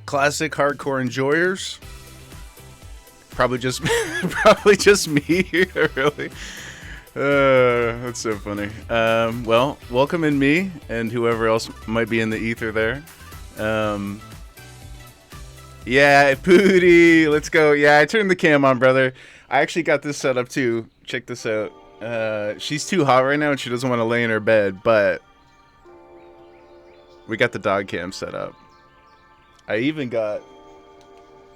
classic hardcore enjoyers. Probably just probably just me here, really. That's so funny. Well, welcome in me and whoever else might be in the ether there. Yeah, Pooty, let's go. Yeah, I turned the cam on, brother. I actually got this set up too. Check this out. She's too hot right now and she doesn't want to lay in her bed, but we got the dog cam set up. I even got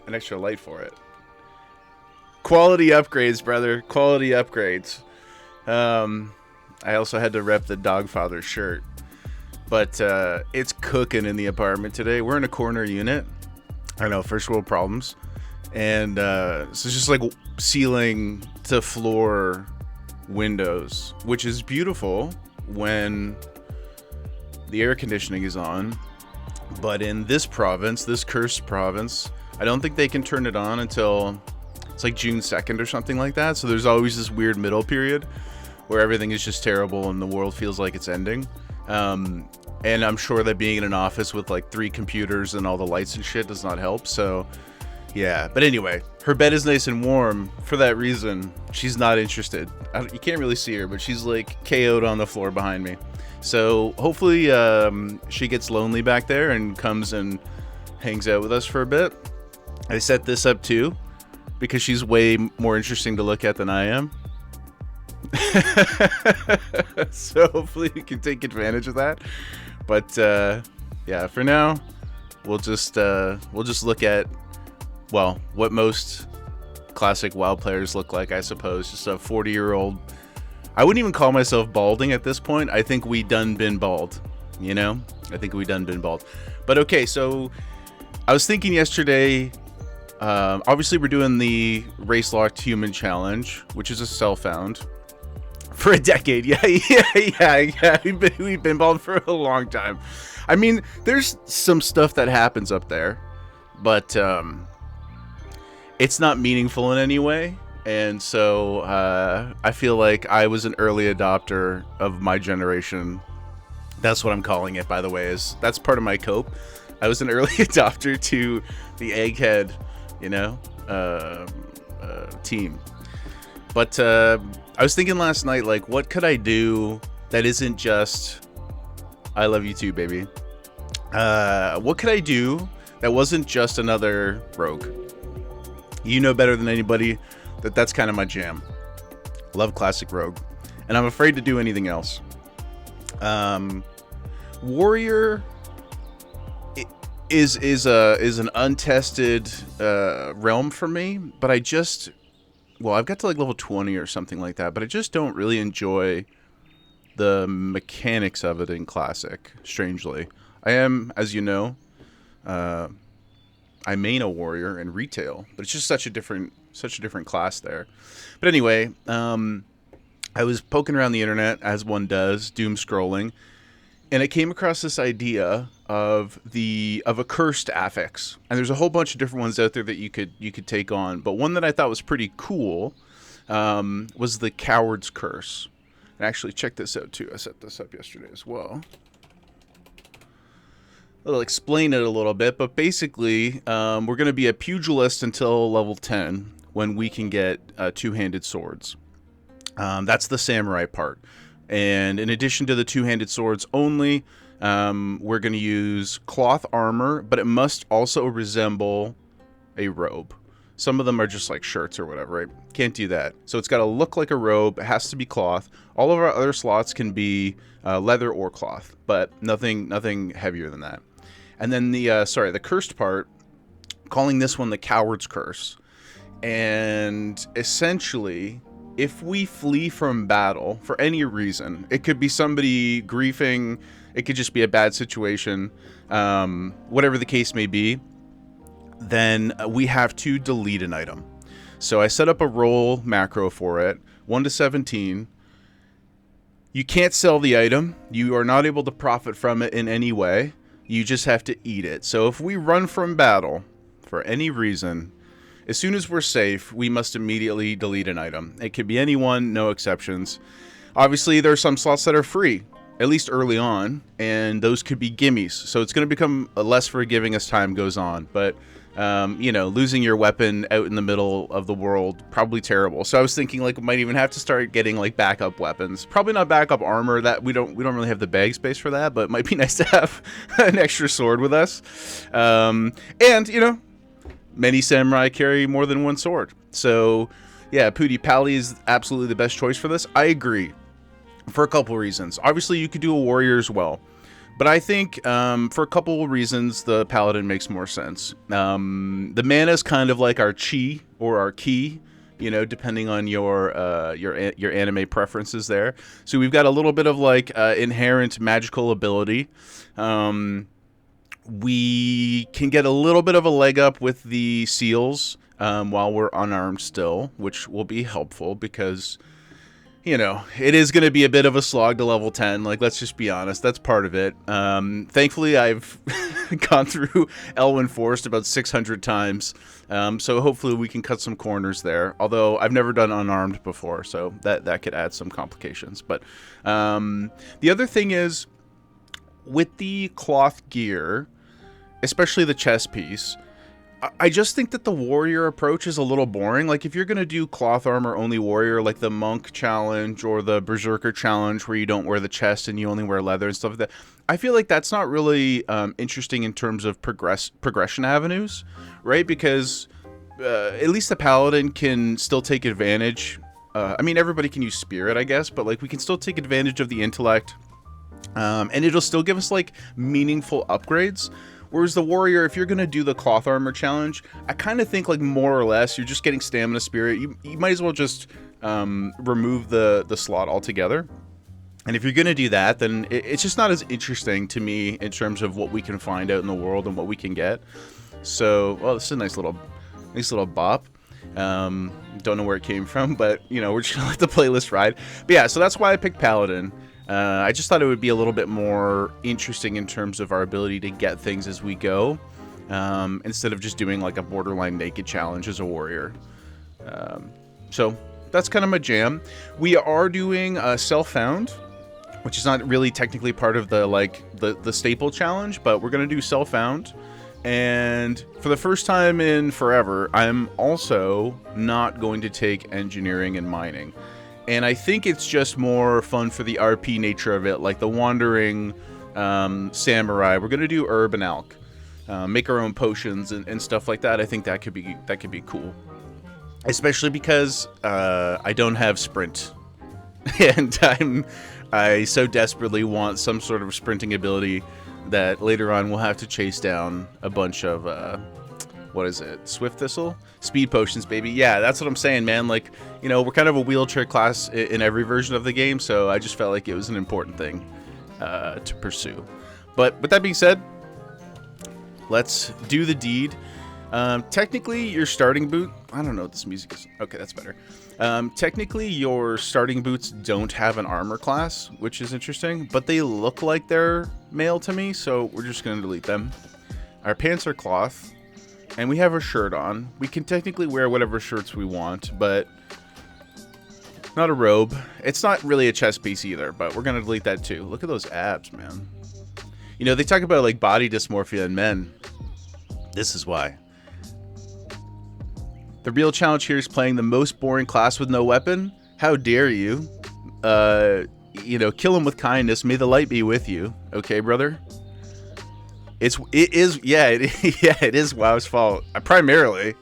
an extra light for it. Quality upgrades, brother. Quality upgrades. I also had to rep the Dogfather shirt. But it's cooking in the apartment today. We're in a corner unit. I know, first world problems. And so it's just like ceiling to floor windows, which is beautiful when the air conditioning is on. But in this province, this cursed province, I don't think they can turn it on until it's like June 2nd or something like that. So there's always this weird middle period where everything is just terrible and the world feels like it's ending. And I'm sure that being in an office with like 3 computers and all the lights and shit does not help. So yeah, but anyway, her bed is nice and warm. For that reason, she's not interested. You can't really see her, but she's like KO'd on the floor behind me. So hopefully she gets lonely back there and comes and hangs out with us for a bit. I set this up too because she's way more interesting to look at than I am. So hopefully we can take advantage of that. But yeah, for now we'll just look at, well, what most classic WoW players look like, I suppose. Just a 40-year-old. I wouldn't even call myself balding at this point. I think we done been bald, you know? I think we done been bald. But okay, so I was thinking yesterday, obviously we're doing the Race Locked Human Challenge, which is a self-found. For a decade, yeah. We've been bald for a long time. I mean, there's some stuff that happens up there, but it's not meaningful in any way. And so I feel like I was an early adopter of my generation. That's what I'm calling it, by the way. That's part of my cope. I was an early adopter to the egghead, team. But I was thinking last night, like, what could I do that isn't just I love you too, baby? What could I do that wasn't just another rogue? You know better than anybody that that's kind of my jam. Love classic rogue, and I'm afraid to do anything else. Warrior is an untested realm for me, but I've got to like level 20 or something like that, but I just don't really enjoy the mechanics of it in classic. Strangely, I am, as you know, I main a warrior in retail, but it's just such a different class there. But anyway, I was poking around the internet as one does, doom scrolling, and I came across this idea of a cursed affix. And there's a whole bunch of different ones out there that you could take on, but one that I thought was pretty cool was the Coward's Curse. And actually, check this out too. I set this up yesterday as well. I'll explain it a little bit, but basically, we're going to be a pugilist until level 10 when we can get two-handed swords. That's the samurai part. And in addition to the two-handed swords only, we're going to use cloth armor, but it must also resemble a robe. Some of them are just like shirts or whatever, right? Can't do that. So it's got to look like a robe. It has to be cloth. All of our other slots can be leather or cloth, but nothing heavier than that. And then the cursed part, calling this one the Coward's Curse. And essentially, if we flee from battle for any reason, it could be somebody griefing, it could just be a bad situation, whatever the case may be, then we have to delete an item. So I set up a roll macro for it, 1 to 17. You can't sell the item. You are not able to profit from it in any way. You just have to eat it. So if we run from battle for any reason, as soon as we're safe, we must immediately delete an item. It could be anyone, no exceptions. Obviously, there are some slots that are free. at least early on, and those could be gimmies. So it's going to become less forgiving as time goes on. But, losing your weapon out in the middle of the world, probably terrible. So I was thinking, like, we might even have to start getting, like, backup weapons. Probably not backup armor. That we don't really have the bag space for that, but it might be nice to have an extra sword with us. Many samurai carry more than one sword. So, yeah, Pooty, Pally is absolutely the best choice for this. I agree. For a couple reasons. Obviously, you could do a warrior as well. But I think for a couple of reasons, the paladin makes more sense. The mana is kind of like our chi or our ki, depending on your anime preferences there. So we've got a little bit of like inherent magical ability. We can get a little bit of a leg up with the seals while we're unarmed still, which will be helpful because... it is going to be a bit of a slog to level 10. Like, let's just be honest. That's part of it. Thankfully, I've gone through Elwyn Forest about 600 times. So hopefully we can cut some corners there. Although I've never done unarmed before, so that could add some complications. But the other thing is, with the cloth gear, especially the chest piece... I just think that the warrior approach is a little boring. Like, if you're going to do cloth armor only warrior, like the monk challenge or the berserker challenge where you don't wear the chest and you only wear leather and stuff like that, I feel like that's not really interesting in terms of progression avenues, right? Because at least the paladin can still take advantage. Everybody can use spirit, I guess, but like we can still take advantage of the intellect, and it'll still give us like meaningful upgrades. Whereas the warrior, if you're going to do the cloth armor challenge, I kind of think like more or less you're just getting stamina spirit. You might as well just remove the slot altogether. And if you're going to do that, then it's just not as interesting to me in terms of what we can find out in the world and what we can get. So, well, this is a nice little bop. Don't know where it came from, but, we're just going to let the playlist ride. But yeah, so that's why I picked Paladin. I just thought it would be a little bit more interesting in terms of our ability to get things as we go, instead of just doing like a borderline naked challenge as a warrior. So that's kind of my jam. We are doing self-found, which is not really technically part of the staple challenge, but we're going to do self-found. And for the first time in forever, I'm also not going to take engineering and mining. And I think it's just more fun for the RP nature of it, like the wandering samurai. We're gonna do herb and alch, make our own potions and stuff like that. I think that could be cool, especially because I don't have sprint, and I so desperately want some sort of sprinting ability that later on we'll have to chase down a bunch of what is it? Swift Thistle? Speed potions, baby. Yeah, that's what I'm saying, man. Like, we're kind of a wheelchair class in every version of the game, so I just felt like it was an important thing to pursue. But with that being said, let's do the deed. Technically, your starting boot... I don't know what this music is. Okay, that's better. Technically, your starting boots don't have an armor class, which is interesting, but they look like they're male to me, so we're just going to delete them. Our pants are cloth. And we have a shirt on. We can technically wear whatever shirts we want, but not a robe. It's not really a chest piece either, but we're going to delete that too. Look at those abs, man. They talk about like body dysmorphia in men. This is why. The real challenge here is playing the most boring class with no weapon. How dare you? Kill him with kindness. May the light be with you. Okay, brother? It is WoW's fault. Primarily.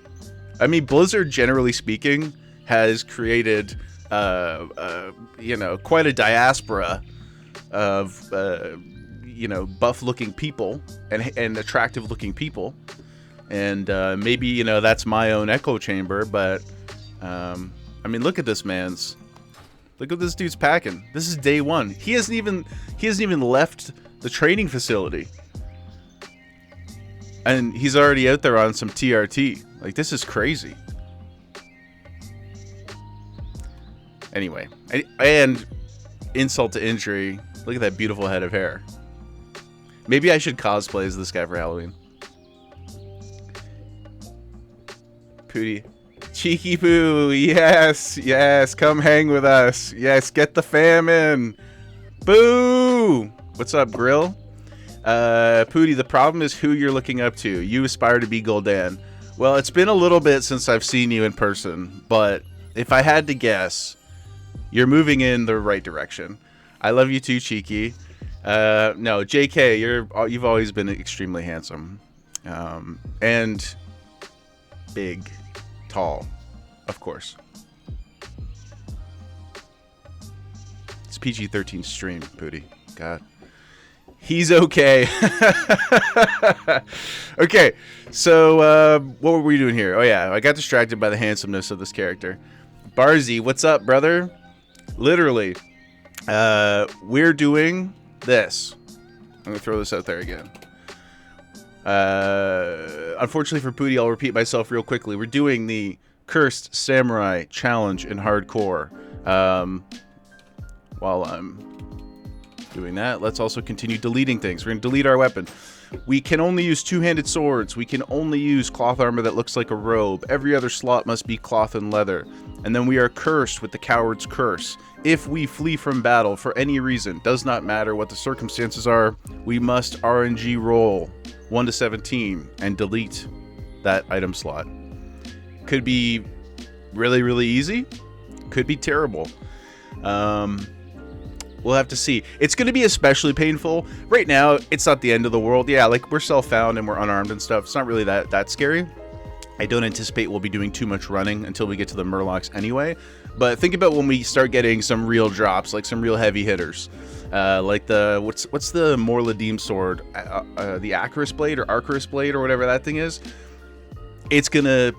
Blizzard, generally speaking, has created, quite a diaspora of, buff-looking people and attractive-looking people. And maybe, that's my own echo chamber, but, look at this man's. Look what this dude's packing. This is day one. He hasn't even left the training facility. And he's already out there on some TRT. Like, this is crazy. Anyway. And insult to injury. Look at that beautiful head of hair. Maybe I should cosplay as this guy for Halloween. Pooty. Cheeky Poo. Yes. Yes. Come hang with us. Yes. Get the fam in. Boom. Ooh, what's up, Grill? Pooty, the problem is who you're looking up to. You aspire to be Gul'dan. Well, it's been a little bit since I've seen you in person, but if I had to guess, you're moving in the right direction. I love you too, Cheeky. No, JK, you've always been extremely handsome. And big, tall, of course. It's PG-13 stream, Pooty. God. He's okay. Okay, so what were we doing here? Oh yeah, I got distracted by the handsomeness of this character. Barzy, what's up, brother? Literally, we're doing this. I'm gonna throw this out there again. Unfortunately for Pooty, I'll repeat myself real quickly. We're doing the Cursed Samurai Challenge in Hardcore. While I'm doing that, let's also continue deleting things. We're going to delete our weapon. We can only use two-handed swords. We can only use cloth armor that looks like a robe. Every other slot must be cloth and leather. And then we are cursed with the coward's curse. If we flee from battle for any reason, does not matter what the circumstances are, we must RNG roll 1 to 17 and delete that item slot. Could be really, really easy. Could be terrible. We'll have to see. It's going to be especially painful. Right now, it's not the end of the world. Yeah, like, we're self-found and we're unarmed and stuff. It's not really that scary. I don't anticipate we'll be doing too much running until we get to the Murlocs anyway. But think about when we start getting some real drops, like some real heavy hitters. Like the, what's the Morladim sword? The Acarus Blade or Arcarus Blade or whatever that thing is. It's gonna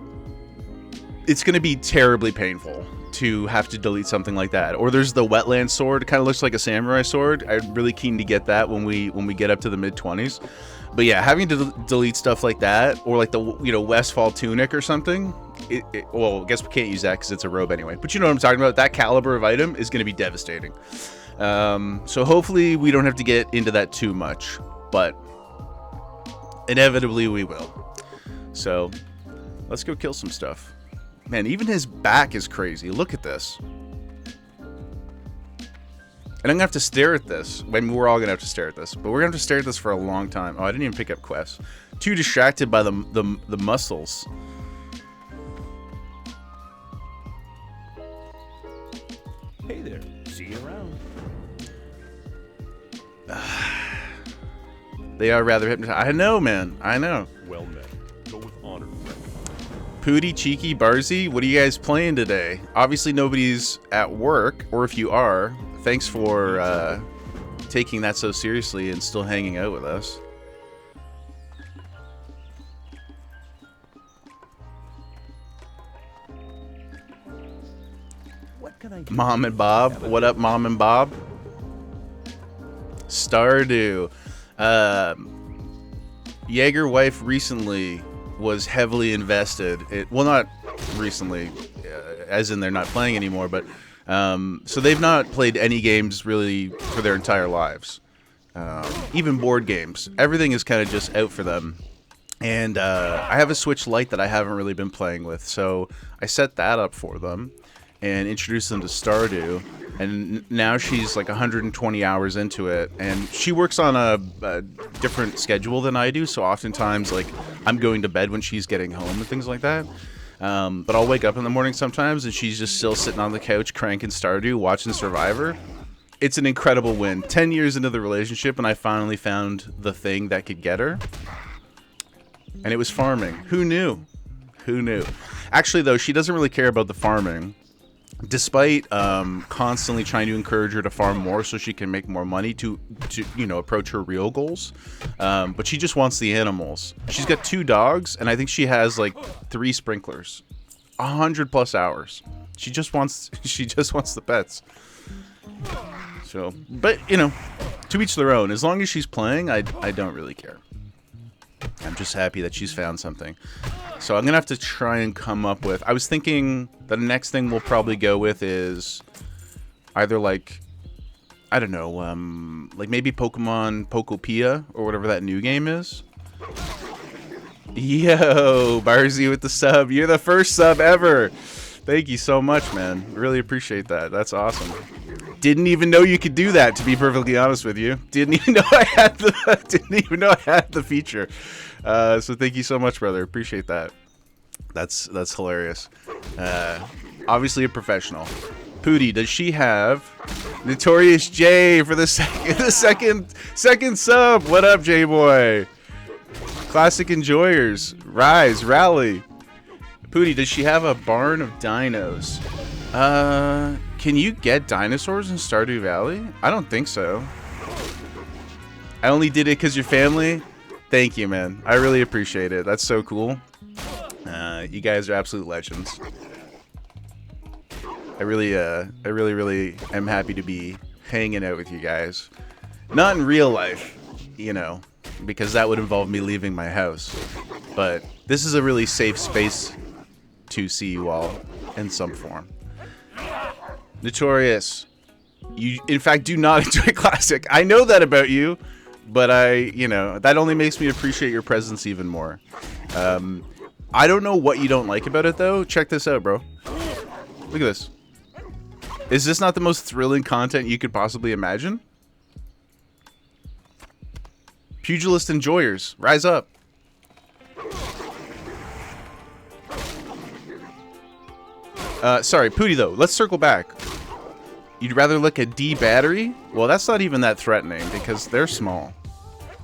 be terribly painful to have to delete something like that. Or there's the Wetland sword. It kind of looks like a samurai sword. I'm really keen to get that when we get up to the mid-20s. But yeah, having to delete stuff like that, or like the Westfall tunic or something. Well, I guess we can't use that because it's a robe anyway. But you know what I'm talking about. That caliber of item is going to be devastating. So hopefully we don't have to get into that too much, but inevitably we will. So let's go kill some stuff. Man, even his back is crazy. Look at this. And I'm going to have to stare at this. I mean, we're all going to have to stare at this. But we're going to have to stare at this for a long time. Oh, I didn't even pick up quests. Too distracted by the muscles. Hey there. See you around. They are rather hypnotized. I know, man. I know. Well met. Go with honor. Pooty, Cheeky, Barzy, what are you guys playing today? Obviously nobody's at work, or if you are, thanks for taking that so seriously and still hanging out with us. What can I do? Mom and Bob, what up, Mom and Bob? Stardew. Jaeger wife recently was heavily invested. Well, not recently, as in they're not playing anymore, but so they've not played any games really for their entire lives. Even board games. Everything is kind of just out for them. And I have a Switch Lite that I haven't really been playing with, so I set that up for them and introduced them to Stardew. And now she's like 120 hours into it, and she works on a different schedule than I do, so oftentimes like I'm going to bed when she's getting home and things like that. But I'll wake up in the morning sometimes and she's just still sitting on the couch cranking Stardew, watching Survivor. It's an incredible win. 10 years into the relationship and I finally found the thing that could get her. And it was farming. Who knew? Who knew? Actually though, she doesn't really care about the farming. Despite constantly trying to encourage her to farm more so she can make more money to approach her real goals, but she just wants the animals. She's got 2 dogs, and I think she has like 3 sprinklers. 100+ hours. She just wants the pets. So, but to each their own. As long as she's playing, I don't really care. I'm just happy that she's found something. So I'm going to have to try and come up with... I was thinking the next thing we'll probably go with is either like, I don't know, like maybe Pokemon Pokopia or whatever that new game is. Yo, Barzy with the sub. You're the first sub ever. Thank you so much, man. Really appreciate that. That's awesome. Didn't even know you could do that, to be perfectly honest with you. Didn't even know I had the feature. So thank you so much, brother. Appreciate that. That's hilarious. Obviously a professional. Pootie, does she have Notorious J for the second sub? What up, J boy? Classic enjoyers, rise, rally. Pootie, does she have a barn of dinos? Can you get dinosaurs in Stardew Valley? I don't think so. I only did it because your family. Thank you, man. I really appreciate it. That's so cool. You guys are absolute legends. I really am happy to be hanging out with you guys. Not in real life, you know, because that would involve me leaving my house. But this is a really safe space to see you all in some form. Notorious, you in fact do not enjoy Classic. I know that about you, but that only makes me appreciate your presence even more. I don't know what you don't like about it though. Check this out, bro. Look at this. Is this not the most thrilling content you could possibly imagine? Pugilist enjoyers, rise up. Sorry, Pootie though, let's circle back. You'd rather look at D battery? Well, that's not even that threatening because they're small.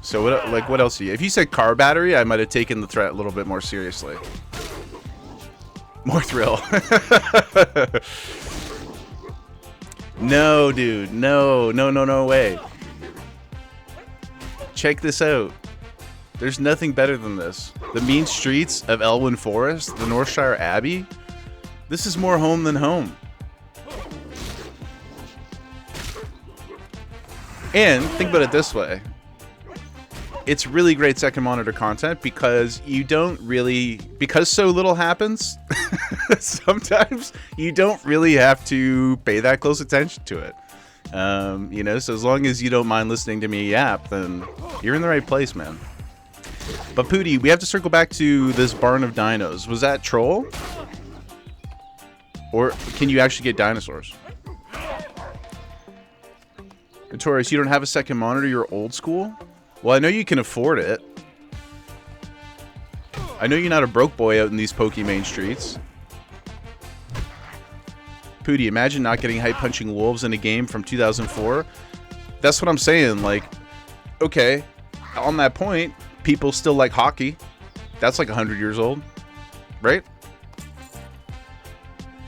So what else do you? If you said car battery, I might have taken the threat a little bit more seriously. More thrill. No, dude. No way. Check this out. There's nothing better than this. The mean streets of Elwyn Forest, the Northshire Abbey. This is more home than home. And think about it this way. It's really great second monitor content because because so little happens, sometimes you don't really have to pay that close attention to it. So as long as you don't mind listening to me yap, then you're in the right place, man. But Pootie, we have to circle back to this barn of dinos. Was that troll? Or can you actually get dinosaurs? Notorious, you don't have a second monitor, you're old school? Well, I know you can afford it. I know you're not a broke boy out in these pokey main streets. Pootie, imagine not getting hype punching wolves in a game from 2004. That's what I'm saying. Like, okay, on that point, people still like hockey. That's like 100 years old, right?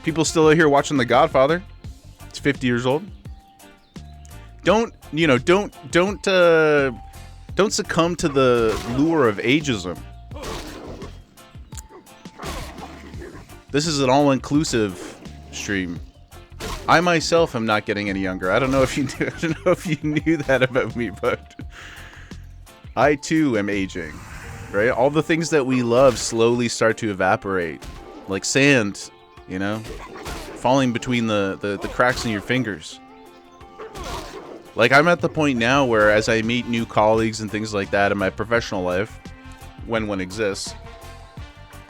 People still out here watching The Godfather. It's 50 years old. Don't succumb to the lure of ageism. This is an all-inclusive stream. I myself am not getting any younger. I don't know if you knew, I don't know if you knew that about me, but I too am aging. Right? All the things that we love slowly start to evaporate, like sand, falling between the cracks in your fingers. Like, I'm at the point now where as I meet new colleagues and things like that in my professional life, when one exists,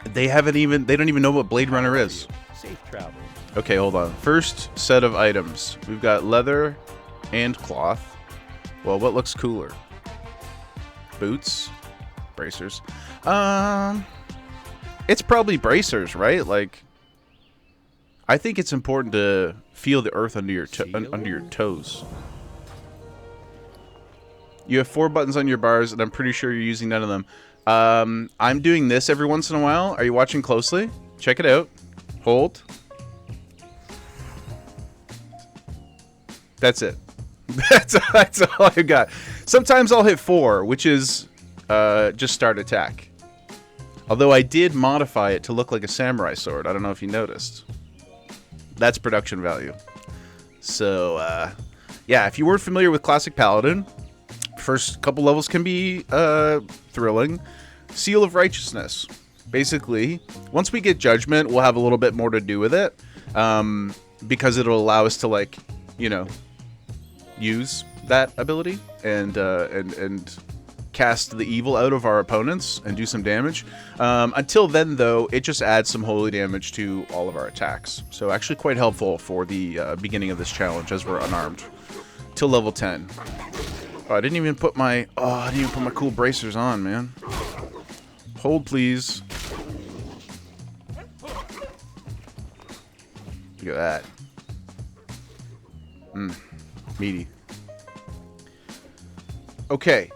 they don't even know what Blade Runner is. Safe travel. Okay, hold on. First set of items. We've got leather and cloth. Well, what looks cooler? Boots? Bracers. It's probably bracers, right? Like, I think it's important to feel the earth under your toes. You have 4 buttons on your bars, and I'm pretty sure you're using none of them. I'm doing this every once in a while. Are you watching closely? Check it out. Hold. That's it. That's all I've got. Sometimes I'll hit 4, which is just start attack. Although I did modify it to look like a samurai sword. I don't know if you noticed. That's production value. So, yeah, if you weren't familiar with Classic Paladin, first couple levels can be thrilling. Seal of Righteousness. Basically, once we get Judgment, we'll have a little bit more to do with it. Because it'll allow us to, like, use that ability and cast the evil out of our opponents and do some damage. Until then, though, it just adds some holy damage to all of our attacks. So actually quite helpful for the beginning of this challenge as we're unarmed. Till level 10. Oh, I didn't even put my cool bracers on, man. Hold, please. Look at that. Meaty. Okay.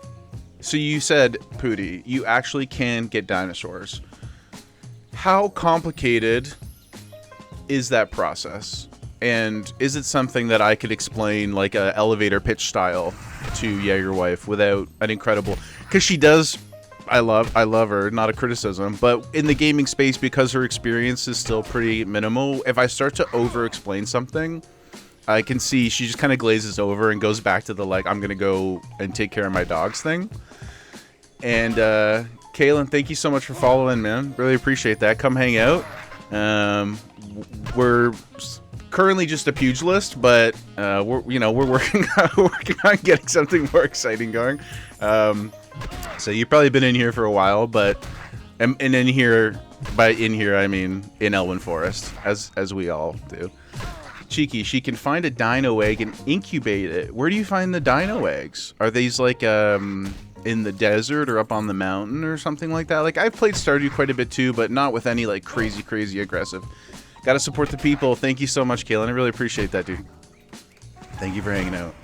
So you said, Pooty, you actually can get dinosaurs. How complicated is that process? And is it something that I could explain like a elevator pitch style to Jaeger wife without an incredible... Because she does... I love her, not a criticism, but in the gaming space, because her experience is still pretty minimal, if I start to over-explain something, I can see she just kind of glazes over and goes back to the, like, I'm gonna go and take care of my dogs thing. And, Kaylin, thank you so much for following, man. Really appreciate that. Come hang out. We're currently just a pugilist, but, we're working on getting something more exciting going. So you've probably been in here for a while, but and in here, by in here I mean in Elwyn Forest, as we all do. Cheeky, she can find a dino egg and incubate it. Where do you find the dino eggs? Are these like in the desert or up on the mountain or something like that? Like, I've played Stardew quite a bit too, but not with any like crazy aggressive. Gotta support the people. Thank you so much, Kaylin. I really appreciate that, dude. Thank you for hanging out.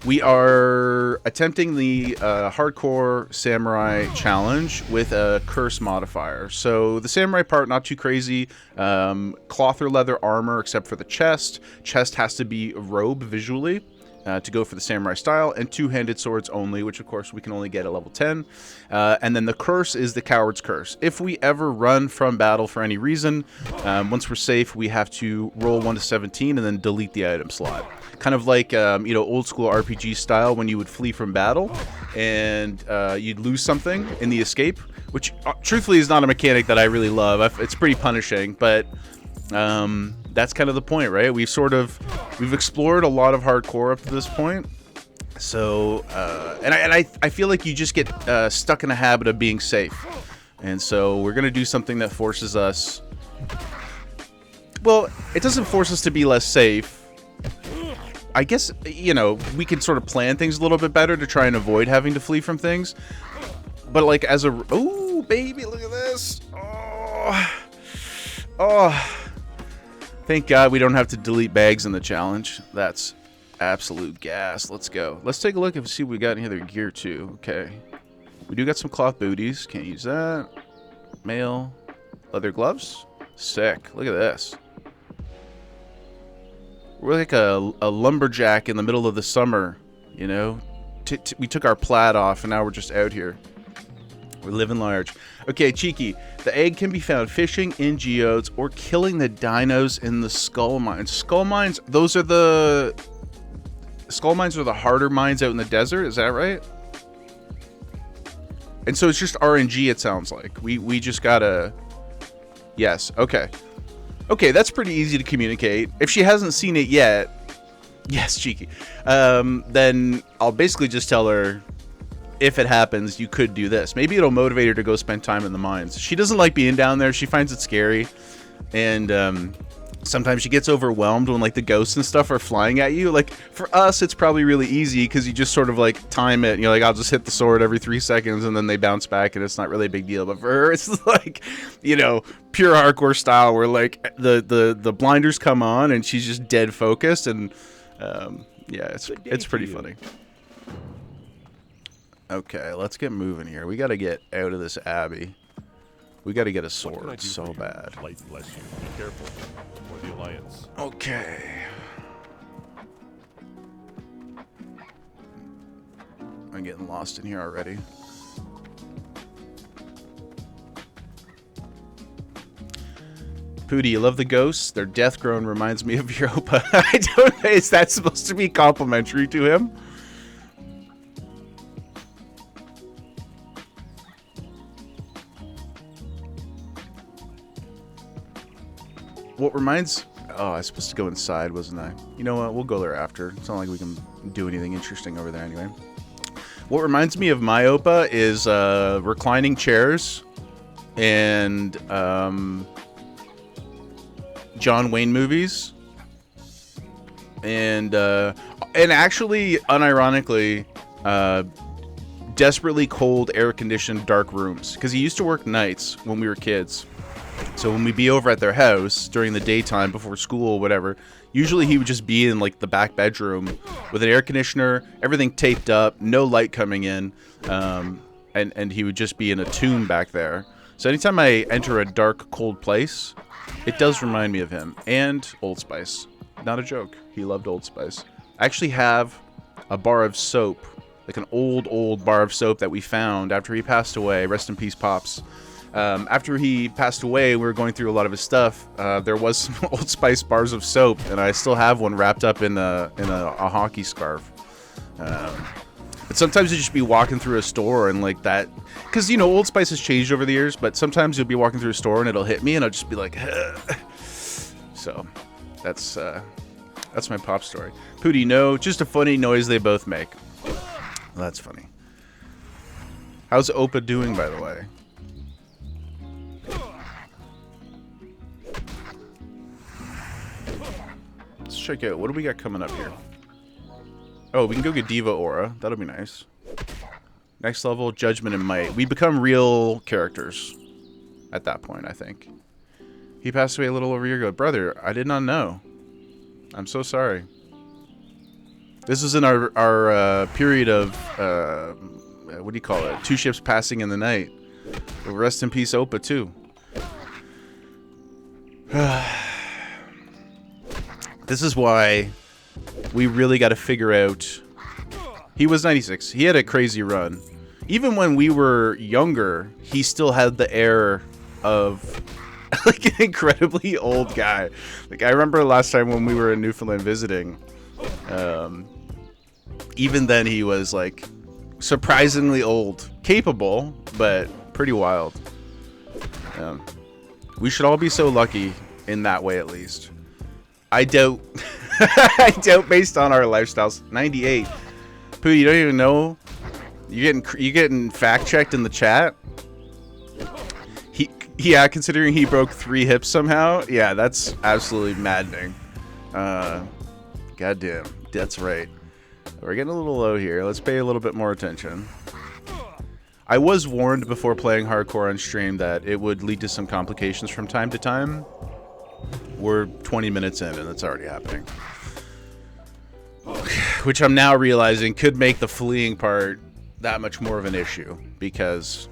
We are attempting the hardcore samurai challenge with a curse modifier. So the samurai part, not too crazy. Cloth or leather armor except for the chest. Chest has to be a robe visually to go for the samurai style, and two-handed swords only, which of course we can only get at level 10. And then the curse is the coward's curse. If we ever run from battle for any reason, once we're safe, we have to roll 1 to 17 and then delete the item slot. Kind of like, old school RPG style when you would flee from battle and you'd lose something in the escape, which truthfully is not a mechanic that I really love. It's pretty punishing, but that's kind of the point, right? We've explored a lot of hardcore up to this point. So, and I feel like you just get stuck in a habit of being safe. And so we're going to do something that forces us... Well, it doesn't force us to be less safe. I guess, we can sort of plan things a little bit better to try and avoid having to flee from things. But, like, as a... Oh, baby, look at this. Oh. Thank God we don't have to delete bags in the challenge. That's absolute gas. Let's go. Let's take a look and see what we got in here. Gear, too. Okay. We do got some cloth booties. Can't use that. Mail. Leather gloves. Sick. Look at this. We're like a lumberjack in the middle of the summer, we took our plaid off and now we're just out here. We're living large. Okay, Cheeky. The egg can be found fishing in geodes or killing the dinos in the skull mines. Skull mines, skull mines are the harder mines out in the desert, is that right? And so it's just RNG, it sounds like. We just gotta... Yes, okay. Okay, that's pretty easy to communicate. If she hasn't seen it yet, yes, Cheeky, then I'll basically just tell her, if it happens, you could do this. Maybe it'll motivate her to go spend time in the mines. She doesn't like being down there. She finds it scary. And sometimes she gets overwhelmed when, like, the ghosts and stuff are flying at you. Like, for us, it's probably really easy because you just sort of, like, time it. Like, I'll just hit the sword every 3 seconds and then they bounce back and it's not really a big deal. But for her, it's like, pure hardcore style where, like, the blinders come on and she's just dead focused. And, yeah, it's pretty funny. Okay, let's get moving here. We got to get out of this abbey. We got to get a sword so bad. Light bless you. Be careful. For the Alliance. Okay. I'm getting lost in here already. Pooty, you love the ghosts? Their death groan reminds me of Europa. I don't know. Is that supposed to be complimentary to him? What reminds... Oh, I was supposed to go inside, wasn't I? You know what? We'll go there after. It's not like we can do anything interesting over there anyway. What reminds me of my Opa is reclining chairs and John Wayne movies, and actually, unironically, desperately cold, air-conditioned, dark rooms. Because he used to work nights when we were kids. So when we'd be over at their house during the daytime before school or whatever, usually he would just be in like the back bedroom with an air conditioner, everything taped up, no light coming in, and he would just be in a tomb back there. So anytime I enter a dark, cold place, it does remind me of him. And Old Spice. Not a joke. He loved Old Spice. I actually have a bar of soap, like an old bar of soap that we found after he passed away. Rest in peace, Pops. After he passed away, we were going through a lot of his stuff. There was some Old Spice bars of soap, and I still have one wrapped up in a hockey scarf. But sometimes you'll just be walking through a store and like that, because you know Old Spice has changed over the years. But sometimes you'll be walking through a store and it'll hit me, and I'll just be like, so that's my Pop story. Pootie, no, just a funny noise they both make. Well, that's funny. How's Opa doing, by the way? Let's check out, what do we got coming up here? Oh, we can go get Diva Aura. That'll be nice. Next level, Judgment and Might. We become real characters at that point, I think. He passed away a little over a year ago. Brother, I did not know. I'm so sorry. This is in our period of, what do you call it? 2 ships passing in the night. Rest in peace, Opa, too. This is why we really got to figure out. He was 96. He had a crazy run. Even when we were younger, he still had the air of like an incredibly old guy. Like I remember last time when we were in Newfoundland visiting. Even then, he was like surprisingly old, capable, but pretty wild. We should all be so lucky in that way, at least. I doubt. I doubt based on our lifestyles. 98. Pooh, you don't even know. You getting fact checked in the chat. Yeah, considering he broke 3 hips somehow. Yeah, that's absolutely maddening. Goddamn, that's right. We're getting a little low here. Let's pay a little bit more attention. I was warned before playing hardcore on stream that it would lead to some complications from time to time. We're 20 minutes in and it's already happening. Which I'm now realizing could make the fleeing part that much more of an issue, because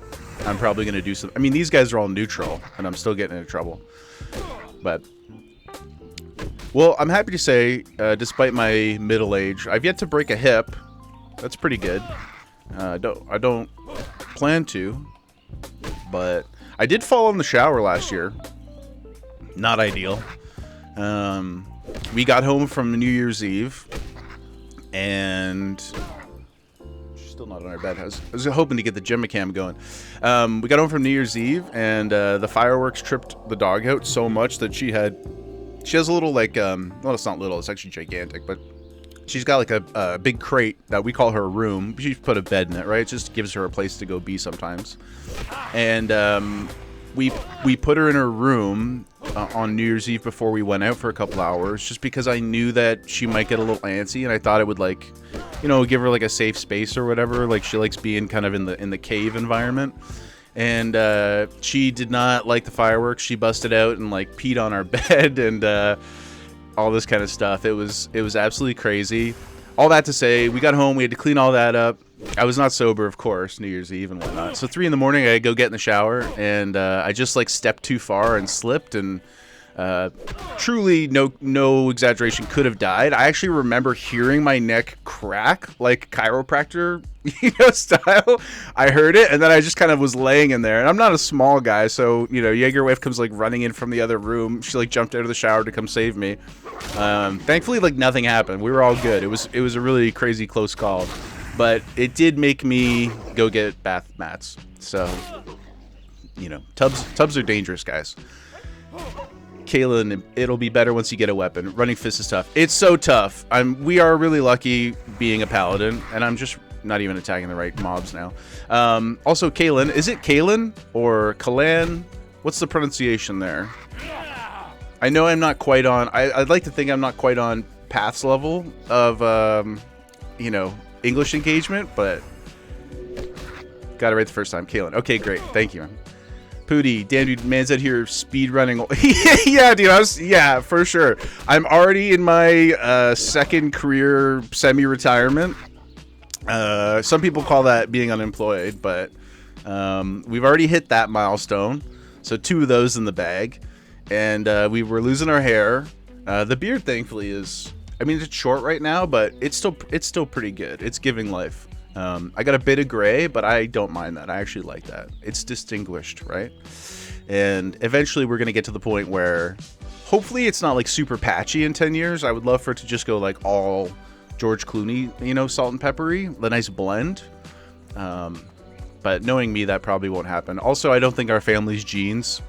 I'm probably going to do some... I mean, these guys are all neutral and I'm still getting into trouble. But... Well, I'm happy to say, despite my middle age, I've yet to break a hip. That's pretty good. I don't plan to, but I did fall in the shower last year. Not ideal. We got home from New Year's Eve, and she's still not on her bed. I was hoping to get the gym cam going. We got home from New Year's Eve, and the fireworks tripped the dog out so much that she has a little like well, it's not little, it's actually gigantic, but she's got like a big crate that we call her room. She's put a bed in it, right? It just gives her a place to go be sometimes. And we put her in her room on New Year's Eve before we went out for a couple hours, just because I knew that she might get a little antsy, and I thought it would, like, you know, give her like a safe space or whatever. Like, she likes being kind of in the cave environment. And she did not like the fireworks. She busted out and like peed on our bed and all this kind of stuff. It was absolutely crazy. All that to say, we got home, we had to clean all that up. I was not sober, of course, New Year's Eve and whatnot. So 3 in the morning, I go get in the shower, and I just like stepped too far and slipped, and truly, no exaggeration, could have died. I actually remember hearing my neck crack, like chiropractor, style. I heard it, and then I just kind of was laying in there. And I'm not a small guy, so Jaeger wife comes like running in from the other room. She like jumped out of the shower to come save me. Thankfully, like nothing happened. We were all good. It was a really crazy close call, but it did make me go get bath mats. So, tubs are dangerous, guys. Kaylin, it'll be better once you get a weapon. Running fist is tough. It's so tough. We are really lucky being a paladin, and I'm just not even attacking the right mobs now. Also, Kalen. Is it Kalen or Kalan? What's the pronunciation there? I know I'm not quite on... I'd like to think I'm not quite on Path's level of, you know, English engagement, but... Got it right the first time. Kalen. Okay, great. Thank you, man. Pooty, damn dude, man's out here speed running. Yeah, dude, yeah, for sure. I'm already in my second career semi-retirement. Some people call that being unemployed, but we've already hit that milestone. So 2 of those in the bag, and we were losing our hair. The beard, thankfully, is, I mean, it's short right now, but it's still pretty good. It's giving life. I got a bit of gray, but I don't mind that. I actually like that. It's distinguished, right? And eventually we're going to get to the point where hopefully it's not like super patchy in 10 years. I would love for it to just go like all George Clooney, you know, salt and peppery, the nice blend. But knowing me, that probably won't happen. Also, I don't think our family's genes.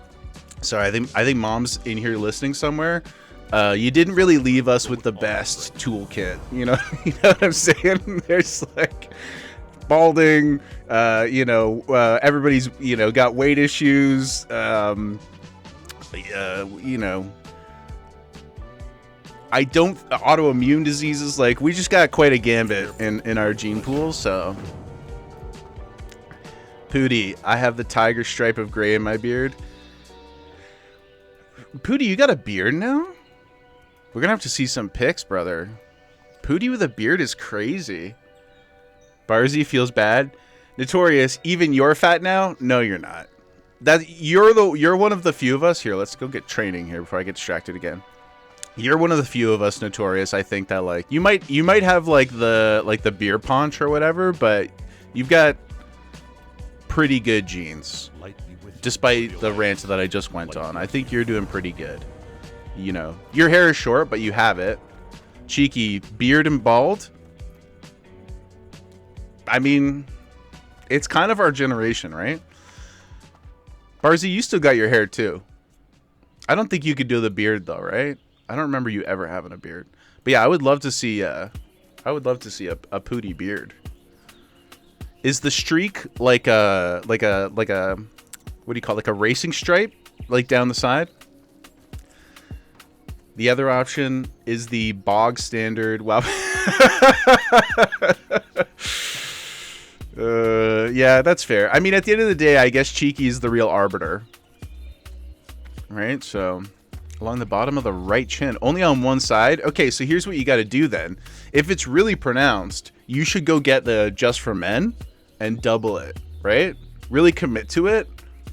So I think mom's in here listening somewhere. You didn't really leave us with the best toolkit, you know. You know what I'm saying? There's like balding, you know, everybody's, you know, got weight issues, you know, I don't, autoimmune diseases, like we just got quite a gambit in our gene pool. So Pooty, I have the tiger stripe of gray in my beard. Pooty, you got a beard now? We're gonna have to see some pics, brother. Pooty with a beard is crazy. Barzy feels bad. Notorious, even you're fat now? No, you're not. You're one of the few of us. Here, let's go get training here before I get distracted again. You're one of the few of us, Notorious, I think, that like you might have like the beer paunch or whatever, but you've got pretty good genes. Despite the rant that I just went on. I think you're doing pretty good. You know, your hair is short, but you have it. Cheeky, beard and bald. I mean, it's kind of our generation, right? Barzy, you still got your hair too. I don't think you could do the beard though, right? I don't remember you ever having a beard. But yeah, I would love to see a Pooty beard. Is the streak like a what do you call it, like a racing stripe, like down the side? The other option is the bog standard. Wow. Yeah, that's fair. I mean, at the end of the day, I guess Cheeky is the real arbiter. Right? So, along the bottom of the right chin. Only on one side? Okay, so here's what you got to do then. If it's really pronounced, you should go get the Just for Men and double it. Right? Really commit to it.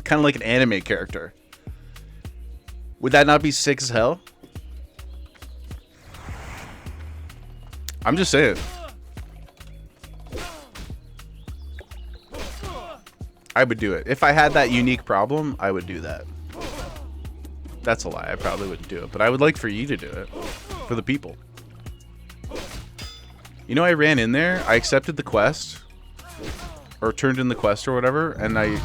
Kind of like an anime character. Would that not be sick as hell? I'm just saying. I would do it. If I had that unique problem, I would do that. That's a lie. I probably wouldn't do it. But I would like for you to do it. For the people. You know, I ran in there. I accepted the quest. Or turned in the quest or whatever. And I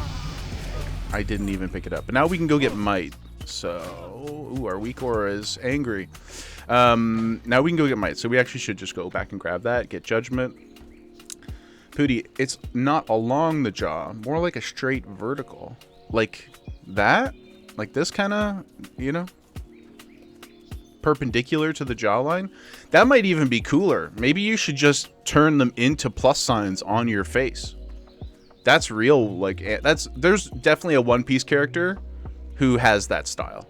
didn't even pick it up. But now we can go get Might. So, ooh, our weak aura is angry. Now we can go get Might. So we actually should just go back and grab that. Get Judgment. Pooty, it's not along the jaw. More like a straight vertical. Like that? Like this kind of, you know? Perpendicular to the jawline? That might even be cooler. Maybe you should just turn them into plus signs on your face. That's real, like, there's definitely a One Piece character who has that style.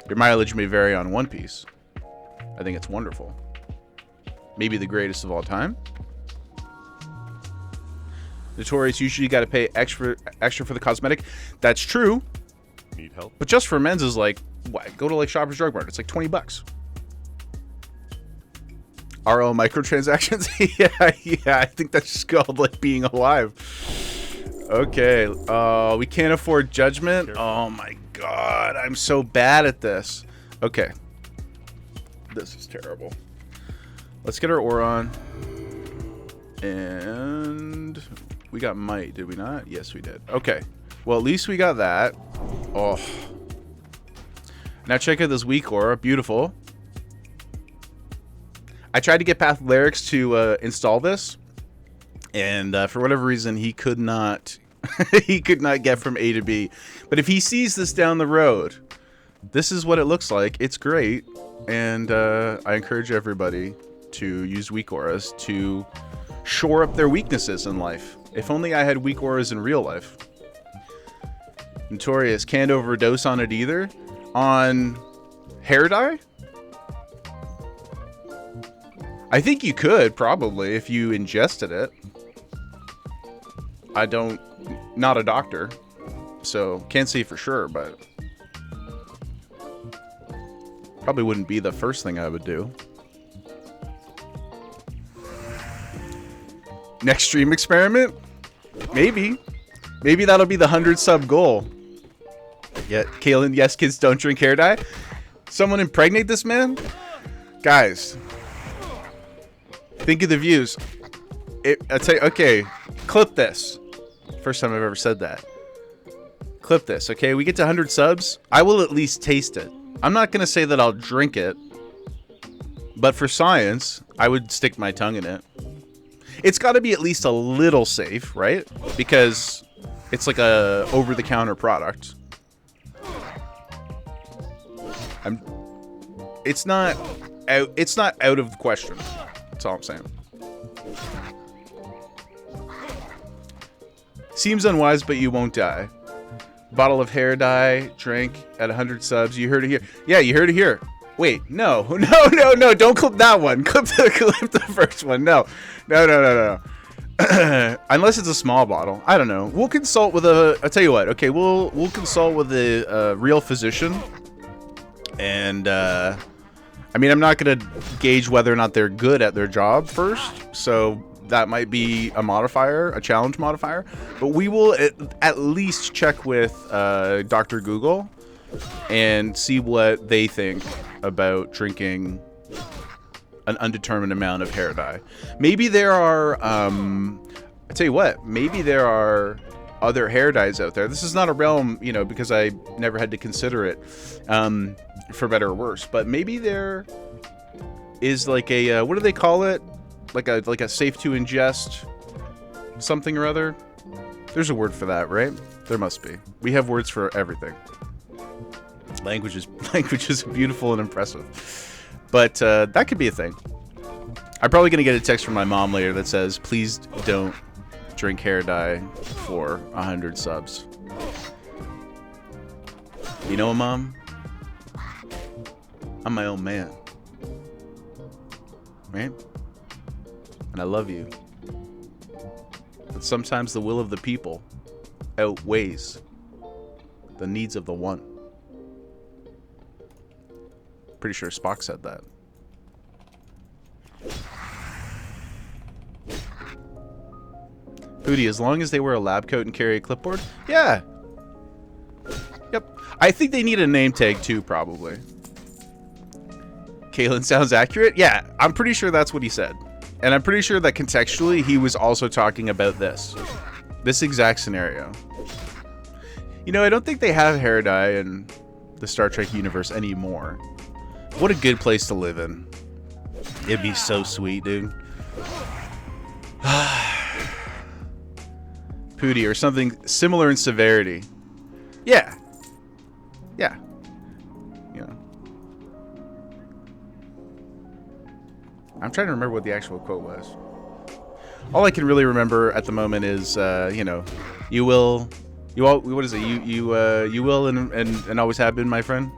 Your mileage may vary on One Piece. I think it's wonderful. Maybe the greatest of all time. Notorious, usually got to pay extra for the cosmetic. That's true. Need help? But Just for Men's is like, what? Go to like Shoppers Drug Mart. It's like $20. RO microtransactions. yeah. I think that's just called like being alive. Okay. We can't afford Judgment. Oh my god, I'm so bad at this. Okay. This is terrible. Let's get our ore on. And we got Might, did we not? Yes, we did. Okay. Well, at least we got that. Oh. Now check out this weak aura. Beautiful. I tried to get Path Lyrics to install this, and for whatever reason, he could not. He could not get from A to B. But if he sees this down the road, this is what it looks like. It's great, and I encourage everybody to use weak auras to shore up their weaknesses in life. If only I had weak auras in real life. Notorious, can't overdose on it either. On hair dye? I think you could, probably, if you ingested it. Not a doctor, so can't say for sure, but probably wouldn't be the first thing I would do. Next stream experiment? Maybe. Maybe that'll be the 100 sub goal. Yeah, Kaylin, yes, kids don't drink hair dye. Someone impregnate this man? Guys, think of the views. I'd say, okay, clip this. First time I've ever said that. Clip this, okay? We get to 100 subs. I will at least taste it. I'm not going to say that I'll drink it. But for science, I would stick my tongue in it. It's got to be at least a little safe, right? Because it's like a over-the-counter product. It's not out of the question. That's all I'm saying. Seems unwise, but you won't die. Bottle of hair dye, drink at 100 subs. You heard it here. Yeah, you heard it here. Wait, no. Don't clip that one. Clip the first one. No. Unless it's a small bottle. I don't know. We'll consult with I'll tell you what. Okay, we'll consult with a real physician. And, I mean, I'm not going to gauge whether or not they're good at their job first. So that might be a modifier, a challenge modifier. But we will at least check with Dr. Google and see what they think about drinking an undetermined amount of hair dye. Maybe there are, I tell you what, maybe there are other hair dyes out there. This is not a realm, you know, because I never had to consider it, for better or worse. But maybe there is like a, what do they call it? Like a safe to ingest something or other. There's a word for that, right? There must be. We have words for everything. Language is beautiful and impressive. But that could be a thing. I'm probably going to get a text from my mom later that says, please don't drink hair dye for 100 subs. You know, Mom? I'm my own man. Right? And I love you. But sometimes the will of the people outweighs the needs of the one. Pretty sure Spock said that. Booty, as long as they wear a lab coat and carry a clipboard? Yeah. Yep. I think they need a name tag too, probably. Kalen sounds accurate? Yeah, I'm pretty sure that's what he said. And I'm pretty sure that contextually he was also talking about this exact scenario. You know, I don't think they have hair dye in the Star Trek universe anymore. What a good place to live in. It'd be so sweet, dude. Pooty, or something similar in severity. Yeah. Yeah. You know. I'm trying to remember what the actual quote was. All I can really remember at the moment is, you know, what is it? You will and always have been, my friend.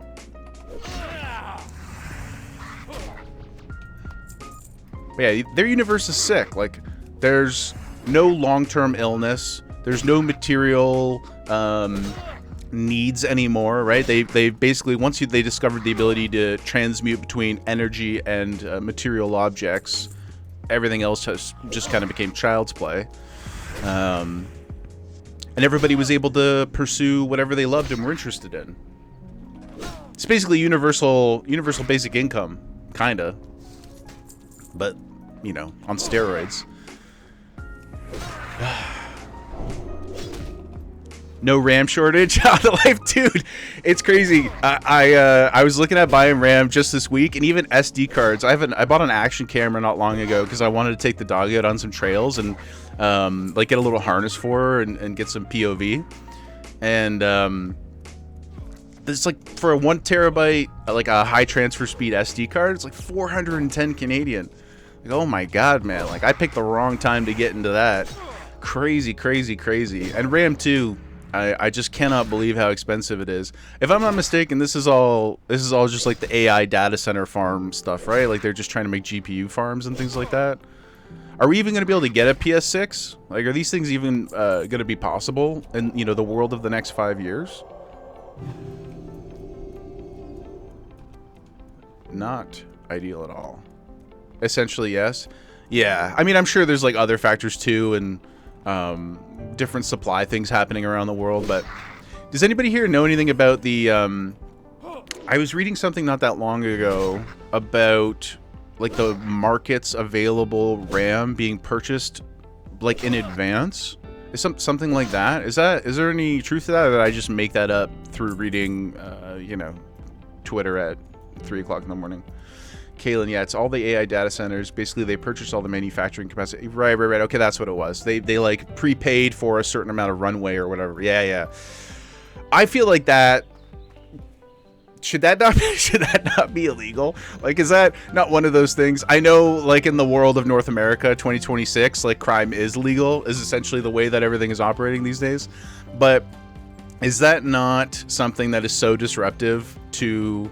But yeah, their universe is sick. Like, there's no long-term illness. There's no material needs anymore, right? They basically, once they discovered the ability to transmute between energy and material objects, everything else just kind of became child's play. And everybody was able to pursue whatever they loved and were interested in. It's basically universal basic income, kinda. But, you know, on steroids. No RAM shortage. The life, dude. It's crazy. I was looking at buying RAM just this week, and even SD cards. I bought an action camera not long ago because I wanted to take the dog out on some trails and like get a little harness for her and get some POV. And it's like for a 1 terabyte, like a high transfer speed SD card, it's like 410 Canadian. Like, oh my god, man! Like I picked the wrong time to get into that. Crazy, crazy, crazy. And RAM too. I just cannot believe how expensive it is. If I'm not mistaken, this is all just like the AI data center farm stuff, right? Like they're just trying to make GPU farms and things like that. Are we even going to be able to get a PS6? Like, are these things even going to be possible in, you know, the world of the next 5 years? Not ideal at all. Essentially, yes. Yeah, I mean, I'm sure there's like other factors too, and different supply things happening around the world. But does anybody here know anything about the I was reading something not that long ago about like the markets available RAM being purchased like in advance. Is something like that? Is there any truth to that, or did I just make that up through reading you know, Twitter at 3 o'clock in the morning? Kaylin, yeah, it's all the AI data centers. Basically, they purchase all the manufacturing capacity. Right. Okay, that's what it was. They like prepaid for a certain amount of runway or whatever. Yeah. I feel like that should that not be illegal? Like, is that not one of those things? I know, like in the world of North America, 2026, like crime is legal, is essentially the way that everything is operating these days. But is that not something that is so disruptive to,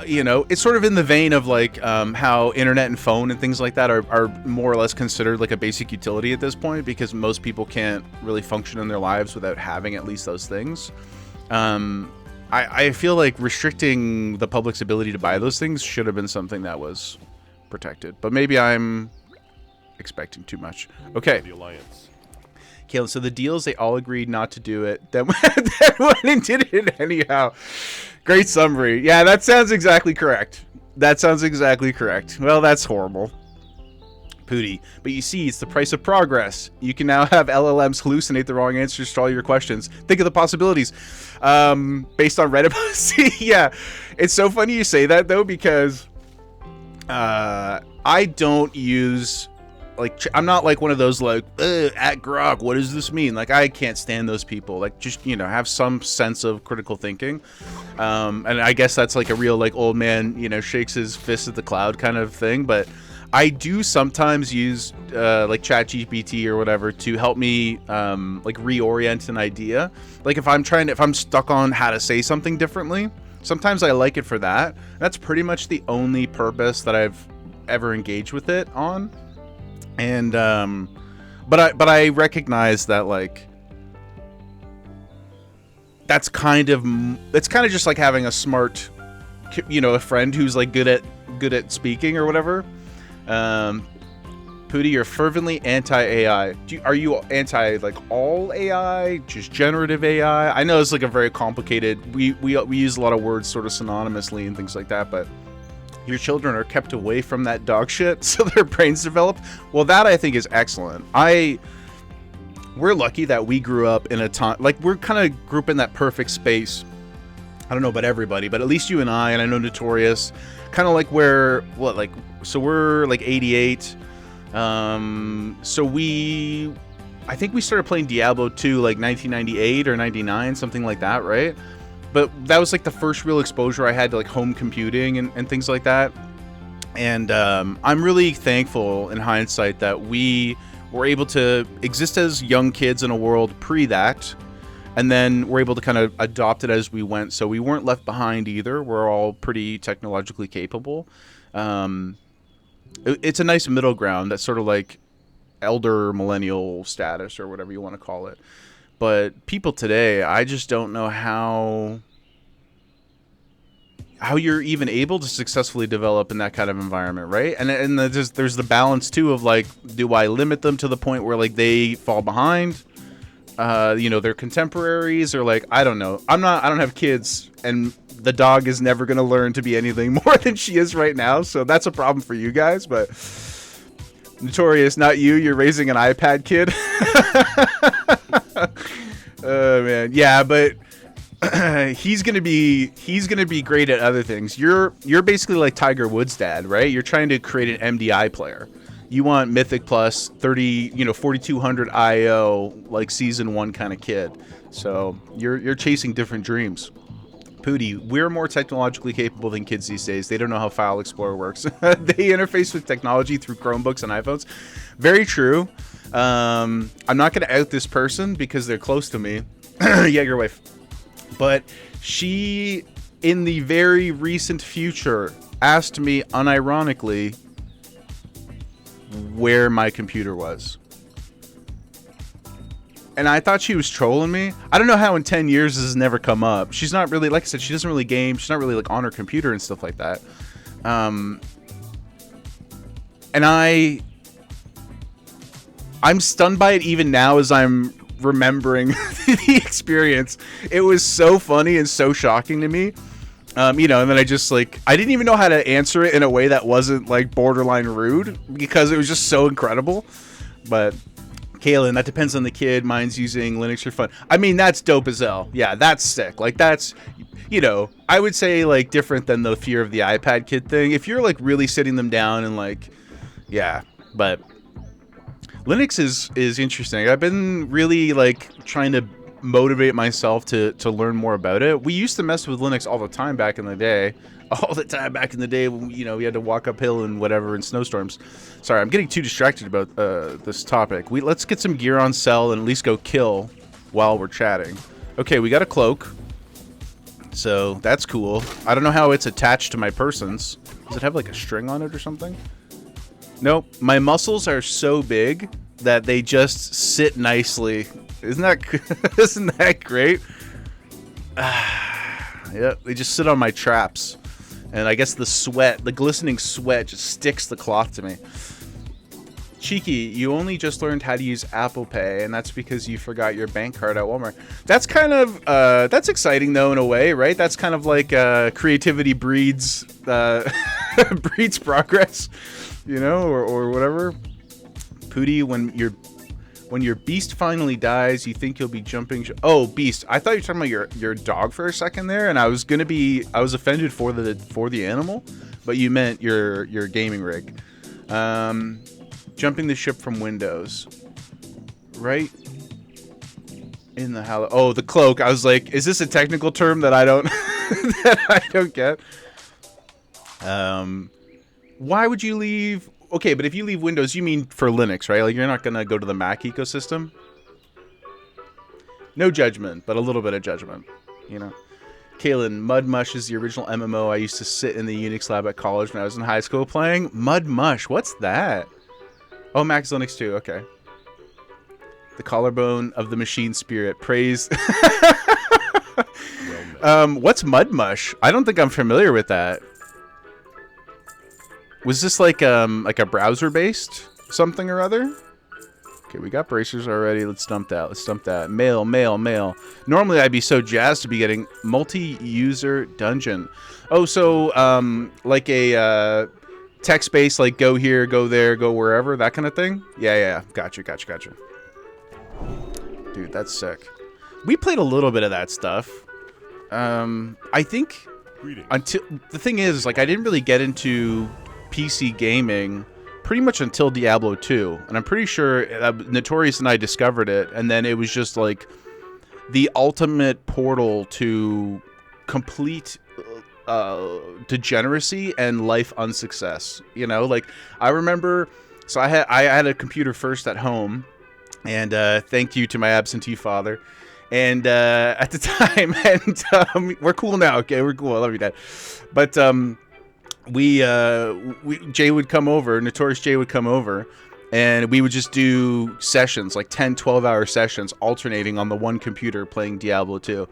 you know, it's sort of in the vein of like how internet and phone and things like that are more or less considered like a basic utility at this point, because most people can't really function in their lives without having at least those things. I feel like restricting the public's ability to buy those things should have been something that was protected, but maybe I'm expecting too much. Okay. The Alliance. Caleb, so the deals, they all agreed not to do it. Then went and did it anyhow. Great summary. Yeah, that sounds exactly correct. Well, that's horrible. Pooty. But you see, it's the price of progress. You can now have LLMs hallucinate the wrong answers to all your questions. Think of the possibilities. Based on Reddit. See, yeah. It's so funny you say that, though, because I don't use... like, I'm not like one of those like at Grok, what does this mean? Like, I can't stand those people. Like, just, you know, have some sense of critical thinking. And I guess that's like a real like old man, you know, shakes his fist at the cloud kind of thing. But I do sometimes use like ChatGPT or whatever to help me like reorient an idea. Like if I'm stuck on how to say something differently, sometimes I like it for that. That's pretty much the only purpose that I've ever engaged with it on. And but I recognize that like it's kind of just like having a smart, you know, a friend who's like good at speaking or whatever. Pooty, you're fervently anti-AI. Are you anti like all AI, just generative AI? I know it's like a very complicated. We use a lot of words sort of synonymously and things like that, but your children are kept away from that dog shit so their brains develop. Well, that I think is excellent. We're lucky that we grew up in a time, like we're kind of grew up in that perfect space. I don't know about everybody, but at least you and I know Notorious, kind of like so we're like 88. So I think we started playing Diablo 2 like 1998 or 99, something like that, right? But that was like the first real exposure I had to like home computing and things like that. And I'm really thankful in hindsight that we were able to exist as young kids in a world pre that. And then we're able to kind of adopt it as we went. So we weren't left behind either. We're all pretty technologically capable. It's a nice middle ground. That's sort of like elder millennial status or whatever you want to call it. But people today, I just don't know how you're even able to successfully develop in that kind of environment, right? And there's the balance too of like, do I limit them to the point where like they fall behind? You know, their contemporaries, or like, I don't know. I don't have kids, and the dog is never going to learn to be anything more than she is right now. So that's a problem for you guys, but Notorious, not you. You're raising an iPad kid. Man, yeah, but he's gonna be great at other things. You're basically like Tiger Woods' dad, right? You're trying to create an MDI player. You want Mythic Plus 30, 4200 IO, like season 1 kind of kid. So you're chasing different dreams. Pooty, we're more technologically capable than kids these days. They don't know how File Explorer works. They interface with technology through Chromebooks and iPhones. Very true. I'm not going to out this person because they're close to me. Jaeger wife. But she, in the very recent future, asked me unironically where my computer was. And I thought she was trolling me. I don't know how in 10 years this has never come up. She's not really, like I said, she doesn't really game. She's not really like on her computer and stuff like that. And I'm stunned by it even now as I'm remembering the experience. It was so funny and so shocking to me. And then I just I didn't even know how to answer it in a way that wasn't like borderline rude because it was just so incredible. But Kaylin, that depends on the kid. Mine's using Linux for fun. I mean, that's dope as hell. Yeah, that's sick. Like, that's, I would say, like, different than the fear of the iPad kid thing. If you're, like, really sitting them down and, like, yeah. But Linux is interesting. I've been really, like, trying to motivate myself to learn more about it. We used to mess with Linux all the time back in the day. All the time back in the day when, we had to walk uphill and whatever in snowstorms. Sorry, I'm getting too distracted about this topic. Let's get some gear on sell and at least go kill while we're chatting. Okay, we got a cloak. So that's cool. I don't know how it's attached to my persons. Does it have like a string on it or something? Nope. My muscles are so big that they just sit nicely. Isn't that great? Yeah, they just sit on my traps. And I guess the glistening sweat just sticks the cloth to me. Cheeky, you only just learned how to use Apple Pay, and that's because you forgot your bank card at Walmart. That's kind of, that's exciting though in a way, right? That's kind of like creativity breeds, breeds progress, or whatever. Pooty, when your beast finally dies, you think you'll be jumping. Oh, beast! I thought you were talking about your dog for a second there, and I was offended for the animal, but you meant your gaming rig. Jumping the ship from windows, right? In the the cloak. I was like, is this a technical term that I don't get? Why would you leave? Okay, but if you leave Windows, you mean for Linux, right? Like, you're not going to go to the Mac ecosystem? No judgment, but a little bit of judgment, Kaylin, Mud Mush is the original MMO I used to sit in the Unix lab at college when I was in high school playing. Mud Mush, what's that? Oh, Mac Linux 2, okay. The collarbone of the machine spirit. Praise. What's Mud Mush? I don't think I'm familiar with that. Was this like a browser-based something or other? Okay, we got bracers already. Let's dump that. Mail. Normally, I'd be so jazzed to be getting multi-user dungeon. Oh, so like a text-based, like go here, go there, go wherever, that kind of thing? Yeah. Gotcha. Dude, that's sick. We played a little bit of that stuff. I think until the thing is, like, I didn't really get into PC gaming pretty much until Diablo 2, and I'm pretty sure Notorious and I discovered it, and then it was just like the ultimate portal to complete degeneracy and life unsuccess. Like, I remember, so I had a computer first at home, and thank you to my absentee father. And at the time, and we're cool now. Okay, we're cool. I love you, Dad. But Jay would come over, Notorious Jay would come over, and we would just do sessions, like 10, 12-hour sessions, alternating on the one computer playing Diablo 2.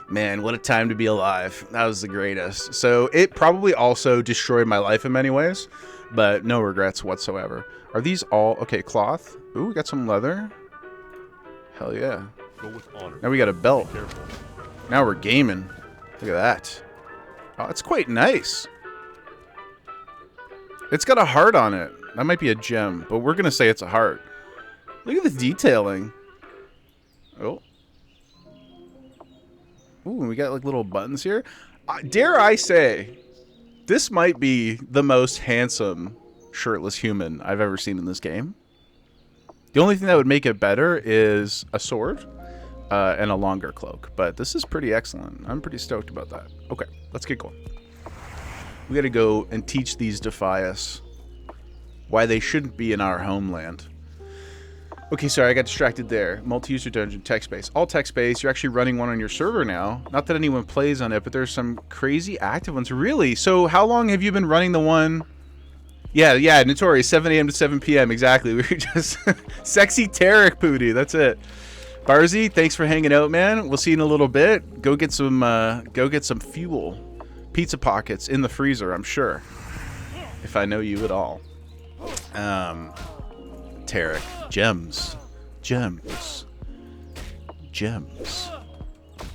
Man, what a time to be alive. That was the greatest. So it probably also destroyed my life in many ways, but no regrets whatsoever. Are these all... Okay, cloth. Ooh, we got some leather. Hell yeah. Go with honor. Now we got a belt. Now we're gaming. Look at that. Oh, it's quite nice. It's got a heart on it. That might be a gem, but we're going to say it's a heart. Look at the detailing. Oh. Ooh, we got like little buttons here. Dare I say, this might be the most handsome shirtless human I've ever seen in this game. The only thing that would make it better is a sword and a longer cloak. But this is pretty excellent. I'm pretty stoked about that. Okay, let's get going. We gotta go and teach these Defias why they shouldn't be in our homeland. Okay, sorry, I got distracted there. Multi-user dungeon, text-based. All text-based. You're actually running one on your server now. Not that anyone plays on it, but there's some crazy active ones. Really? So how long have you been running the one? Yeah, Notorious, 7 a.m. to 7 p.m. Exactly. We were just... Sexy Tarek Pooty, that's it. Barzy, thanks for hanging out, man. We'll see you in a little bit. Go get some fuel. Pizza pockets in the freezer, I'm sure. If I know you at all. Tarek. Gems.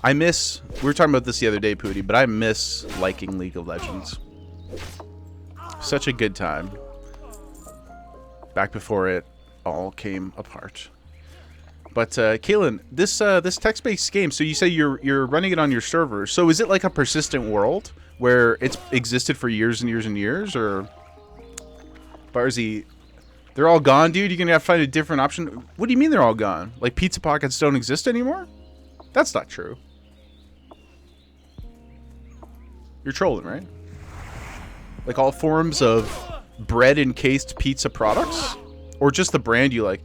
I miss... We were talking about this the other day, Pooty, but I miss liking League of Legends. Such a good time. Back before it all came apart. But Kaylin, this text-based game, so you say you're running it on your server. So is it like a persistent world where it's existed for years and years and years, or Barzy, they're all gone, dude? You're gonna have to find a different option. What do you mean they're all gone? Like pizza pockets don't exist anymore? That's not true. You're trolling, right? Like all forms of bread encased pizza products, or just the brand you like?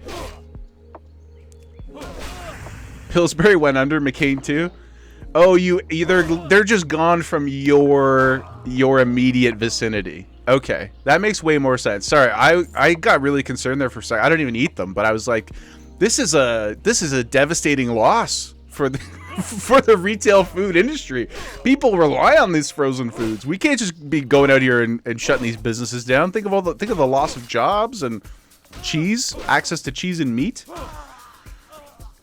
Pillsbury went under, McCain too. Oh, they're just gone from your immediate vicinity. Okay, that makes way more sense. Sorry, I got really concerned there for a second. I don't even eat them, but I was like, this is a devastating loss for the for the retail food industry. People rely on these frozen foods. We can't just be going out here and shutting these businesses down. Think of the loss of jobs and cheese, access to cheese and meat.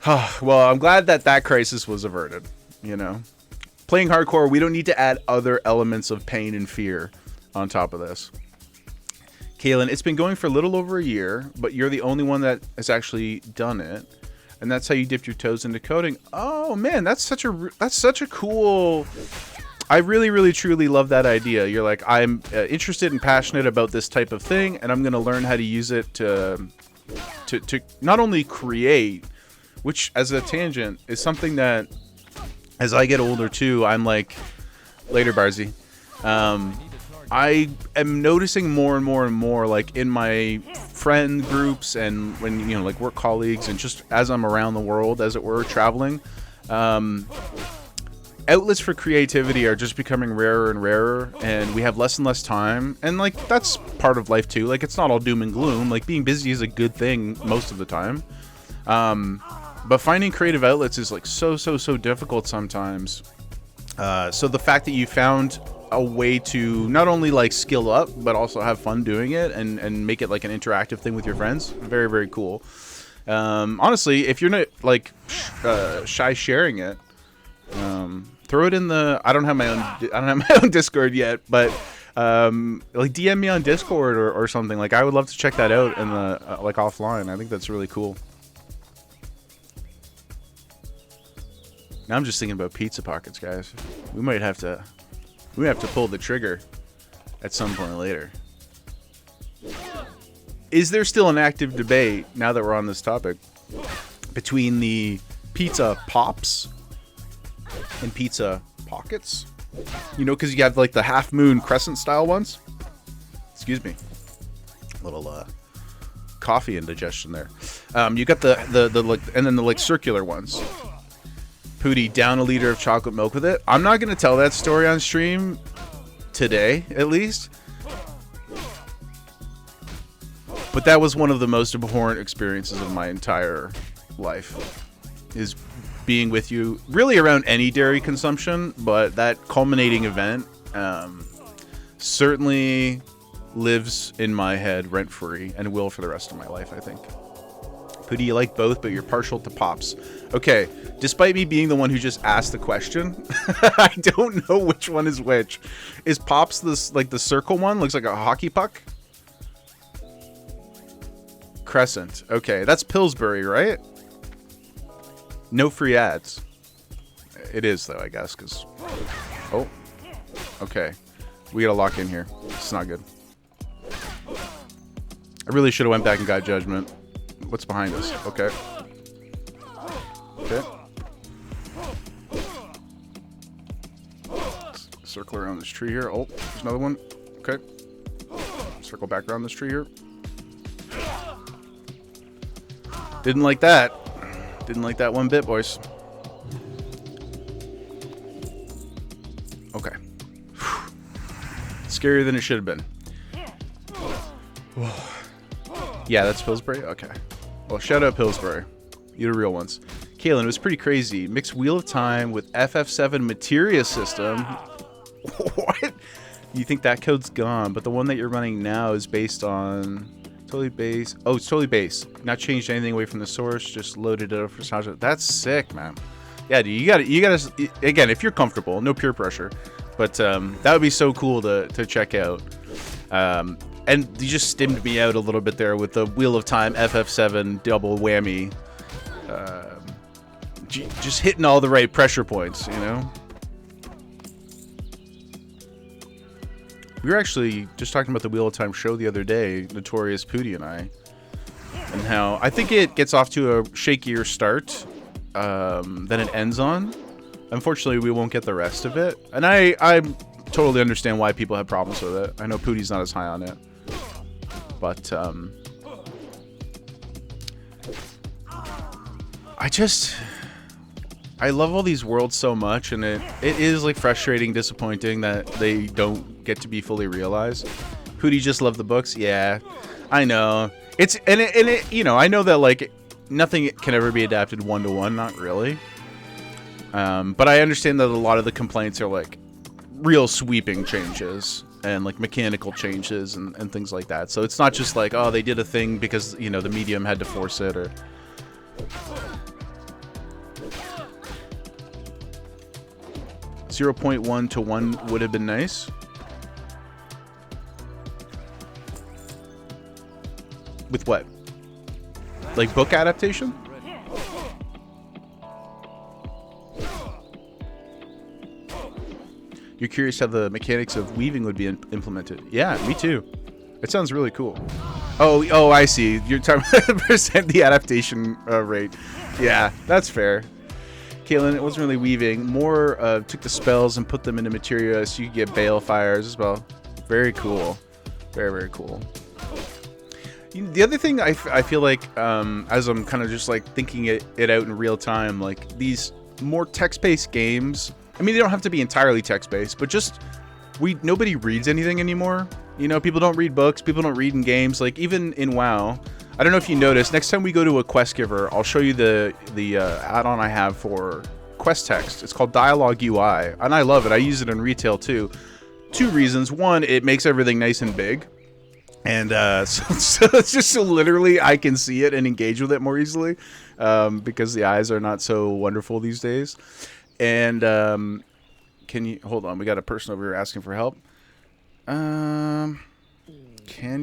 Well, I'm glad that crisis was averted, you know. Playing hardcore, we don't need to add other elements of pain and fear on top of this. Kaylin, it's been going for a little over a year, but you're the only one that has actually done it. And that's how you dipped your toes into coding. Oh, man, that's such a cool... I really, really, truly love that idea. You're like, I'm interested and passionate about this type of thing, and I'm going to learn how to use it to not only create... Which, as a tangent, is something that, as I get older too, I'm like, later, Barzy. I am noticing more and more and more, like in my friend groups and when, you know, like work colleagues and just as I'm around the world, as it were, traveling, outlets for creativity are just becoming rarer and rarer, and we have less and less time. And like, that's part of life too. Like, it's not all doom and gloom. Like, being busy is a good thing most of the time. But finding creative outlets is like so difficult sometimes. So the fact that you found a way to not only like skill up, but also have fun doing it and make it like an interactive thing with your friends, very, very cool. Honestly, if you're not like shy sharing it, throw it in the... I don't have my own Discord yet, but like DM me on Discord or something. Like, I would love to check that out in the like offline. I think that's really cool. Now I'm just thinking about pizza pockets, guys. We might have to pull the trigger at some point later. Is there still an active debate, now that we're on this topic, between the pizza pops and pizza pockets? You know, because you have like the half moon crescent style ones. Excuse me. A little coffee indigestion there. You got the like, and then the like circular ones. Pooty, down a liter of chocolate milk with it. I'm not going to tell that story on stream today, at least. But that was one of the most abhorrent experiences of my entire life, is being with you, really around any dairy consumption, but that culminating event certainly lives in my head rent-free and will for the rest of my life, I think. Pooty, you like both, but you're partial to Pops. Okay, despite me being the one who just asked the question, I don't know which one is which. Is Pops this like the circle one? Looks like a hockey puck? Crescent. Okay, that's Pillsbury, right? No free ads. It is, though, I guess, because... Oh. Okay. We gotta lock in here. It's not good. I really should have went back and got Judgment. What's behind us? Okay. Okay. Let's circle around this tree here. Oh, there's another one. Okay. Circle back around this tree here. Didn't like that. Didn't like that one bit, boys. Okay. Scarier than it should have been. Yeah, that's Pillsbury? Okay. Well, shout out Pillsbury. You're the real ones. Kaylin, it was pretty crazy. Mixed Wheel of Time with FF7 Materia system. What? You think that code's gone, but the one that you're running now is based on... Totally base. Oh, it's totally base. Not changed anything away from the source. Just loaded it up for Sasha. That's sick, man. Yeah, dude. You gotta. Again, if you're comfortable, no peer pressure. But that would be so cool to check out. And you just stimmed me out a little bit there with the Wheel of Time FF7 double whammy. Just hitting all the right pressure points, you know. We were actually just talking about the Wheel of Time show the other day, Notorious Pooty and I, and how I think it gets off to a shakier start than it ends on. Unfortunately, we won't get the rest of it, and I totally understand why people have problems with it. I know Pooty's not as high on it, but I love all these worlds so much, and it is like frustrating, disappointing that they don't get to be fully realized. Pooty just loved the books. Yeah, I know. It's and it you know, I know that like nothing can ever be adapted one-to-one, not really. But I understand that a lot of the complaints are like real sweeping changes and like mechanical changes and things like that. So it's not just like, oh, they did a thing because, you know, the medium had to force it or 0.1 to 1 would have been nice. With what? Like book adaptation? You're curious how the mechanics of weaving would be implemented. Yeah, me too. It sounds really cool. Oh, I see. You're talking about the adaptation rate. Yeah, that's fair. Kaylin, it wasn't really weaving. More took the spells and put them into materia so you could get balefires as well. Very cool. Very, very cool. The other thing I feel like, as I'm kind of just like thinking it out in real time, like these more text-based games, I mean, they don't have to be entirely text-based, but just nobody reads anything anymore. You know, people don't read books, people don't read in games. Like even in WoW, I don't know if you noticed, next time we go to a quest giver, I'll show you the add-on I have for quest text. It's called Dialogue UI, and I love it. I use it in retail too. 2 reasons. 1, it makes everything nice and big. And so it's just so literally I can see it and engage with it more easily because the eyes are not so wonderful these days. And can you hold on? We got a person over here asking for help. Can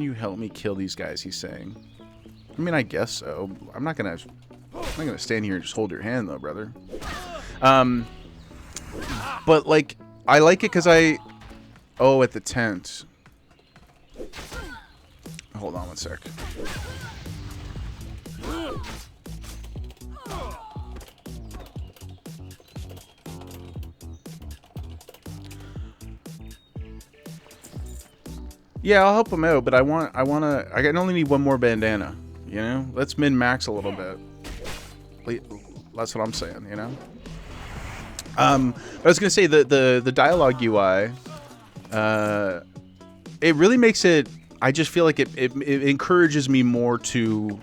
you help me kill these guys? He's saying. I mean, I guess so. I'm not gonna stand here and just hold your hand though, brother. But like I like it because at the tent. Hold on one sec. Yeah, I'll help him out, but I can only need 1 more bandana, you know? Let's min-max a little bit. That's what I'm saying, you know? I was gonna say the dialogue UI, it really makes it, I just feel like it encourages me more to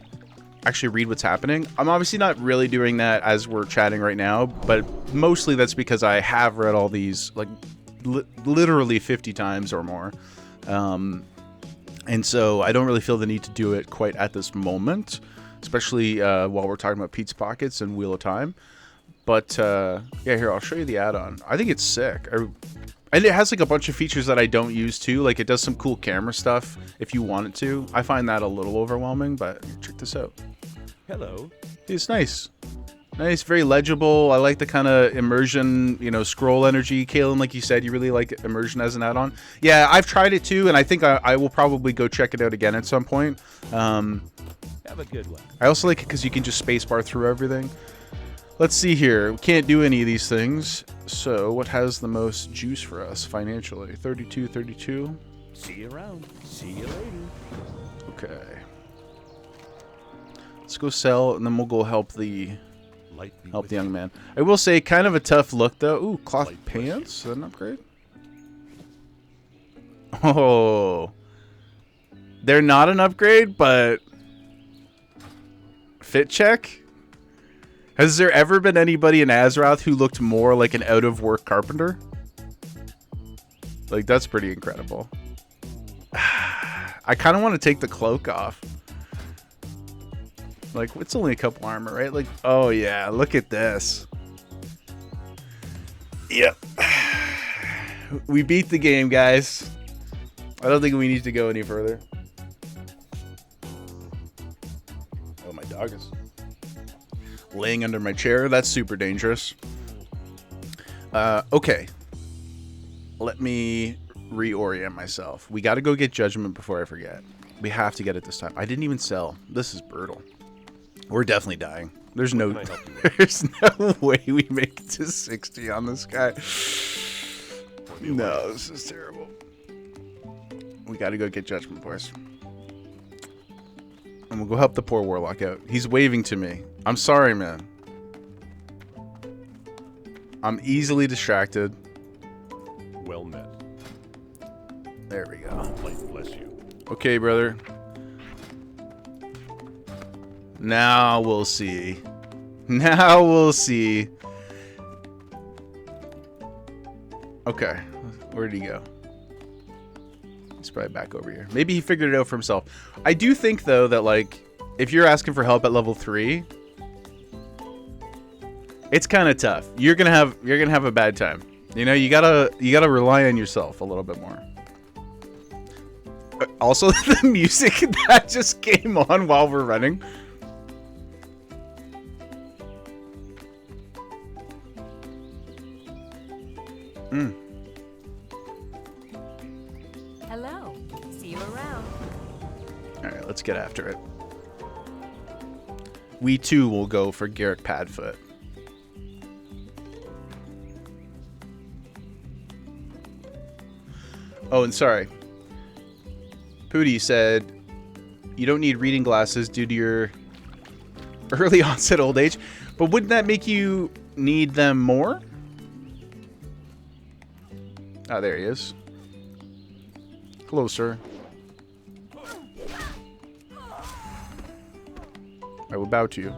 actually read what's happening. I'm obviously not really doing that as we're chatting right now, but mostly that's because I have read all these like literally 50 times or more. And so I don't really feel the need to do it quite at this moment, especially while we're talking about Pete's Pockets and Wheel of Time. But yeah, here, I'll show you the add-on. I think it's sick. And it has like a bunch of features that I don't use too. Like it does some cool camera stuff if you want it to. I find that a little overwhelming, but check this out. Hello. It's nice. Nice, very legible. I like the kind of immersion, you know, scroll energy. Kalen, like you said, you really like immersion as an add-on. Yeah, I've tried it too, and I think I will probably go check it out again at some point. Have a good one. I also like it because you can just spacebar through everything. Let's see here. We can't do any of these things. So what has the most juice for us financially? 32, 32. See you around. See you later. Okay. Let's go sell, and then we'll go help the young man. I will say, kind of a tough look though. Ooh, cloth pants. Is that an upgrade? Oh, they're not an upgrade, but fit check. Has there ever been anybody in Azeroth who looked more like an out-of-work carpenter? Like, that's pretty incredible. I kind of want to take the cloak off. Like, it's only a couple armor, right? Like, oh yeah, look at this. Yep. We beat the game, guys. I don't think we need to go any further. Oh, my dog is laying under my chair. That's super dangerous. Okay. Let me reorient myself. We got to go get Judgment before I forget. We have to get it this time. I didn't even sell. This is brutal. We're definitely dying. There's no way we make it to 60 on this guy. No, this is terrible. We got to go get Judgment, boys. And we'll go help the poor Warlock out. He's waving to me. I'm sorry, man. I'm easily distracted. Well met. There we go. Light bless you. Okay, brother. Now we'll see. Now we'll see. Okay. Where did he go? He's probably back over here. Maybe he figured it out for himself. I do think, though, that, like, if you're asking for help at level 3, it's kind of tough. You're gonna have a bad time. You know, you gotta rely on yourself a little bit more. Also, the music that just came on while we're running. Hello. See you around. All right, let's get after it. We too will go for Garrick Padfoot. Oh, and sorry. Pooty said you don't need reading glasses due to your early onset old age, but wouldn't that make you need them more? Ah, there he is. Hello, sir. I will bow to you.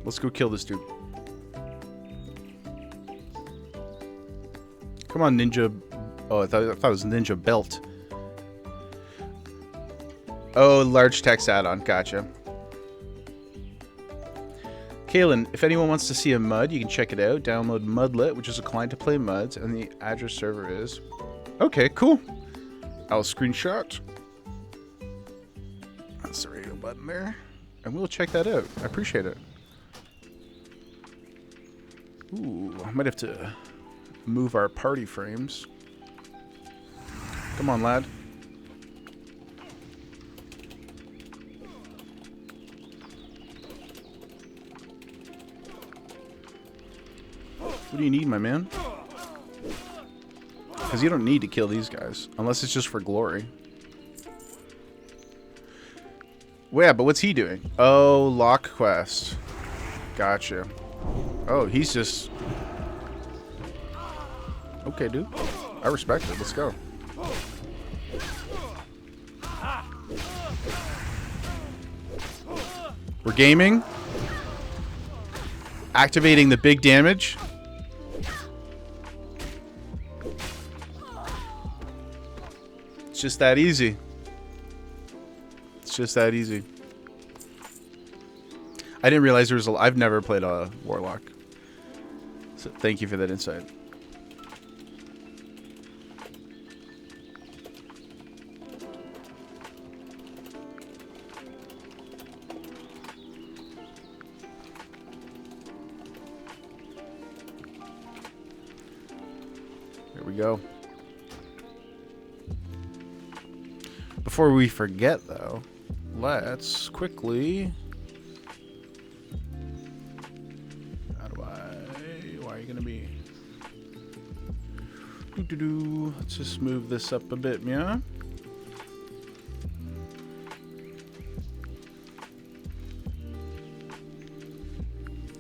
Let's go kill this dude. Come on, ninja. Oh, I thought it was ninja belt. Oh, large text add-on. Gotcha. Kalen, if anyone wants to see a MUD, you can check it out. Download Mudlet, which is a client to play MUDs, and the address server is... Okay, cool. I'll screenshot. That's the radio button there. And we'll check that out. I appreciate it. Ooh, I might have to move our party frames. Come on, lad. What do you need, my man? Because you don't need to kill these guys. Unless it's just for glory. Well, yeah, but what's he doing? Oh, lock quest. Gotcha. Oh, he's just... Okay, dude. I respect it. Let's go. We're gaming. Activating the big damage. It's just that easy. It's just that easy. I didn't realize there was a... I've never played a Warlock. So thank you for that insight. go. Before we forget, though, let's quickly... How do I... Why are you going to be... Let's just move this up a bit, yeah?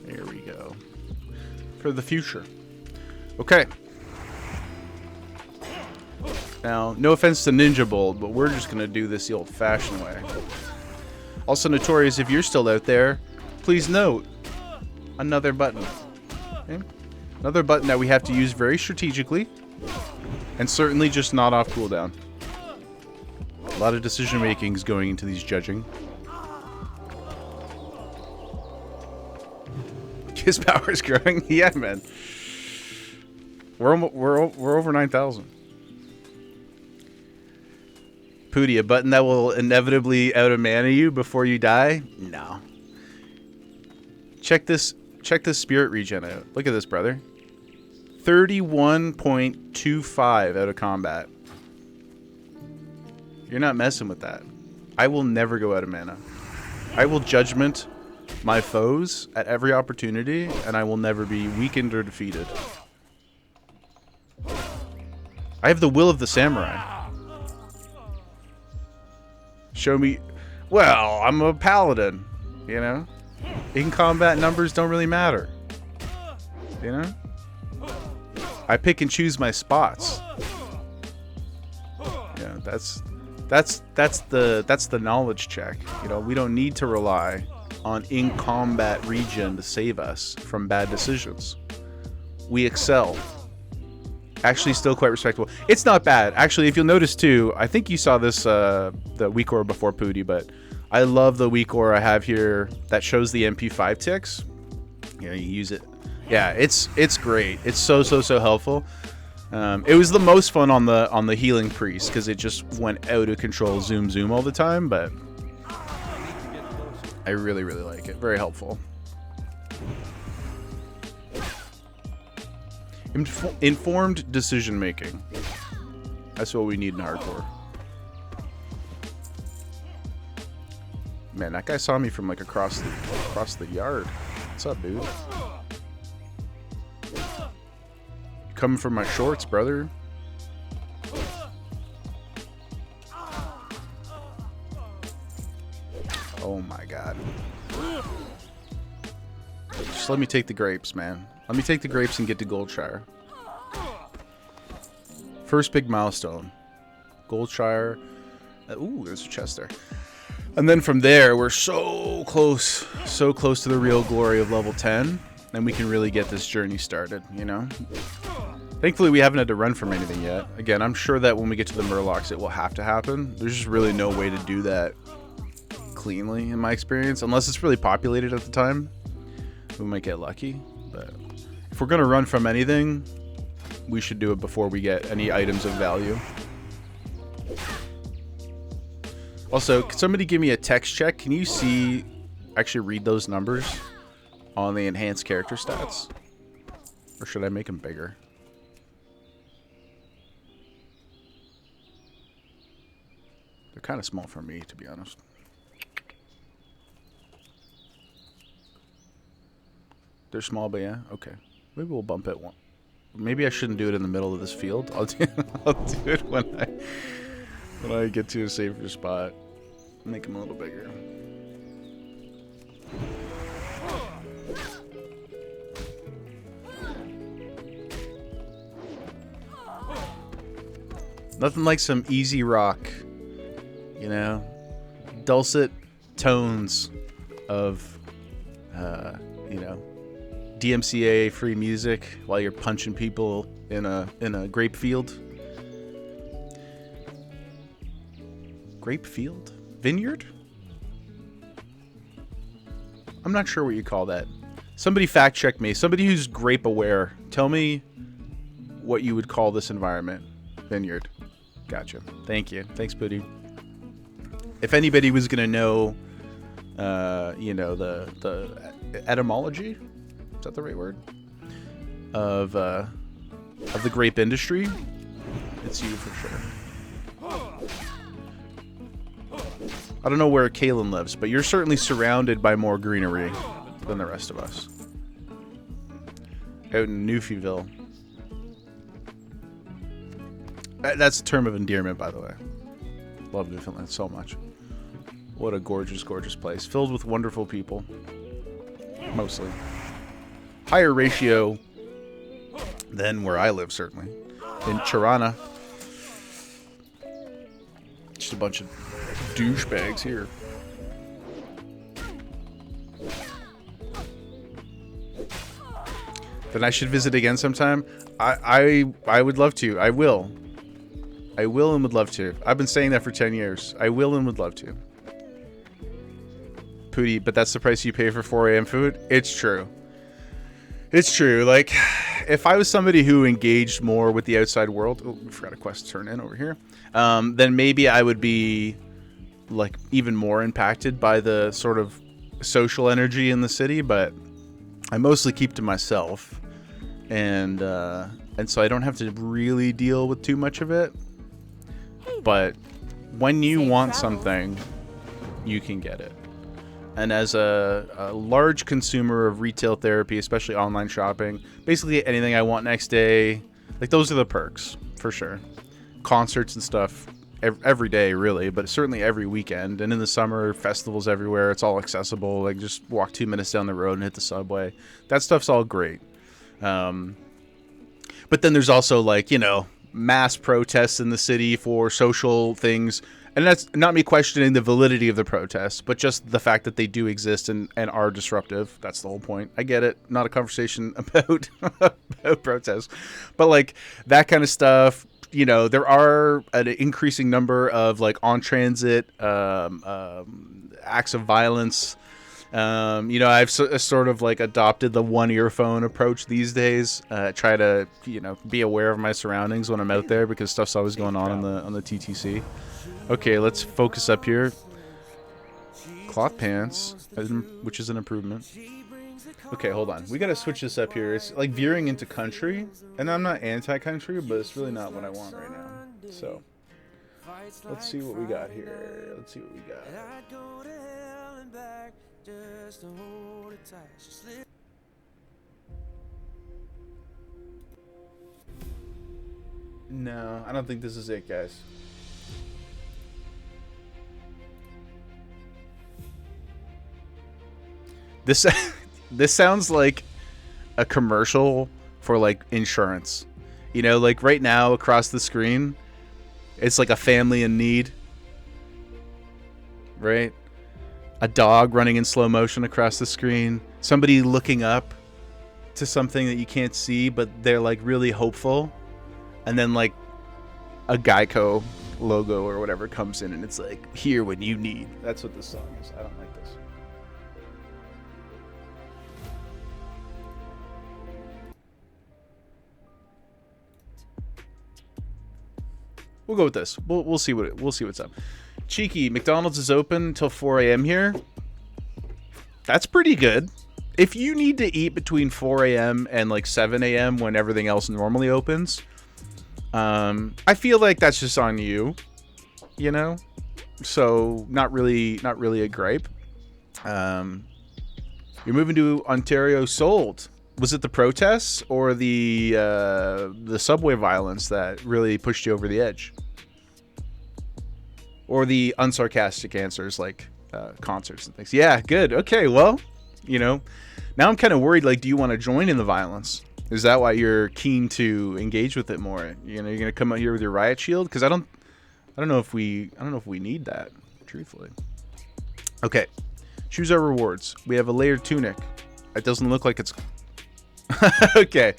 There we go. For the future. Okay. Now, no offense to Ninja Bolt, but we're just going to do this the old-fashioned way. Also, Notorious, if you're still out there, please note another button. Okay? Another button that we have to use very strategically, and certainly just not off cooldown. A lot of decision-making is going into these judging. His power is growing? Yeah, man. We're over 9,000. Pooty, a button that will inevitably out-of-mana you before you die? No. Check this spirit regen out. Look at this, brother. 31.25 out of combat. You're not messing with that. I will never go out of mana. I will judgment my foes at every opportunity, and I will never be weakened or defeated. I have the will of the samurai. Show me... Well, I'm a paladin, you know? In combat, numbers don't really matter. You know? I pick and choose my spots. Yeah, that's the knowledge check. You know, we don't need to rely on in-combat regen to save us from bad decisions. We excel. Actually, still quite respectable. It's not bad. Actually, if you'll notice too, I think you saw this the weak aura before Pooty, but I love the weak aura I have here that shows the MP5 ticks. You know, you use it. Yeah, it's great. It's so helpful. It was the most fun on the healing priest because it just went out of control, zoom all the time. But I really like it. Very helpful. Informed decision making. That's what we need in hardcore. Man, that guy saw me from like across the yard. What's up, dude? You coming for my shorts, brother? Oh my god. Just let me take the grapes, man. Let me take the grapes and get to Goldshire. First big milestone. Goldshire. Ooh, there's a chest there. And then from there, we're so close to the real glory of level 10. And we can really get this journey started, you know? Thankfully, we haven't had to run from anything yet. Again, I'm sure that when we get to the Murlocs, it will have to happen. There's just really no way to do that cleanly, in my experience. Unless it's really populated at the time. We might get lucky. But if we're going to run from anything, we should do it before we get any items of value. Also, can somebody give me a text check? Can you actually read those numbers on the enhanced character stats? Or should I make them bigger? They're kind of small for me, to be honest. They're small, but yeah, okay. Maybe we'll bump it one. Maybe I shouldn't do it in the middle of this field. I'll do it when I get to a safer spot. Make them a little bigger. Nothing like some easy rock, you know, dulcet tones of, you know, DMCA free music while you're punching people in a grape field. Grape field? Vineyard? I'm not sure what you call that. Somebody fact check me. Somebody who's grape aware. Tell me what you would call this environment. Vineyard. Gotcha. Thank you. Thanks, Pooty. If anybody was gonna know, you know, the etymology, is that the right word? Of of the grape industry, it's you for sure. I don't know where Kalen lives, but you're certainly surrounded by more greenery than the rest of us. Out in Newfieville. That's a term of endearment, by the way. Love Newfoundland so much. What a gorgeous, gorgeous place. Filled with wonderful people. Mostly. Higher ratio than where I live, certainly. In Tirana. Just a bunch of douchebags here. Then I should visit again sometime. I would love to. I will. I will and would love to. I've been saying that for 10 years. I will and would love to. Pootie, but that's the price you pay for 4 a.m. food? It's true. It's true. Like, if I was somebody who engaged more with the outside world... Oh, we forgot a quest to turn in over here. Then maybe I would be, like, even more impacted by the sort of social energy in the city, but I mostly keep to myself. And so I don't have to really deal with too much of it. But when you want something, you can get it. And as a large consumer of retail therapy, especially online shopping, basically anything I want next day, like those are the perks, for sure. Concerts and stuff every day, really, but certainly every weekend. And in the summer, festivals everywhere. It's all accessible. Like, just walk 2 minutes down the road and hit the subway. That stuff's all great. But then there's also, like, you know, mass protests in the city for social things. And that's not me questioning the validity of the protests, but just the fact that they do exist and are disruptive. That's the whole point. I get it. Not a conversation about, about protests. But, like, that kind of stuff, you know, there are an increasing number of, like, on-transit acts of violence. You know, I've sort of, like, adopted the one earphone approach these days. Try to, you know, be aware of my surroundings when I'm out there because stuff's always going on the TTC. Okay, let's focus up here. Cloth pants, which is an improvement. Okay, hold on. We gotta switch this up here. It's like veering into country, and I'm not anti-country, but it's really not what I want right now. So, let's see what we got here. Let's see what we got. No, I don't think this is it, guys. This sounds like a commercial for, like, insurance. You know, like right now across the screen, it's like a family in need. Right? A dog running in slow motion across the screen. Somebody looking up to something that you can't see, but they're, like, really hopeful. And then, like, a Geico logo or whatever comes in and it's like, here when you need. That's what this song is. I don't like this. We'll go with this. We'll see what's up. Cheeky, McDonald's is open until 4 a.m. here. That's pretty good. If you need to eat between 4 a.m. and like 7 a.m. when everything else normally opens, I feel like that's just on you, you know? So not really a gripe. You're moving to Ontario. Sold. Was it the protests or the subway violence that really pushed you over the edge? Or the unsarcastic answers like concerts and things? Yeah, good. Okay, well, you know, now I'm kind of worried, like, do you want to join in the violence? Is that why you're keen to engage with it more? You know, you're going to come out here with your riot shield? Because I don't know if we need that, truthfully. Okay. Choose our rewards. We have a layered tunic. It doesn't look like it's... Okay.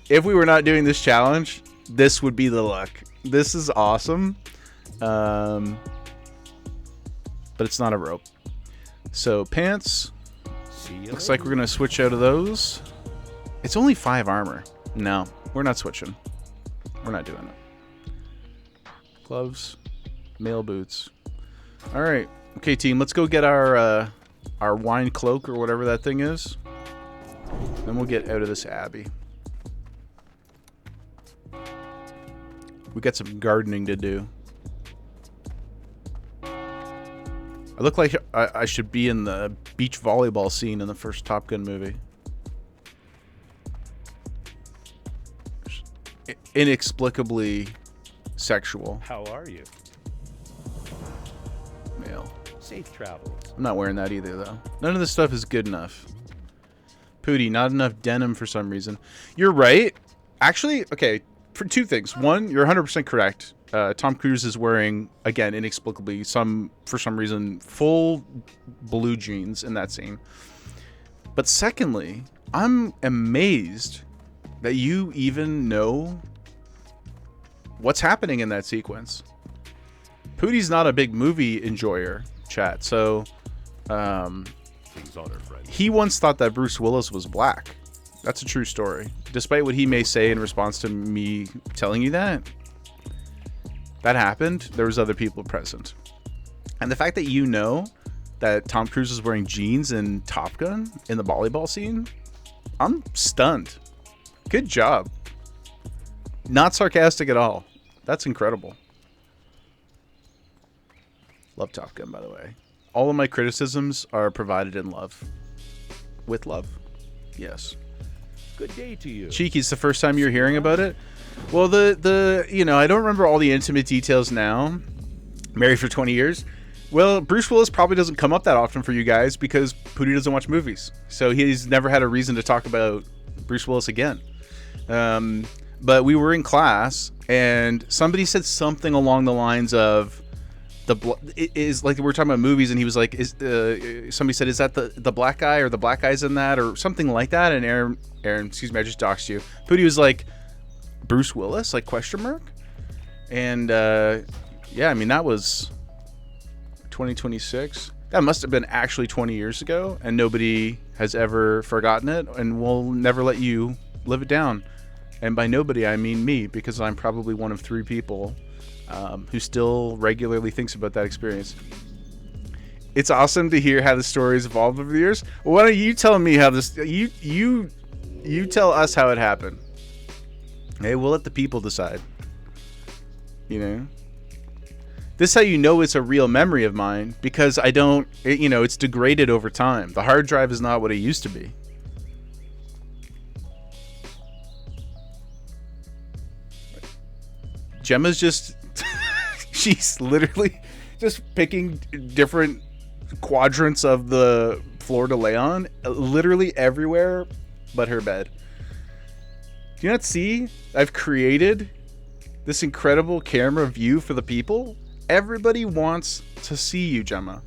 If we were not doing this challenge, this would be the luck. This is awesome. But it's not a rope. So pants. Looks like we're going to switch out of those. It's only 5 armor. No, we're not switching. We're not doing it. Gloves. Male boots. All right. Okay, team. Let's go get our wine cloak or whatever that thing is. Then we'll get out of this abbey. We got some gardening to do. I look like I should be in the beach volleyball scene in the first Top Gun movie. Inexplicably sexual. How are you? Male. Safe travels. I'm not wearing that either, though. None of this stuff is good enough. Pooty, not enough denim for some reason. You're right. Actually, okay, for two things. One, you're 100% correct. Tom Cruise is wearing, again, inexplicably, for some reason, full blue jeans in that scene. But secondly, I'm amazed that you even know what's happening in that sequence. Pootie's not a big movie enjoyer, chat, so King's honor, friend. he once thought that Bruce Willis was black. That's a true story. Despite what he may say in response to me telling you that happened, there was other people present. And the fact that you know that Tom Cruise is wearing jeans in Top Gun in the volleyball scene, I'm stunned. Good job. Not sarcastic at all. That's incredible. Love Top Gun, by the way. All of my criticisms are provided in love. With love. Yes. Good day to you. Cheeky, it's the first time you're hearing about it? Well, you know, I don't remember all the intimate details now. Married for 20 years. Well, Bruce Willis probably doesn't come up that often for you guys because Pootie doesn't watch movies. So he's never had a reason to talk about Bruce Willis again. But we were in class and somebody said something along the lines of it is like we're talking about movies, and he was like, somebody said, is that the black guy, or the black guy's in that, or something like that? And Aaron, excuse me, I just doxed you. Pootie was like, Bruce Willis, like question mark? And yeah, I mean, that was 2026. That must have been actually 20 years ago, and nobody has ever forgotten it, and we'll never let you live it down. And by nobody, I mean me, because I'm probably one of 3 people who still regularly thinks about that experience. It's awesome to hear how the story's evolved over the years. Well, why don't you tell me how this... You tell us how it happened. Hey, we'll let the people decide. You know? This is how you know it's a real memory of mine, because I don't... you know, it's degraded over time. The hard drive is not what it used to be. Gemma's just... she's literally just picking different quadrants of the floor to lay on, literally everywhere but her bed. Do you not see? I've created this incredible camera view for the people. Everybody wants to see you, Gemma.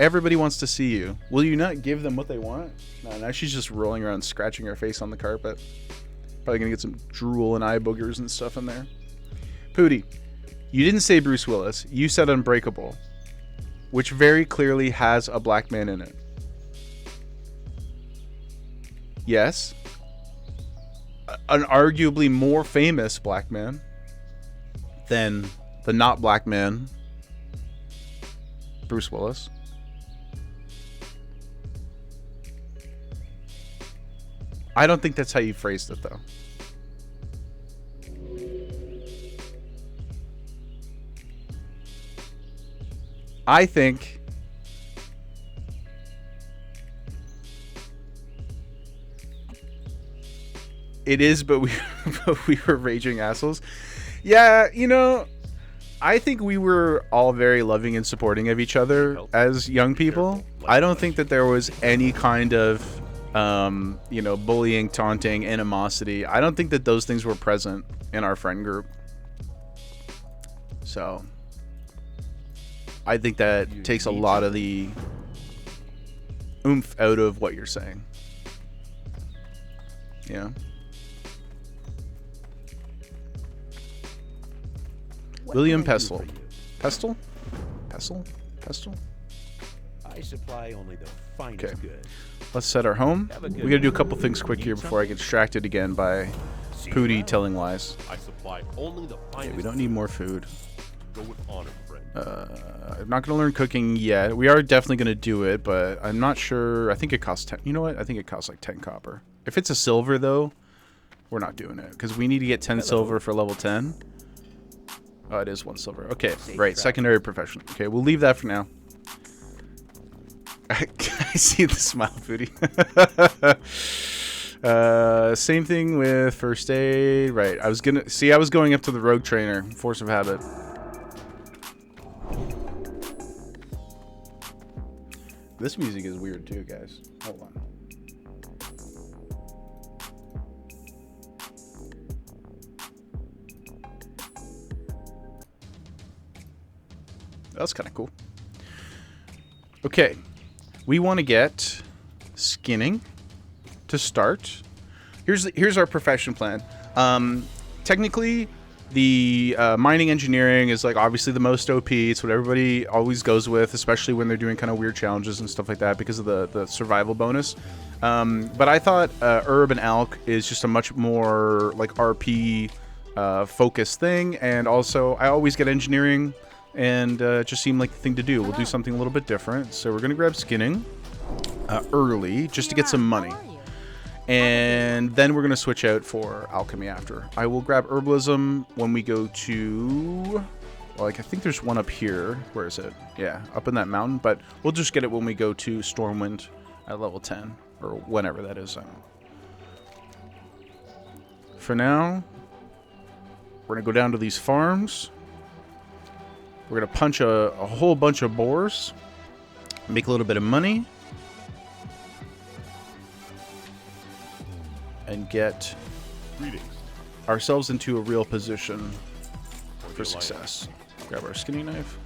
Everybody wants to see you. Will you not give them what they want? No, now she's just rolling around, scratching her face on the carpet. Probably gonna get some drool and eye boogers and stuff in there. Pootie, you didn't say Bruce Willis. You said Unbreakable, which very clearly has a black man in it. Yes. An arguably more famous black man than the not black man, Bruce Willis. I don't think that's how you phrased it, though. I think it is, but we were raging assholes. Yeah, you know, I think we were all very loving and supporting of each other as young people. I don't think that there was any kind of, you know, bullying, taunting, animosity. I don't think that those things were present in our friend group. So I think that takes a lot of the oomph out of what you're saying. Yeah. William Pestle. Pestle? Pestle? Pestle? I supply only the finest goods. Let's set our home. We gotta do a couple things quick here before I get distracted again by Pootie telling lies. I supply only the finest. Okay, we don't need more food. Go with honor, friend. I'm not gonna learn cooking yet. We are definitely gonna do it, but I'm not sure. I think it costs 10. You know what? I think it costs like 10 copper. If it's a silver though, We're not doing it because we need to get 10 silver for level 10. Oh, it is 1 silver. Okay, right. Secondary profession. Okay, we'll leave that for now. I see the smile, Booty. Same thing with first aid. Right. I was going up to the rogue trainer. Force of habit. This music is weird too, guys. Hold on. That's kind of cool. Okay. We want to get skinning to start. Here's our profession plan. Technically, the mining engineering is like obviously the most OP. It's what everybody always goes with, especially when they're doing kind of weird challenges and stuff like that because of the survival bonus. But I thought herb and alch is just a much more like RP focused thing, and also I always get engineering. And it just seemed like the thing to do. We'll do something a little bit different. So we're going to grab skinning early just to get some money. And then we're going to switch out for alchemy after. I will grab herbalism when we go to... Like, I think there's one up here. Where is it? Yeah, up in that mountain. But we'll just get it when we go to Stormwind at level 10. Or whenever that is. For now, we're going to go down to these farms. We're going to punch a whole bunch of boars, make a little bit of money, and get ourselves into a real position for success. Grab our skinning knife.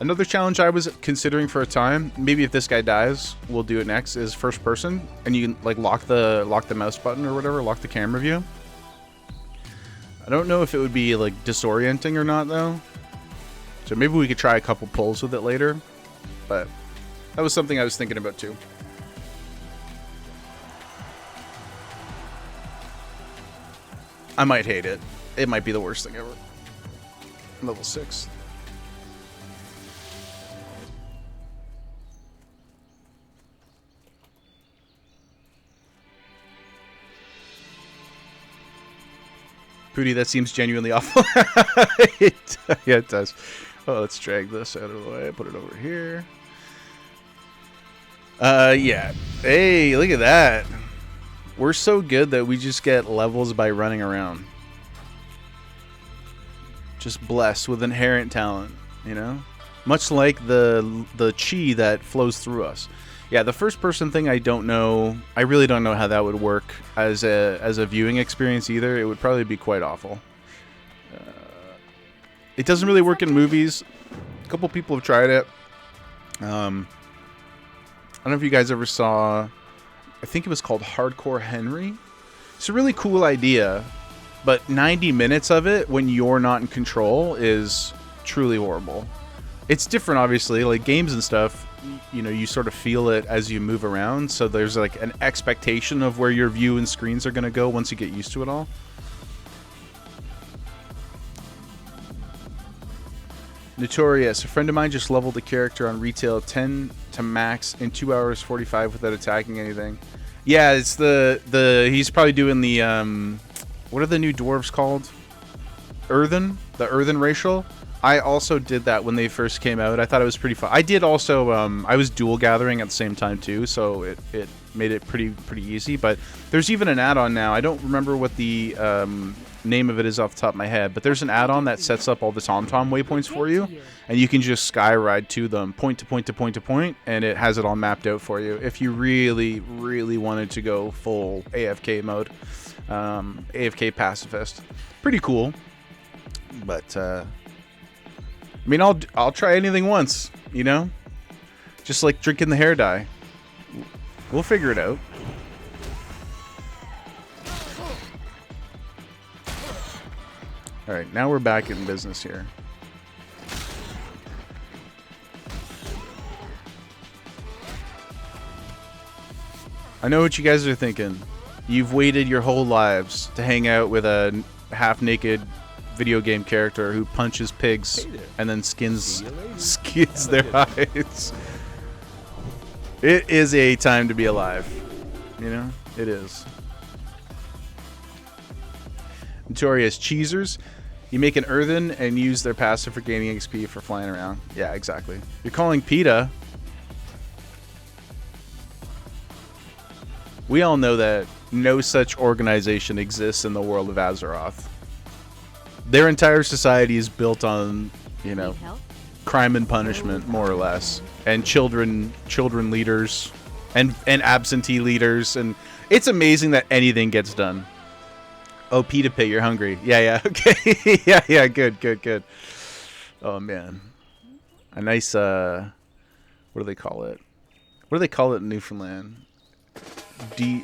Another challenge I was considering for a time, maybe if this guy dies, we'll do it next, is first person. And you can like lock the mouse button or whatever, lock the camera view. I don't know if it would be like disorienting or not though. So maybe we could try a couple pulls with it later. But that was something I was thinking about too. I might hate it. It might be the worst thing ever. Level 6. Pooty, that seems genuinely awful. Yeah, it does. Oh, let's drag this out of the way. Put it over here. Yeah. Hey, look at that. We're so good that we just get levels by running around. Just blessed with inherent talent, you know? Much like the chi that flows through us. Yeah, the first person thing I don't know. I really don't know how that would work as a viewing experience either. It would probably be quite awful. It doesn't really work in movies. A couple people have tried it. I don't know if you guys ever saw, I think it was called Hardcore Henry. It's a really cool idea, but 90 minutes of it when you're not in control is truly horrible. It's different, obviously, like games and stuff, you know, you sort of feel it as you move around, so there's like an expectation of where your view and screens are going to go once you get used to it all. Notorious. A friend of mine just leveled a character on retail 10 to max in 2 hours 45 without attacking anything. Yeah, it's the he's probably doing the what are the new dwarves called? Earthen? The Earthen racial? I also did that when they first came out. I thought it was pretty fun. I did also I was dual gathering at the same time too, so it made it pretty easy, but there's even an add-on now. I don't remember what the name of it is off the top of my head, but there's an add-on that sets up all the TomTom waypoints for you, and you can just sky ride to them, point to point to point to point, and it has it all mapped out for you if you really wanted to go full AFK mode. AFK pacifist. Pretty cool. But I mean, I'll try anything once, you know? Just like drinking the hair dye. We'll figure it out. Alright, now we're back in business here. I know what you guys are thinking. You've waited your whole lives to hang out with a half-naked video game character who punches pigs and then skins their eyes. It is a time to be alive. You know? It is. Notorious cheesers. You make an earthen and use their passive for gaining XP for flying around. Yeah, exactly. You're calling PETA. We all know that no such organization exists in the world of Azeroth. Their entire society is built on, you know, crime and punishment, more or less, and children leaders, and absentee leaders, and it's amazing that anything gets done. Oh, PETA Pit, you're hungry. Yeah, okay. yeah, good. Oh, man. A nice, what do they call it? What do they call it in Newfoundland?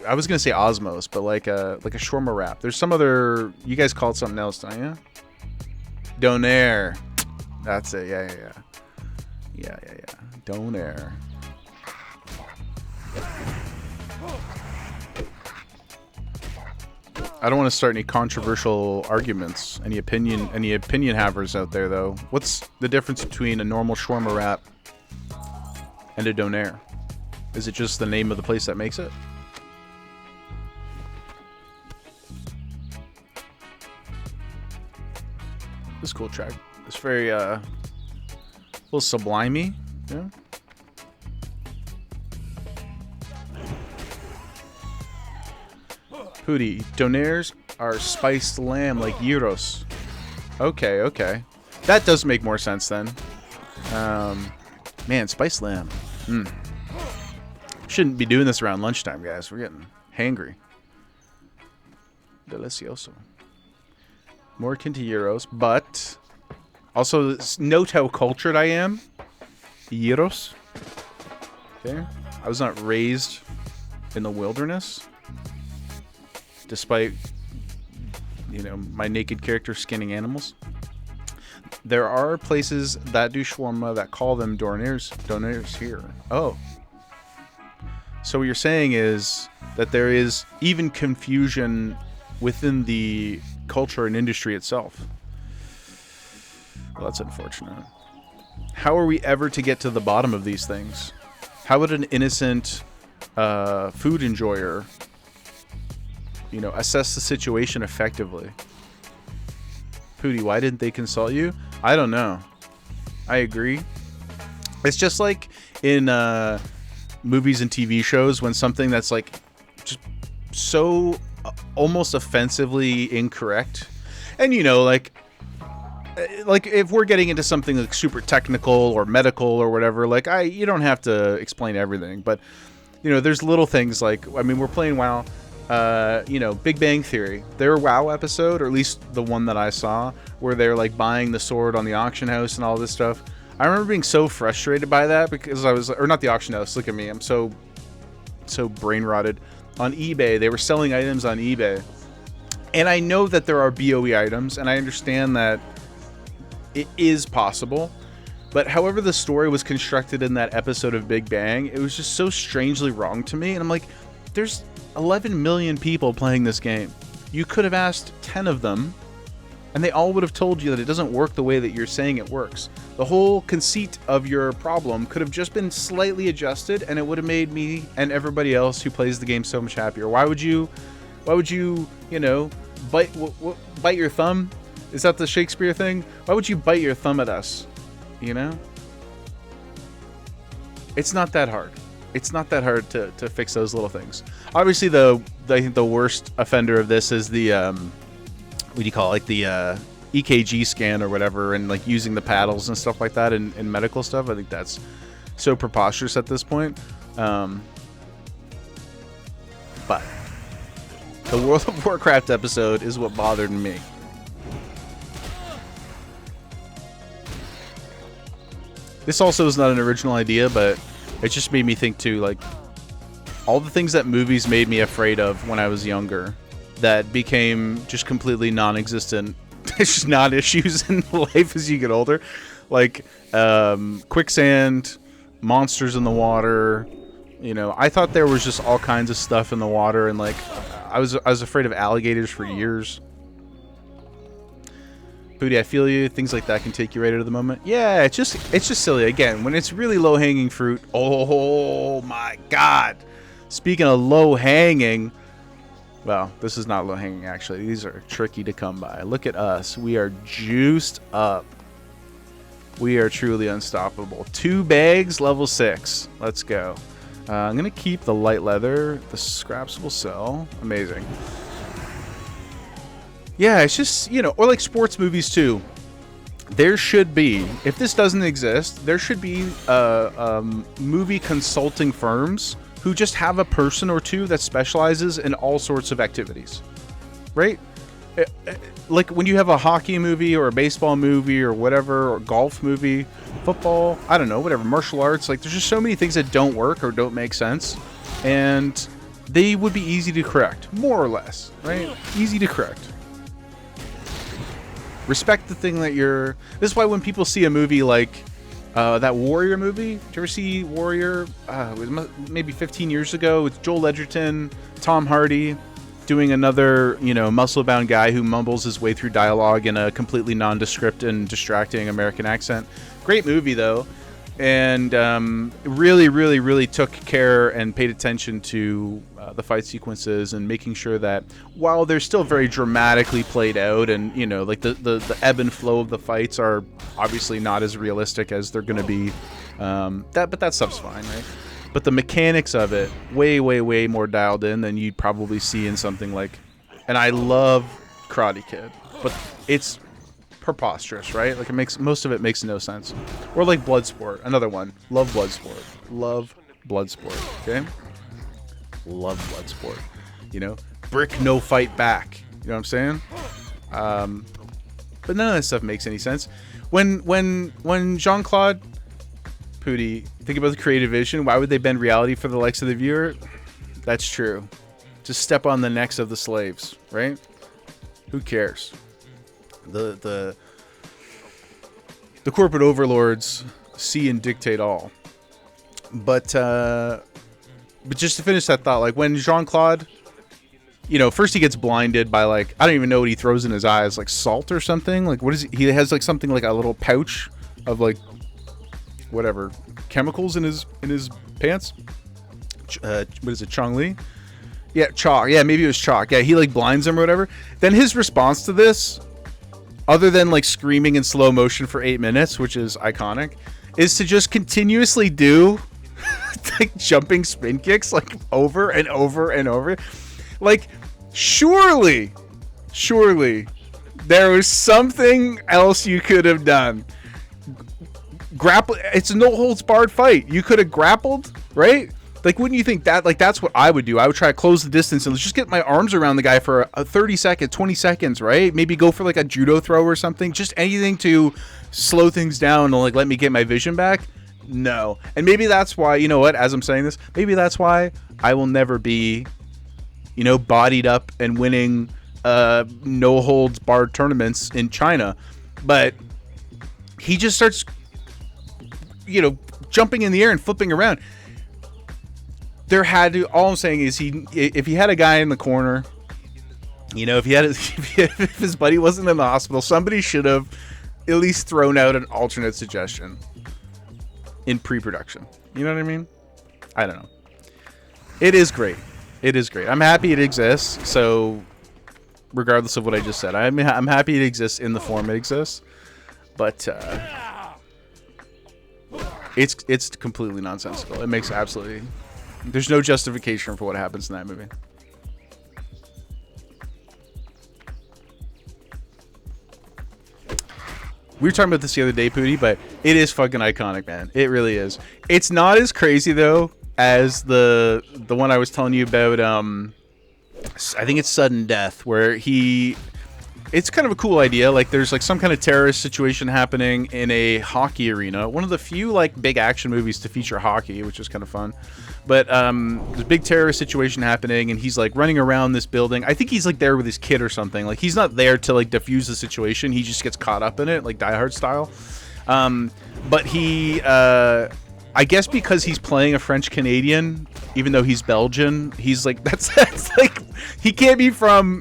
I was going to say osmos, but like a shawarma wrap. There's some other, you guys call it something else, don't you? Donair. That's it, yeah. Donair. I don't want to start any controversial arguments. Any opinion havers out there, though. What's the difference between a normal shawarma wrap and a donair? Is it just the name of the place that makes it? This is a cool track. It's very a little sublimey, yeah. Hootie, donairs are spiced lamb like gyros. Okay. That does make more sense then. Man, spiced lamb. Shouldn't be doing this around lunchtime, guys. We're getting hangry. Delicioso. More akin to gyros, but also note how cultured I am. Gyros. Okay. I was not raised in the wilderness. Despite, you know, my naked character skinning animals. There are places that do shawarma that call them donairs here. Oh. So what you're saying is that there is even confusion within the culture and industry itself. Well, that's unfortunate. How are we ever to get to the bottom of these things? How would an innocent food enjoyer, you know, assess the situation effectively? Pootie, why didn't they consult you? I don't know. I agree. It's just like in movies and TV shows when something that's like just so almost offensively incorrect, and you know, like if we're getting into something like super technical or medical or whatever, like you don't have to explain everything, but you know, there's little things like, I mean, we're playing WoW. You know, Big Bang Theory, their WoW episode, or at least the one that I saw, where they're like buying the sword on the auction house and all this stuff. I remember being so frustrated by that because I was, or not the auction house, look at me, I'm so brain rotted. On eBay, they were selling items on eBay. And I know that there are BOE items, and I understand that it is possible. But however the story was constructed in that episode of Big Bang, it was just so strangely wrong to me. And I'm like, there's 11 million people playing this game. You could have asked 10 of them, and they all would have told you that it doesn't work the way that you're saying it works. The whole conceit of your problem could have just been slightly adjusted, and it would have made me and everybody else who plays the game so much happier. Why would you, you know, bite your thumb? Is that the Shakespeare thing? Why would you bite your thumb at us? You know? It's not that hard. It's not that hard to fix those little things. Obviously, I think the worst offender of this is the what do you call it, like the EKG scan or whatever, and like using the paddles and stuff like that in medical stuff. I think that's so preposterous at this point. But the World of Warcraft episode is what bothered me. This also is not an original idea, but it just made me think too, like, all the things that movies made me afraid of when I was younger that became just completely non-existent. It's just not issues in life as you get older. Like, quicksand, monsters in the water. You know, I thought there was just all kinds of stuff in the water, and like, I was afraid of alligators for years. Booty, I feel you. Things like that can take you right out of the moment. Yeah, it's just silly. Again, when it's really low-hanging fruit. Oh my God. Speaking of low-hanging, well, this is not low-hanging actually. These are tricky to come by. Look at us. We are juiced up. We are truly unstoppable. 2 bags, level 6. Let's go. I'm gonna keep the light leather. The scraps will sell. Amazing. Yeah, it's just, you know, or like sports movies too. There should be, if this doesn't exist, there should be movie consulting firms who just have a person or two that specializes in all sorts of activities, right? Like when you have a hockey movie or a baseball movie or whatever, or golf movie, football, I don't know, whatever, martial arts, like there's just so many things that don't work or don't make sense, and they would be easy to correct, more or less, right? Easy to correct. Respect the thing that you're... This is why when people see a movie like that Warrior movie, did you ever see Warrior? It was maybe 15 years ago with Joel Edgerton, Tom Hardy, doing another, you know, muscle-bound guy who mumbles his way through dialogue in a completely nondescript and distracting American accent. Great movie, though. And really, really, really took care and paid attention to the fight sequences and making sure that while they're still very dramatically played out and, you know, like the ebb and flow of the fights are obviously not as realistic as they're going to be, but that stuff's fine, right? But the mechanics of it, way, way, way more dialed in than you'd probably see in something like... And I love Karate Kid, but it's preposterous, right? Like most of it makes no sense. Or like Bloodsport, another one. Love Bloodsport. Love Bloodsport, okay? Love Bloodsport. You know? Brick, no fight back. You know what I'm saying? But none of that stuff makes any sense. When Jean-Claude... Pooty, think about the creative vision. Why would they bend reality for the likes of the viewer? That's true. Just step on the necks of the slaves, right? Who cares? The corporate overlords see and dictate all. But just to finish that thought, like when Jean-Claude, you know, first he gets blinded by like, I don't even know what he throws in his eyes, like salt or something. Like what is he has like something like a little pouch of like whatever chemicals in his pants. What is it, Chong-Li? Yeah, chalk. Yeah, maybe it was chalk. Yeah, he like blinds him or whatever. Then his response to this, other than like screaming in slow motion for 8 minutes, which is iconic, is to just continuously do like jumping spin kicks like over and over and over. Like surely there was something else you could have done. Grapple. It's a no holds barred fight. You could have grappled, right? Like, wouldn't you think that, like, that's what I would do? I would try to close the distance and just get my arms around the guy for a 30 seconds, 20 seconds, right? Maybe go for like a judo throw or something. Just anything to slow things down and like let me get my vision back. No. And maybe that's why, you know what, as I'm saying this, maybe that's why I will never be, you know, bodied up and winning no holds barred tournaments in China. But he just starts, you know, jumping in the air and flipping around. There had to, all I'm saying is if he had a guy in the corner, you know, if his buddy wasn't in the hospital, somebody should have at least thrown out an alternate suggestion in pre-production. You know what I mean? I don't know. It is great. It is great. I'm happy it exists. So regardless of what I just said, I'm happy it exists in the form it exists. But it's completely nonsensical. It makes absolutely... There's no justification for what happens in that movie. We were talking about this the other day, Pooty, but it is fucking iconic, man. It really is. It's not as crazy, though, as the one I was telling you about. I think it's Sudden Death, where it's kind of a cool idea. Like, there's like some kind of terrorist situation happening in a hockey arena. One of the few like big action movies to feature hockey, which is kind of fun. But there's a big terrorist situation happening, and he's like running around this building. I think he's like there with his kid or something. Like, he's not there to like diffuse the situation. He just gets caught up in it, like Die Hard style. But he, I guess because he's playing a French Canadian, even though he's Belgian, he's like that's like he can't be from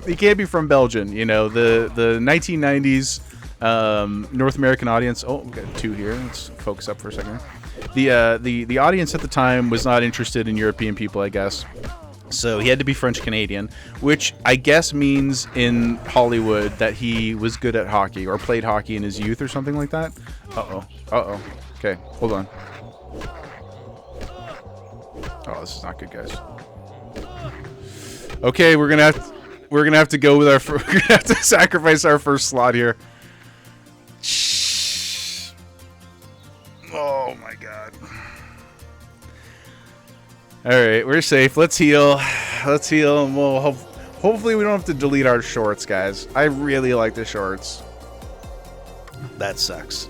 Belgium. You know, the 1990s North American audience. Oh, we got 2 here. Let's focus up for a second. The audience at the time was not interested in European people, I guess. So he had to be French Canadian, which I guess means in Hollywood that he was good at hockey or played hockey in his youth or something like that. Uh-oh. Okay, hold on. Oh, this is not good, guys. Okay, we're gonna have to go with our. We're gonna have to sacrifice our first slot here. Oh my god. All right, we're safe. Let's heal. And we'll hopefully we don't have to delete our shorts, guys. I really like the shorts. That sucks.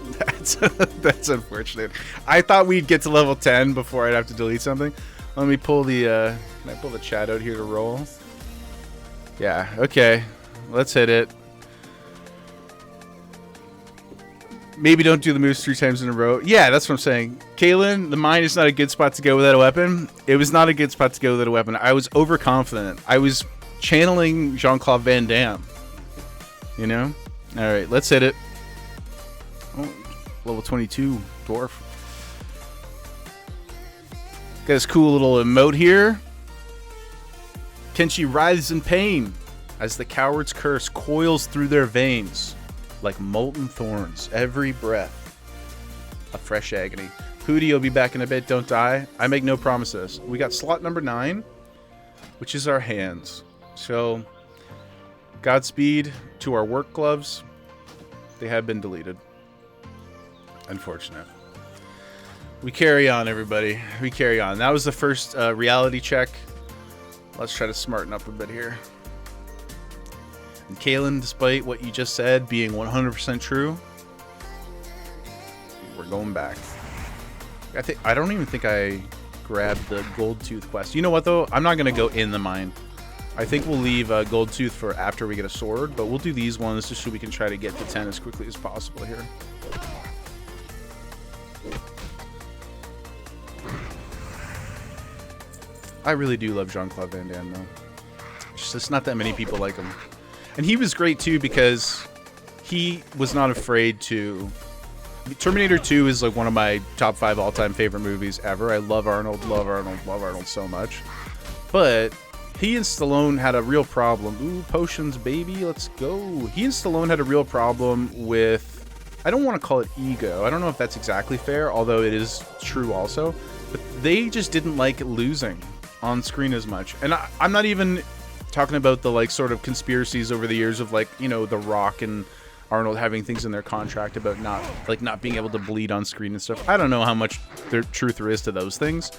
That's unfortunate. I thought we'd get to level 10 before I'd have to delete something. Let me pull the. Can I pull the chat out here to roll? Yeah. Okay. Let's hit it. Maybe don't do the moves 3 times in a row. Yeah, that's what I'm saying. Kaylin, the mine is not a good spot to go without a weapon. It was not a good spot to go without a weapon. I was overconfident. I was channeling Jean-Claude Van Damme. You know? Alright, let's hit it. Oh, level 22, dwarf. Got this cool little emote here. Kenshi writhes in pain as the coward's curse coils through their veins. Like molten thorns, every breath a fresh agony. Hootie will be back in a bit, don't die. I make no promises. We got slot number 9, which is our hands. So, Godspeed to our work gloves. They have been deleted. Unfortunate. We carry on, everybody. We carry on. That was the first reality check. Let's try to smarten up a bit here. And Kaylin, despite what you just said being 100% true, we're going back. I don't even think I grabbed the gold tooth quest. You know what though? I'm not gonna go in the mine. I think we'll leave gold tooth for after we get a sword, but we'll do these ones just so we can try to get to 10 as quickly as possible here. I really do love Jean-Claude Van Damme though. It's just not that many people like him. And he was great too because he was not afraid to. Terminator 2 is like one of my top 5 all-time favorite movies ever. I love Arnold so much. But he and Stallone had a real problem. Ooh, potions, baby, let's go. He and Stallone had a real problem with, I don't want to call it ego. I don't know if that's exactly fair, although it is true also. But they just didn't like losing on screen as much. And I'm not even talking about the like sort of conspiracies over the years of like, you know, The Rock and Arnold having things in their contract about not being able to bleed on screen and stuff. I don't know how much truth there is to those things,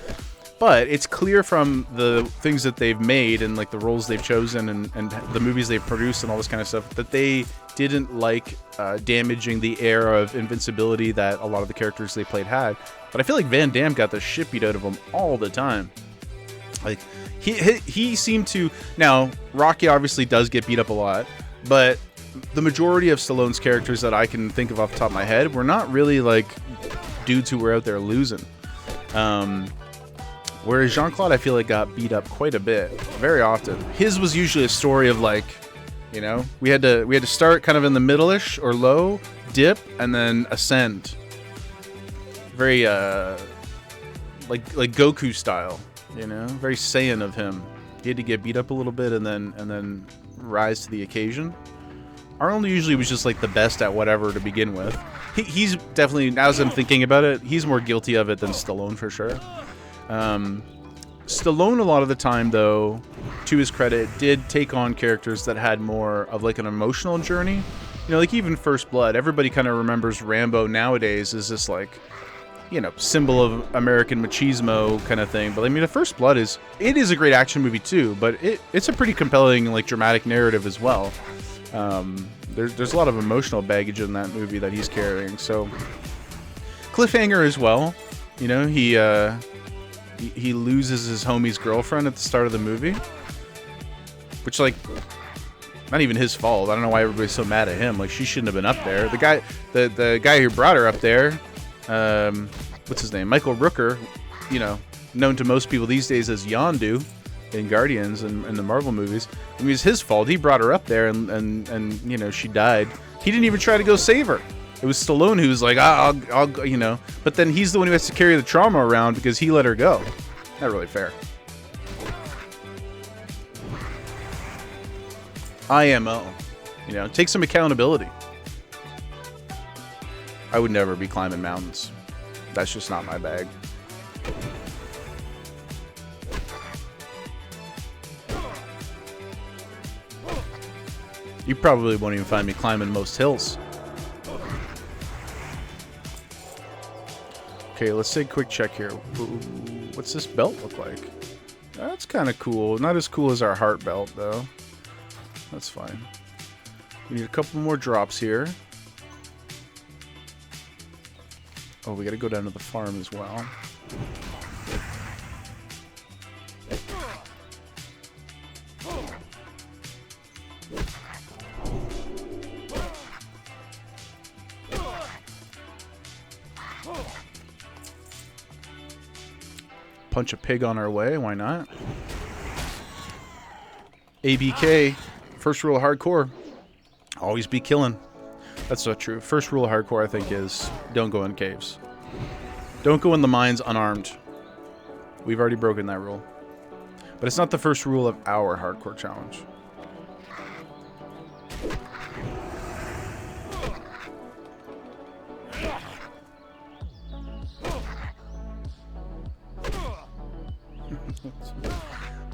but it's clear from the things that they've made and like the roles they've chosen and the movies they've produced and all this kind of stuff that they didn't like damaging the air of invincibility that a lot of the characters they played had. But I feel like Van Damme got the shit beat out of him all the time. Like he seemed to. Now Rocky obviously does get beat up a lot, but the majority of Stallone's characters that I can think of off the top of my head were not really like dudes who were out there losing. Whereas Jean-Claude, I feel like got beat up quite a bit, very often. His was usually a story of like, you know, we had to start kind of in the middle-ish or low, dip, and then ascend. Very like Goku style, you know, very Saiyan of him. He had to get beat up a little bit and then rise to the occasion. Arnold usually was just like the best at whatever to begin with. He's definitely, now as I'm thinking about it, he's more guilty of it than Stallone for sure. Stallone a lot of the time though, to his credit, did take on characters that had more of like an emotional journey. You know, like even First Blood, everybody kind of remembers Rambo nowadays as this like, you know, symbol of American machismo kind of thing. But I mean, The First Blood is a great action movie too, but it's a pretty compelling like dramatic narrative as well. There's a lot of emotional baggage in that movie that he's carrying. So cliffhanger as well. You know, he loses his homie's girlfriend at the start of the movie, which like not even his fault. I don't know why everybody's so mad at him. Like she shouldn't have been up there. The guy who brought her up there, what's his name? Michael Rooker, you know, known to most people these days as Yondu in Guardians and the Marvel movies. I mean, it's his fault. He brought her up there and you know, she died. He didn't even try to go save her. It was Stallone who was like, I'll, you know. But then he's the one who has to carry the trauma around because he let her go. Not really fair. IMO. You know, take some accountability. I would never be climbing mountains. That's just not my bag. You probably won't even find me climbing most hills. Okay, let's take a quick check here. Ooh, what's this belt look like? That's kind of cool. Not as cool as our heart belt, though. That's fine. We need a couple more drops here. Oh, we gotta go down to the farm as well. Punch a pig on our way, why not? ABK, first rule of hardcore, always be killing. That's not true. First rule of hardcore, I think, is don't go in caves. Don't go in the mines unarmed. We've already broken that rule. But it's not the first rule of our hardcore challenge.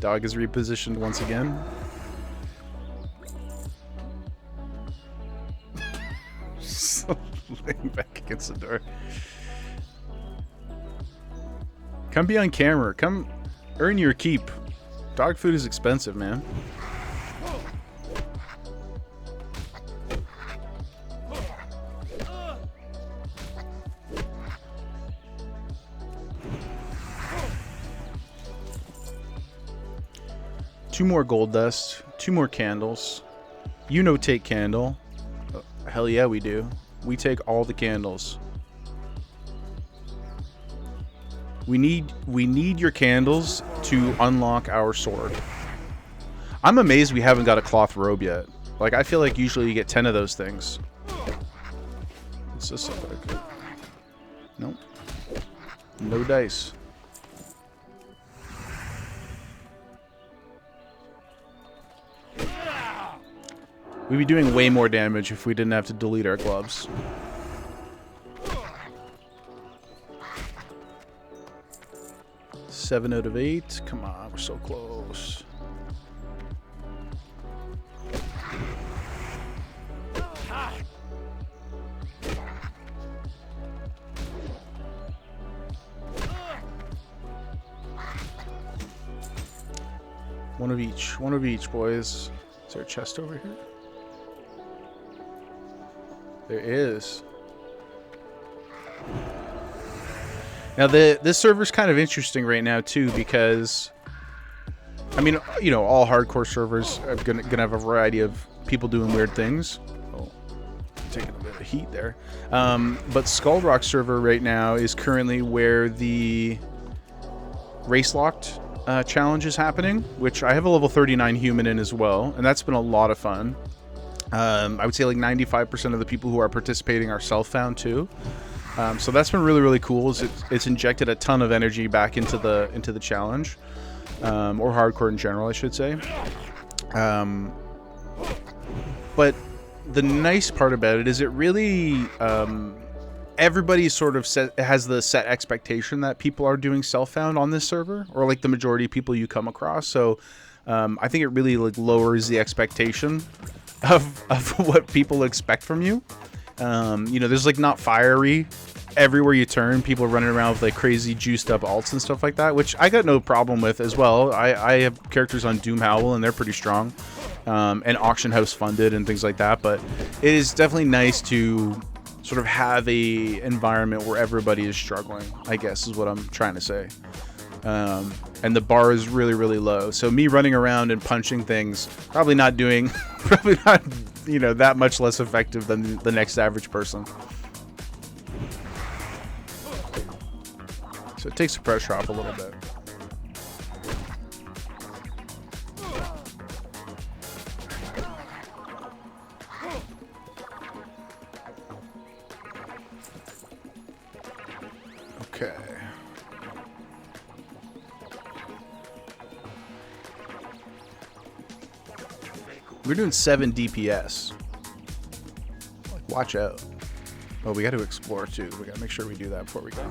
Dog is repositioned once again. Laying back against the door. Come be on camera. Come earn your keep. Dog food is expensive, man. Two more gold dust. Two more candles. You know, take candle. Hell yeah, we do. We take all the candles. We need your candles to unlock our sword. I'm amazed we haven't got a cloth robe yet. Like, I feel like usually you get 10 of those things. What's this look like? Nope. No dice. We'd be doing way more damage if we didn't have to delete our gloves. Seven out of 8. Come on, we're so close. One of each, boys. Is there a chest over here? There is. Now, this server's kind of interesting right now, too, because, I mean, you know, all hardcore servers are gonna have a variety of people doing weird things. Oh, taking a bit of heat there. But Skull Rock server right now is currently where the race locked challenge is happening, which I have a level 39 human in as well, and that's been a lot of fun. I would say like 95% of the people who are participating are self-found too. So that's been really, really cool. It's injected a ton of energy back into the challenge, or hardcore in general, I should say. But the nice part about it is it really everybody sort of has the set expectation that people are doing self-found on this server, or like the majority of people you come across. So I think it really like lowers the expectation of what people expect from you. You know, there's like not fiery everywhere you turn. People running around with like crazy juiced up alts and stuff like that, which I got no problem with as well. I have characters on Doom Howl and they're pretty strong, and auction house funded and things like that. But it is definitely nice to sort of have a environment where everybody is struggling, I guess is what I'm trying to say. And the bar is really, really low. So me running around and punching things, probably not, you know, that much less effective than the next average person. So it takes the pressure off a little bit. We're doing 7 DPS. Like, watch out. Oh, we got to explore too. We got to make sure we do that before we go.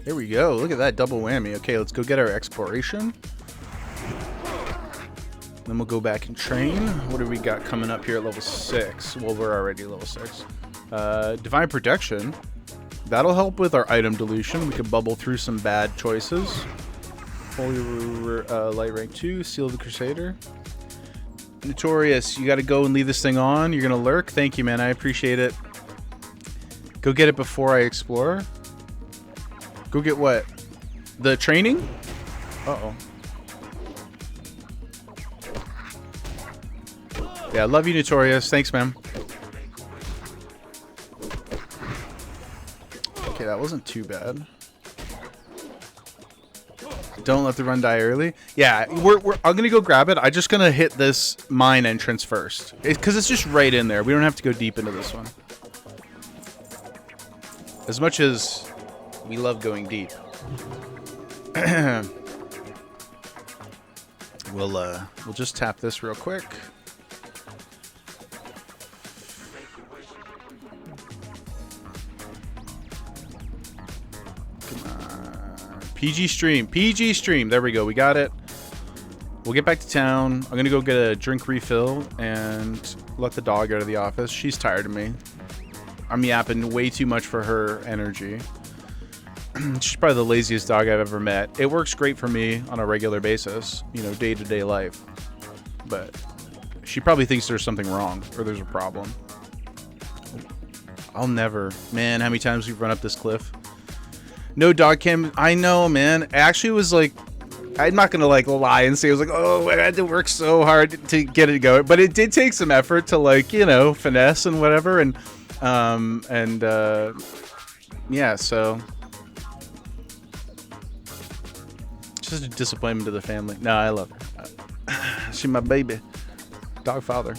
There we go. Look at that double whammy. Okay, let's go get our exploration. Then we'll go back and train. What do we got coming up here at level 6? Well, we're already level 6. Divine Protection. That'll help with our item dilution. We can bubble through some bad choices. Holy Light Rank 2. Seal of the Crusader. Notorious, you got to go and leave this thing on. You're going to lurk. Thank you, man. I appreciate it. Go get it before I explore. Go get what? The training? Uh-oh. Yeah, love you, Notorious. Thanks, man. Okay, that wasn't too bad. Don't let the run die early. Yeah, I'm gonna go grab it. I'm just gonna hit this mine entrance first, because it's just right in there. We don't have to go deep into this one. As much as we love going deep, we'll just tap this real quick. PG stream. There we go. We got it. We'll get back to town. I'm gonna go get a drink refill and let the dog out of the office. She's tired of me. I'm yapping way too much for her energy. She's probably the laziest dog I've ever met. It works great for me on a regular basis, you know, day-to-day life. But she probably thinks there's something wrong or there's a problem. I'll never. Man, how many times we've run up this cliff? No dog cam. I know, man. It actually was like, I'm not gonna like lie and say it was like, oh, I had to work so hard to get it going, but it did take some effort to, like, you know, finesse and whatever, and yeah. So just a disappointment to the family. No, I love her. She's my baby, dog father.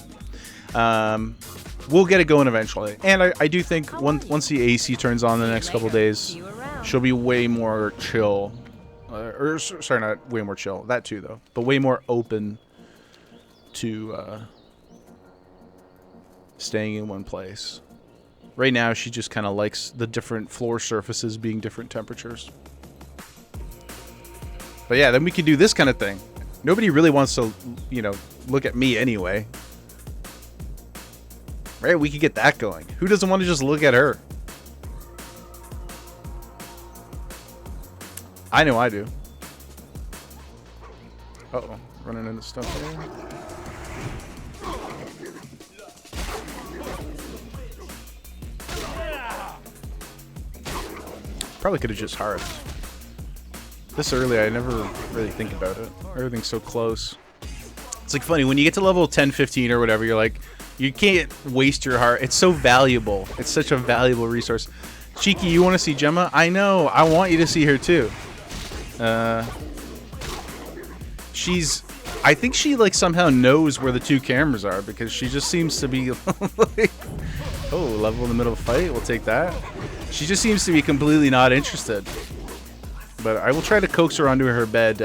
We'll get it going eventually, and I do think once the AC turns on in the next couple days, she'll be way more chill. Sorry, not way more chill. That too, though. But way more open to staying in one place. Right now, she just kind of likes the different floor surfaces being different temperatures. But yeah, then we can do this kind of thing. Nobody really wants to, you know, look at me anyway. Right? We could get that going. Who doesn't want to just look at her? I know I do. Uh-oh. Running into stuff there. Probably could have just hearthed. This early, I never really think about it. Everything's so close. It's like funny, when you get to level 10, 15 or whatever, you're like, you can't waste your heart. It's so valuable. It's such a valuable resource. Cheeky, you want to see Gemma? I know. I want you to see her too. I think she like somehow knows where the two cameras are, because she just seems to be like, oh, level in the middle of the fight. We'll take that. She just seems to be completely not interested. But I will try to coax her onto her bed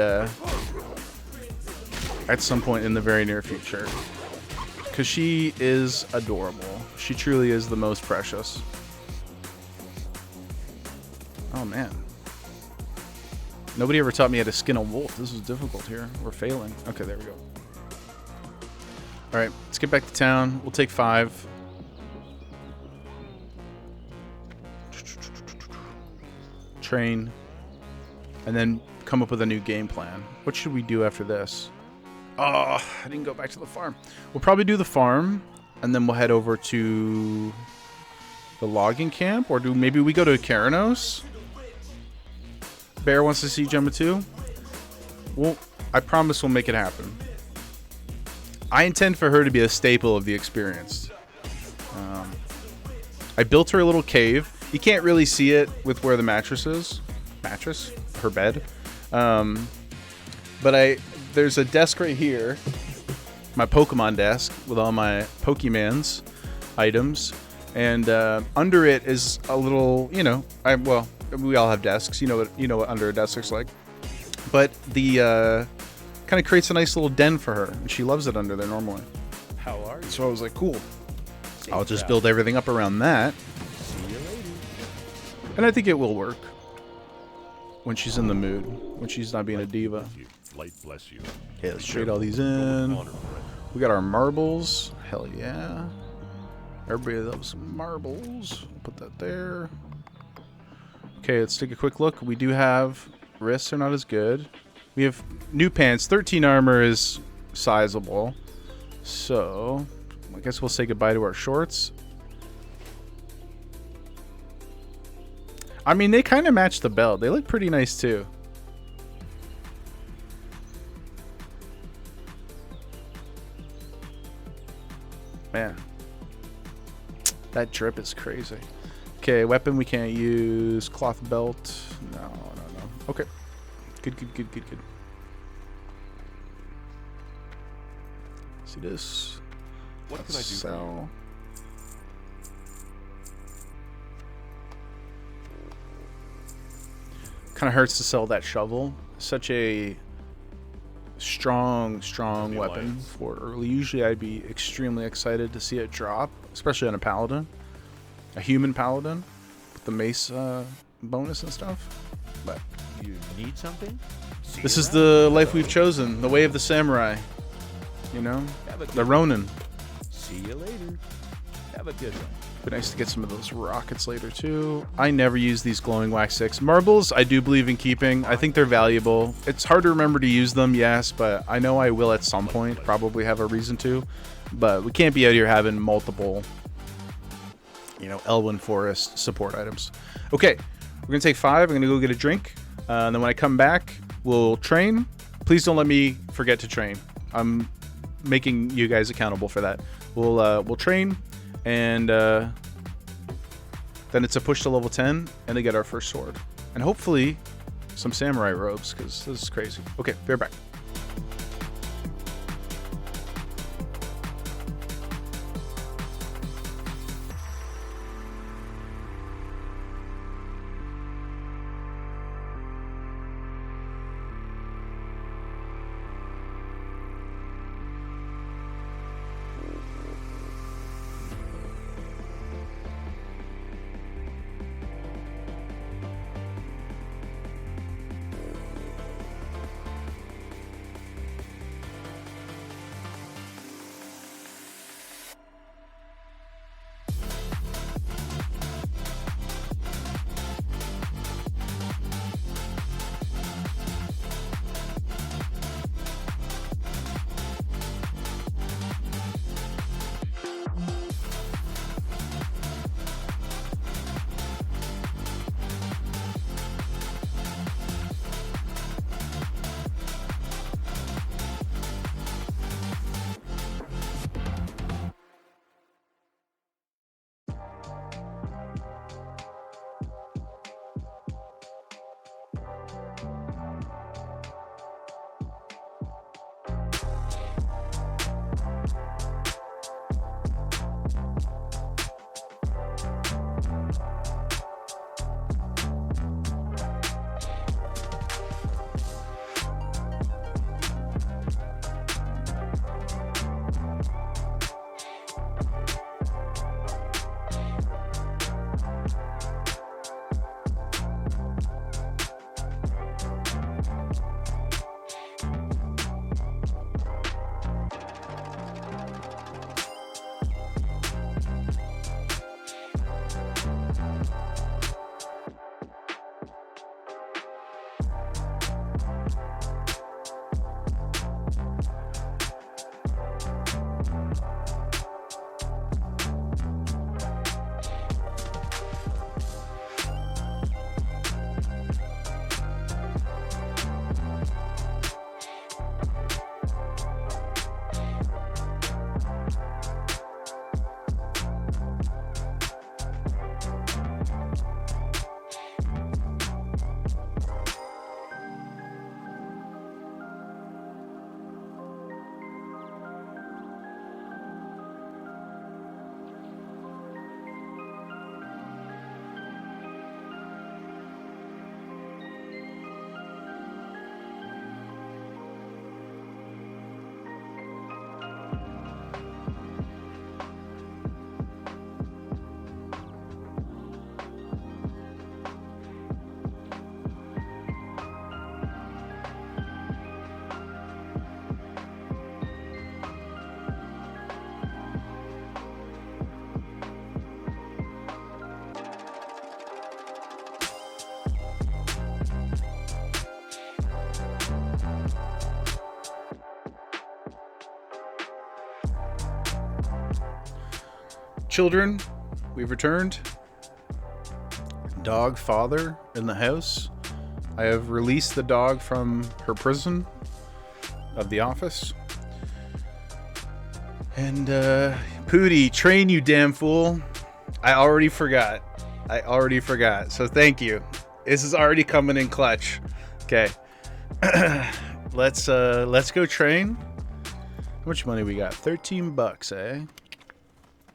at some point in the very near future, because she is adorable. She truly is the most precious. Oh man. Nobody ever taught me how to skin a wolf. This is difficult here. We're failing. Okay, there we go. Alright, let's get back to town. We'll take 5. Train. And then come up with a new game plan. What should we do after this? Oh, I didn't go back to the farm. We'll probably do the farm, and then we'll head over to the logging camp, or maybe we go to Karanos? Bear wants to see Gemma too. Well, I promise we'll make it happen. I intend for her to be a staple of the experience. I built her a little cave. You can't really see it with where the mattress is. Mattress? Her bed. But there's a desk right here. my Pokemon desk with all my Pokemans items, and under it is a little, you know, we all have desks. You know what under a desk looks like, but the kind of creates a nice little den for her, and she loves it under there normally. How are you? So I was like, cool. Safe I'll just travel. build everything up around that, See you later. and I think it will work when she's in the mood, when she's not being a diva. Light bless you. Okay, let's trade all these in. We got our marbles. Hell yeah. Everybody loves marbles. Put that there. Okay, let's take a quick look. We do have wrists are not as good. We have new pants. 13 armor is sizable. So, I guess we'll say goodbye to our shorts. I mean, they kind of match the belt. They look pretty nice too. Man, that drip is crazy. Okay, weapon we can't use. Cloth belt. No. Okay. Good. See this? What can I do for Sell. Kind of hurts to sell that shovel. Such a strong weapon for early. Usually I'd be extremely excited to see it drop, especially on a paladin, a human paladin with the mace bonus and stuff. But You need something? See this you is around. the life we've chosen, the way of the samurai, you know, Have a the good Ronin. See you later. Have a good one. Be nice to get some of those rockets later too. I never use these glowing wax sticks. Marbles, I do believe in keeping. I think they're valuable. It's hard to remember to use them, yes, but I know I will at some point. Probably have a reason to. But we can't be out here having multiple, you know, Elwyn Forest support items. Okay, we're gonna take 5. I'm gonna go get a drink, and then when I come back, we'll train. Please don't let me forget to train. I'm making you guys accountable for that. We'll train. And then it's a push to level 10 and to get our first sword. And hopefully some samurai robes, because this is crazy. Okay, be right back. children, we've returned. Dog father in the house. I have released the dog from her prison of the office. And Pootie, train, you damn fool. I already forgot. So thank you. This is already coming in clutch. Okay. Let's go train. How much money we got? $13, eh?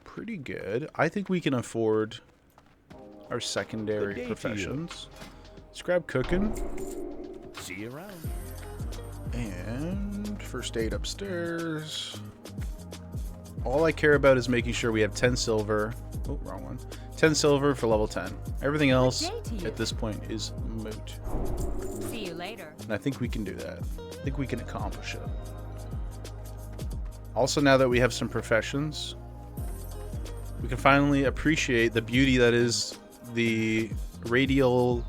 Pretty good. I think we can afford our secondary professions. Let's grab cooking. See you around. And first aid upstairs. All I care about is making sure we have 10 silver. Oh, wrong one. 10 silver for level 10. Everything else at this point is moot. See you later. And I think we can do that. I think we can accomplish it. Also, now that we have some professions, we can finally appreciate the beauty that is the radial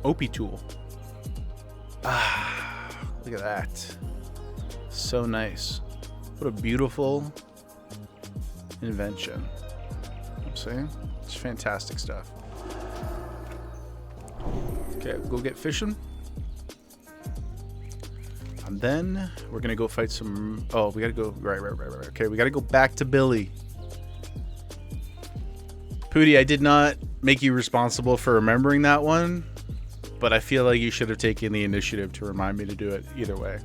OP tool. Ah, look at that. So nice. What a beautiful invention. I'm saying it's fantastic stuff. Okay, we'll go get fishing. And then we're gonna go fight some. Oh, we gotta go. Right. Okay, we gotta go back to Billy. Pootie, I did not make you responsible for remembering that one, but I feel like you should have taken the initiative to remind me to do it either way.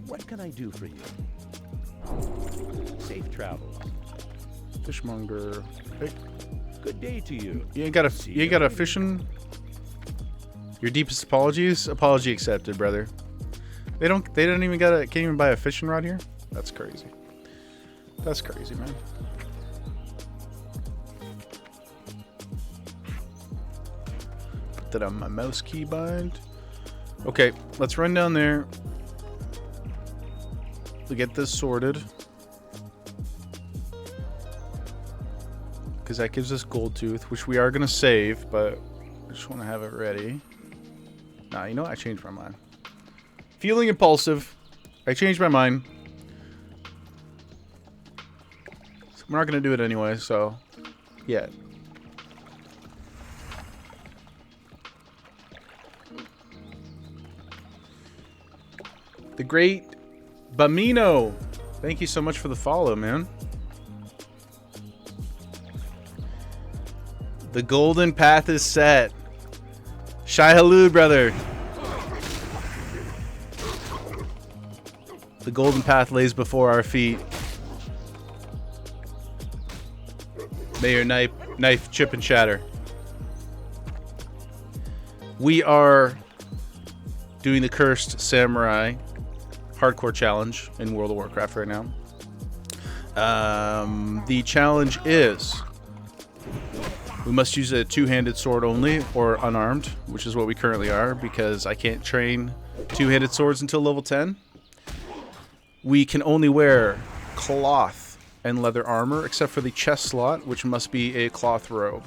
What can I do for you? Safe travels. Fishmonger. Hey, Good day to you. you ain't got a fishing. Your deepest apologies. Apology accepted, brother. They don't even can't even buy a fishing rod here. That's crazy. That's crazy, man. Put that on my mouse key bind. Okay, let's run down there. We get this sorted. Because that gives us gold tooth, which we are going to save, but I just want to have it ready. Nah, you know what? I changed my mind. Feeling impulsive. I changed my mind. So we're not going to do it anyway, so yeah. The great Bamino. Thank you so much for the follow, man. The golden path is set. Shai Halud, brother. The golden path lays before our feet. May your knife chip and shatter. We are doing the Cursed Samurai hardcore challenge in World of Warcraft right now. The challenge is we must use a two-handed sword only, or unarmed, which is what we currently are, because I can't train two-handed swords until level 10. We can only wear cloth and leather armor, except for the chest slot, which must be a cloth robe.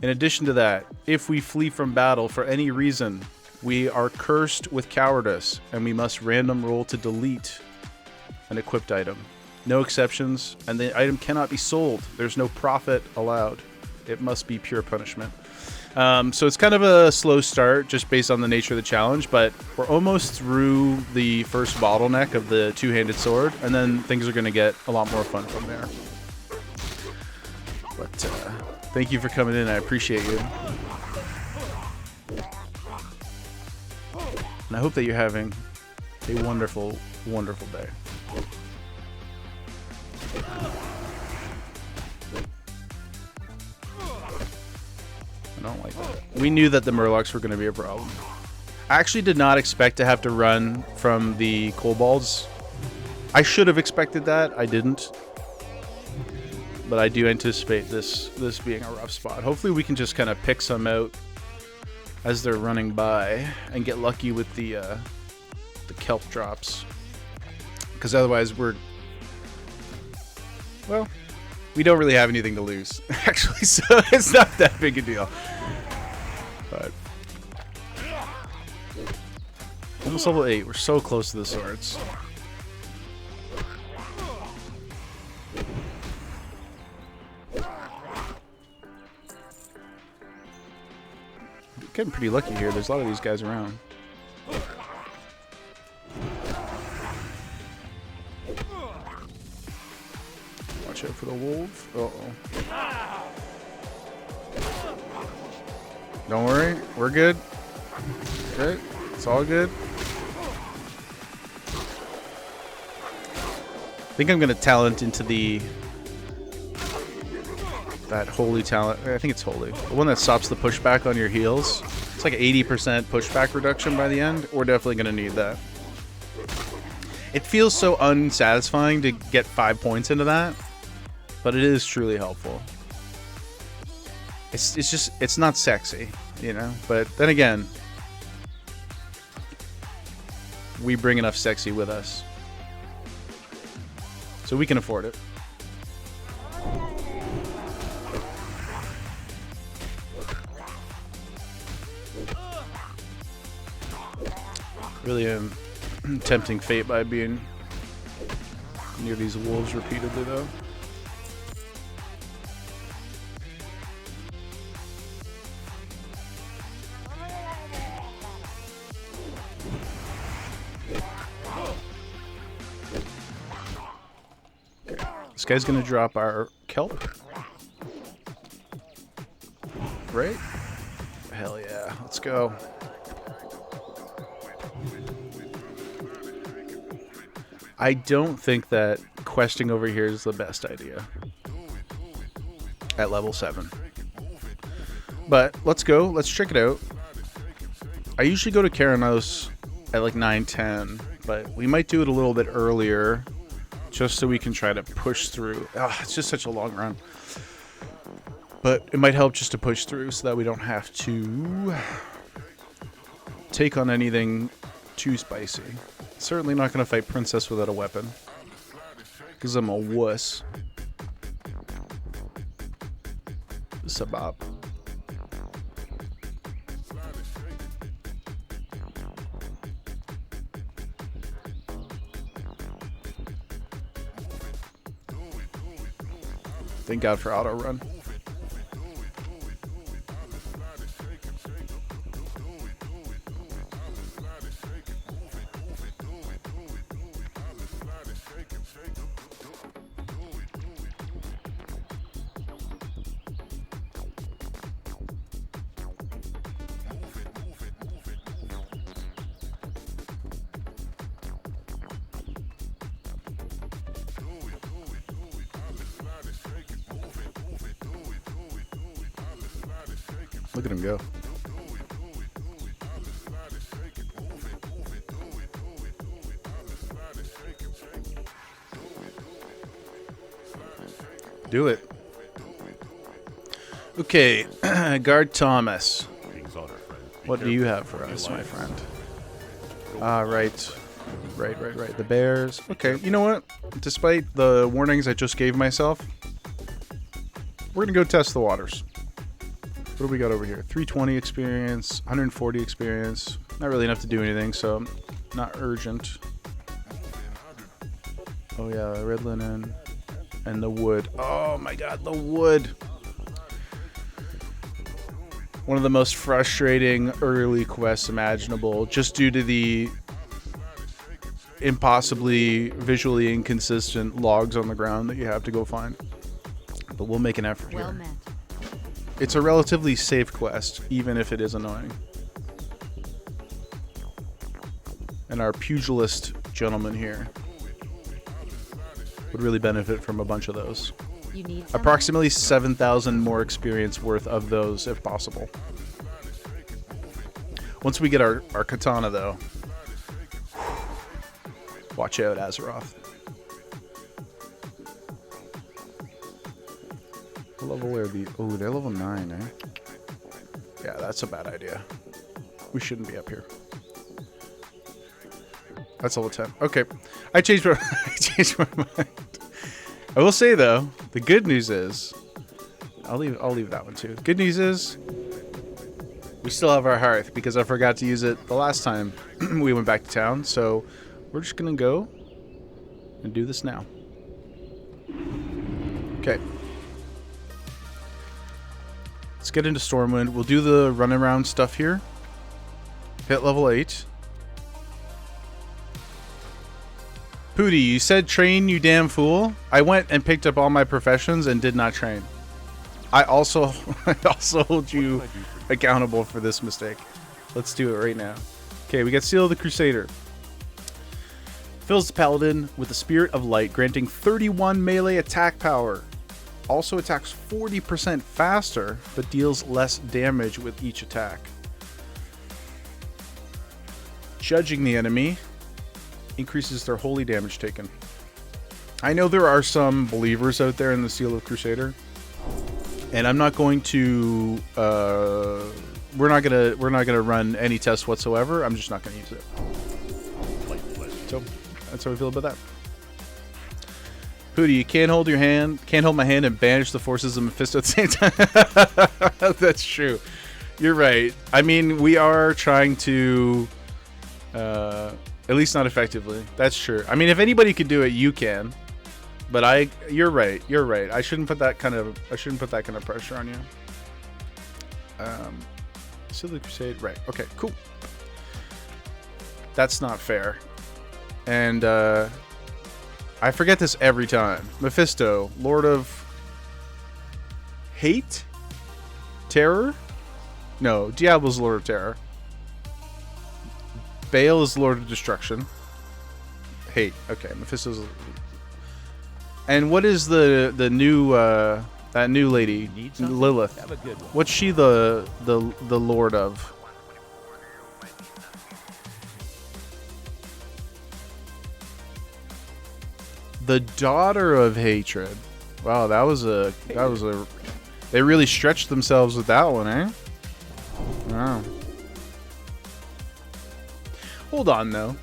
In addition to that, if we flee from battle for any reason, we are cursed with cowardice, and we must random roll to delete an equipped item. No exceptions, and the item cannot be sold. There's no profit allowed. It must be pure punishment. So it's kind of a slow start just based on the nature of the challenge, but we're almost through the first bottleneck of the two-handed sword, and then things are going to get a lot more fun from there. But thank you for coming in. I appreciate you. And I hope that you're having a wonderful, wonderful day. I don't like that. We knew that the Murlocs were going to be a problem. I actually did not expect to have to run from the kobolds. I should have expected that. I didn't. But I do anticipate this being a rough spot. Hopefully we can just kind of pick some out as they're running by and get lucky with the kelp drops. Because otherwise we don't really have anything to lose, actually, so it's not that big a deal. But almost level 8. We're so close to the swords. Getting pretty lucky here. There's a lot of these guys around. Watch out for the wolf. Uh-oh. Don't worry. We're good. Okay. It's all good. I think I'm going to talent into that holy talent. I think it's holy. The one that stops the pushback on your heals. It's like 80% pushback reduction by the end. We're definitely going to need that. It feels so unsatisfying to get 5 points into that, but it is truly helpful. It's not sexy, you know? But then again, we bring enough sexy with us. So we can afford it. Really am tempting fate by being near these wolves repeatedly, though. This guy's gonna drop our kelp. Right? Hell yeah, let's go. I don't think that questing over here is the best idea at level 7. But let's go. Let's check it out. I usually go to Keranos at like 9-10, but we might do it a little bit earlier just so we can try to push through. It's just such a long run. But it might help just to push through so that we don't have to take on anything too spicy. Certainly not going to fight Princess without a weapon, because I'm a wuss. Sabab. Thank God for auto run. Look at him go. Do it. Okay, Guard Thomas. What do you have for us, my friend? Right. The bears. Okay, you know what? Despite the warnings I just gave myself, we're gonna go test the waters. What do we got over here? 320 experience, 140 experience. Not really enough to do anything, so not urgent. Oh yeah, red linen and the wood. Oh my god, the wood. One of the most frustrating early quests imaginable, just due to the impossibly visually inconsistent logs on the ground that you have to go find. But we'll make an effort Well here. met. It's a relatively safe quest, even if it is annoying. And our pugilist gentleman here would really benefit from a bunch of those. You need something? Approximately 7,000 more experience worth of those, if possible. Once we get our katana, though, watch out, Azeroth. What level are these? Oh, they're level 9, eh? Yeah, that's a bad idea. We shouldn't be up here. That's level 10. Okay. I changed my mind. I will say, though, the good news is... I'll leave that one, too. The good news is... we still have our hearth, because I forgot to use it the last time we went back to town, so we're just gonna go and do this now. Okay. Let's get into Stormwind. We'll do the run around stuff here. Hit level 8. Pooty, you said train, you damn fool. I went and picked up all my professions and did not train. I also hold you accountable for this mistake. Let's do it right now. Okay, we got Seal of the Crusader. Fills the Paladin with the Spirit of Light, granting 31 melee attack power. Also attacks 40% faster, but deals less damage with each attack. Judging the enemy increases their holy damage taken. I know there are some believers out there in the Seal of Crusader, and I'm not going to. We're not gonna run any tests whatsoever. I'm just not gonna use it. So that's how we feel about that. Hootie, you can't hold my hand and banish the forces of Mephisto at the same time. That's true. You're right. I mean, we are trying to. At least not effectively. That's true. I mean, if anybody could do it, you can. But you're right. You're right. I shouldn't put that kind of pressure on you. Silly Crusade. Right. Okay. Cool. That's not fair. And I forget this every time. Mephisto, Lord of Hate, Terror. No, Diablo's Lord of Terror. Baal is Lord of Destruction. Hate. Okay, Mephisto's. And what is the new that new lady, Lilith? Have a good one. What's she the Lord of? The Daughter of Hatred. Wow, that was a. They really stretched themselves with that one, eh? Wow. Hold on, though.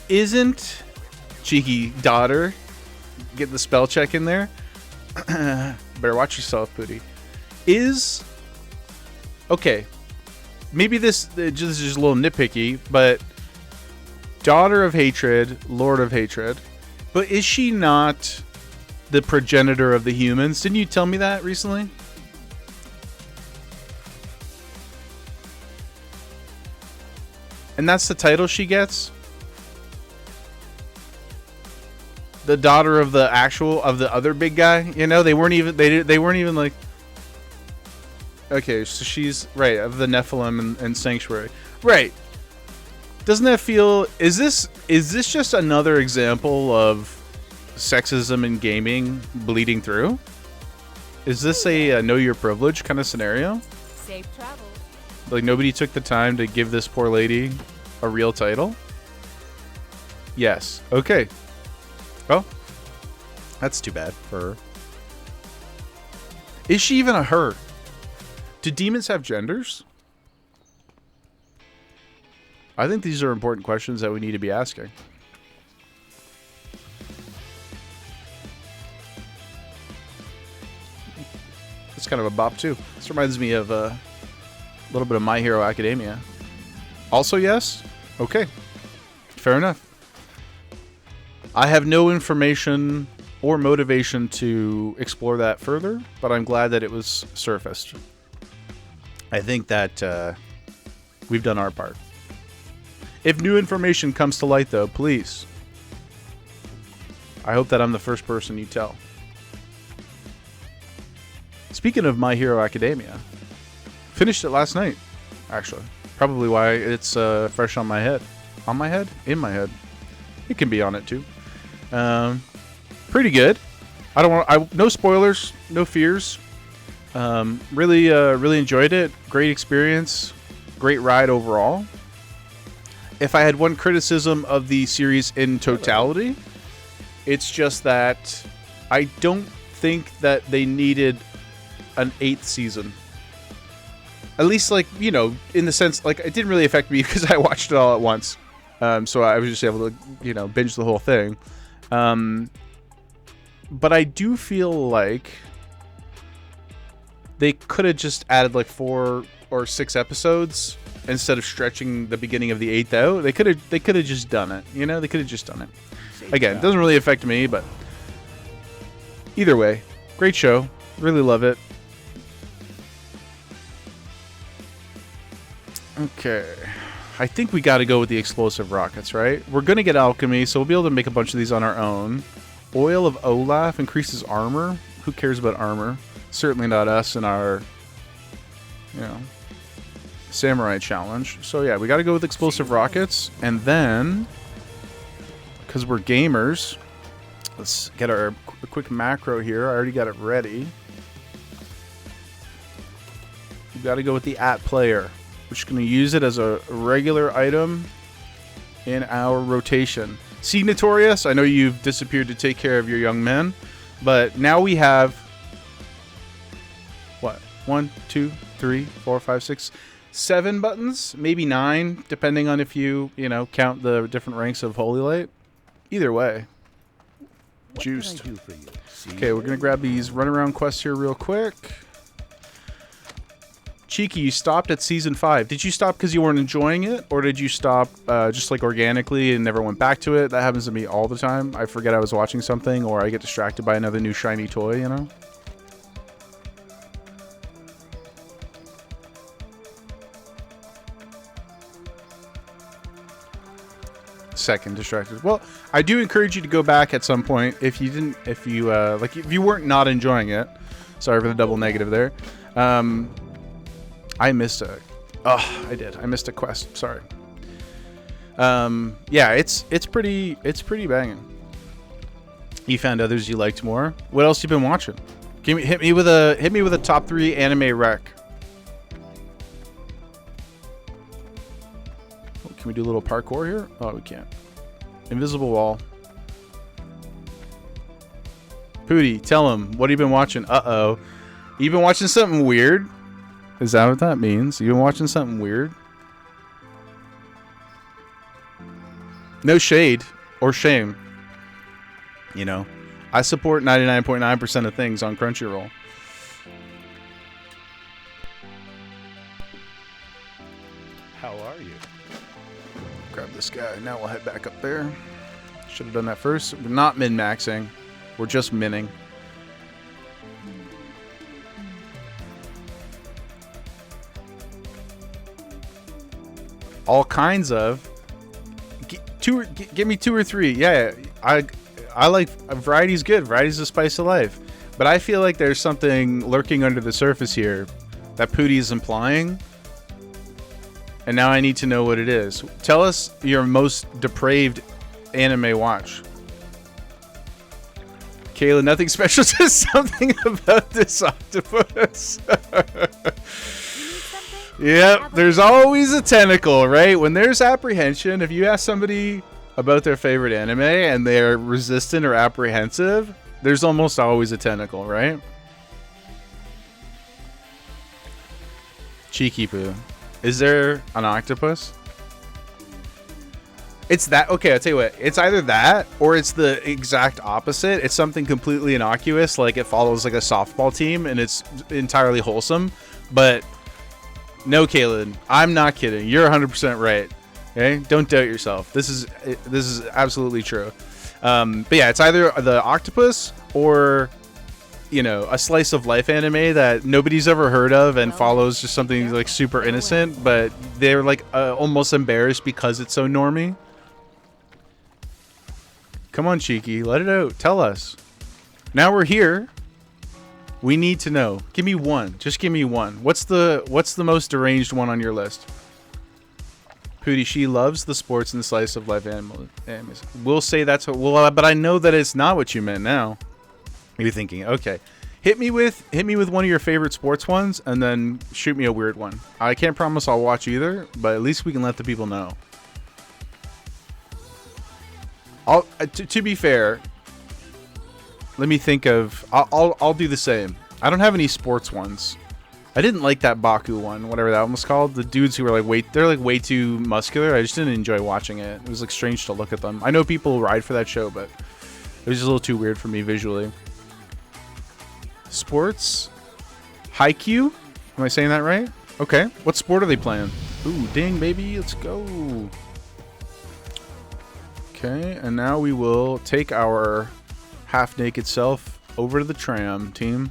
Isn't cheeky daughter get the spell check in there? Better watch yourself, Pooty. Okay. Maybe this is just a little nitpicky, but Daughter of Hatred, Lord of Hatred. But is she not the progenitor of the humans? Didn't you tell me that recently? And that's the title she gets? The daughter of the other big guy? You know, they weren't even like. Okay, so she's right, of the Nephilim and Sanctuary. Right. Doesn't that feel, is this just another example of sexism in gaming bleeding through? Is this a know your privilege kind of scenario? Safe travel. Like nobody took the time to give this poor lady a real title? Yes. Okay. Well, that's too bad for her. Is she even a her? Do demons have genders? I think these are important questions that we need to be asking. It's kind of a bop too. This reminds me of a little bit of My Hero Academia. Also, yes? Okay. Fair enough. I have no information or motivation to explore that further, but I'm glad that it was surfaced. I think that we've done our part. If new information comes to light, though, please. I hope that I'm the first person you tell. Speaking of My Hero Academia, finished it last night, actually. Probably why it's fresh on my head. On my head? In my head. It can be on it, too. Pretty good. No spoilers, no fears. Really enjoyed it. Great experience. Great ride overall. If I had one criticism of the series in totality, it's just that I don't think that they needed an 8th season. At least, like, you know, in the sense, like, it didn't really affect me because I watched it all at once. So I was just able to, you know, binge the whole thing. But I do feel like they could have just added like 4 or 6 episodes instead of stretching the beginning of the 8th out. They could have just done it. You know, they could have just done it. Again, it doesn't really affect me, but either way, Great show. Really love it. Okay. I think we got to go with the explosive rockets, right? We're going to get alchemy, so we'll be able to make a bunch of these on our own. Oil of Olaf increases armor. Who cares about armor? Certainly not us in our, you know, samurai challenge. So yeah, we got to go with explosive rockets. And then, because we're gamers, let's get a quick macro here. I already got it ready. We got to go with the @player. We're just going to use it as a regular item in our rotation. See, Notorious, I know you've disappeared to take care of your young men, but now we have, what, 1, 2, 3, 4, 5, 6, 7 buttons, maybe 9, depending on if you know, count the different ranks of Holy Light. Either way, juiced. Okay, we're going to grab these runaround quests here real quick. Cheeky, you stopped at season 5. Did you stop because you weren't enjoying it, or did you stop just like organically and never went back to it? That happens to me all the time. I forget I was watching something, or I get distracted by another new shiny toy, you know? Second distracted. Well, I do encourage you to go back at some point if you didn't, if you weren't not enjoying it. Sorry for the double negative there. I missed a... Oh, I did. I missed a quest. Sorry. Yeah, it's pretty banging. You found others you liked more. What else you been watching? Hit me with a top 3 anime rec. Oh, can we do a little parkour here? Oh, we can't. Invisible wall. Pooty, tell him. What have you been watching? Uh-oh. You been watching something weird? Is that what that means? You been watching something weird? No shade or shame. You know, I support 99.9% of things on Crunchyroll. How are you? Grab this guy. Now we'll head back up there. Should have done that first. We're not min-maxing. We're just minning. All kinds of. Give me 2 or 3. Yeah, I like variety's good. Variety's the spice of life. But I feel like there's something lurking under the surface here that Pooty is implying. And now I need to know what it is. Tell us your most depraved anime watch. Kayla, nothing special, just something about this octopus. Yep, there's always a tentacle, right? When there's apprehension, if you ask somebody about their favorite anime and they're resistant or apprehensive, there's almost always a tentacle, right? Cheeky poo. Is there an octopus? It's that. Okay, I'll tell you what. It's either that or it's the exact opposite. It's something completely innocuous, like it follows like a softball team and it's entirely wholesome. But no, Kaylin, I'm not kidding. You're 100% right. Okay, don't doubt yourself. This is absolutely true. But yeah, it's either the octopus or, you know, a slice of life anime that nobody's ever heard of and follows just something like super innocent, but they're like almost embarrassed because it's so normie. Come on, Cheeky, let it out. Tell us. Now we're here. We need to know. Give me one. Just give me one. What's the most deranged one on your list? Pooty, she loves the sports and slice of life animes. We'll say that's what. Well, but I know that it's not what you meant. Now you're thinking, okay, hit me with one of your favorite sports ones, and then shoot me a weird one. I can't promise I'll watch either, but at least we can let the people know. To be fair, let me think of. I'll do the same. I don't have any sports ones. I didn't like that Baku one, whatever that one was called. The dudes who were like they're like way too muscular. I just didn't enjoy watching it. It was like strange to look at them. I know people ride for that show, but it was just a little too weird for me visually. Sports, Haikyuu. Am I saying that right? Okay. What sport are they playing? Ooh, ding, baby. Let's go. Okay, and now we will take our half-naked self Over to the tram, team.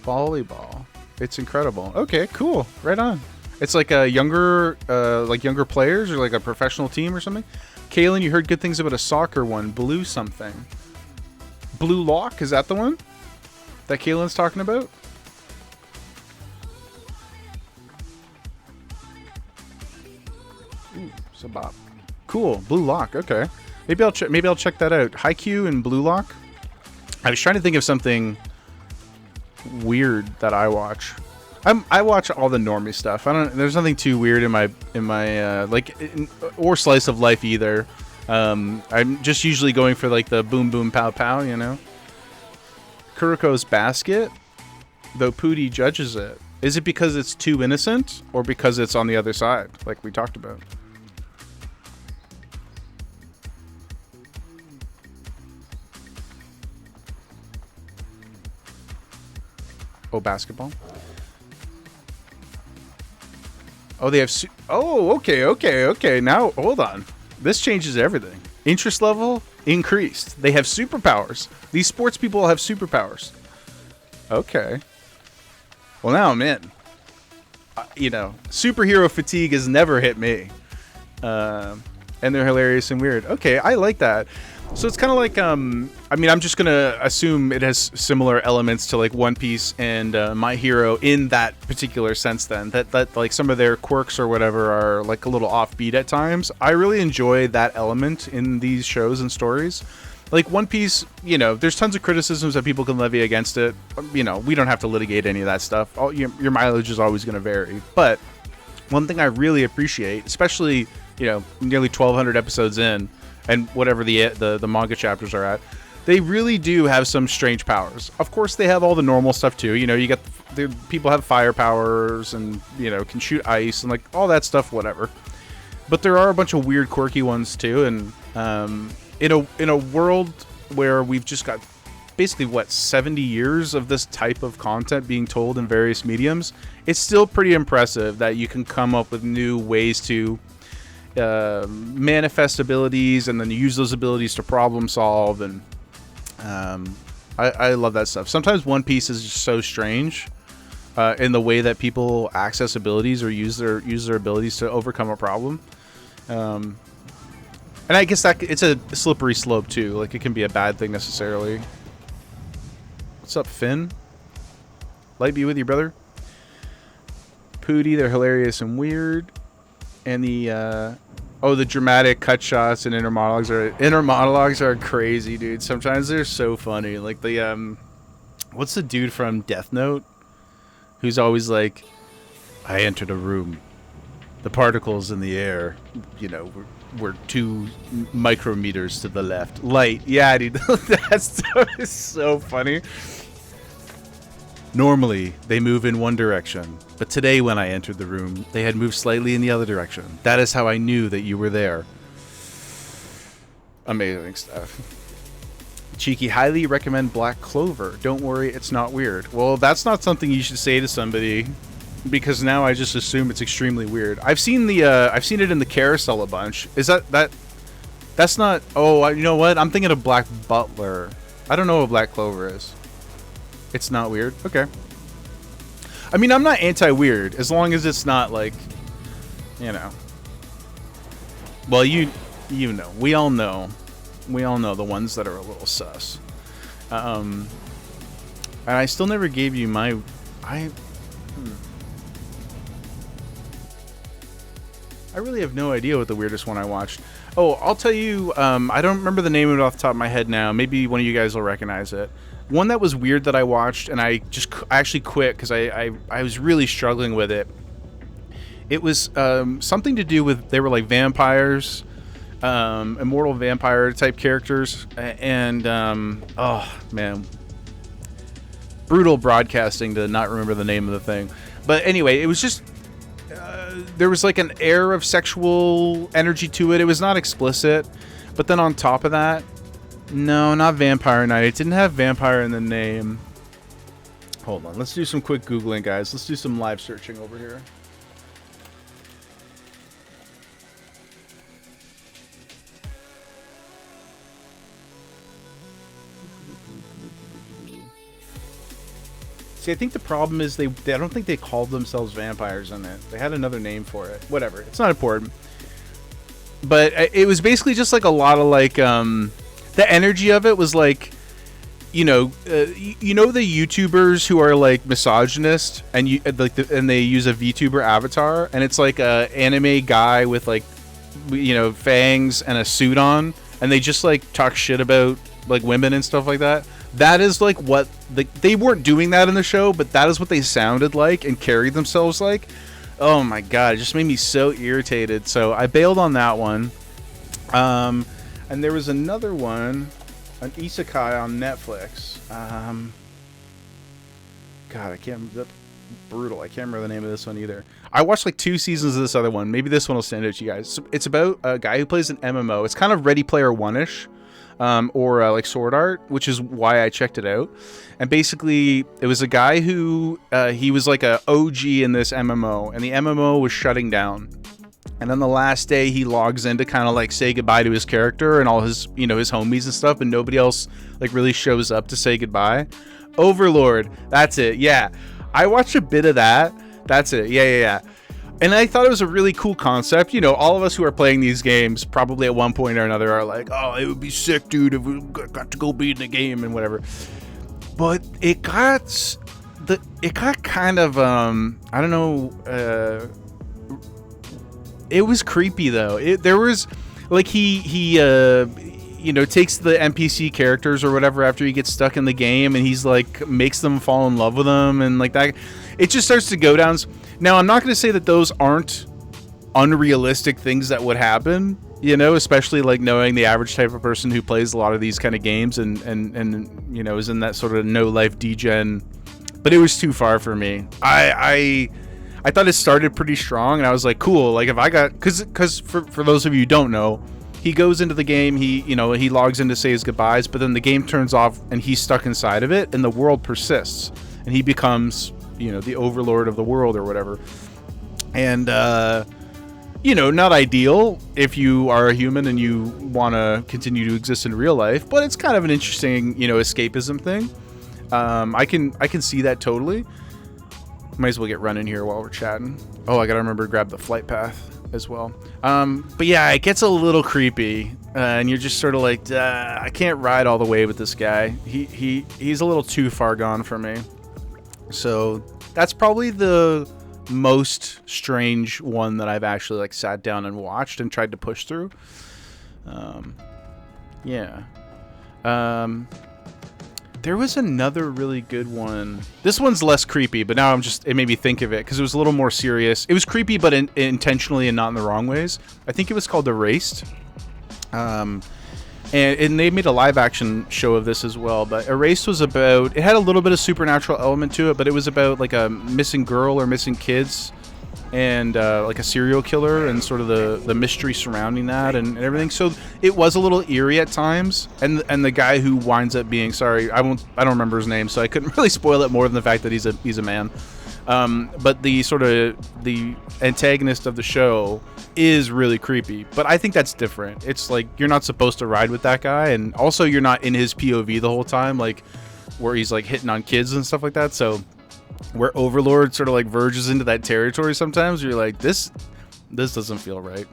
Volleyball. It's incredible. Okay, cool. Right on. It's like a younger players or like a professional team or something. Kaylin, you heard good things about a soccer one. Blue something. Blue Lock, is that the one that Kaylin's talking about? Ooh, Sabop. Cool. Blue Lock. Okay. Maybe I'll check that out. Haikyuu and Blue Lock. I was trying to think of something weird that I watch. I watch all the normie stuff. There's nothing too weird in my or slice of life either. I'm just usually going for like the boom boom pow pow, you know. Kuroko's basket, though Pootie judges it. Is it because it's too innocent or because it's on the other side, like we talked about? Oh, basketball. Oh, they have... okay. Now, hold on. This changes everything. Interest level increased. They have superpowers. These sports people have superpowers. Okay. Well, now I'm in. Superhero fatigue has never hit me. And they're hilarious and weird. Okay, I like that. So it's kind of like, I'm just going to assume it has similar elements to like One Piece and My Hero in that particular sense then. That like some of their quirks or whatever are like a little offbeat at times. I really enjoy that element in these shows and stories. Like One Piece, there's tons of criticisms that people can levy against it. We don't have to litigate any of that stuff. Your mileage is always going to vary. But one thing I really appreciate, especially, nearly 1,200 episodes in, and whatever the manga chapters are at, they really do have some strange powers. Of course, they have all the normal stuff too. You got the people have fire powers and can shoot ice and like all that stuff, whatever. But there are a bunch of weird, quirky ones too. And in a world where we've just got basically 70 years of this type of content being told in various mediums, it's still pretty impressive that you can come up with new ways to manifest abilities and then use those abilities to problem solve, and I love that stuff. Sometimes One Piece is just so strange in the way that people access abilities or use their abilities to overcome a problem, and I guess that it's a slippery slope too. Like it can be a bad thing necessarily. What's up, Finn? Light be with you, brother. Pootie, they're hilarious and weird. And the dramatic cut shots and inner monologues are crazy, dude. Sometimes they're so funny. Like the what's the dude from Death Note who's always like, I entered a room, the particles in the air, were 2 micrometers to the left. Light, yeah, dude. That stuff is so funny. Normally, they move in one direction, but today when I entered the room, they had moved slightly in the other direction. That is how I knew that you were there. Amazing stuff. Cheeky, highly recommend Black Clover. Don't worry, it's not weird. Well, that's not something you should say to somebody, because now I just assume it's extremely weird. I've seen it in the carousel a bunch. Is that's not... Oh, you know what? I'm thinking of Black Butler. I don't know what Black Clover is. It's not weird. Okay. I mean, I'm not anti-weird as long as it's not like, Well, we all know the ones that are a little sus. And I still never gave you my. I really have no idea what the weirdest one I watched. Oh, I'll tell you. I don't remember the name of it off the top of my head now. Maybe one of you guys will recognize it. One that was weird that I watched, and I actually quit because I was really struggling with it. It was something to do with, they were like vampires, immortal vampire type characters, and oh man, brutal broadcasting to not remember the name of the thing. But anyway, it was just there was like an air of sexual energy to it. It was not explicit, but then on top of that. No, not Vampire Night. It didn't have vampire in the name. Hold on. Let's do some quick Googling, guys. Let's do some live searching over here. See, I think the problem is I don't think they called themselves vampires in it. They had another name for it. Whatever. It's not important. But it was basically just like a lot of like the energy of it was like, you know the YouTubers who are like misogynist and and they use a VTuber avatar, and it's like a anime guy with like, you know, fangs and a suit on, and they just like talk shit about like women and stuff like that. That is like what they weren't doing that in the show, but that is what they sounded like and carried themselves like. Oh my god, it just made me so irritated. So I bailed on that one. And there was another one, an isekai on Netflix. God, I can't. That's brutal. I can't remember the name of this one either. I watched like 2 seasons of this other one. Maybe this one will stand out to you guys. It's about a guy who plays an MMO. It's kind of Ready Player One-ish. Or like Sword Art, which is why I checked it out. And basically, it was a guy who he was like a OG in this MMO, and the MMO was shutting down. And then the last day, he logs in to kind of like say goodbye to his character and all his, you know, his homies and stuff, and nobody else like really shows up to say goodbye. Overlord, that's it. Yeah, I watched a bit of that. That's it. Yeah. And I thought it was a really cool concept. You know, all of us who are playing these games probably at one point or another are like, oh, it would be sick, dude, if we got to go be in the game and whatever. But it got kind of, I don't know, it was creepy though. There was like he you know, takes the NPC characters or whatever after he gets stuck in the game, and he's like makes them fall in love with him, and like that. It just starts to go down. Now, I'm not going to say that those aren't unrealistic things that would happen, you know, especially like knowing the average type of person who plays a lot of these kind of games and you know, is in that sort of no life degen. But it was too far for me. I thought it started pretty strong, and I was like, cool. Like if I got, because for those of you who don't know, he goes into the game, he logs in to say his goodbyes, but then the game turns off and he's stuck inside of it, and the world persists, and he becomes, you know, the overlord of the world or whatever. And you know, not ideal if you are a human and you want to continue to exist in real life, but it's kind of an interesting, you know, escapism thing. I can see that totally. Might as well get running here while we're chatting. Oh, I gotta remember to grab the flight path as well. But yeah, it gets a little creepy, and you're just sort of like, I can't ride all the way with this guy. He's a little too far gone for me. So that's probably the most strange one that I've actually like sat down and watched and tried to push through. Yeah. There was another really good one. This one's less creepy, but now it made me think of it because it was a little more serious. It was creepy, but intentionally and not in the wrong ways. I think it was called Erased. And they made a live action show of this as well. But Erased was about, it had a little bit of supernatural element to it, but it was about like a missing girl or missing kids, and like a serial killer and sort of the mystery surrounding that and everything. So it was a little eerie at times. And the guy who winds up being, sorry, I don't remember his name, so I couldn't really spoil it more than the fact that he's a man. But the sort of the antagonist of the show is really creepy, but I think that's different. It's like you're not supposed to ride with that guy, and also you're not in his POV the whole time, like where he's like hitting on kids and stuff like that. So where Overlord sort of like verges into that territory sometimes, you're like, this doesn't feel right.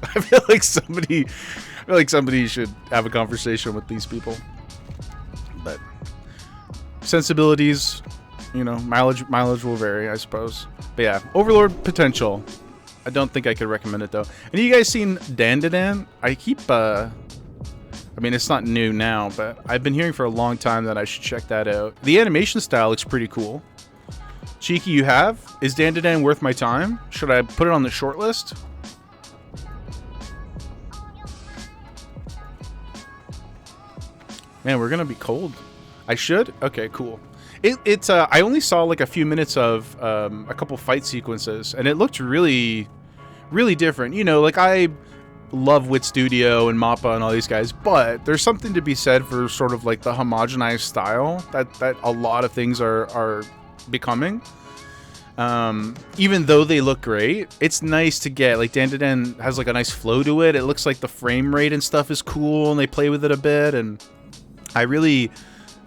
I feel like somebody should have a conversation with these people. But sensibilities, you know, mileage will vary, I suppose. But yeah, Overlord potential. I don't think I could recommend it though. And you guys seen Dandadan? I mean, it's not new now, but I've been hearing for a long time that I should check that out. The animation style looks pretty cool. Cheeky, you have? Is Dandadan worth my time? Should I put it on the short list? Man, we're gonna be cold. I should? Okay, cool. It's I only saw like a few minutes of a couple fight sequences, and it looked really, really different. You know, like I love Wit Studio and Mappa and all these guys, but there's something to be said for sort of like the homogenized style that a lot of things are becoming. Even though they look great, it's nice to get like Dandadan has like a nice flow to it. It looks like the frame rate and stuff is cool, and they play with it a bit, and I really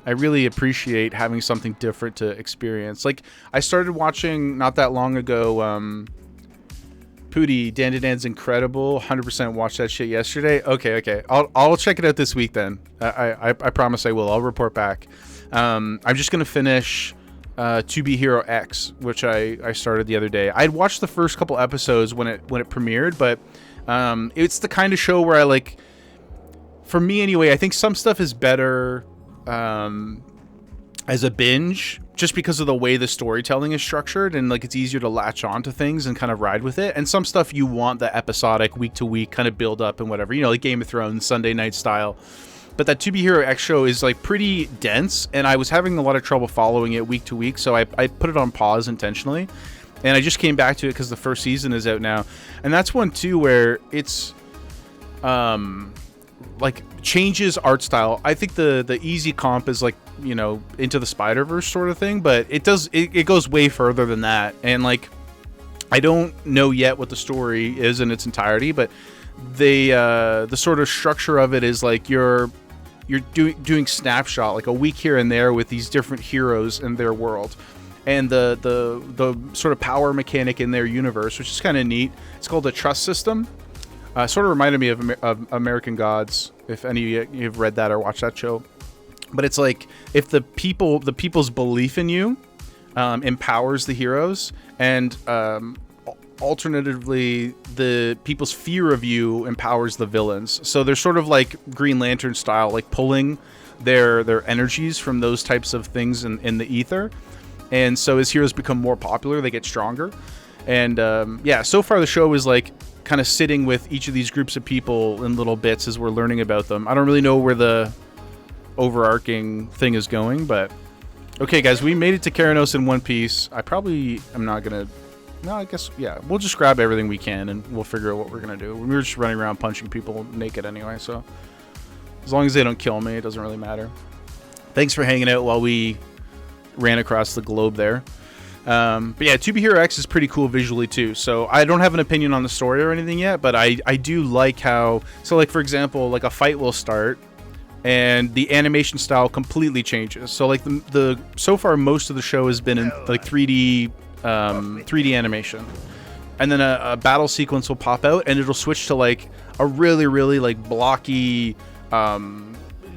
I really appreciate having something different to experience. Like, I started watching not that long ago, Pootie, Dan's Incredible. 100% watched that shit yesterday. Okay. I'll check it out this week then. I promise I will. I'll report back. I'm just gonna finish To Be Hero X, which I started the other day. I'd watched the first couple episodes when it premiered, but it's the kind of show where I like, for me anyway, I think some stuff is better as a binge, just because of the way the storytelling is structured, and like it's easier to latch on to things and kind of ride with it. And some stuff you want the episodic, week to week kind of build up and whatever, you know, like Game of Thrones, Sunday night style. But that To Be Hero X show is like pretty dense, and I was having a lot of trouble following it week to week, so I put it on pause intentionally, and I just came back to it because the first season is out now. And that's one too where it's like changes art style. I think the easy comp is like, you know, Into the Spider-Verse sort of thing, but it goes way further than that. And like, I don't know yet what the story is in its entirety, but the sort of structure of it is like you're doing snapshot, like a week here and there with these different heroes in their world, and the sort of power mechanic in their universe, which is kind of neat. It's called the trust system. Sort of reminded me of American Gods, if any of you have read that or watched that show. But it's like, if the people's belief in you empowers the heroes, and alternatively, the people's fear of you empowers the villains. So they're sort of like Green Lantern style, like pulling their energies from those types of things in the ether. And so as heroes become more popular, they get stronger. And yeah, so far the show is like kind of sitting with each of these groups of people in little bits as we're learning about them. I don't really know where the overarching thing is going, but okay, guys, we made it to Keranos in one piece. I probably am not gonna. No, I guess, yeah, we'll just grab everything we can and we'll figure out what we're gonna do. We were just running around punching people naked anyway, so as long as they don't kill me, it doesn't really matter. Thanks for hanging out while we ran across the globe there. But yeah, To Be Hero X is pretty cool visually too. So I don't have an opinion on the story or anything yet, but I do like how, so like for example, like a fight will start and the animation style completely changes. So like the so far most of the show has been in like 3D animation, and then a battle sequence will pop out and it'll switch to like a really like blocky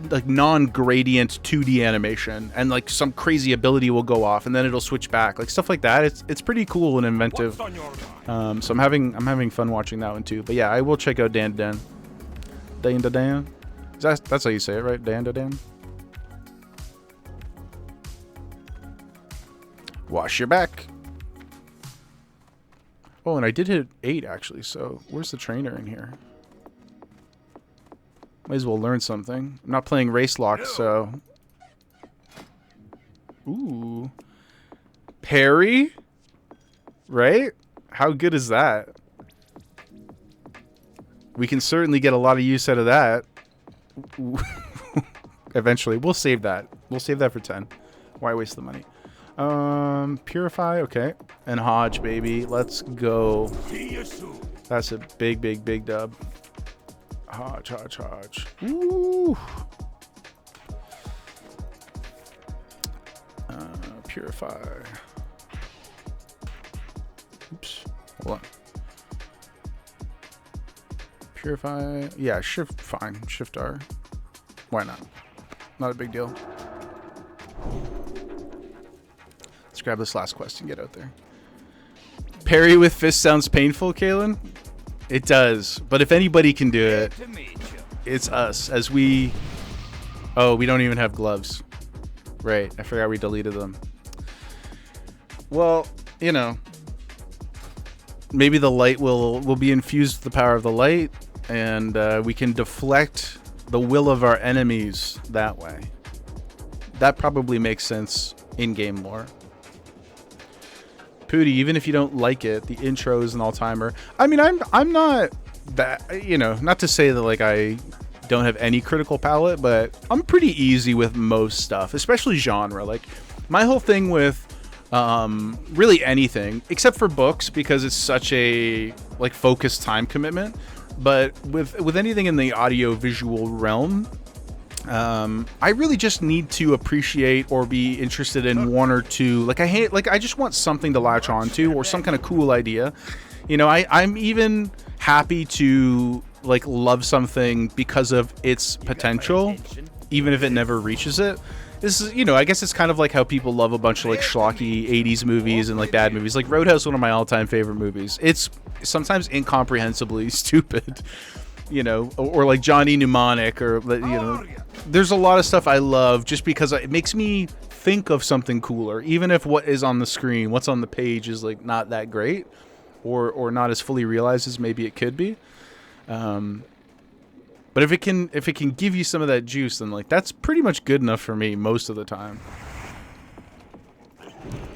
like non-gradient 2D animation, and like some crazy ability will go off and then it'll switch back, like stuff like that. It's pretty cool and inventive. So I'm having fun watching that one too. But yeah, I will check out Dan. That's how you say it, right? Dan. Wash your back. Oh, and I did hit 8 actually, so where's the trainer in here? Might as well learn something. I'm not playing Race Lock, so... Ooh. Parry? Right? How good is that? We can certainly get a lot of use out of that. Eventually. We'll save that. We'll save that for 10. Why waste the money? Purify, okay. And Hodge, baby. Let's go. That's a big dub. Hodge. Ooh. Purify. Oops. Hold on. Purify. Yeah, shift, fine. Shift R. Why not? Not a big deal. Let's grab this last quest and get out there. Parry with fist sounds painful, Kalen? It does. But if anybody can do it, it's us. As we... Oh, we don't even have gloves. Right. I forgot we deleted them. Well, you know. Maybe the light will be infused with the power of the light, and we can deflect the will of our enemies that way. That probably makes sense in-game lore. Pootie, even if you don't like it, the intro is an all-timer. I mean, I'm not that, you know, not to say that like I don't have any critical palate, but I'm pretty easy with most stuff, especially genre. Like my whole thing with really anything except for books, because it's such a like focused time commitment, but with anything in the audio visual realm, I really just need to appreciate or be interested in one or two. Like I just want something to latch onto or some kind of cool idea. You know, I'm even happy to like love something because of its potential, even if it never reaches it. This is, you know, I guess it's kind of like how people love a bunch of like schlocky 80s movies and like bad movies. Like Roadhouse, one of my all-time favorite movies. It's sometimes incomprehensibly stupid, you know, or like Johnny Mnemonic, or, you know, there's a lot of stuff I love just because it makes me think of something cooler, even if what is on the screen, what's on the page is like not that great or not as fully realized as maybe it could be. But if it can give you some of that juice, then like that's pretty much good enough for me most of the time.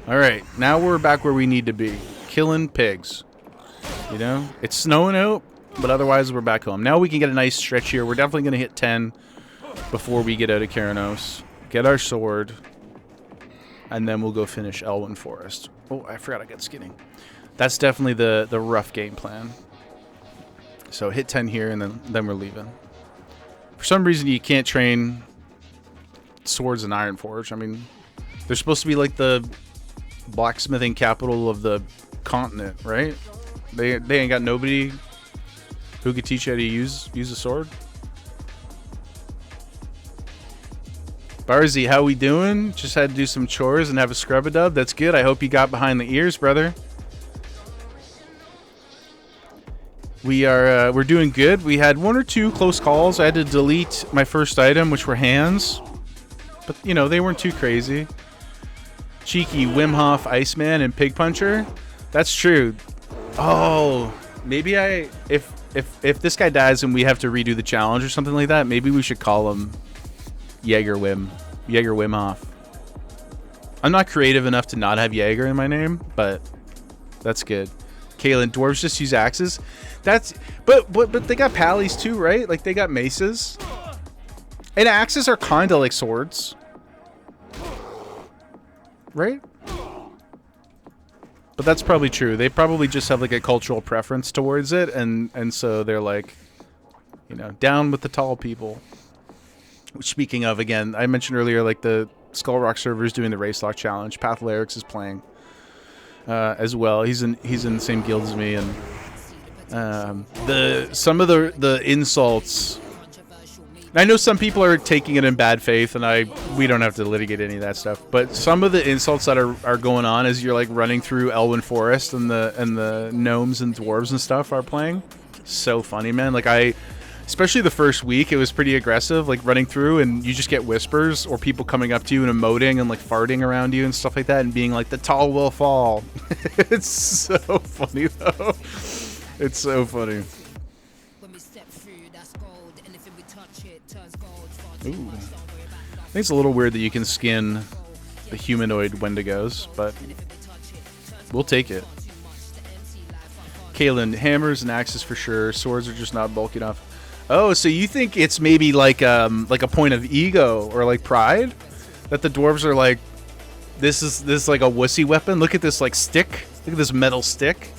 All right, now we're back where we need to be, killing pigs. You know, it's snowing out, but otherwise we're back home. Now we can get a nice stretch here. We're definitely gonna hit 10 before we get out of Keranos. Get our sword, and then we'll go finish Elwyn Forest. Oh, I forgot I got skinning. That's definitely the rough game plan. So hit 10 here, and then we're leaving. For some reason, you can't train swords in Ironforge. I mean, they're supposed to be like the blacksmithing capital of the continent, right? They ain't got nobody who could teach you how to use a sword. Barzy, how we doing? Just had to do some chores and have a scrub-a-dub. That's good. I hope you got behind the ears, brother. We're doing good. We had one or two close calls. I had to delete my first item, which were hands, but you know they weren't too crazy. Cheeky Wim Hof, Iceman, and Pig Puncher. That's true. Oh, maybe if this guy dies and we have to redo the challenge or something like that, maybe we should call him Jaeger Wim Hof. I'm not creative enough to not have Jaeger in my name, but that's good. Kaylin, dwarves just use axes. That's but they got pallies too, right? Like they got maces. And axes are kind of like swords. Right? But that's probably true. They probably just have like a cultural preference towards it, and so they're like, you know, down with the tall people. Speaking of, again, I mentioned earlier like the Skull Rock server is doing the Race Lock Challenge. Path Larix is playing as well. He's in the same guild as me, and some of the insults. I know some people are taking it in bad faith, and we don't have to litigate any of that stuff. But some of the insults that are going on as you're like running through Elwyn Forest and the gnomes and dwarves and stuff are playing. So funny, man. Like especially the first week, it was pretty aggressive. Like running through, and you just get whispers or people coming up to you and emoting and like farting around you and stuff like that, and being like, "The tall will fall." It's so funny though. It's so funny. Ooh. I think it's a little weird that you can skin the humanoid Wendigos, but we'll take it. Kaylin, hammers and axes for sure. Swords are just not bulky enough. Oh, so you think it's maybe like a point of ego or like pride that the dwarves are like, this is like a wussy weapon. Look at this like stick. Look at this metal stick.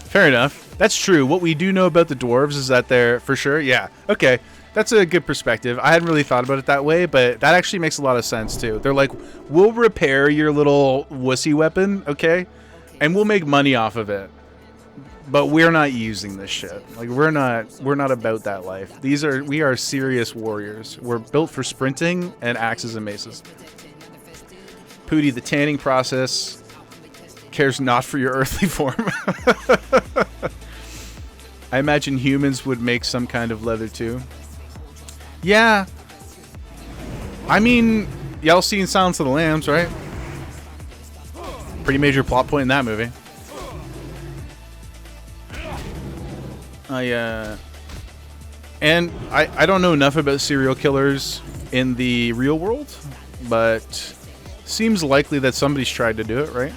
Fair enough. That's true. What we do know about the dwarves is that they're for sure. Yeah. Okay. That's a good perspective. I hadn't really thought about it that way, but that actually makes a lot of sense too. They're like, we'll repair your little wussy weapon, okay? And we'll make money off of it. But we're not using this shit. Like we're not about that life. We are serious warriors. We're built for sprinting and axes and maces. Pooty, the tanning process cares not for your earthly form. I imagine humans would make some kind of leather too. Yeah. I mean, y'all seen Silence of the Lambs, right? Pretty major plot point in that movie. And I don't know enough about serial killers in the real world, but seems likely that somebody's tried to do it, right?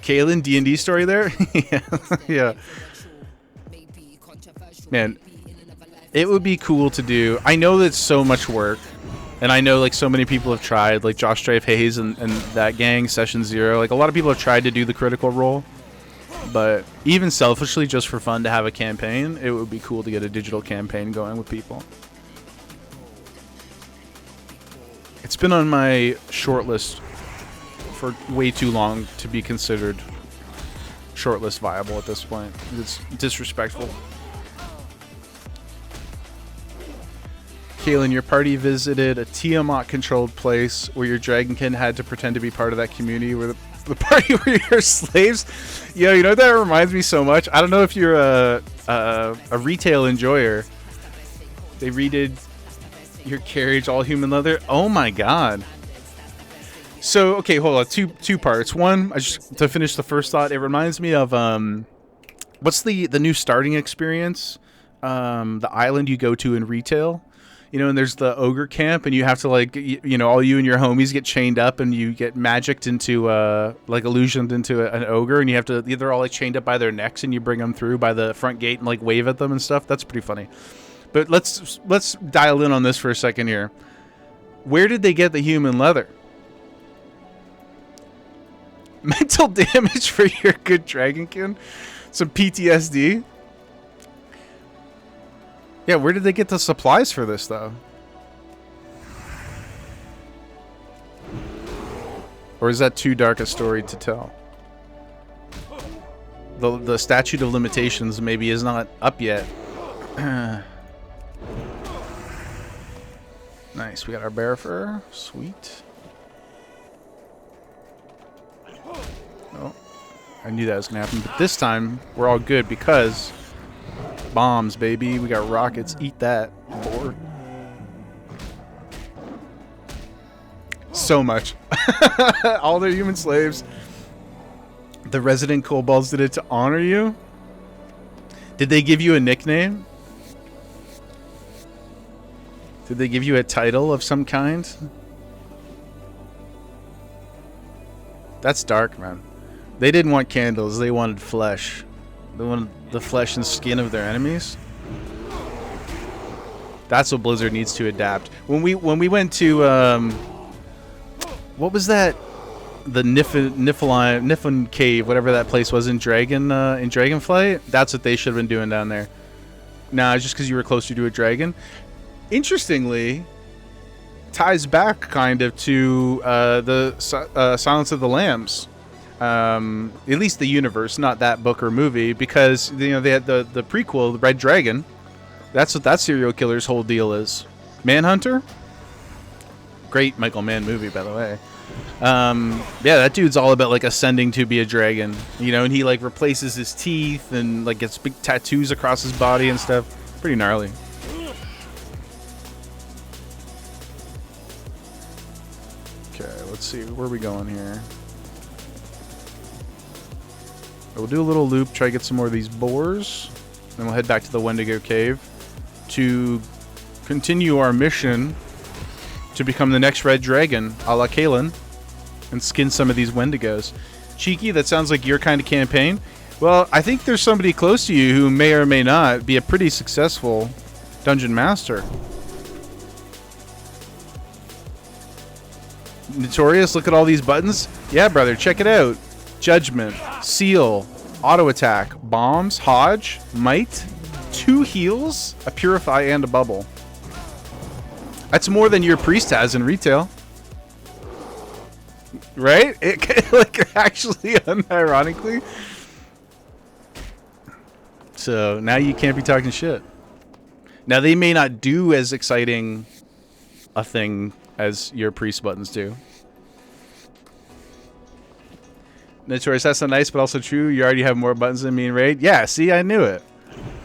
Kaylin, D&D story there? Yeah. Man, it would be cool to do. I know that's so much work, and I know like so many people have tried, like Josh Strafe Hayes and that gang, Session Zero. Like a lot of people have tried to do the critical role, but even selfishly, just for fun to have a campaign, it would be cool to get a digital campaign going with people. It's been on my shortlist for way too long to be considered shortlist viable at this point. It's disrespectful. Kaylin, your party visited a Tiamat-controlled place where your dragonkin had to pretend to be part of that community where the party were your slaves. Yo, you know what that reminds me so much? I don't know if you're a retail enjoyer. They redid your carriage all human leather. Oh my god. So, okay, hold on. Two parts. One, just to finish the first thought, it reminds me of what's the new starting experience? The island you go to in retail. You know, and there's the ogre camp, and you have to, like, you know, all you and your homies get chained up, and you get magicked into, like, illusioned into an ogre, and you have to, they're all, like, chained up by their necks, and you bring them through by the front gate and, like, wave at them and stuff. That's pretty funny. But let's dial in on this for a second here. Where did they get the human leather? Mental damage for your good dragonkin? Some PTSD? Yeah, where did they get the supplies for this, though? Or is that too dark a story to tell? The statute of limitations maybe is not up yet. Nice, we got our bear fur. Sweet. Oh, I knew that was going to happen. But this time, we're all good because... bombs, baby. We got rockets. Eat that, boar. So much. All their human slaves. The resident kobolds did it to honor you? Did they give you a nickname? Did they give you a title of some kind? That's dark, man. They didn't want candles. They wanted flesh. They wanted the flesh and skin of their enemies. That's what Blizzard needs to adapt. When we went to what was that? The Niflheim Cave, whatever that place was in Dragonflight. That's what they should have been doing down there. Nah, just because you were closer to a dragon. Interestingly, ties back kind of to the Silence of the Lambs. At least the universe, not that book or movie, because you know they had the prequel, the Red Dragon. That's what that serial killer's whole deal is. Manhunter, great Michael Mann movie, by the way. Yeah, that dude's all about like ascending to be a dragon, you know, and he like replaces his teeth and like gets big tattoos across his body and stuff. Pretty gnarly. Okay, let's see, where are we going here? We'll do a little loop, try to get some more of these boars. Then we'll head back to the Wendigo Cave to continue our mission to become the next Red Dragon, a la Kaylin, and skin some of these Wendigos. Cheeky, that sounds like your kind of campaign. Well, I think there's somebody close to you who may or may not be a pretty successful dungeon master. Notorious, look at all these buttons. Yeah, brother, check it out. Judgment, Seal, Auto Attack, Bombs, Hodge, Might, 2 heals, a Purify, and a Bubble. That's more than your priest has in retail. Right? It, like, actually, unironically. So, now you can't be talking shit. Now, they may not do as exciting a thing as your priest buttons do. Notorious, that's not nice, but also true. You already have more buttons than me in Raid. Yeah, see, I knew it.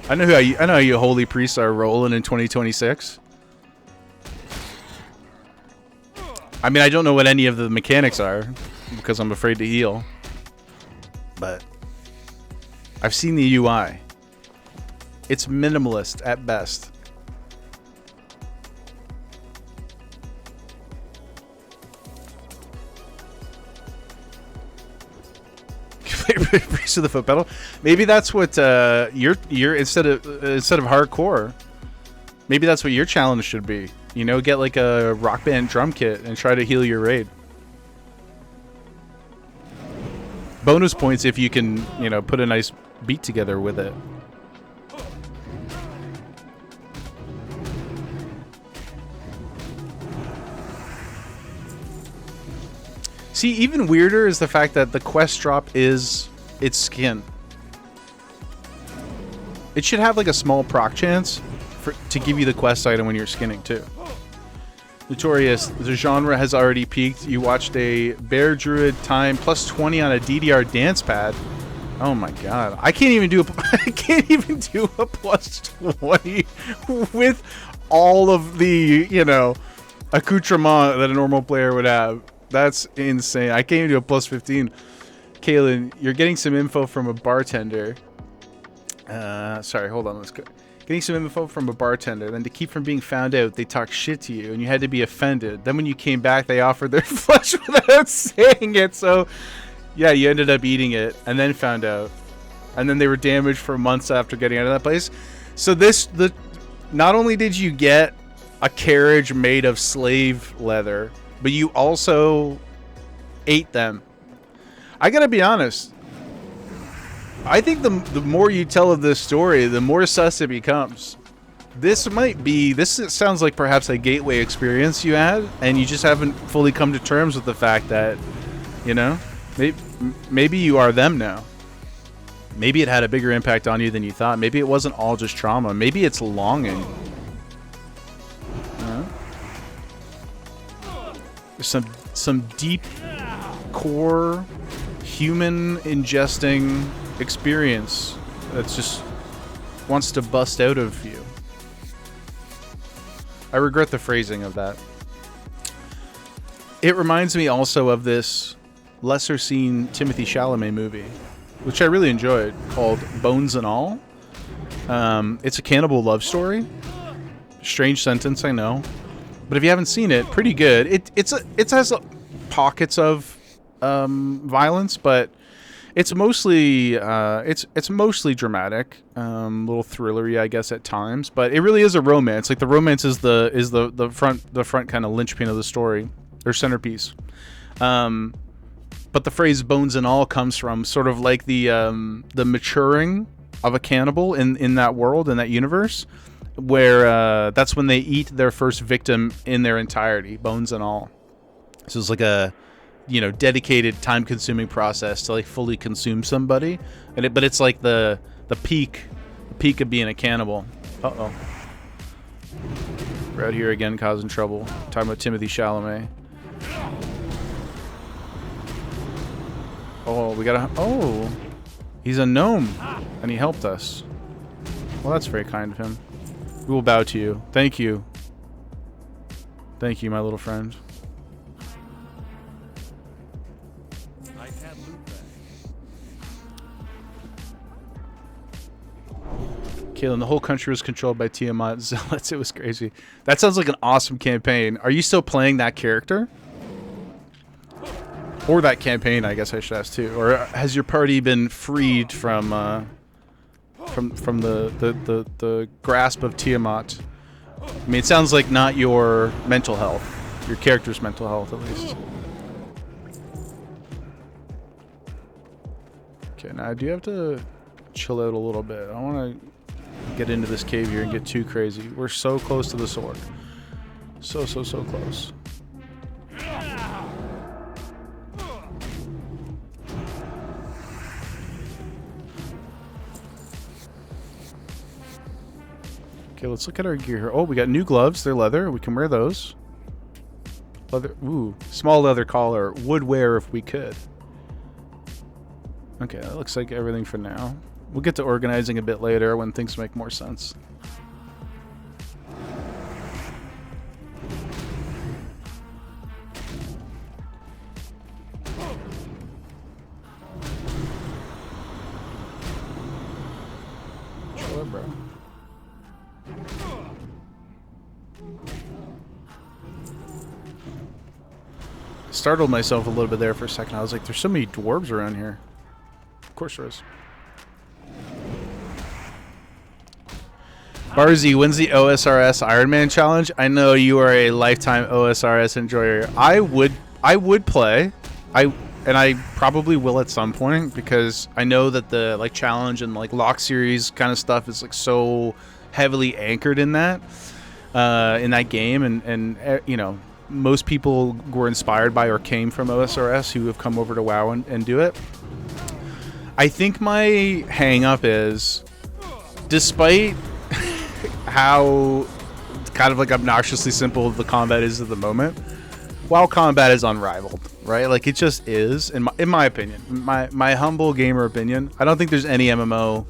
I know how you holy priests are rolling in 2026. I mean, I don't know what any of the mechanics are because I'm afraid to heal. But I've seen the UI. It's minimalist at best. Priest of the foot pedal. Maybe that's what your instead of hardcore. Maybe that's what your challenge should be. You know, get like a rock band drum kit and try to heal your raid. Bonus points if you can, you know, put a nice beat together with it. See, even weirder is the fact that the quest drop is its skin. It should have like a small proc chance to give you the quest item when you're skinning too. Notorious, the genre has already peaked. You watched a Bear Druid time plus 20 on a DDR dance pad. Oh my god. I can't even do a I can't even do a plus 20 with all of the, you know, accoutrement that a normal player would have. That's insane. I can't even do a plus 15. Kaylin, you're getting some info from a bartender. Sorry, hold on. Let's go. Getting some info from a bartender. Then to keep from being found out, they talked shit to you, and you had to be offended. Then when you came back, they offered their flesh without saying it. So, yeah, you ended up eating it, and then found out. And then they were damaged for months after getting out of that place. So not only did you get a carriage made of slave leather, but you also ate them. I gotta be honest. I think the more you tell of this story, the more sus it becomes. This sounds like perhaps a gateway experience you had, and you just haven't fully come to terms with the fact that, you know, maybe you are them now. Maybe it had a bigger impact on you than you thought. Maybe it wasn't all just trauma. Maybe it's longing. There's some deep core human ingesting experience that's just wants to bust out of you. I regret the phrasing of that. It reminds me also of this lesser seen Timothée Chalamet movie, which I really enjoyed, called Bones and All. It's a cannibal love story. Strange sentence, I know. But if you haven't seen it, pretty good. It has pockets of violence, but it's mostly dramatic, little thrillery, I guess, at times. But it really is a romance. Like the romance is the front kind of linchpin of the story, or centerpiece. But the phrase "bones and all" comes from sort of like the maturing of a cannibal in that world, in that universe, where that's when they eat their first victim in their entirety, bones and all. So it's like a, you know, dedicated, time-consuming process to like fully consume somebody, but it's like the peak of being a cannibal. Uh-oh. We're out here again causing trouble. Talking about Timothée Chalamet. Oh, he's a gnome, and he helped us. Well, that's very kind of him. We will bow to you. Thank you. Thank you, my little friend. I can't loot that. Kaylin, the whole country was controlled by Tiamat zealots. It was crazy. That sounds like an awesome campaign. Are you still playing that character? Or that campaign, I guess I should ask too. Or has your party been freed from the grasp of Tiamat? I mean, it sounds like not your mental health, your character's mental health, at least. Okay, now I do have to chill out a little bit. I don't want to get into this cave here and get too crazy. We're so close to the sword. So close. Okay, let's look at our gear here. Oh, we got new gloves. They're leather. We can wear those. Leather. Ooh, small leather collar. Would wear if we could. Okay, that looks like everything for now. We'll get to organizing a bit later when things make more sense. Sure, bro. Startled myself a little bit there for a second. I was like, there's so many dwarves around here. Of course there is. Barzy, when's the OSRS Iron Man challenge? I know you are a lifetime OSRS enjoyer. I would play. I probably will at some point, because I know that the like challenge and like lock series kind of stuff is like so heavily anchored in that game, and you know, most people were inspired by or came from OSRS who have come over to WoW and do it. I think my hang up is, despite how kind of like obnoxiously simple the combat is at the moment, WoW combat is unrivaled, right? Like, it just is, in my opinion, my humble gamer opinion. I don't think there's any MMO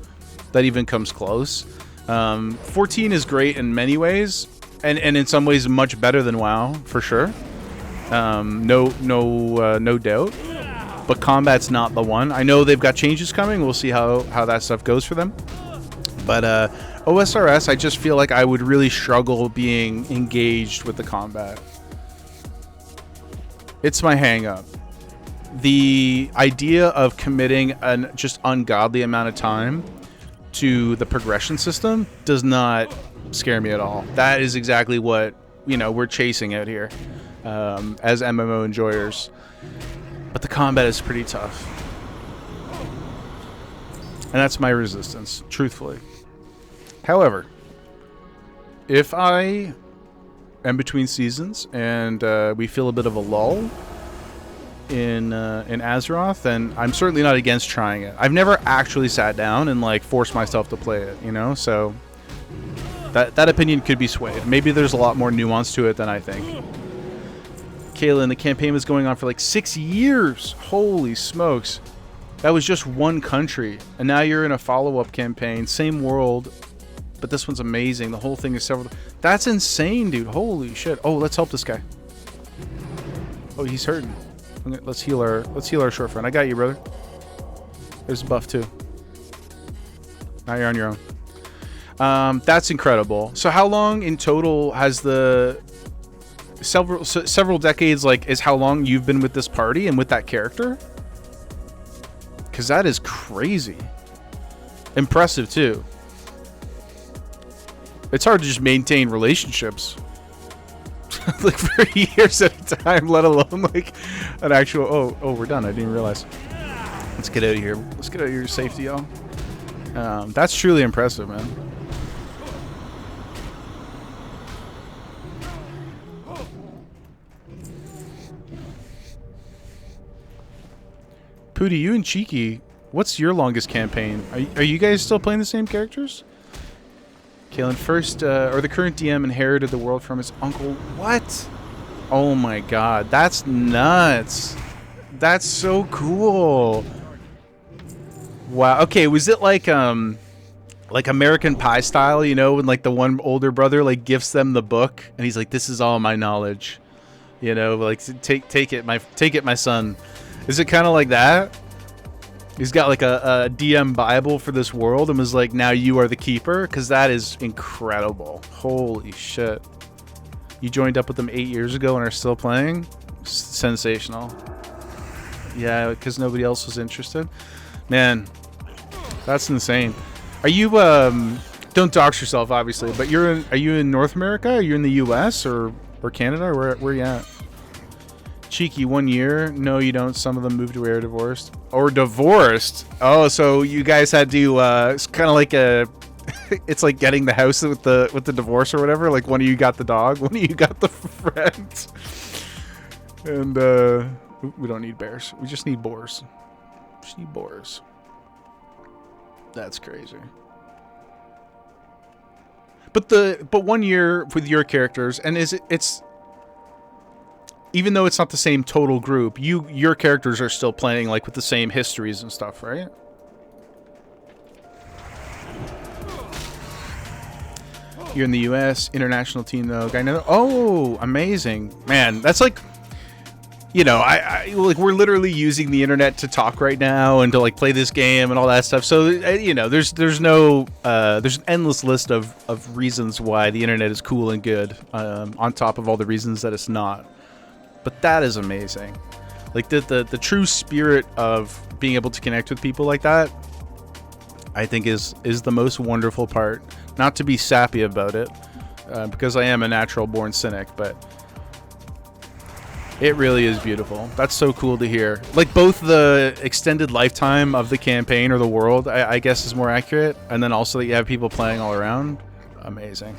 that even comes close. 14 is great in many ways, and in some ways much better than WoW, for sure. No doubt. But combat's not the one. I know they've got changes coming. We'll see how that stuff goes for them. But OSRS, I just feel like I would really struggle being engaged with the combat. It's my hang-up. The idea of committing an just ungodly amount of time to the progression system does not scare me at all. That is exactly what, you know, we're chasing out here as MMO enjoyers. But the combat is pretty tough. And that's my resistance, truthfully. However, if I am between seasons and we feel a bit of a lull in Azeroth, then I'm certainly not against trying it. I've never actually sat down and like forced myself to play it, you know? So that opinion could be swayed. Maybe there's a lot more nuance to it than I think. Kaylin, the campaign was going on for like 6 years. Holy smokes. That was just one country. And now you're in a follow-up campaign. Same world. But this one's amazing. The whole thing is several... That's insane, dude. Holy shit. Oh, let's help this guy. Oh, he's hurting. Let's heal our short friend. I got you, brother. There's a buff, too. Now you're on your own. That's incredible. So how long in total has the... Several decades, like, is how long you've been with this party and with that character? Because that is crazy. Impressive, too. It's hard to just maintain relationships like for years at a time, let alone like an actual... Oh, we're done. I didn't realize. Let's get out of here. Let's get out of here safety, y'all. That's truly impressive, man. Pooty, you and Cheeky, what's your longest campaign? Are you guys still playing the same characters? Kalen, first, or the current DM inherited the world from his uncle. What? Oh my god, that's nuts. That's so cool. Wow. Okay, was it like American Pie style, you know, when like the one older brother like gifts them the book and he's like, "This is all my knowledge." You know, like take it, my son. Is it kind of like that? He's got like a DM Bible for this world and was like, now you are the keeper? Because that is incredible. Holy shit. You joined up with them 8 years ago and are still playing? Sensational. Yeah, because nobody else was interested? Man, that's insane. Are you, don't dox yourself, obviously, but are you in North America? Are you in the US or Canada? Or where are you at? Cheeky, 1 year. No, you don't. Some of them moved away or divorced. Or divorced? Oh, so you guys had to, it's kind of like a, it's like getting the house with the divorce or whatever. Like one of you got the dog, one of you got the friend. And, we don't need bears. We just need boars. Just need boars. That's crazy. But 1 year with your characters, and it's even though it's not the same total group, your characters are still playing like with the same histories and stuff, right? You're in the US, international team though. Guy, oh, amazing, man. That's like, you know, I like we're literally using the internet to talk right now and to like play this game and all that stuff. So you know, there's an endless list of reasons why the internet is cool and good, on top of all the reasons that it's not. But that is amazing. Like the true spirit of being able to connect with people like that, I think is the most wonderful part. Not to be sappy about it, because I am a natural born cynic, but it really is beautiful. That's so cool to hear. Like both the extended lifetime of the campaign or the world, I guess is more accurate, and then also that you have people playing all around. Amazing.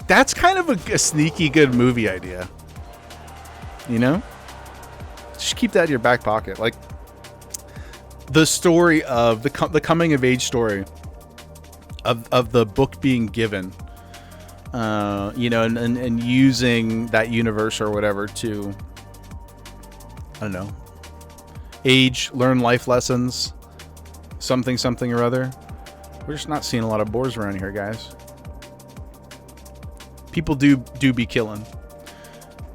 that's kind of a sneaky good movie idea. You know? Just keep that in your back pocket. Like, the story of the coming of age story of the book being given, you know, and using that universe or whatever to, I don't know, age, learn life lessons, something or other. We're just not seeing a lot of boars around here, guys. People do be killing.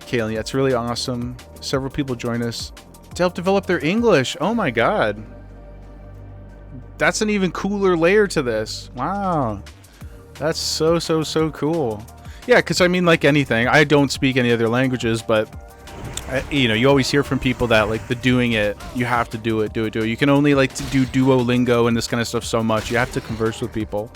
Yeah, it's really awesome. Several people join us to help develop their English. Oh my god. That's an even cooler layer to this. Wow. That's so cool. Yeah, because I mean, like anything, I don't speak any other languages, but you know, you always hear from people that like the doing it, you have to do it. You can only like to do Duolingo and this kind of stuff so much. You have to converse with people.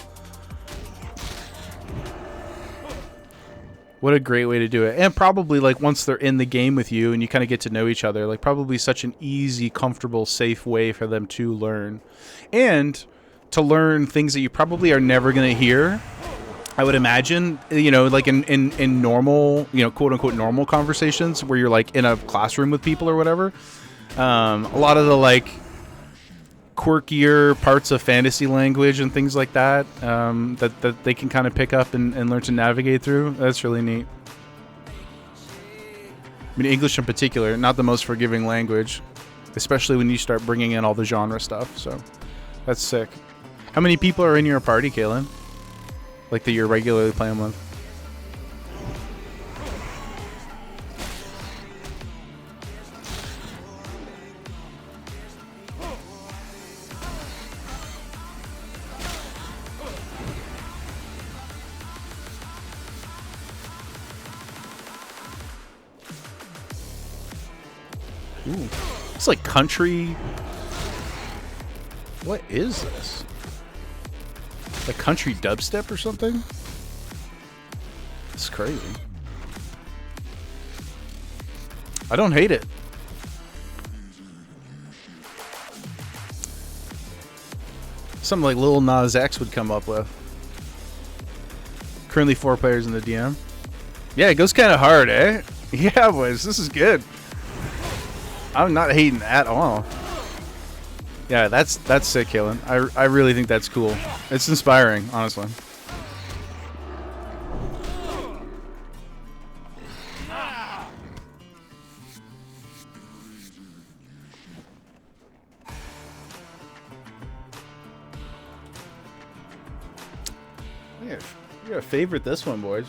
What a great way to do it. And probably like once they're in the game with you and you kind of get to know each other, like probably such an easy, comfortable, safe way for them to learn. And to learn things that you probably are never going to hear, I would imagine, you know, like in normal, you know, quote unquote normal conversations where you're like in a classroom with people or whatever. A lot of the like quirkier parts of fantasy language and things like that, that they can kind of pick up and learn to navigate through. That's really neat. I mean, English in particular, not the most forgiving language, especially when you start bringing in all the genre stuff. So that's sick. How many people are in your party, Kaylin? Like that you're regularly playing with? Ooh, it's like country. What is this? Like country dubstep or something? It's crazy. I don't hate it. Something like Lil Nas X would come up with. Currently 4 players in the DM. Yeah, it goes kind of hard, eh? Yeah, boys, this is good. I'm not hating at all. Yeah, that's sick, Kaylin. I really think that's cool. It's inspiring, honestly. Yeah, you gotta favorite this one, boys.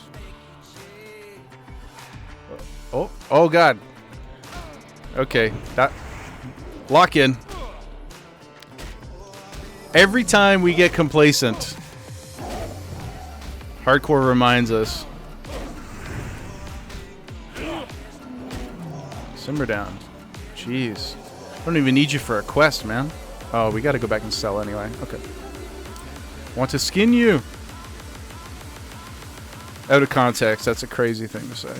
Oh God. Okay, that lock in. Every time we get complacent, hardcore reminds us. Simmer down. Jeez. I don't even need you for a quest, man. Oh, we gotta go back and sell anyway. Okay. Want to skin you. Out of context, that's a crazy thing to say.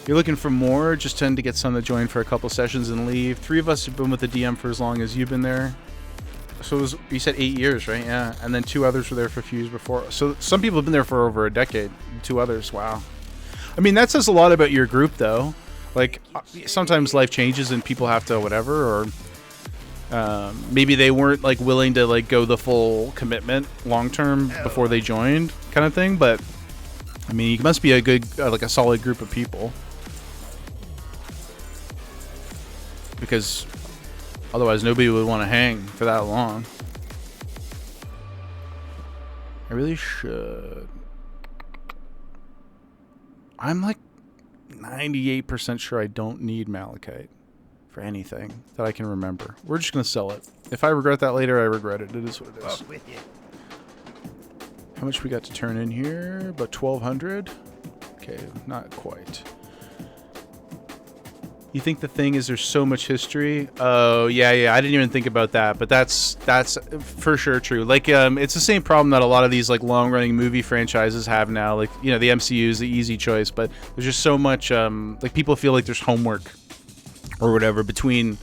You're looking for more, just tend to get some to join for a couple sessions and leave. 3 of us have been with the DM for as long as you've been there. So it was, you said 8 years, right? Yeah. And then 2 others were there for a few years before. So some people have been there for over a decade. 2 others, wow. I mean, that says a lot about your group, though. Like, sometimes life changes and people have to whatever, or maybe they weren't, like, willing to, like, go the full commitment long-term before they joined kind of thing. But, I mean, you must be a good, like, a solid group of people. Because otherwise nobody would want to hang for that long. I really should. I'm like 98% sure I don't need malachite for anything that I can remember. We're just going to sell it. If I regret that later, I regret it. It is what it is. How much we got to turn in here? About 1,200? Okay, not quite. You think the thing is there's so much history? Oh, yeah, I didn't even think about that, but that's for sure true. Like, it's the same problem that a lot of these, like, long-running movie franchises have now. Like, you know, the MCU is the easy choice, but there's just so much, like, people feel like there's homework or whatever between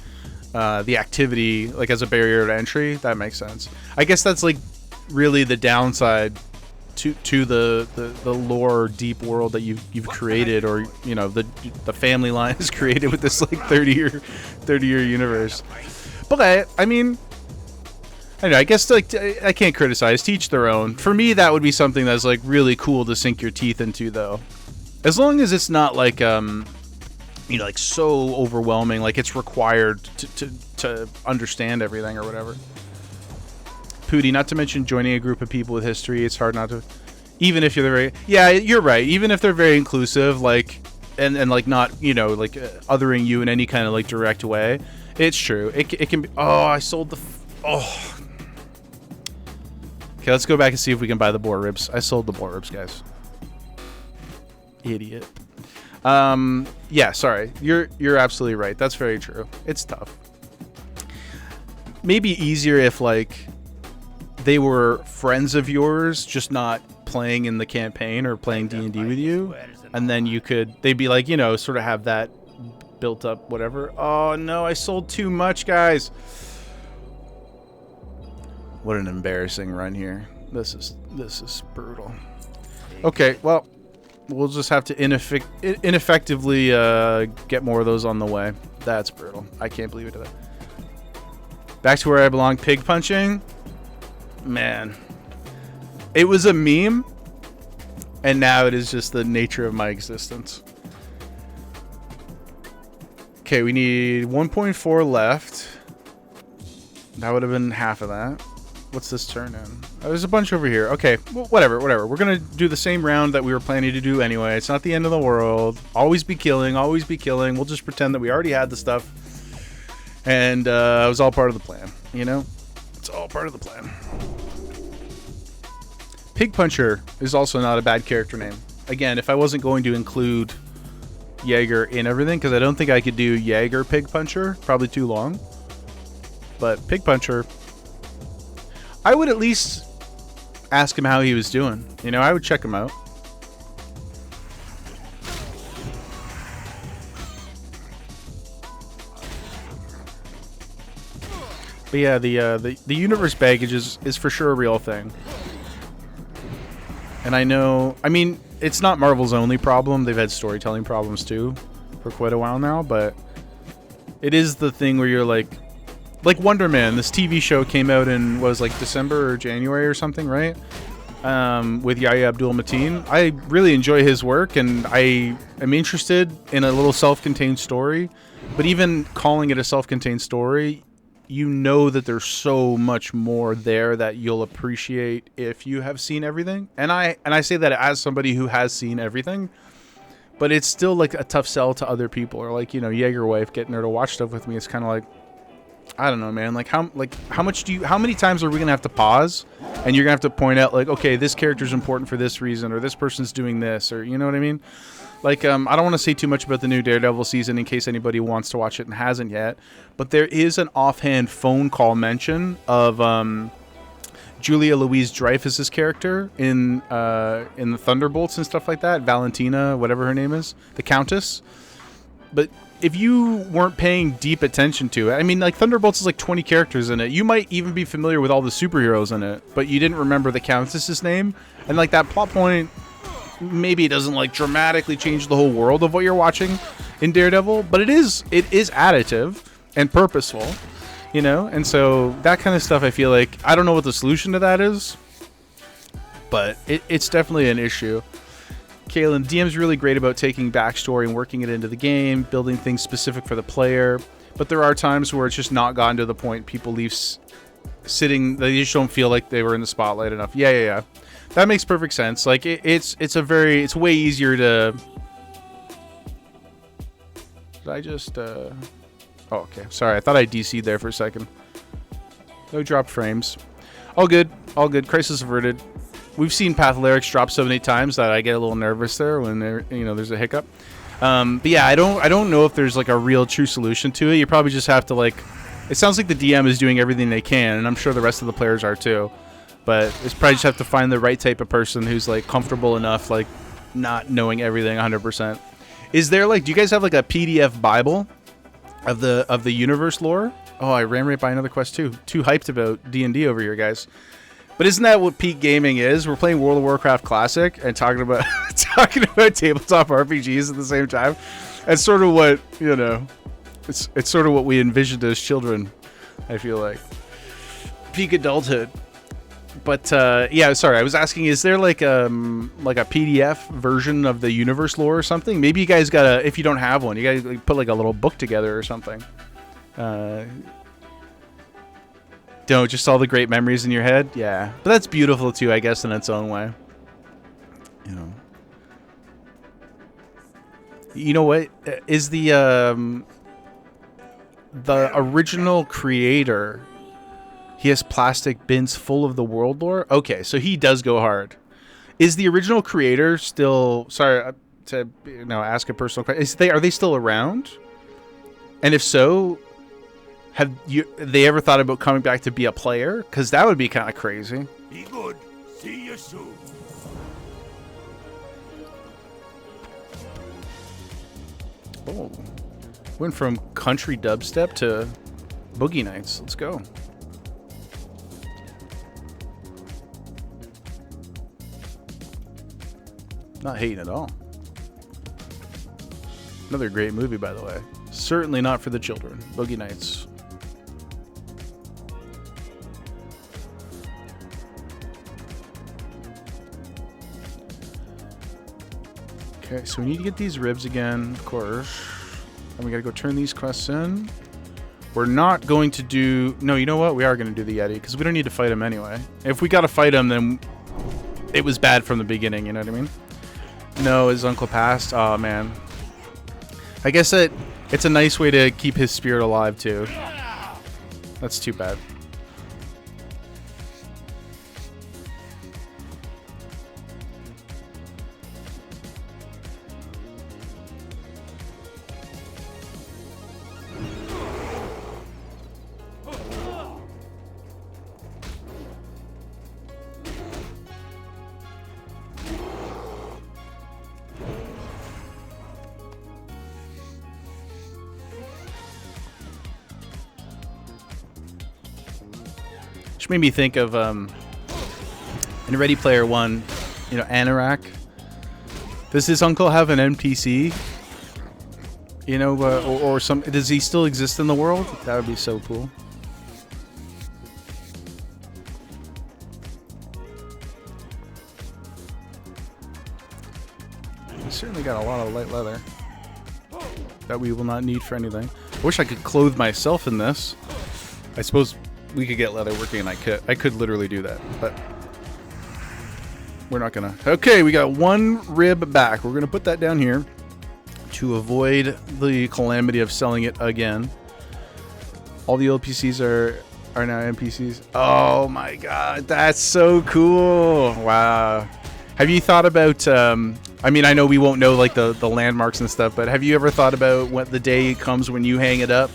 the activity, like, as a barrier to entry. That makes sense. I guess that's, like, really the downside to the lore deep world that you've created, or you know the family line is created with this like 30-year universe. But I mean, I don't know, I guess like I can't criticize. Teach their own. For me, that would be something that's like really cool to sink your teeth into, though, as long as it's not like you know, like so overwhelming, like it's required to understand everything or whatever. Pooty, not to mention joining a group of people with history, it's hard not to, even if you're very, yeah, you're right, even if they're very inclusive, like, and like not, you know, like othering you in any kind of like direct way, it's true. It can be, oh, I sold the, oh. Okay, let's go back and see if we can buy the boar ribs. I sold the boar ribs, guys. Idiot. Yeah, sorry. You're absolutely right. That's very true. It's tough. Maybe easier if like they were friends of yours, just not playing in the campaign or playing D&D with you, and then they'd be like, you know, sort of have that built up, whatever. Oh no, I sold too much, guys. What an embarrassing run here. This is brutal. Okay, well, we'll just have to ineffectively get more of those on the way. That's brutal. I can't believe it. Back to where I belong, pig punching. Man, it was a meme, and now it is just the nature of my existence. Okay, we need 1.4 left. That would have been half of that. What's this turn in? Oh, there's a bunch over here. Okay, well, whatever. We're gonna do the same round that we were planning to do anyway. It's not the end of the world. Always be killing. Always be killing. We'll just pretend that we already had the stuff, and it was all part of the plan. You know, it's all part of the plan. Pig Puncher is also not a bad character name. Again, if I wasn't going to include Jaeger in everything, because I don't think I could do Jaeger Pig Puncher. Probably too long. But Pig Puncher, I would at least ask him how he was doing. You know, I would check him out. But yeah, the universe baggage is for sure a real thing. And I know, I mean, it's not Marvel's only problem. They've had storytelling problems too for quite a while now, but it is the thing where you're like Wonder Man, this TV show came out in, what was like December or January or something, right? With Yahya Abdul-Mateen. I really enjoy his work, and I am interested in a little self-contained story. But even calling it a self-contained story, you know that there's so much more there that you'll appreciate if you have seen everything. And I say that as somebody who has seen everything. But it's still like a tough sell to other people, or like, you know, Jaeger wife getting her to watch stuff with me. It's kind of like, I don't know, man. How many times are we gonna have to pause, and you're gonna have to point out like, okay, this character's important for this reason, or this person's doing this, or you know what I mean? Like, I don't want to say too much about the new Daredevil season in case anybody wants to watch it and hasn't yet, but there is an offhand phone call mention of Julia Louise-Dreyfus's character in the Thunderbolts and stuff like that. Valentina, whatever her name is, the Countess. But if you weren't paying deep attention to it, I mean, like, Thunderbolts is like 20 characters in it. You might even be familiar with all the superheroes in it, but you didn't remember the Countess's name. And, like, that plot point, maybe it doesn't, like, dramatically change the whole world of what you're watching in Daredevil, but it is additive and purposeful, you know? And so that kind of stuff, I feel like, I don't know what the solution to that is, but it's definitely an issue. Kaylin, DM's really great about taking backstory and working it into the game, building things specific for the player. But there are times where it's just not gotten to the point people leave sitting. They just don't feel like they were in the spotlight enough. Yeah. That makes perfect sense. Like it's way easier to. Did I just? Oh, okay. Sorry, I thought I DC'd there for a second. No dropped frames. All good. Crisis averted. We've seen Path Lyrics drop so many times that I get a little nervous there when there's a hiccup. But yeah, I don't know if there's like a real true solution to it. You probably just have to like. It sounds like the DM is doing everything they can, and I'm sure the rest of the players are too. But it's probably just have to find the right type of person who's like comfortable enough, like not knowing everything 100%. Is there like, do you guys have like a PDF Bible of the universe lore? Oh, I ran right by another quest too. Too hyped about D&D over here, guys. But isn't that what peak gaming is? We're playing World of Warcraft Classic and talking about talking about tabletop RPGs at the same time. It's sort of what, you know, it's sort of what we envisioned as children, I feel like. Peak adulthood. But yeah, sorry, I was asking, is there like a PDF version of the universe lore or something? Maybe you guys gotta, if you don't have one, you guys like, put like a little book together or something. Just all the great memories in your head. Yeah, but that's beautiful too, I guess, in its own way. You know what is the original creator? He has plastic bins full of the world lore. Okay, so he does go hard. Is the original creator still? Sorry to ask a personal question. Are they still around? And if so, have they ever thought about coming back to be a player? Because that would be kind of crazy. Be good. See you soon. Oh, went from country dubstep to boogie nights. Let's go. Not hating at all. Another great movie, by the way. Certainly not for the children. Boogie Nights. Okay, so we need to get these ribs again, of course. And we gotta go turn these quests in. We're not going to do... No, you know what? We are going to do the Yeti, because we don't need to fight him anyway. If we gotta fight him, then it was bad from the beginning, you know what I mean? No, his uncle passed. Oh man. I guess it's a nice way to keep his spirit alive too. That's too bad. Made me think of in Ready Player One, Anorak. Does his uncle have an NPC? Or some? Does he still exist in the world? That would be so cool. We certainly got a lot of light leather that we will not need for anything. I wish I could clothe myself in this. I suppose we could get leather working, and I could literally do that, but we're not gonna. Okay, we got one rib back. We're gonna put that down here to avoid the calamity of selling it again. All the old PCs are now NPCs. Oh my god, that's so cool! Wow. Have you thought about? I mean, I know we won't know like the landmarks and stuff, but have you ever thought about what the day comes when you hang it up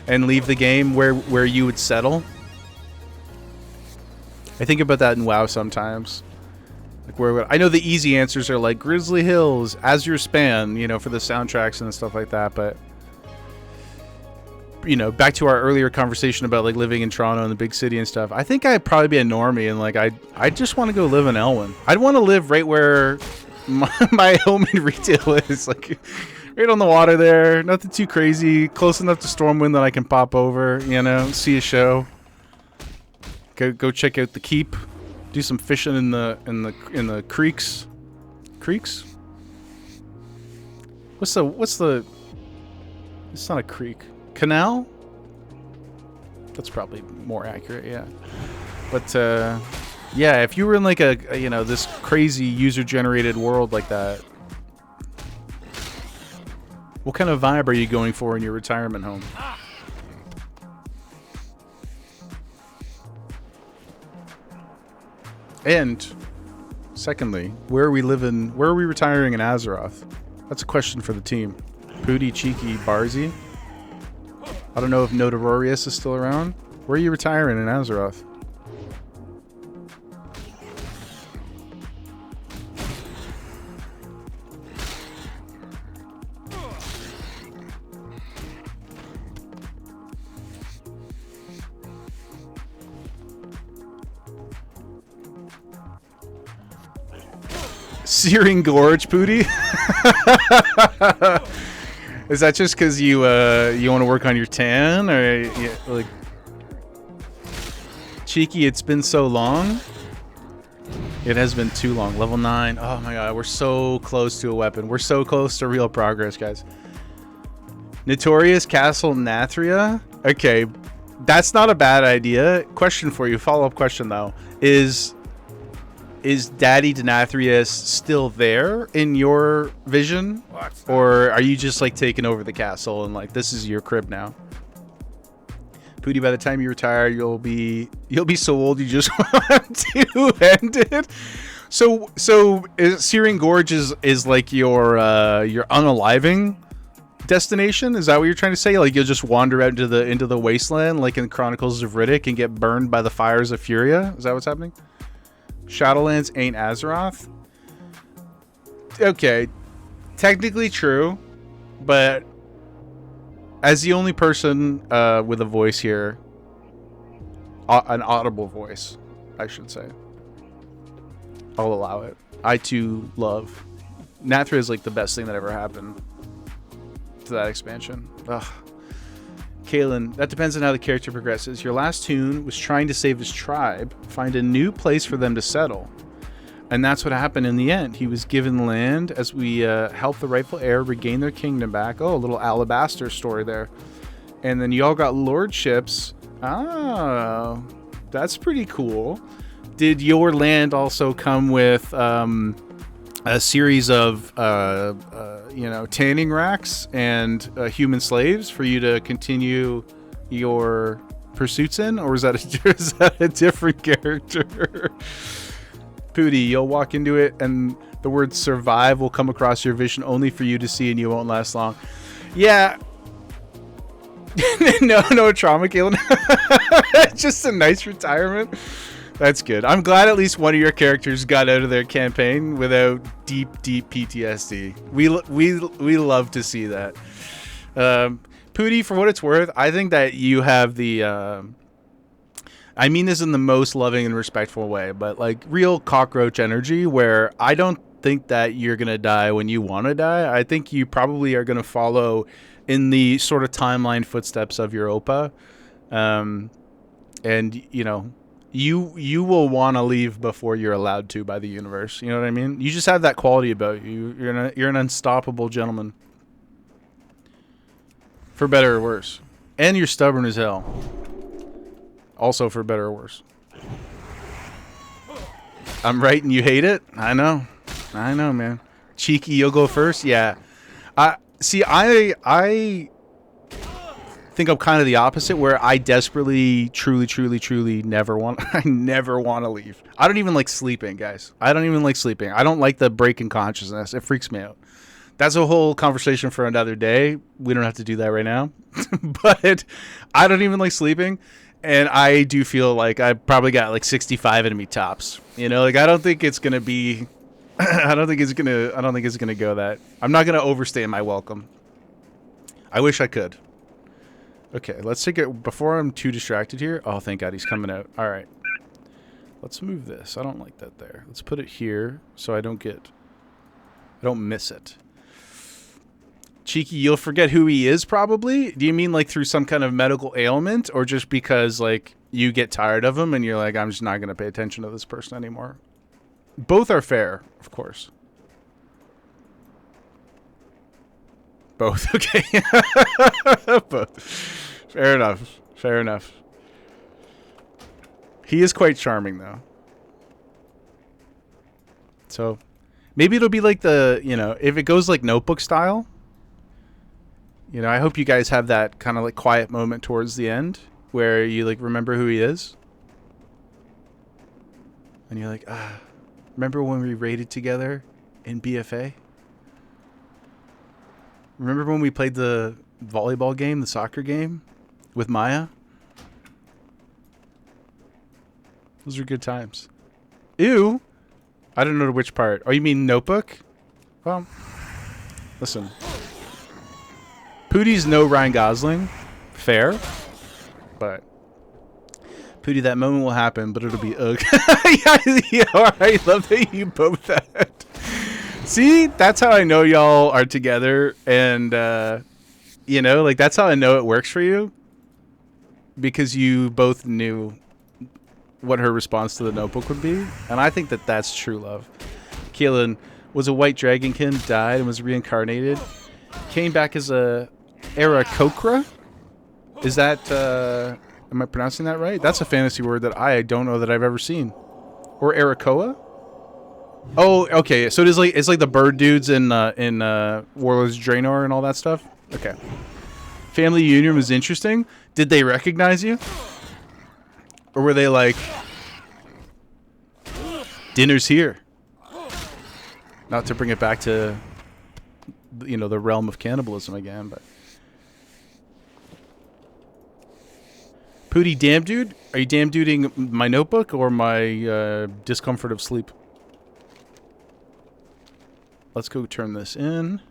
and leave the game, where you would settle? I think about that in WoW sometimes. Like I know the easy answers are like Grizzly Hills, Azure Span, for the soundtracks and stuff like that. But back to our earlier conversation about like living in Toronto and the big city and stuff. I think I'd probably be a normie, and like I just want to go live in Elwyn. I'd want to live right where my home in retail is, like right on the water there. Nothing too crazy, close enough to Stormwind that I can pop over, see a show. Go check out the keep. Do some fishing in the creeks. Creeks? What's the? It's not a creek. Canal? That's probably more accurate. Yeah. But yeah, if you were in like a this crazy user-generated world like that, what kind of vibe are you going for in your retirement home? And secondly, where are we retiring in Azeroth? That's a question for the team. Pooty, Cheeky, Barzy. I don't know if Notarius is still around. Where are you retiring in Azeroth? Searing Gorge, Pooty. Is that just because you want to work on your tan, or like Cheeky? It's been so long. It has been too long. Level 9. Oh my god, we're so close to a weapon. We're so close to real progress, guys. Notorious Castle Nathria. Okay, that's not a bad idea. Question for you. Follow-up question though. Is Daddy Denathrius still there in your vision? Or are you just like taking over the castle and like this is your crib now? Pooty, by the time you retire, you'll be so old you just want to end it. So Searing Gorge is like your unaliving destination? Is that what you're trying to say? Like you'll just wander out into the wasteland like in Chronicles of Riddick and get burned by the fires of Furia? Is that what's happening? Shadowlands ain't Azeroth? Okay. Technically true, but as the only person with a voice here, an audible voice, I should say, I'll allow it. I too love. Nathria is like the best thing that ever happened to that expansion. Ugh. Kalen, that depends on how the character progresses. Your last tune was trying to save his tribe, find a new place for them to settle. And that's what happened in the end. He was given land as we helped the rightful heir regain their kingdom back. Oh, a little Alabaster story there. And then you all got lordships. Oh, that's pretty cool. Did your land also come with a series of, tanning racks and human slaves for you to continue your pursuits in? Or is that a different character? Pooty, you'll walk into it and the word survive will come across your vision only for you to see and you won't last long. Yeah. no trauma, Kalen. Just a nice retirement. That's good. I'm glad at least one of your characters got out of their campaign without deep PTSD. We love to see that. Pooty, for what it's worth, I think that you have the... I mean this in the most loving and respectful way, but like real cockroach energy where I don't think that you're going to die when you want to die. I think you probably are going to follow in the sort of timeline footsteps of your Oppa. And, you know, you will want to leave before you're allowed to by the universe. You know what I mean? You just have that quality about you. You're an unstoppable gentleman. For better or worse. And you're stubborn as hell. Also for better or worse. I'm right and you hate it? I know, man. Cheeky, you'll go first? Yeah. I think I'm kind of the opposite, where I desperately, truly never want to leave. I don't even like sleeping, guys. I don't even like sleeping. I don't like the break in consciousness. It freaks me out. That's a whole conversation for another day. We don't have to do that right now. But I don't even like sleeping. And I do feel like I probably got like 65 enemy tops. You know, like I don't think it's gonna be. I don't think it's gonna go that. I'm not gonna overstay my welcome. I wish I could. Okay, let's take it before I'm too distracted here. Oh, thank God he's coming out. All right, let's move this. I don't like that there. Let's put it here so I don't miss it. Cheeky, you'll forget who he is probably? Do you mean like through some kind of medical ailment or just because like you get tired of him and you're like, I'm just not going to pay attention to this person anymore? Both are fair, of course. Both, okay. Both. Fair enough. He is quite charming though. So maybe it'll be like the, you know, if it goes like Notebook style. You know, I hope you guys have that kind of like quiet moment towards the end where you like remember who he is. And you're like, remember when we raided together in BFA? Remember when we played the volleyball game, the soccer game with Maya? Those are good times. Ew. I don't know which part. Oh, you mean Notebook? Well, listen. Pooty's no Ryan Gosling. Fair. But Pooty, that moment will happen, but it'll be ugh. Yeah, I love that you both that. See, that's how I know y'all are together, and you know, like that's how I know it works for you, because you both knew what her response to the Notebook would be, and I think that that's true love. Keelan was a white dragonkin, died and was reincarnated, came back as a Aarakocra. Is that am I pronouncing that right? That's a fantasy word that I don't know that I've ever seen. Or Arakoa? Oh, okay. So it's like the bird dudes in Warlords of Draenor and all that stuff. Okay. Family union was interesting. Did they recognize you? Or were they like, dinner's here? Not to bring it back to, you know, the realm of cannibalism again, but. Pooty damn dude? Are you damn duding my Notebook or my discomfort of sleep? Let's go turn this in.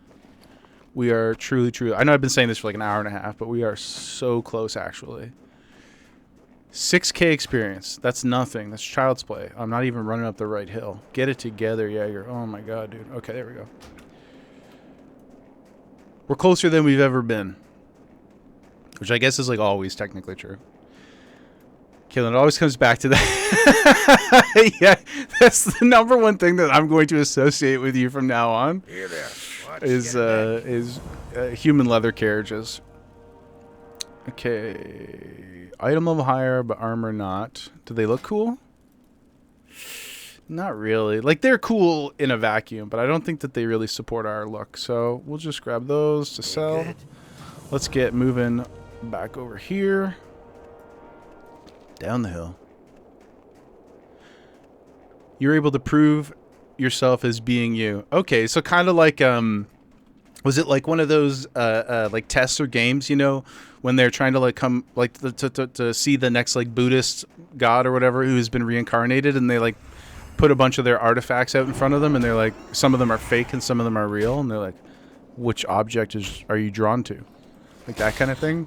We are truly. I know I've been saying this for like an hour and a half, but we are so close actually. 6K experience. That's nothing. That's child's play. I'm not even running up the right hill. Get it together, Jaeger. Oh my god, dude. Okay, there we go. We're closer than we've ever been. Which I guess is like always technically true. Killing it always comes back to that. Yeah, that's the number one thing that I'm going to associate with you from now on. Here there. Is human leather carriages. Okay. Item level higher, but armor not. Do they look cool? Not really. Like, they're cool in a vacuum, but I don't think that they really support our look. So we'll just grab those to sell. Let's get moving back over here. Down the hill. You're able to prove yourself as being you. Okay, so kind of like, was it like one of those like tests or games, you know, when they're trying to like come like to see the next like Buddhist god or whatever who has been reincarnated, and they like put a bunch of their artifacts out in front of them, and they're like, some of them are fake and some of them are real, and they're like, which object are you drawn to? Like that kind of thing.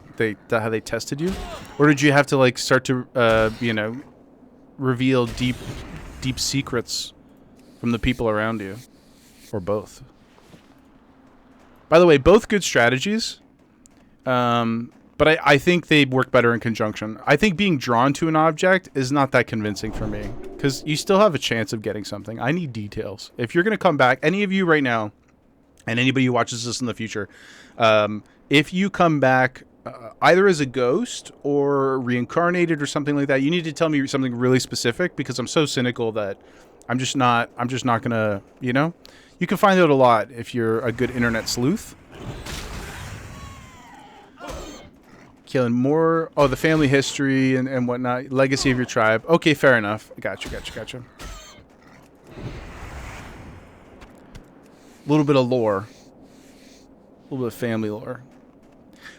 How they tested you, or did you have to like start to you know, reveal deep secrets from the people around you, or both? By the way, both good strategies, but I think they work better in conjunction. I think being drawn to an object is not that convincing for me, because you still have a chance of getting something. I need details. If you're going to come back, any of you right now, and anybody who watches this in the future, if you come back either as a ghost or reincarnated or something like that, you need to tell me something really specific, because I'm so cynical that I'm just not going to, you know? You can find out a lot if you're a good internet sleuth. Killing more. Oh, the family history and whatnot. Legacy of your tribe. Okay, fair enough. Gotcha. A little bit of lore. A little bit of family lore.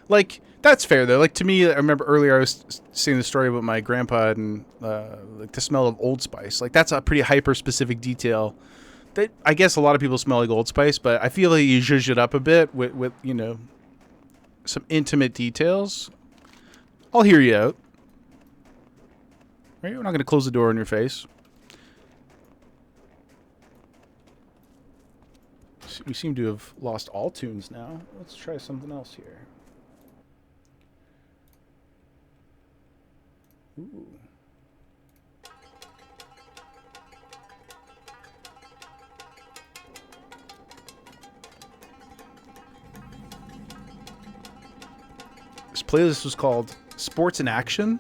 Like, that's fair, though. Like, to me, I remember earlier I was seeing the story about my grandpa and like the smell of Old Spice. Like, that's a pretty hyper-specific detail. That, I guess a lot of people smell like Old Spice, but I feel like you zhuzh it up a bit with you know, some intimate details. I'll hear you out. Right? We're not going to close the door in your face. We seem to have lost all tunes now. Let's try something else here. Ooh. This playlist was called Sports in Action,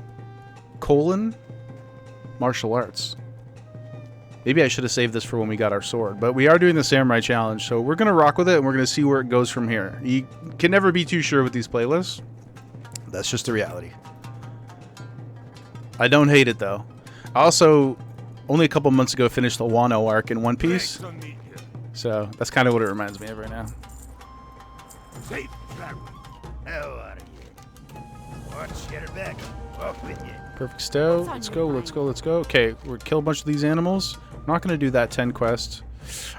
Martial Arts. Maybe I should have saved this for when we got our sword, but we are doing the Samurai Challenge, so we're going to rock with it, and we're going to see where it goes from here. You can never be too sure with these playlists. That's just the reality. I don't hate it, though. I also, only a couple months ago, finished the Wano arc in One Piece, so that's kind of what it reminds me of right now. Safe travel. Hell out of here. Watch, get her back. Off with you. Perfect stow. Let's go. Okay, we'll kill a bunch of these animals. I'm not going to do that 10 quest.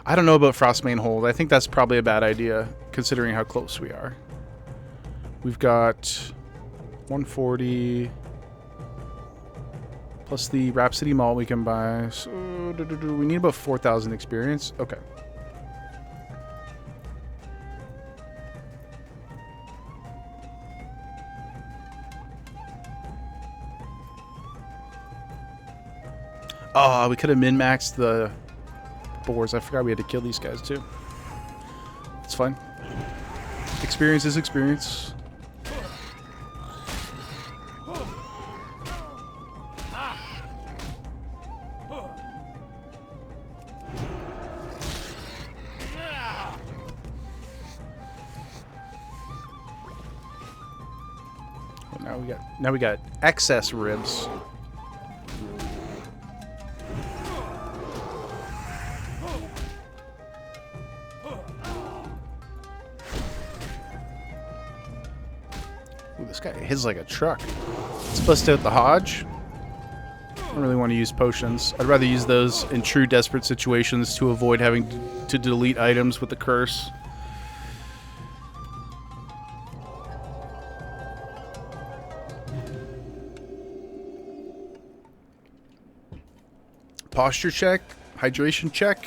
I don't know about Frostmane Hold. I think that's probably a bad idea, considering how close we are. We've got 140 plus the Rhapsody Malt we can buy. So we need about 4,000 experience. Okay. Oh, we could have min-maxed the boars. I forgot we had to kill these guys too. It's fine. Experience is experience. Now we got excess ribs. Ooh, this guy hits like a truck. Let's bust out the Hodge. I don't really want to use potions. I'd rather use those in true desperate situations to avoid having to delete items with the curse. Posture check, hydration check.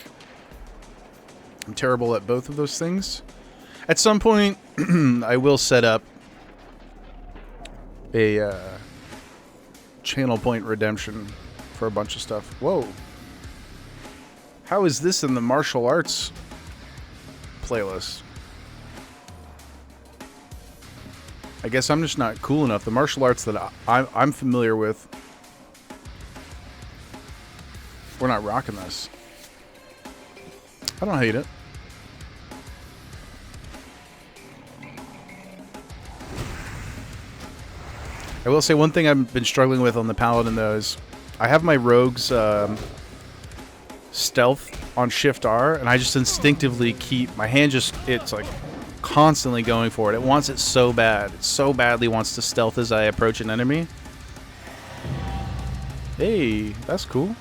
I'm terrible at both of those things. At some point, I will set up a channel point redemption for a bunch of stuff. Whoa. How is this in the martial arts playlist? I guess I'm just not cool enough. The martial arts that I'm familiar with, we're not rocking this. I don't hate it. I will say one thing I've been struggling with on the Paladin, though, is I have my rogue's stealth on Shift R, and I just instinctively keep my hand it's like constantly going for it. It wants it so bad. It so badly wants to stealth as I approach an enemy. Hey, that's cool.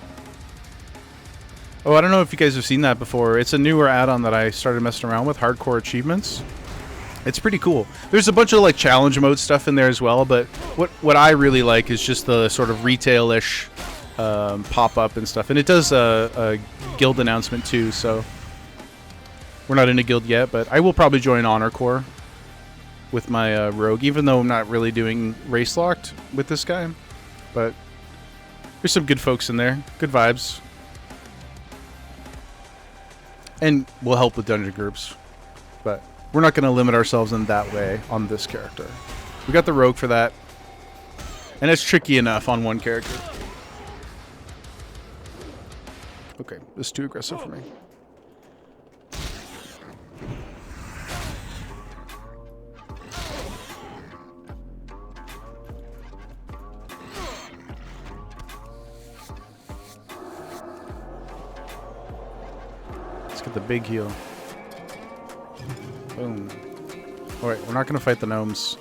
Oh, I don't know if you guys have seen that before. It's a newer add-on that I started messing around with, Hardcore Achievements. It's pretty cool. There's a bunch of like challenge mode stuff in there as well, but what I really like is just the sort of retail-ish pop-up and stuff. And it does a guild announcement too, so we're not in a guild yet, but I will probably join Honor Corps with my rogue, even though I'm not really doing race locked with this guy. But there's some good folks in there, good vibes. And we'll help with dungeon groups, but we're not going to limit ourselves in that way on this character. We got the rogue for that, and it's tricky enough on one character. Okay, this is too aggressive for me. Let's get the big heal. Boom. Alright, we're not going to fight the gnomes.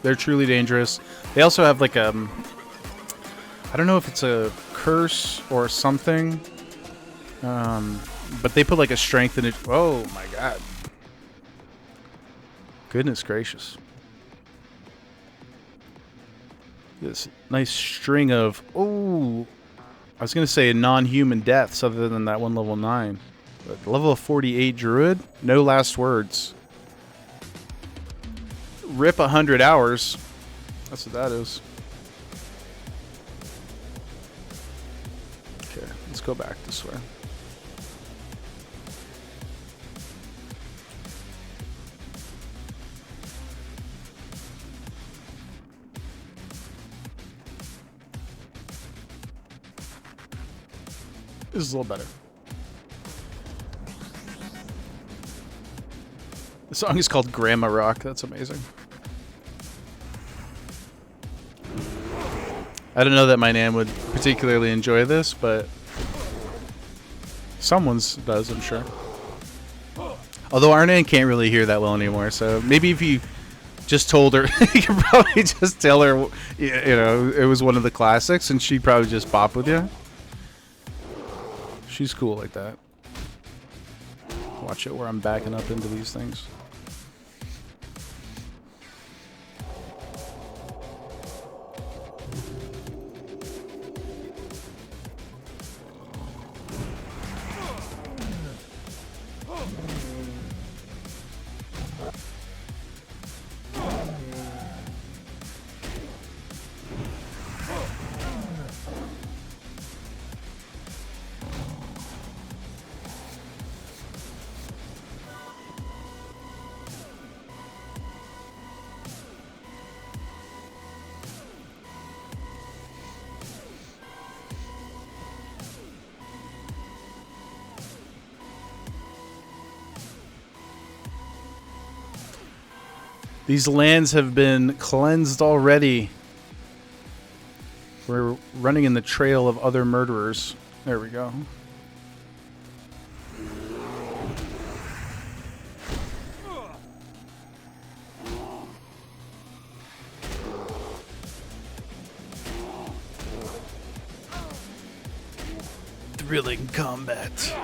They're truly dangerous. They also have like I don't know if it's a curse or something. But they put like a strength in it. Oh my god. Goodness gracious. This nice string of, oh, I was going to say non-human deaths other than that one level 9. But level 48 druid, no last words. Rip 100 hours. That's what that is. Okay, let's go back this way. This is a little better. The song is called Grandma Rock. That's amazing. I don't know that my Nan would particularly enjoy this, but someone's does, I'm sure. Although our Nan can't really hear that well anymore, so maybe if you just told her, you could probably just tell her, you know, it was one of the classics, and she'd probably just bop with you. She's cool like that. Watch it where I'm backing up into these things. These lands have been cleansed already. We're running in the trail of other murderers. There we go. Thrilling combat.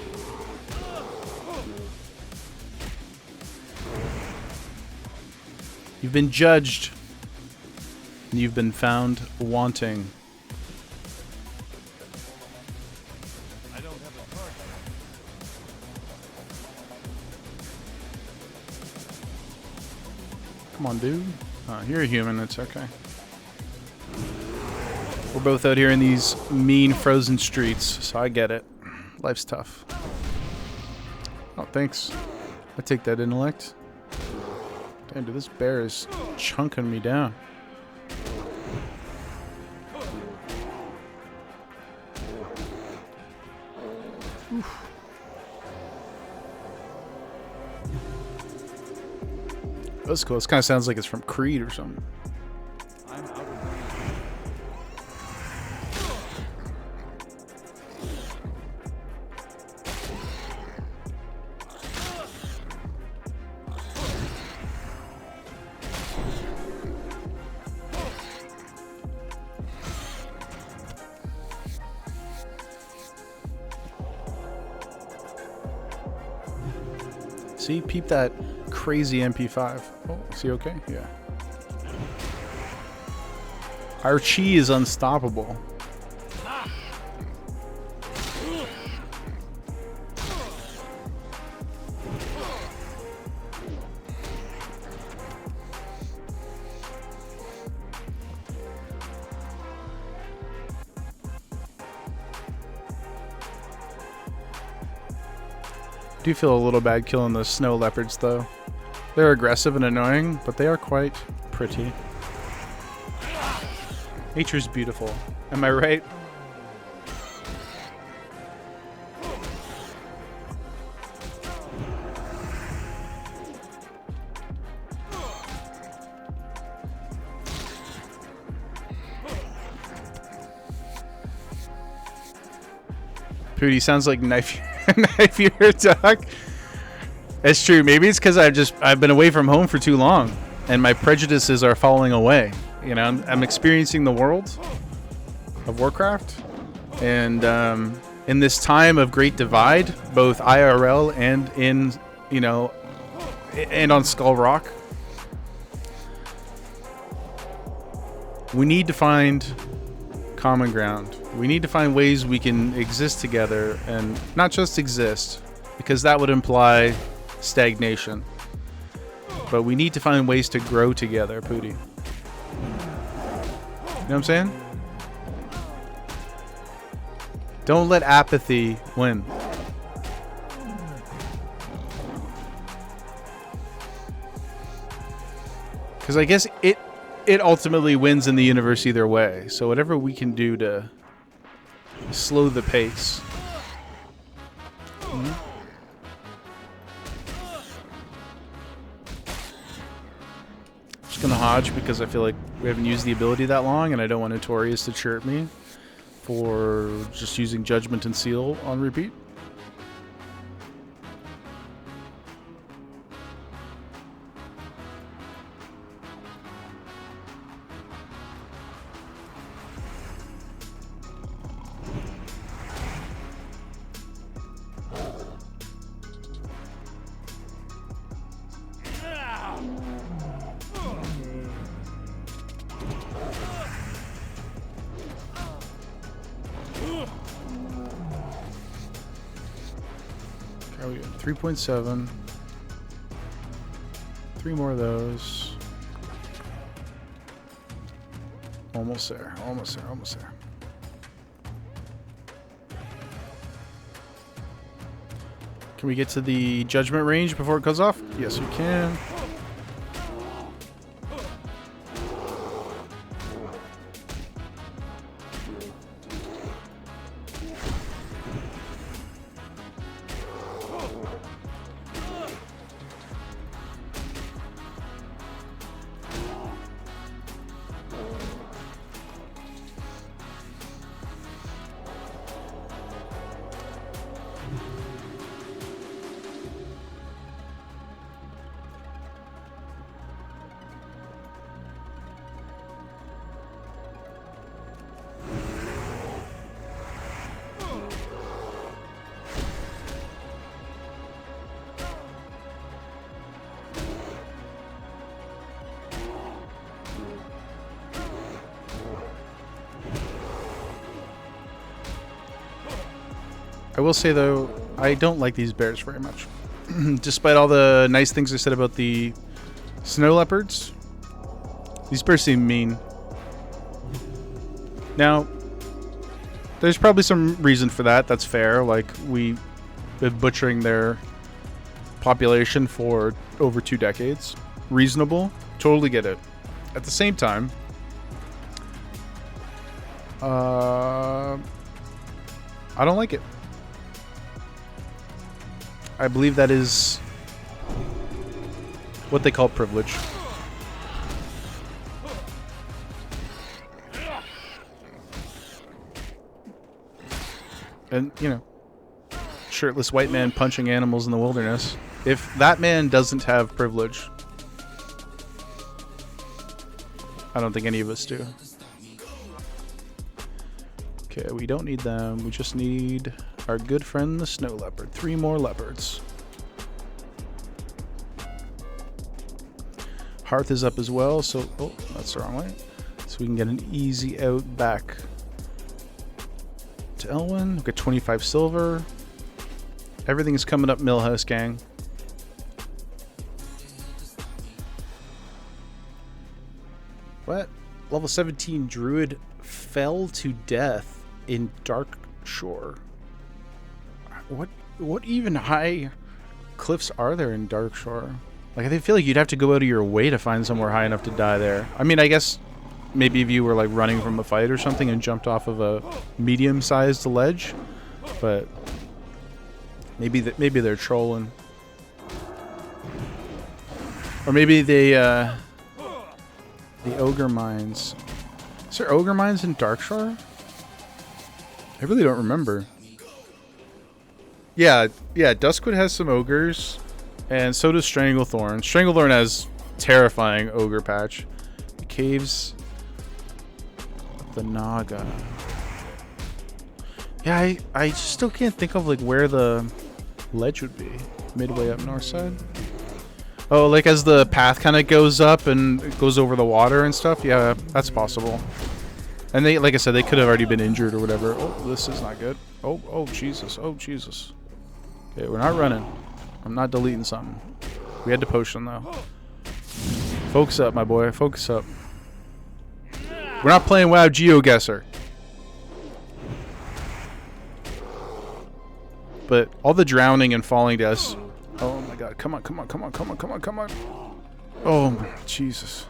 You've been judged. And you've been found wanting. I don't have a target. Come on, dude. You're a human. It's okay. We're both out here in these mean frozen streets, so I get it. Life's tough. Oh, thanks. I take that intellect. Damn, dude, this bear is chunking me down. Oof. That's cool. This kind of sounds like it's from Creed or something. I'm out of range. See, peep that crazy MP5. Oh, is he okay? Yeah. Our chi is unstoppable. I do feel a little bad killing the snow leopards, though. They're aggressive and annoying, but they are quite pretty. Nature's beautiful. Am I right? Pooty sounds like knife your duck. It's true. Maybe it's because I've been away from home for too long, and my prejudices are falling away. You know, I'm experiencing the world of Warcraft, and in this time of great divide, both IRL and in and on Skull Rock, we need to find common ground. We need to find ways we can exist together, and not just exist, because that would imply stagnation. But we need to find ways to grow together, Pooty. You know what I'm saying? Don't let apathy win. Because I guess it ultimately wins in the universe either way. So whatever we can do to slow the pace. Mm-hmm. Just gonna hodge because I feel like we haven't used the ability that long, and I don't want Notorious to chirp me for just using Judgment and Seal on repeat. Okay, we got 3.7. 3 more of those. Almost there, almost there, almost there. Can we get to the judgment range before it goes off? Yes, we can. I will say, though, I don't like these bears very much. Despite all the nice things I said about the snow leopards, these bears seem mean. Now, there's probably some reason for that. That's fair. Like, we've been butchering their population for over 2 decades. Reasonable. Totally get it. At the same time, I don't like it. I believe that is what they call privilege. And, you know, shirtless white man punching animals in the wilderness. If that man doesn't have privilege, I don't think any of us do. Okay, we don't need them. We just need our good friend the snow leopard. 3 more leopards. Hearth is up as well, so... Oh, that's the wrong way. So we can get an easy out back to Elwyn. We've got 25 silver. Everything is coming up Millhouse, gang. What? Level 17 druid fell to death in Dark Shore. What even high cliffs are there in Dark Shore? Like, I feel like you'd have to go out of your way to find somewhere high enough to die there. I mean, I guess maybe if you were like running from a fight or something and jumped off of a medium-sized ledge, but maybe they're trolling, or maybe they the ogre mines. Is there ogre mines in Darkshore? I really don't remember. Yeah, Duskwood has some ogres, and so does Stranglethorn. Stranglethorn has terrifying ogre patch. The caves of the Naga. Yeah, I still can't think of like where the ledge would be. Midway up north side. Oh, like as the path kind of goes up and it goes over the water and stuff. Yeah, that's possible. And they, like I said, they could have already been injured or whatever. Oh, this is not good. Oh, Jesus. Oh, Jesus. Okay, we're not running. I'm not deleting something. We had to potion, though. Focus up, my boy. Focus up. We're not playing WoW GeoGuessr. But all the drowning and falling deaths. Oh, my God. Come on, come on, come on, come on, come on, come on. Oh, Jesus.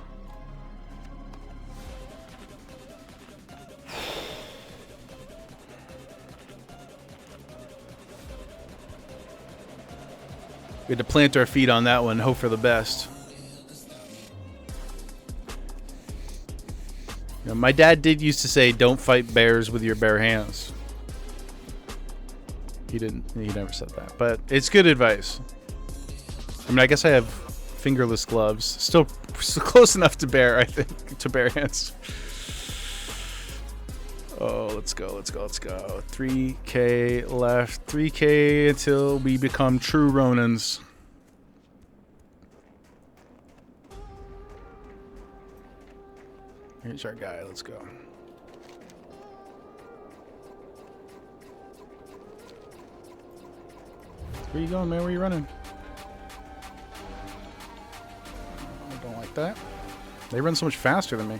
We had to plant our feet on that one, hope for the best. You know, my dad did used to say, "Don't fight bears with your bare hands." He never said that, but it's good advice. I mean, I guess I have fingerless gloves. Still close enough to bear, I think, to bare hands. Oh, let's go, let's go, let's go. 3K left. 3K until we become true Ronins. Here's our guy, let's go. Where you going, man? Where you running? I don't like that. They run so much faster than me.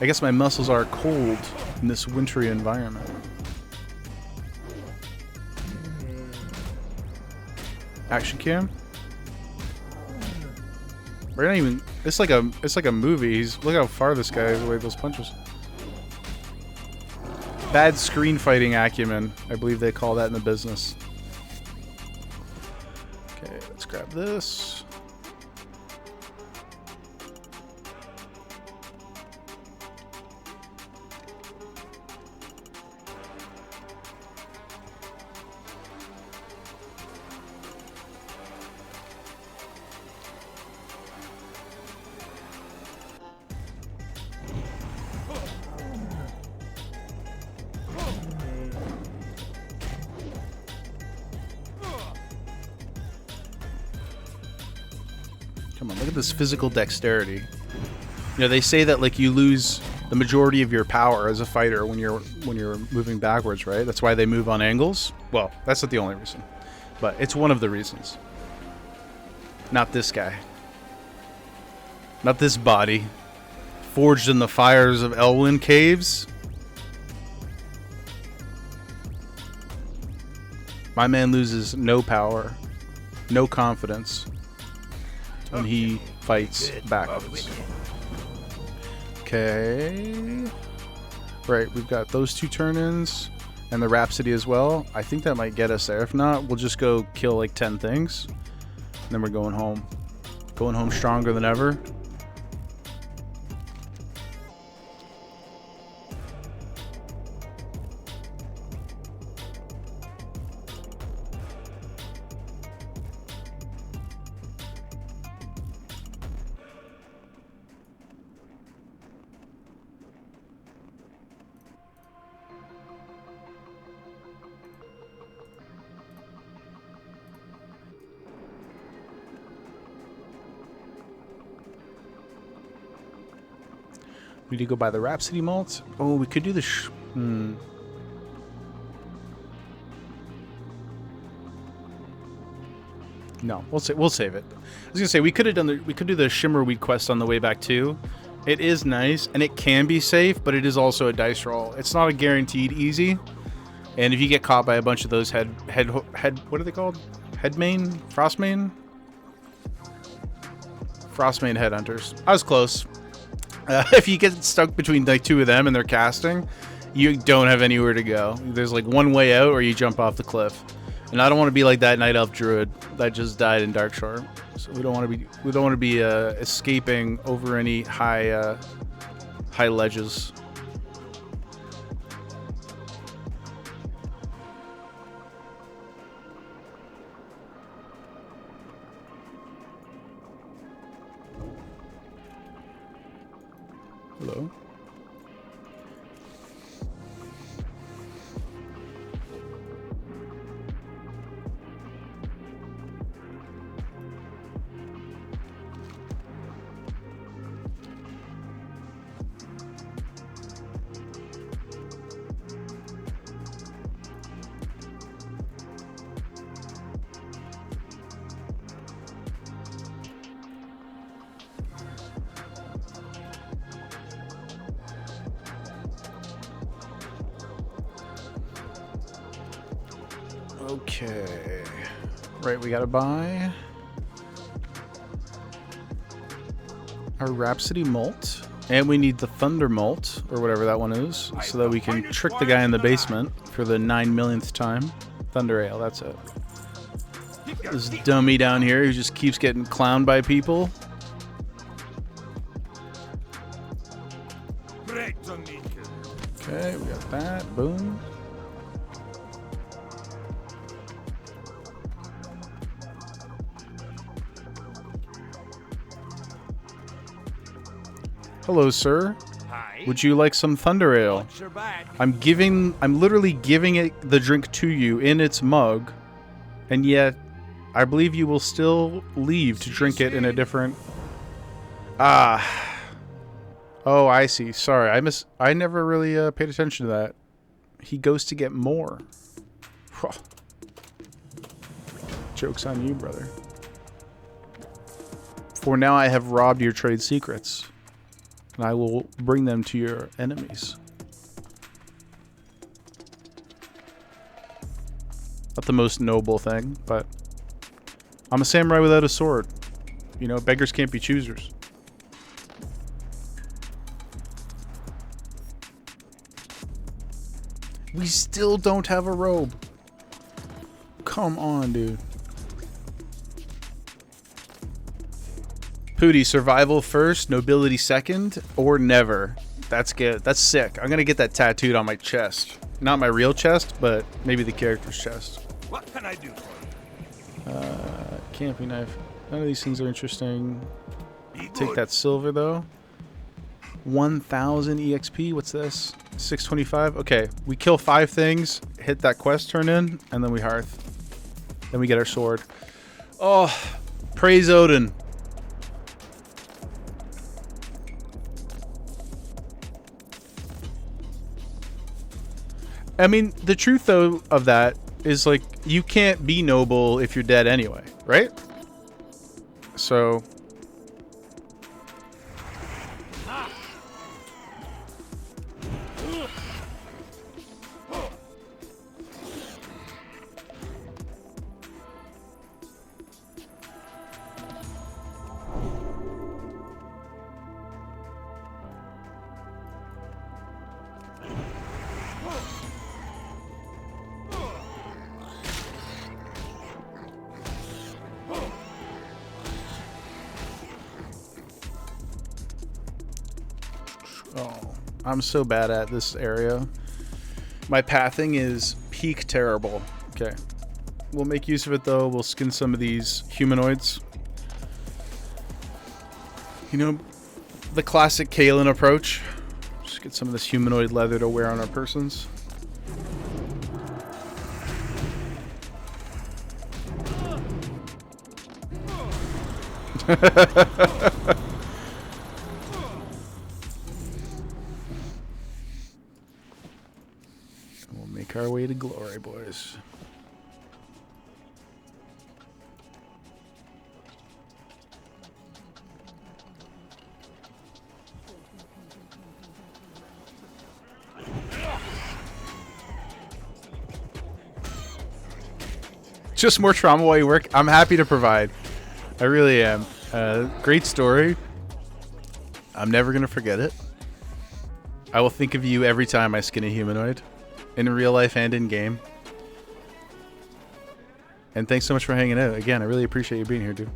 I guess my muscles are cold in this wintry environment. Action cam. We're not even. It's like a movie. Look how far this guy is away with those punches. Bad screen fighting acumen, I believe they call that in the business. Okay, let's grab this. Come on, look at this physical dexterity. You know, they say that like you lose the majority of your power as a fighter when you're moving backwards, right? That's why they move on angles. Well, that's not the only reason, but it's one of the reasons. Not this guy. Not this body. Forged in the fires of Elwyn Caves. My man loses no power, no confidence when he fights backwards. Okay. Right, we've got those 2 turn-ins and the Rhapsody as well. I think that might get us there. If not, we'll just go kill like 10 things. And then we're going home. Going home stronger than ever. We need to go buy the Rhapsody malt. Oh, we could do the No, we'll save it. I was gonna say we could do the Shimmerweed quest on the way back too. It is nice and it can be safe, but it is also a dice roll. It's not a guaranteed easy. And if you get caught by a bunch of those head what are they called? Headmane? Frostmane? Frostmane headhunters. I was close. If you get stuck between like 2 of them and they're casting, you don't have anywhere to go. There's like one way out or you jump off the cliff. And I don't want to be like that Night Elf Druid that just died in Darkshore. So we don't want to be escaping over any high ledges. Hello? Okay. Right, we gotta buy our Rhapsody malt. And we need the Thunder malt, or whatever that one is, so that we can trick the guy in the basement for the 9 millionth time. Thunder Ale, that's it. This dummy down here who just keeps getting clowned by people. Okay, we got that. Boom. Hello, sir. Hi. Would you like some Thunder Ale? I'm literally giving it the drink to you in its mug, and yet I believe you will still leave to drink it in a different... Ah. Oh, I see. Sorry, I never really paid attention to that. He goes to get more. Joke's on you, brother. For now, I have robbed your trade secrets. And I will bring them to your enemies. Not the most noble thing, but I'm a samurai without a sword. You know, beggars can't be choosers. We still don't have a robe. Come on, dude. Pooty, survival first, nobility second, or never. That's good. That's sick. I'm gonna get that tattooed on my chest. Not my real chest, but maybe the character's chest. What can I do for you? Camping knife. None of these things are interesting. Take that silver though. 1000 EXP. What's this? 625. Okay, we kill 5 things, hit that quest turn in, and then we hearth. Then we get our sword. Oh, praise Odin. I mean, the truth though of that is like you can't be noble if you're dead anyway, right? So I'm so bad at this area. My pathing is peak terrible. Okay. We'll make use of it though. We'll skin some of these humanoids. You know, the classic Kalen approach. Just get some of this humanoid leather to wear on our persons. We'll make our way to glory, boys. Just more trauma while you work. I'm happy to provide. I really am. Great story. I'm never going to forget it. I will think of you every time I skin a humanoid. In real life and in game. And thanks so much for hanging out. Again, I really appreciate you being here, dude.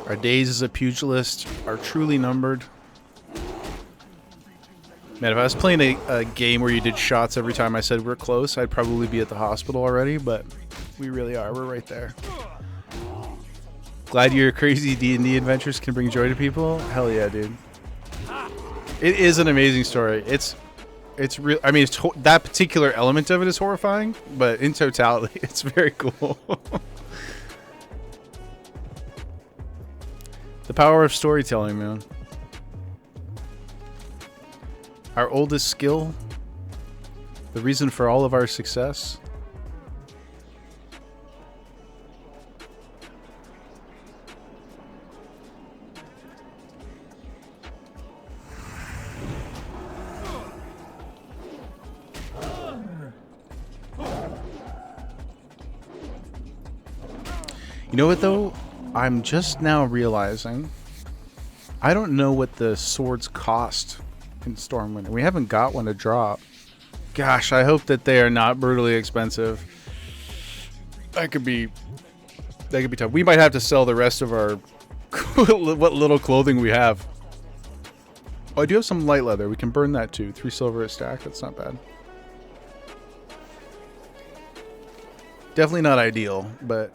Our days as a pugilist are truly numbered. Man, if I was playing a game where you did shots every time I said we're close, I'd probably be at the hospital already, but we really are. We're right there. Glad your crazy D&D adventures can bring joy to people. Hell yeah, dude. It is an amazing story. It's real. I mean, that particular element of it is horrifying, but in totality, it's very cool. The power of storytelling, man. Our oldest skill, the reason for all of our success. You know what though? I'm just now realizing I don't know what the swords cost in Stormwind. We haven't got one to drop. Gosh, I hope that they are not brutally expensive. That could be tough. We might have to sell the rest of our what little clothing we have. Oh, I do have some light leather. We can burn that too. 3 silver a stack. That's not bad. Definitely not ideal, but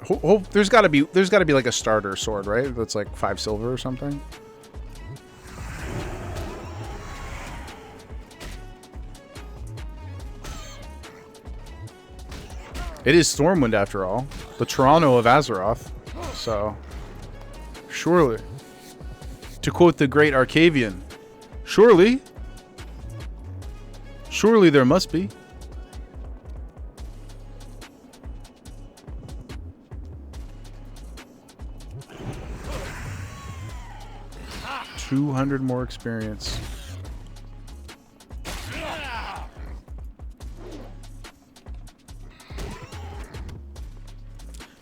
there's got to be like a starter sword, right? That's like 5 silver or something. It is Stormwind after all, the Toronto of Azeroth. So, surely, to quote the great Arcavian, surely there must be. $200 more experience.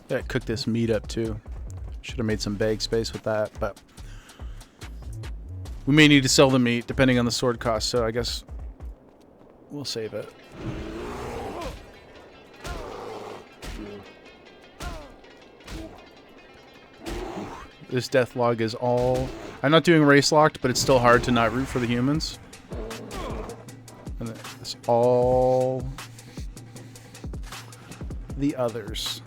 Yeah, cook this meat up too. Should have made some bag space with that, but we may need to sell the meat depending on the sword cost, so I guess we'll save it. This death log is all... I'm not doing race locked, but it's still hard to not root for the humans. And it's all the others.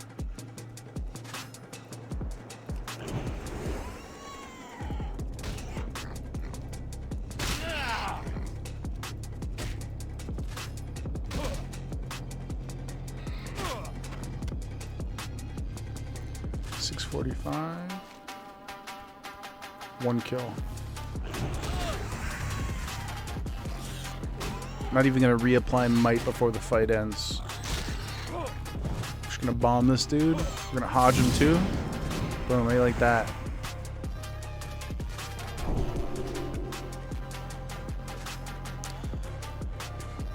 645. 1 kill. Not even gonna reapply might before the fight ends. Just gonna bomb this dude. We're gonna hodge him too. Boom, right like that.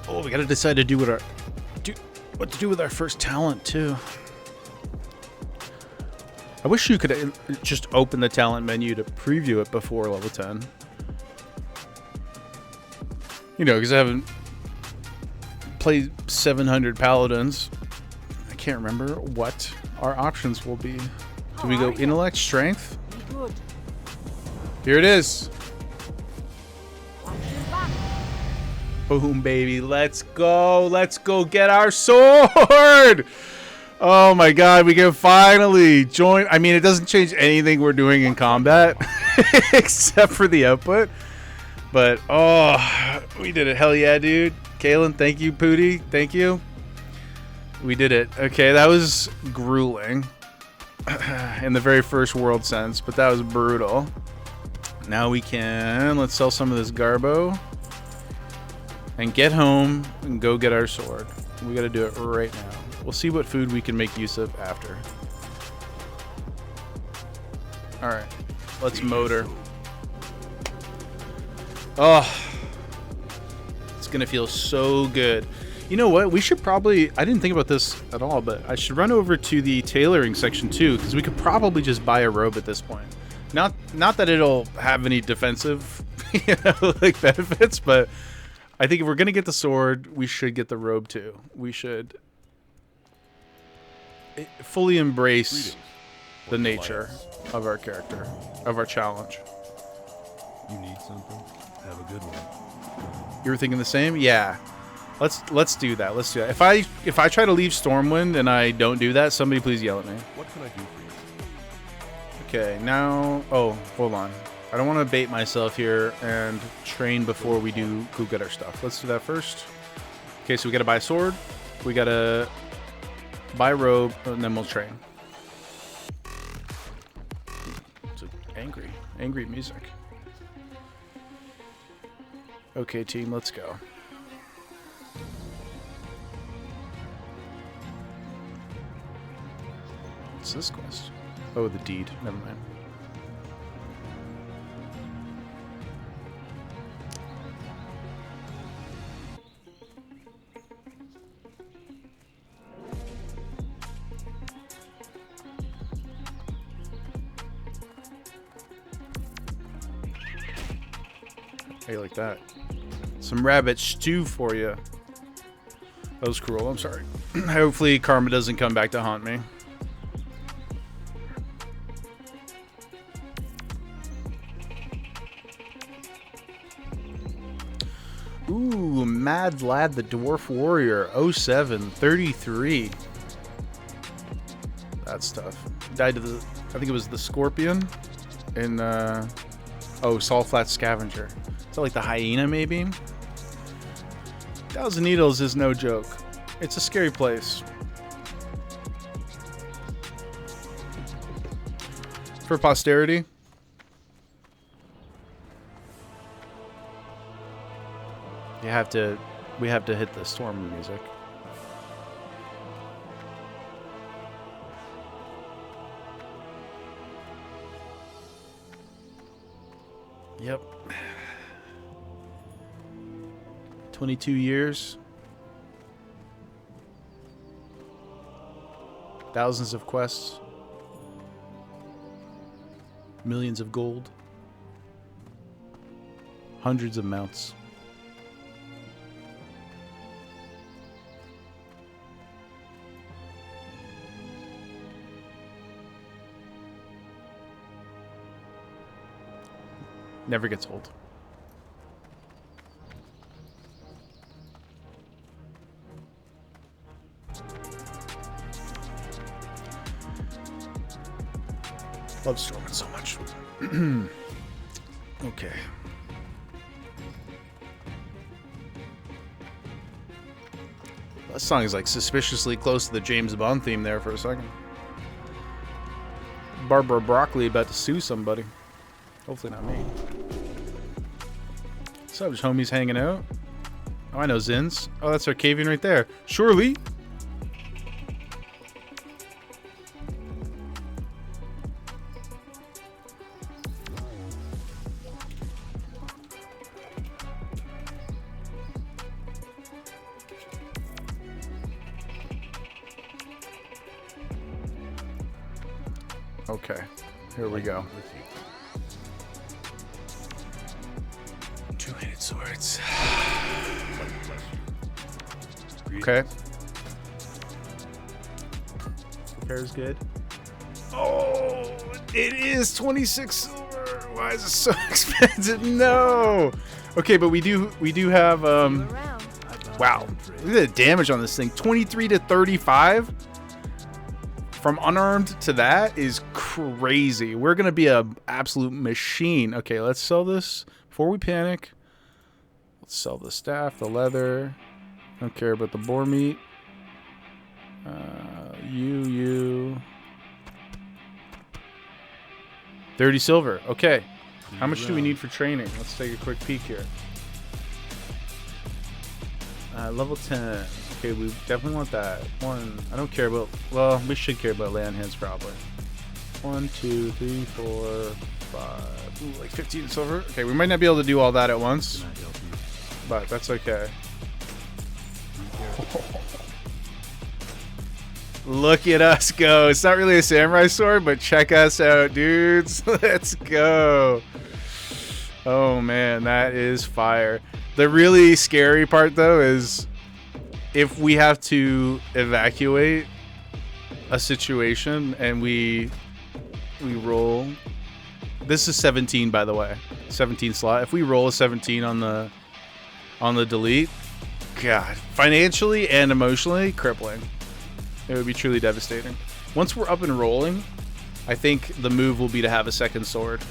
Oh, we gotta decide to do what to do with our first talent too. I wish you could just open the talent menu to preview it before level 10. You know, because I haven't played 700 paladins. I can't remember what our options will be. Do we go intellect, strength? Here it is. Boom, baby. Let's go. Let's go get our sword. Oh my god, we can finally join. I mean, it doesn't change anything we're doing in combat except for the output. But, oh, we did it. Hell yeah, dude. Kalen, thank you. Pooty, thank you. We did it. Okay, that was grueling in the very first world sense, but that was brutal. Now we can, let's sell some of this garbo and get home and go get our sword. We got to do it right now. We'll see what food we can make use of after. All right, let's motor. Oh, it's gonna feel so good. You know what? We should probably, I didn't think about this at all, but I should run over to the tailoring section too, because we could probably just buy a robe at this point. Not that it'll have any defensive, you know, like benefits, but I think if we're gonna get the sword, we should get the robe too. We should fully embrace the nature of our character, of our challenge. You need something? Have a good one. You were thinking the same? Yeah. Let's do that. Let's do that. If I try to leave Stormwind and I don't do that, somebody please yell at me. What can I do for you? Okay, now... Oh, hold on. I don't want to bait myself here and train before we go get our stuff. Let's do that first. Okay, so we got to buy a sword. We got to buy a robe, and then we'll train. It's angry music. Okay, team, let's go. What's this quest? Oh, the deed. Never mind. How you like that? Some rabbit stew for you. That was cruel. I'm sorry. Hopefully karma doesn't come back to haunt me. Ooh, Mad Lad the Dwarf Warrior 0733. That's tough. Died to the, I think it was the Scorpion in Salt Flat Scavenger. Is that like the hyena maybe? 1,000 Needles is no joke. It's a scary place. For posterity. We have to hit the storm music. Yep. 22 years. Thousands of quests. Millions of gold. Hundreds of mounts. Never gets old. Love Stormwind so much. Okay. That song is like suspiciously close to the James Bond theme there for a second. Barbara Broccoli about to sue somebody. Hopefully not me. What's up, homies hanging out? Oh, I know Zins. Oh, that's our Cavian right there. Surely. Okay, here we go. Two-handed swords. Okay. Repair's good. Oh, it is 26 silver. Why is it so expensive? No. Okay, but we do have Around. wow. Look at the damage on this thing. 23 to 35. From unarmed to that is crazy. We're gonna be a absolute machine. Okay, let's sell this before we panic. Let's sell the staff, the leather. Don't care about the boar meat. You. 30 silver. Okay. How much do we need for training? Let's take a quick peek here. Level 10. Okay, we definitely want that. One. I don't care about. Well, we should care about land hands probably. 1, 2, 3, 4, 5. Ooh, like 15 silver. Okay, we might not be able to do all that at once, but that's okay. Look at us go. It's not really a samurai sword, but check us out, dudes. Let's go. Oh man, that is fire. The really scary part though is if we have to evacuate a situation and we roll. This is 17, by the way. 17 slot. If we roll a 17 on the delete, God, financially and emotionally crippling. It would be truly devastating. Once we're up and rolling, I think the move will be to have a second sword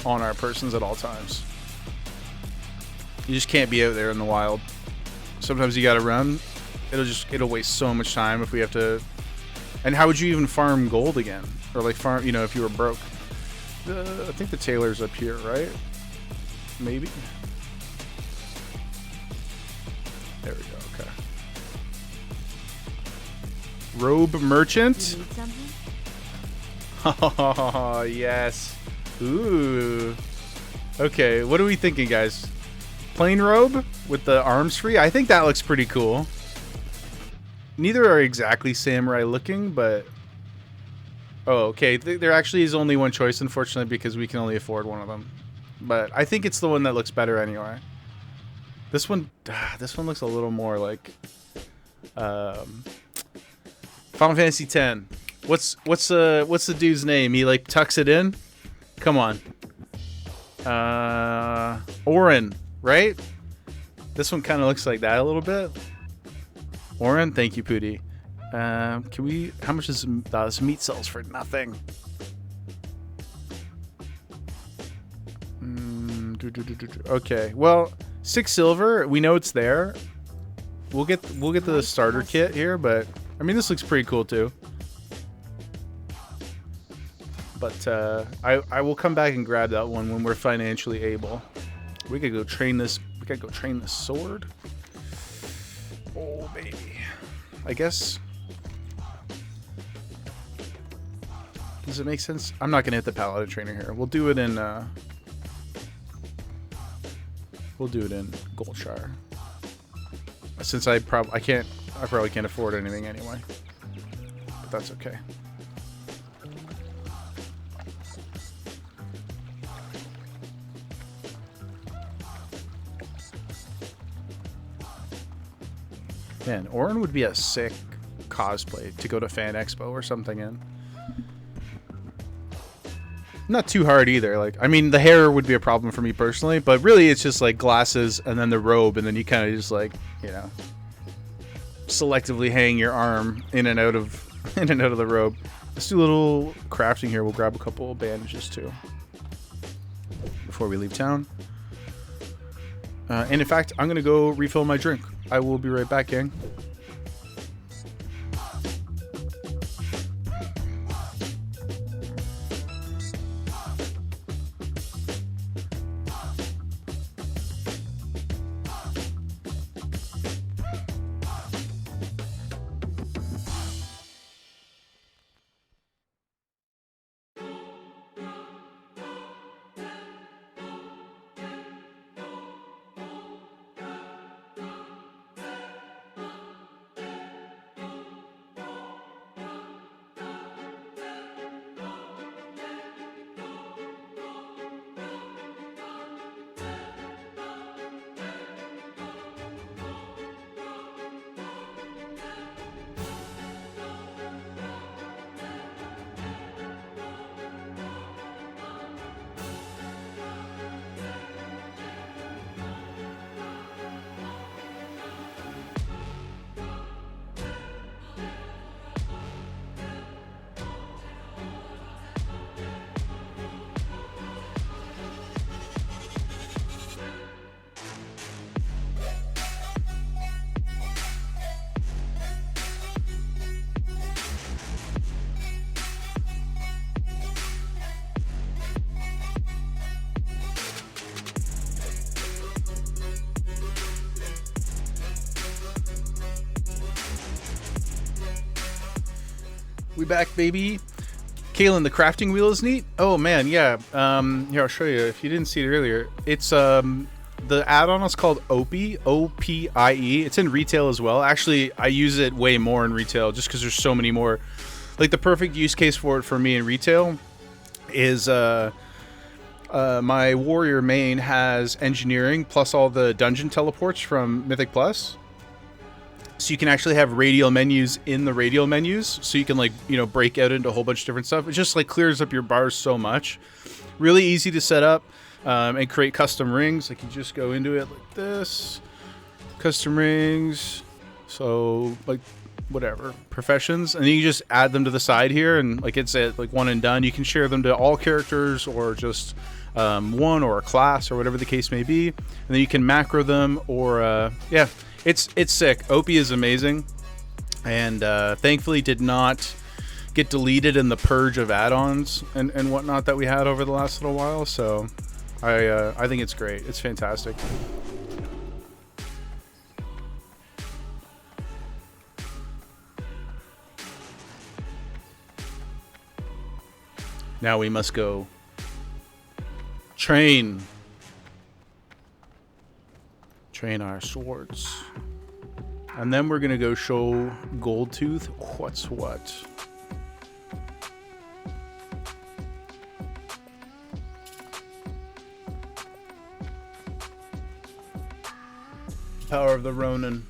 on our persons at all times. You just can't be out there in the wild. Sometimes you gotta run. It'll waste so much time if we have to. And how would you even farm gold again? Or like farm, you know, if you were broke. I think the tailor's up here, right? Maybe. There we go. Okay. Robe merchant. You need something? Oh yes. Ooh. Okay, what are we thinking, guys? Plain robe with the arms free? I think that looks pretty cool. Neither are exactly samurai looking, but... Oh, okay. There actually is only one choice, unfortunately, because we can only afford one of them. But I think it's the one that looks better anyway. This one looks a little more like... Final Fantasy X. What's the dude's name? He like tucks it in? Come on. Orin, right? This one kind of looks like that a little bit. Orin, thank you, Pooty. Can we? How much is this meat sells for? Nothing. Okay, well, 6 silver. We know it's there. We'll get the starter kit here, but I mean this looks pretty cool too. But I will come back and grab that one when we're financially able. We could go train this. We could go train this sword. Oh baby, I guess. Does it make sense? I'm not gonna hit the paladin trainer here. We'll do it in. We'll do it in Goldshire. Since I probably can't afford anything anyway. But that's okay. Man, Orin would be a sick cosplay to go to Fan Expo or something in. Not too hard either. Like, I mean, the hair would be a problem for me personally, but really it's just like glasses and then the robe, and then you kind of just like, you know, selectively hang your arm in and out of the robe. Let's do a little crafting here. We'll grab a couple of bandages too before we leave town. And in fact, I'm gonna go refill my drink. I will be right back, gang. We back, baby. Kalen, the crafting wheel is neat. Oh man, yeah. Here, I'll show you. If you didn't see it earlier, it's the add-on is called OPIE, OPIE. It's in retail as well. Actually, I use it way more in retail just because there's so many more. Like the perfect use case for it for me in retail is my warrior main has engineering plus all the dungeon teleports from Mythic Plus. So you can actually have radial menus in the radial menus, so you can like, you know, break out into a whole bunch of different stuff. It just like clears up your bars so much. Really easy to set up and create custom rings. Like you just go into it like this, custom rings. So like whatever professions, and then you just add them to the side here, and like it's at like one and done. You can share them to all characters or just one or a class or whatever the case may be, and then you can macro them or yeah. It's sick. OPIE is amazing, and thankfully did not get deleted in the purge of add-ons and whatnot that we had over the last little while. So I think it's great. It's fantastic. Now we must go train our swords. And then we're gonna go show Goldtooth what's what. Power of the Ronin.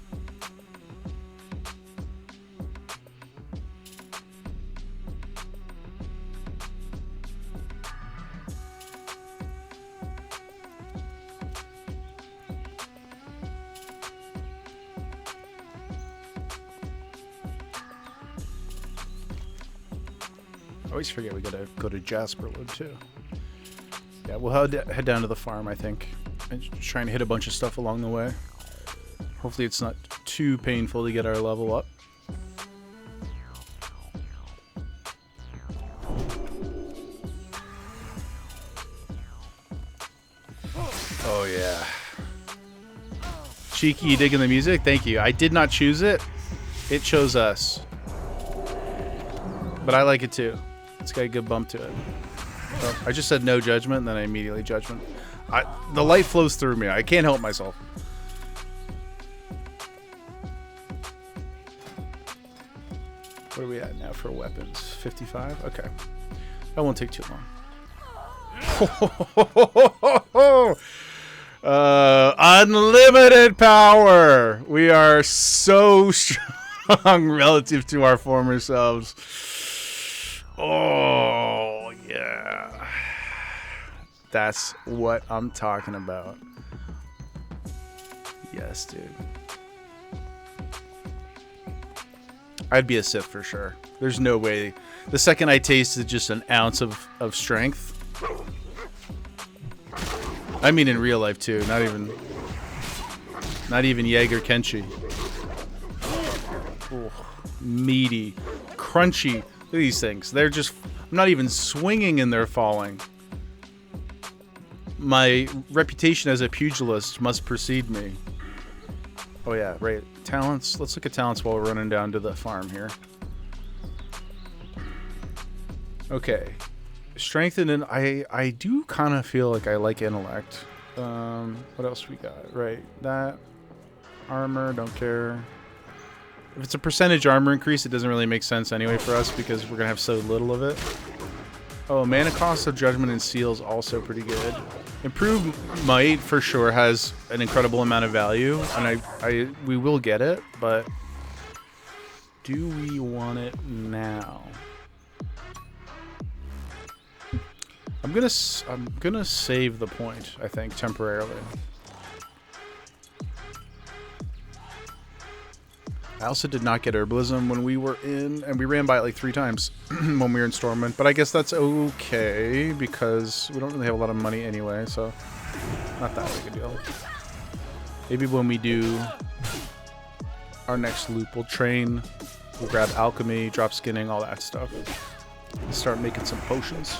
I always forget we gotta go to Jasperwood too. Yeah, we'll head down to the farm, I think, and try and hit a bunch of stuff along the way. Hopefully it's not too painful to get our level up. Oh yeah. Cheeky, you digging the music? Thank you. I did not choose it. It chose us. But I like it too. It's got a good bump to it. Oh, I just said no judgment, and then I immediately judgment. The light flows through me. I can't help myself. What are we at now for weapons? 55? Okay. That won't take too long. Unlimited power! We are so strong relative to our former selves. Oh, yeah. That's what I'm talking about. Yes, dude. I'd be a Sith for sure. There's no way. The second I tasted just an ounce of strength. I mean in real life too. Not even Jaeger Kenshi. Oh, meaty, crunchy. Look at these things. They're just, I'm not even swinging and they're falling. My reputation as a pugilist must precede me. Oh yeah, right. Talents. Let's look at talents while we're running down to the farm here. Okay. Strength and I do kind of feel like I like intellect. What else we got? Right. That. Armor, don't care. If it's a percentage armor increase, it doesn't really make sense anyway for us because we're going to have so little of it. Oh, mana cost of Judgment and Seal is also pretty good. Improved Might for sure has an incredible amount of value, and we will get it, but do we want it now? I'm gonna save the point, I think, temporarily. I also did not get herbalism when we were in, and we ran by it like 3 times when we were in Stormwind, but I guess that's okay because we don't really have a lot of money anyway, so not that big a deal. Maybe when we do our next loop, we'll train, we'll grab alchemy, drop skinning, all that stuff, and start making some potions.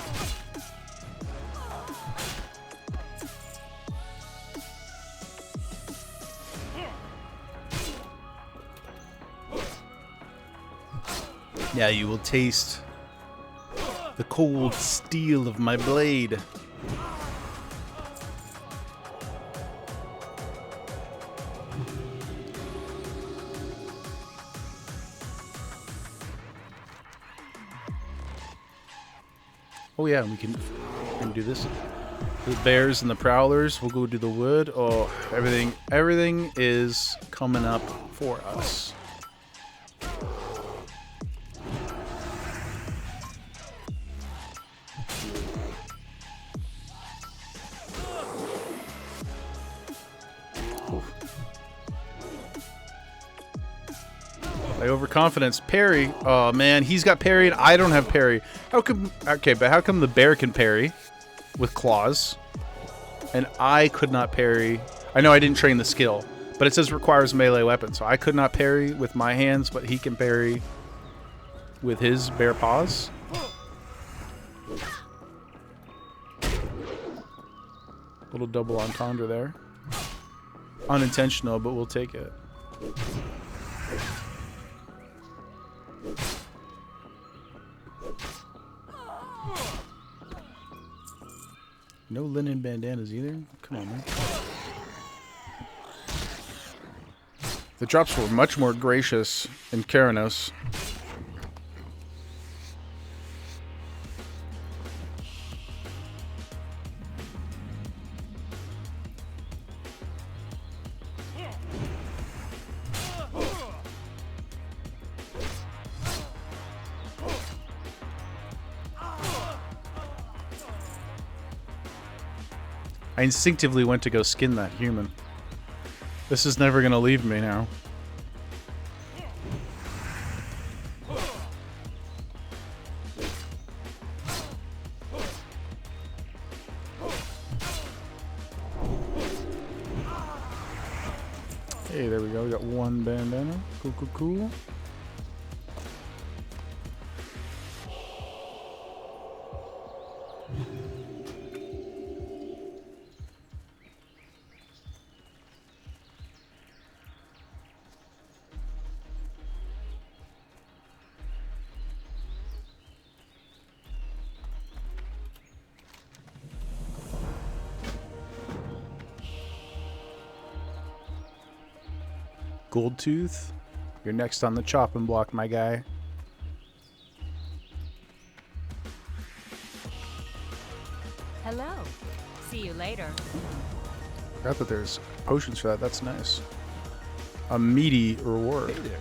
Yeah, you will taste the cold steel of my blade. Oh yeah, we can do this. The bears and the prowlers. We'll go do the wood. Oh, everything is coming up for us. My overconfidence. Parry. Oh man, he's got parry and I don't have parry. How come? Okay, but how come the bear can parry with claws, and I could not parry? I know I didn't train the skill, but it says requires melee weapon, so I could not parry with my hands, but he can parry with his bare paws. Little double entendre there. Unintentional, but we'll take it. No linen bandanas either? Come on, man. The drops were much more gracious in Keranos. I instinctively went to go skin that human. This is never gonna leave me now. Hey, there we go. We got one bandana. Cool, cool, cool. Gold Tooth, you're next on the chopping block, my guy. Hello. See you later. Forgot that there's potions for that. That's nice. A meaty reward. Hey there.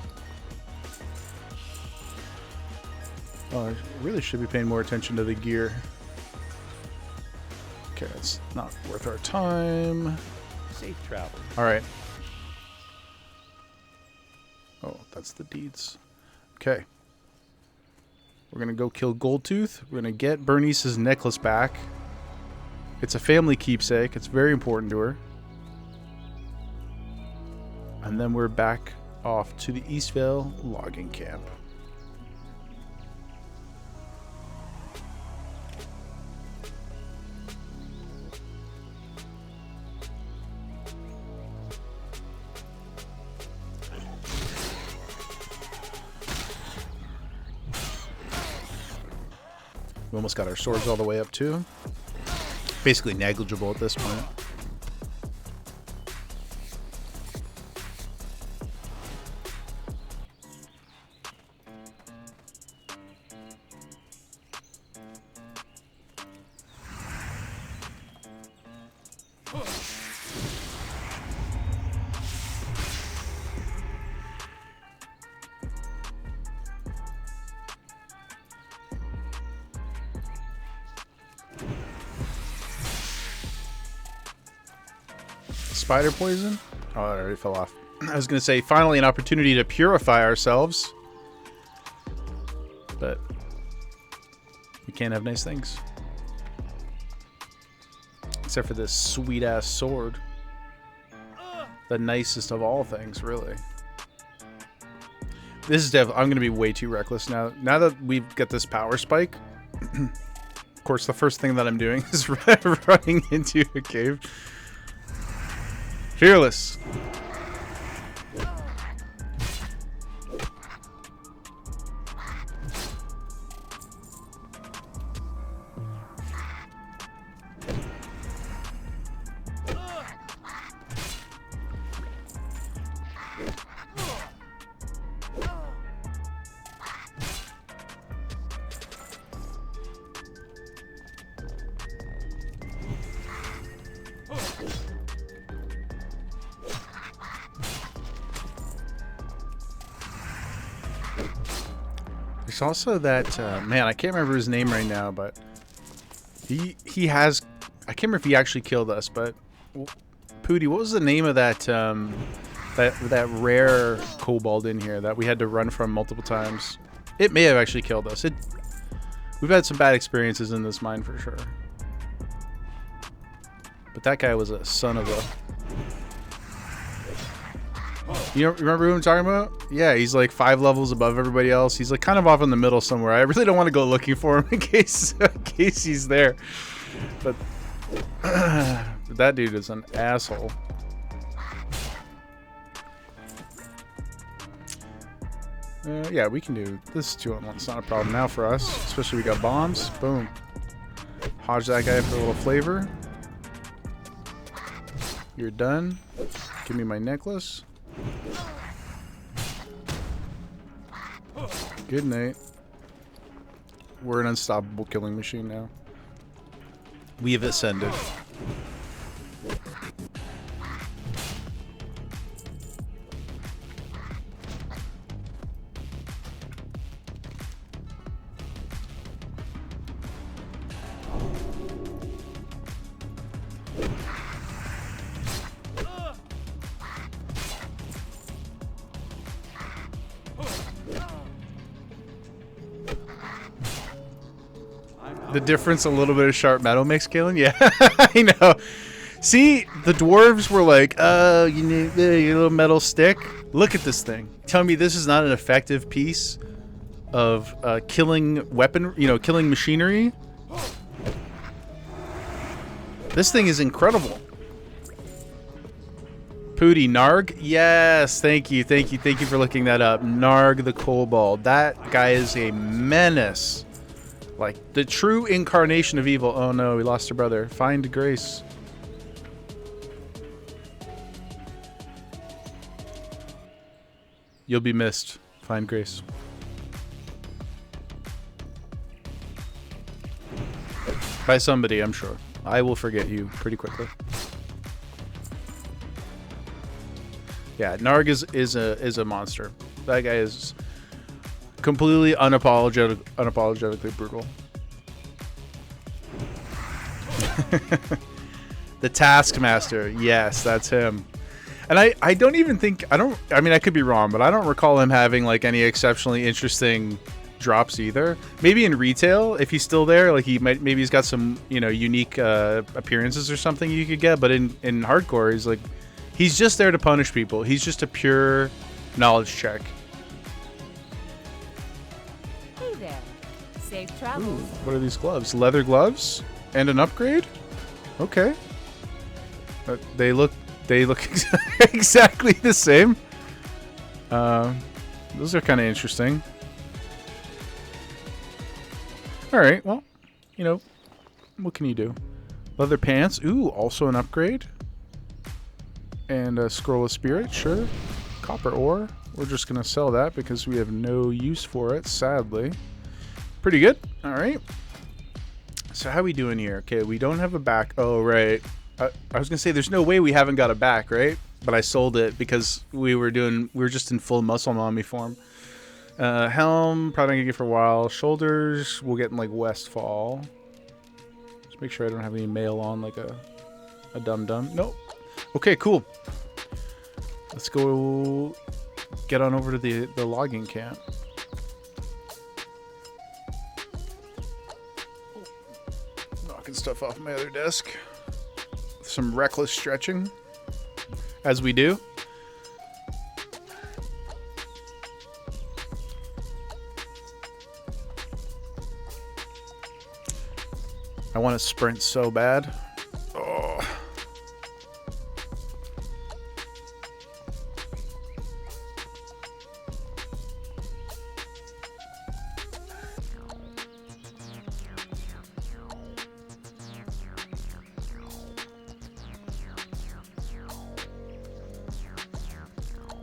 Oh, I really should be paying more attention to the gear. Okay, it's not worth our time. Safe travel. All right. Oh, that's the deeds. Okay. We're going to go kill Goldtooth. We're going to get Bernice's necklace back. It's a family keepsake. It's very important to her. And then we're back off to the Eastvale logging camp. We almost got our swords all the way up too. Basically negligible at this point. Spider poison? Oh, it already fell off. I was going to say, finally an opportunity to purify ourselves. But we can't have nice things. Except for this sweet-ass sword. The nicest of all things, really. This is I'm going to be way too reckless now. Now that we've got this power spike, of course, the first thing that I'm doing is running into a cave. Fearless. There's also that man. I can't remember his name right now, but he has. I can't remember if he actually killed us, but Pooty, what was the name of that that rare kobold in here that we had to run from multiple times? It may have actually killed us. We've had some bad experiences in this mine for sure. But that guy was a son of a... You remember who I'm talking about? Yeah, he's like 5 levels above everybody else. He's like kind of off in the middle somewhere. I really don't want to go looking for him in case he's there. But that dude is an asshole. Yeah, we can do this 2-on-1. It's not a problem now for us. Especially we got bombs. Boom. Hodge that guy for a little flavor. You're done. Give me my necklace. Good night. We're an unstoppable killing machine now. We have ascended. The difference a little bit of sharp metal makes, Kalen? Yeah, I know. See, the dwarves were like, you need your little metal stick. Look at this thing. Tell me this is not an effective piece of killing weapon, killing machinery. This thing is incredible. Pooty, Narg? Yes, thank you for looking that up. Narg the Kobold. That guy is a menace. Like, the true incarnation of evil. Oh no, we lost our brother. Find Grace. You'll be missed. Find Grace. By somebody, I'm sure. I will forget you pretty quickly. Yeah, Narg is a monster. That guy is completely unapologetically brutal. The Taskmaster. Yes, that's him. And I don't even think I mean I could be wrong, but I don't recall him having like any exceptionally interesting drops either. Maybe in retail, if he's still there, like maybe he's got some, unique appearances or something you could get, but in hardcore he's just there to punish people. He's just a pure knowledge check. Hey there. Safe travels. Ooh, what are these gloves? Leather gloves and an upgrade? Okay. They look exactly the same. Those are kind of interesting. All right, well, what can you do? Leather pants. Ooh, also an upgrade. And a scroll of spirit, sure. Copper ore. We're just going to sell that because we have no use for it, sadly. Pretty good. All right. So how we doing here? Okay, we don't have a back. Oh, right. I was going to say there's no way we haven't got a back, right? But I sold it because we were just in full muscle mommy form. Helm, probably not going to get for a while. Shoulders, we'll get in like Westfall. Just make sure I don't have any mail on like a dum-dum. Nope. Okay, cool. Let's go get on over to the logging camp. Knocking stuff off my other desk. Some reckless stretching, as we do. I want to sprint so bad. Oh.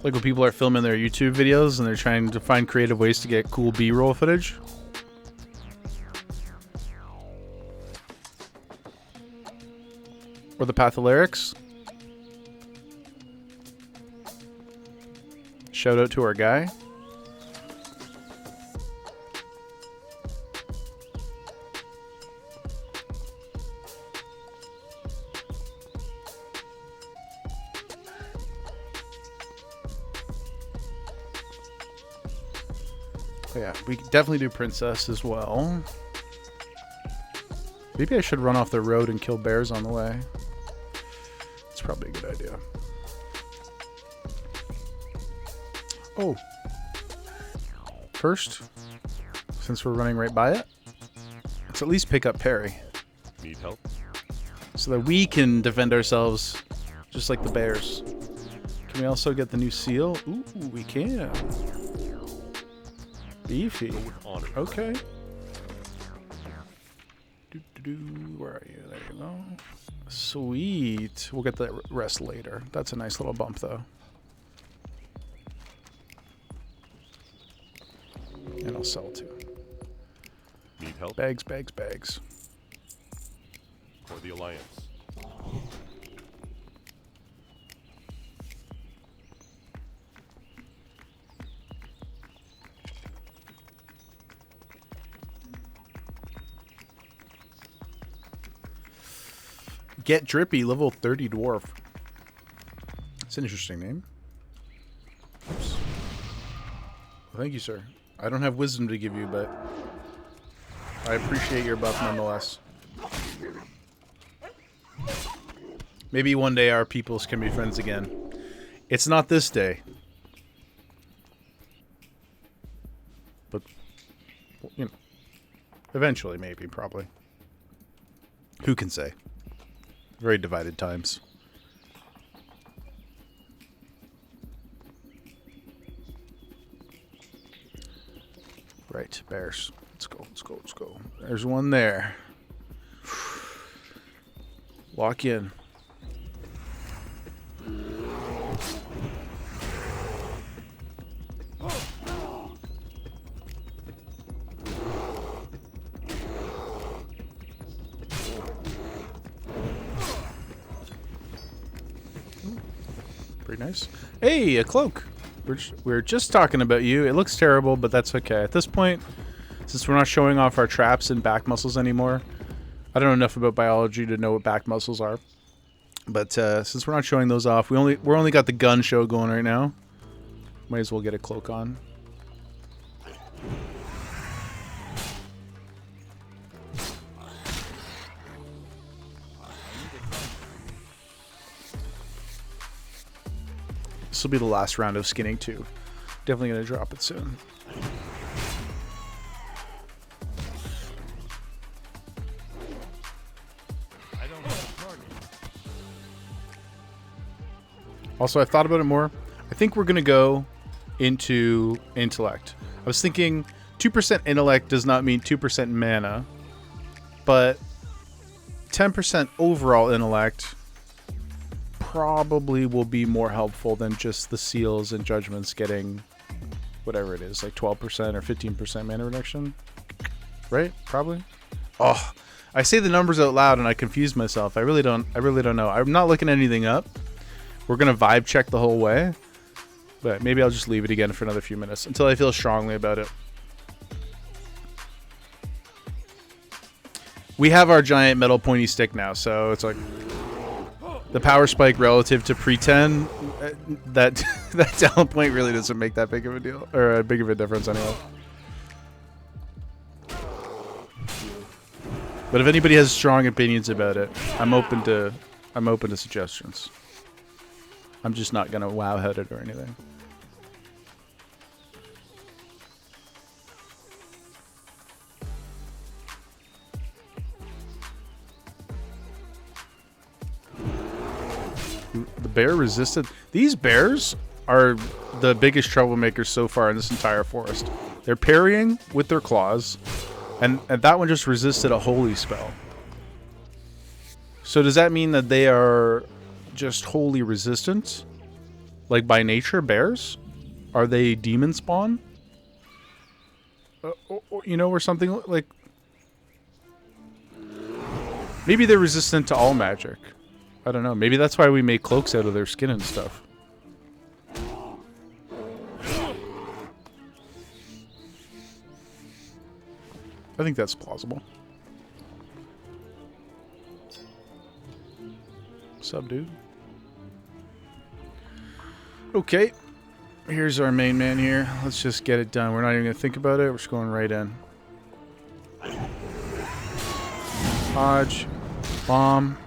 Like when people are filming their YouTube videos and they're trying to find creative ways to get cool B-roll footage. Or the Patholerics. Shout out to our guy. Yeah, we could definitely do princess as well. Maybe I should run off the road and kill bears on the way. It's probably a good idea. Oh. First, since we're running right by it, let's at least pick up Perry. Need help? So that we can defend ourselves just like the bears. Can we also get the new seal? Ooh, we can. Beefy. Honor. Okay. Where are you? There you go. Sweet. We'll get the rest later. That's a nice little bump, though. And I'll sell too. Need help? Bags, bags, bags. For the Alliance. Get Drippy, level 30 dwarf. It's an interesting name. Oops. Well, thank you, sir. I don't have wisdom to give you, but I appreciate your buff nonetheless. Maybe one day our peoples can be friends again. It's not this day. But, you know, eventually, maybe, probably. Who can say? Very divided times. Right, bears. Let's go, let's go, let's go. There's one there. Walk in. Pretty nice. Hey, a cloak. We're just talking about you. It looks terrible, but that's okay. At this point, since we're not showing off our traps and back muscles anymore, I don't know enough about biology to know what back muscles are. But since we're not showing those off, we're only got the gun show going right now. Might as well get a cloak on. This will be the last round of skinning too. Definitely gonna drop it soon. Also, I thought about it more. I think we're gonna go into intellect. I was thinking 2% intellect does not mean 2% mana, but 10% overall intellect probably will be more helpful than just the seals and judgments getting whatever it is, like 12% or 15% mana reduction, right? Probably. Oh, I say the numbers out loud and I confuse myself. I really don't know. I'm not looking anything up. We're gonna vibe check the whole way, but maybe I'll just leave it again for another few minutes until I feel strongly about it. We have our giant metal pointy stick now, so it's like the power spike relative to pre-10, that talent point really doesn't make that big of a deal, or a big of a difference anyway. But if anybody has strong opinions about it, I'm open to suggestions. I'm just not gonna wow-head it or anything. The bear resisted. These bears are the biggest troublemakers so far in this entire forest. They're parrying with their claws, and that one just resisted a holy spell. So does that mean that they are just wholly resistant? Like by nature, bears? Are they demon spawn? You know, or something like... Maybe they're resistant to all magic. I don't know. Maybe that's why we make cloaks out of their skin and stuff. I think that's plausible. What's up, dude? Okay. Here's our main man here. Let's just get it done. We're not even going to think about it. We're just going right in. Hodge. Bomb.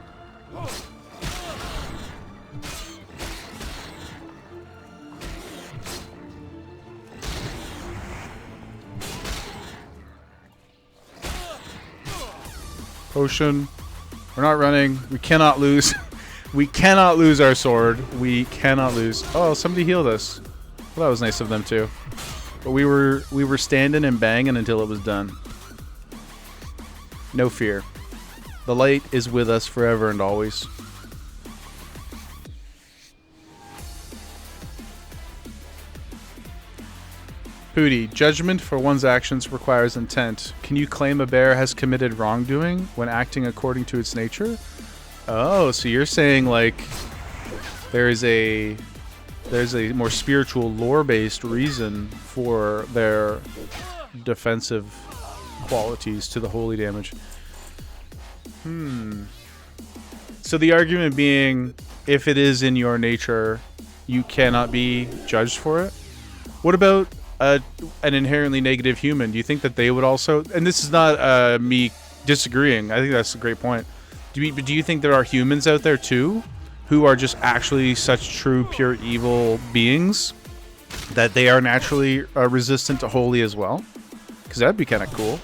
Potion. We're not running. We cannot lose. We cannot lose our sword. We cannot lose. Oh, somebody healed us. Well, that was nice of them too. But we were standing and banging until it was done. No fear. The light is with us forever and always. Pooty, judgment for one's actions requires intent. Can you claim a bear has committed wrongdoing when acting according to its nature? Oh, so you're saying like there's a more spiritual lore-based reason for their defensive qualities to the holy damage. So the argument being, if it is in your nature, you cannot be judged for it. What about an inherently negative human? Do you think that they would also? And this is not me disagreeing. I think that's a great point. Do you think there are humans out there too, who are just actually such true, pure evil beings that they are naturally resistant to holy as well? Because that'd be kind of cool.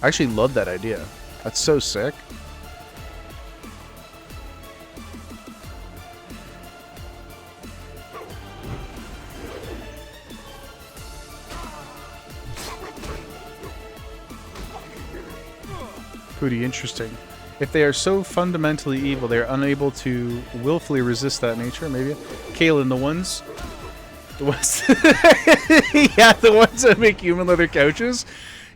I actually love that idea. That's so sick. Pretty interesting. If they are so fundamentally evil, they are unable to willfully resist that nature. Maybe. Kaylin, the ones, yeah, the ones that make human leather couches.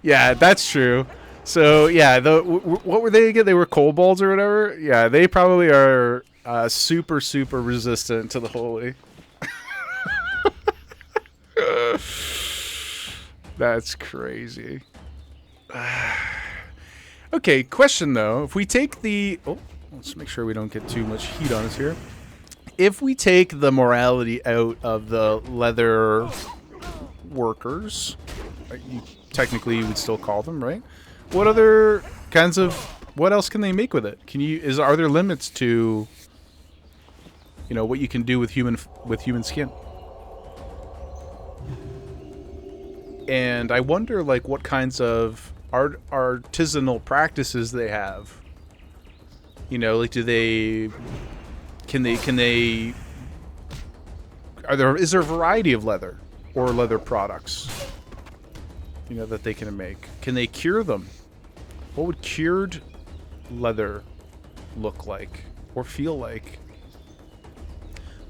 Yeah, that's true. So yeah, what were they again? They were kobolds or whatever. Yeah, they probably are super resistant to the holy. That's crazy. Okay, question though. If we take the... Oh, let's make sure we don't get too much heat on us here. If we take the morality out of the leather workers, technically you would still call them, right? What other kinds of... What else can they make with it? Are there limits to, you know, what you can do with human skin? And I wonder, like, what kinds of artisanal practices they have. You know, like, is there a variety of leather or leather products, you know, that they can make? Can they cure them? What would cured leather look like or feel like?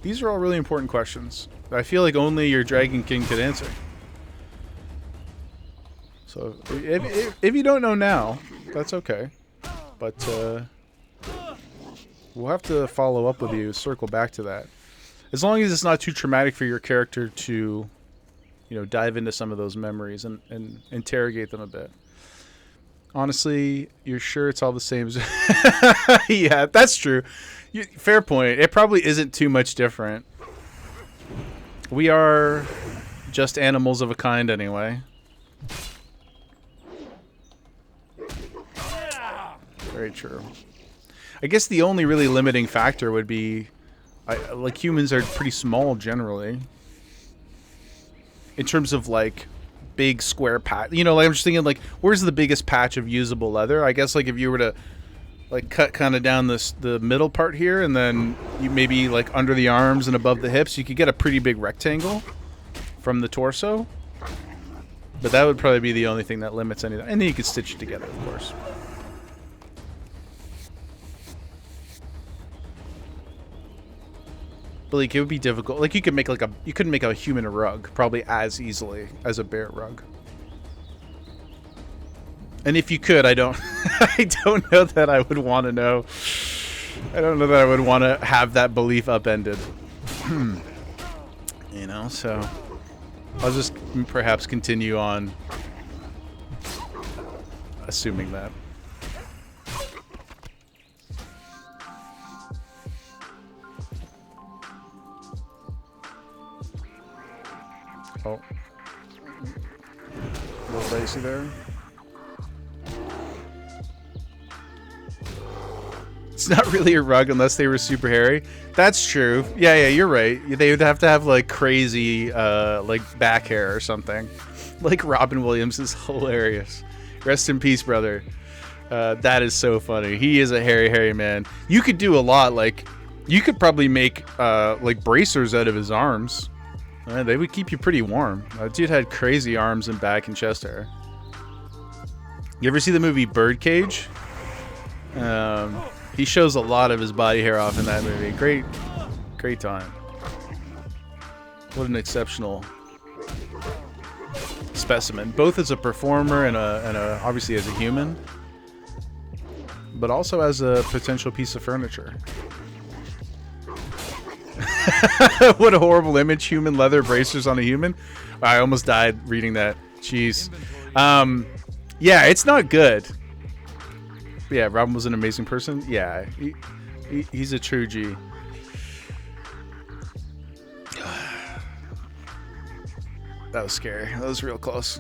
These are all really important questions that I feel like only your Dragon King could answer. So, if you don't know now, that's okay. But we'll have to follow up with you, circle back to that. As long as it's not too traumatic for your character to, you know, dive into some of those memories and interrogate them a bit. Honestly, you're sure it's all the same? Yeah, that's true. Fair point. It probably isn't too much different. We are just animals of a kind anyway. Very true. I guess the only really limiting factor would be, like, humans are pretty small generally. In terms of, like, big square patch. You know, like, I'm just thinking, like, where's the biggest patch of usable leather? I guess, like, if you were to, like, cut kind of down the middle part here, and then you maybe, like, under the arms and above the hips, you could get a pretty big rectangle from the torso. But that would probably be the only thing that limits anything. And then you could stitch it together, of course. But, like, it would be difficult. Like, you could make you couldn't make a human rug probably as easily as a bear rug. And if you could, I don't know that I would want to know. I don't know that I would want to have that belief upended. You know, so I'll just perhaps continue on assuming that. Oh. A little dicey there. It's not really a rug unless they were super hairy. That's true. Yeah, you're right. They would have to have like crazy like back hair or something. Like Robin Williams is hilarious. Rest in peace, brother. That is so funny. He is a hairy man. You could do a lot. Like, you could probably make like bracers out of his arms. They would keep you pretty warm. Dude had crazy arms and back and chest hair. You ever see the movie Birdcage? He shows a lot of his body hair off in that movie. Great time. What an exceptional specimen, both as a performer and a obviously as a human, but also as a potential piece of furniture. What a horrible image. Human leather bracers on a human. I almost died reading that. Jeez. Yeah, it's not good. Yeah, Robin was an amazing person. Yeah, he's a true G. That was scary. That was real close.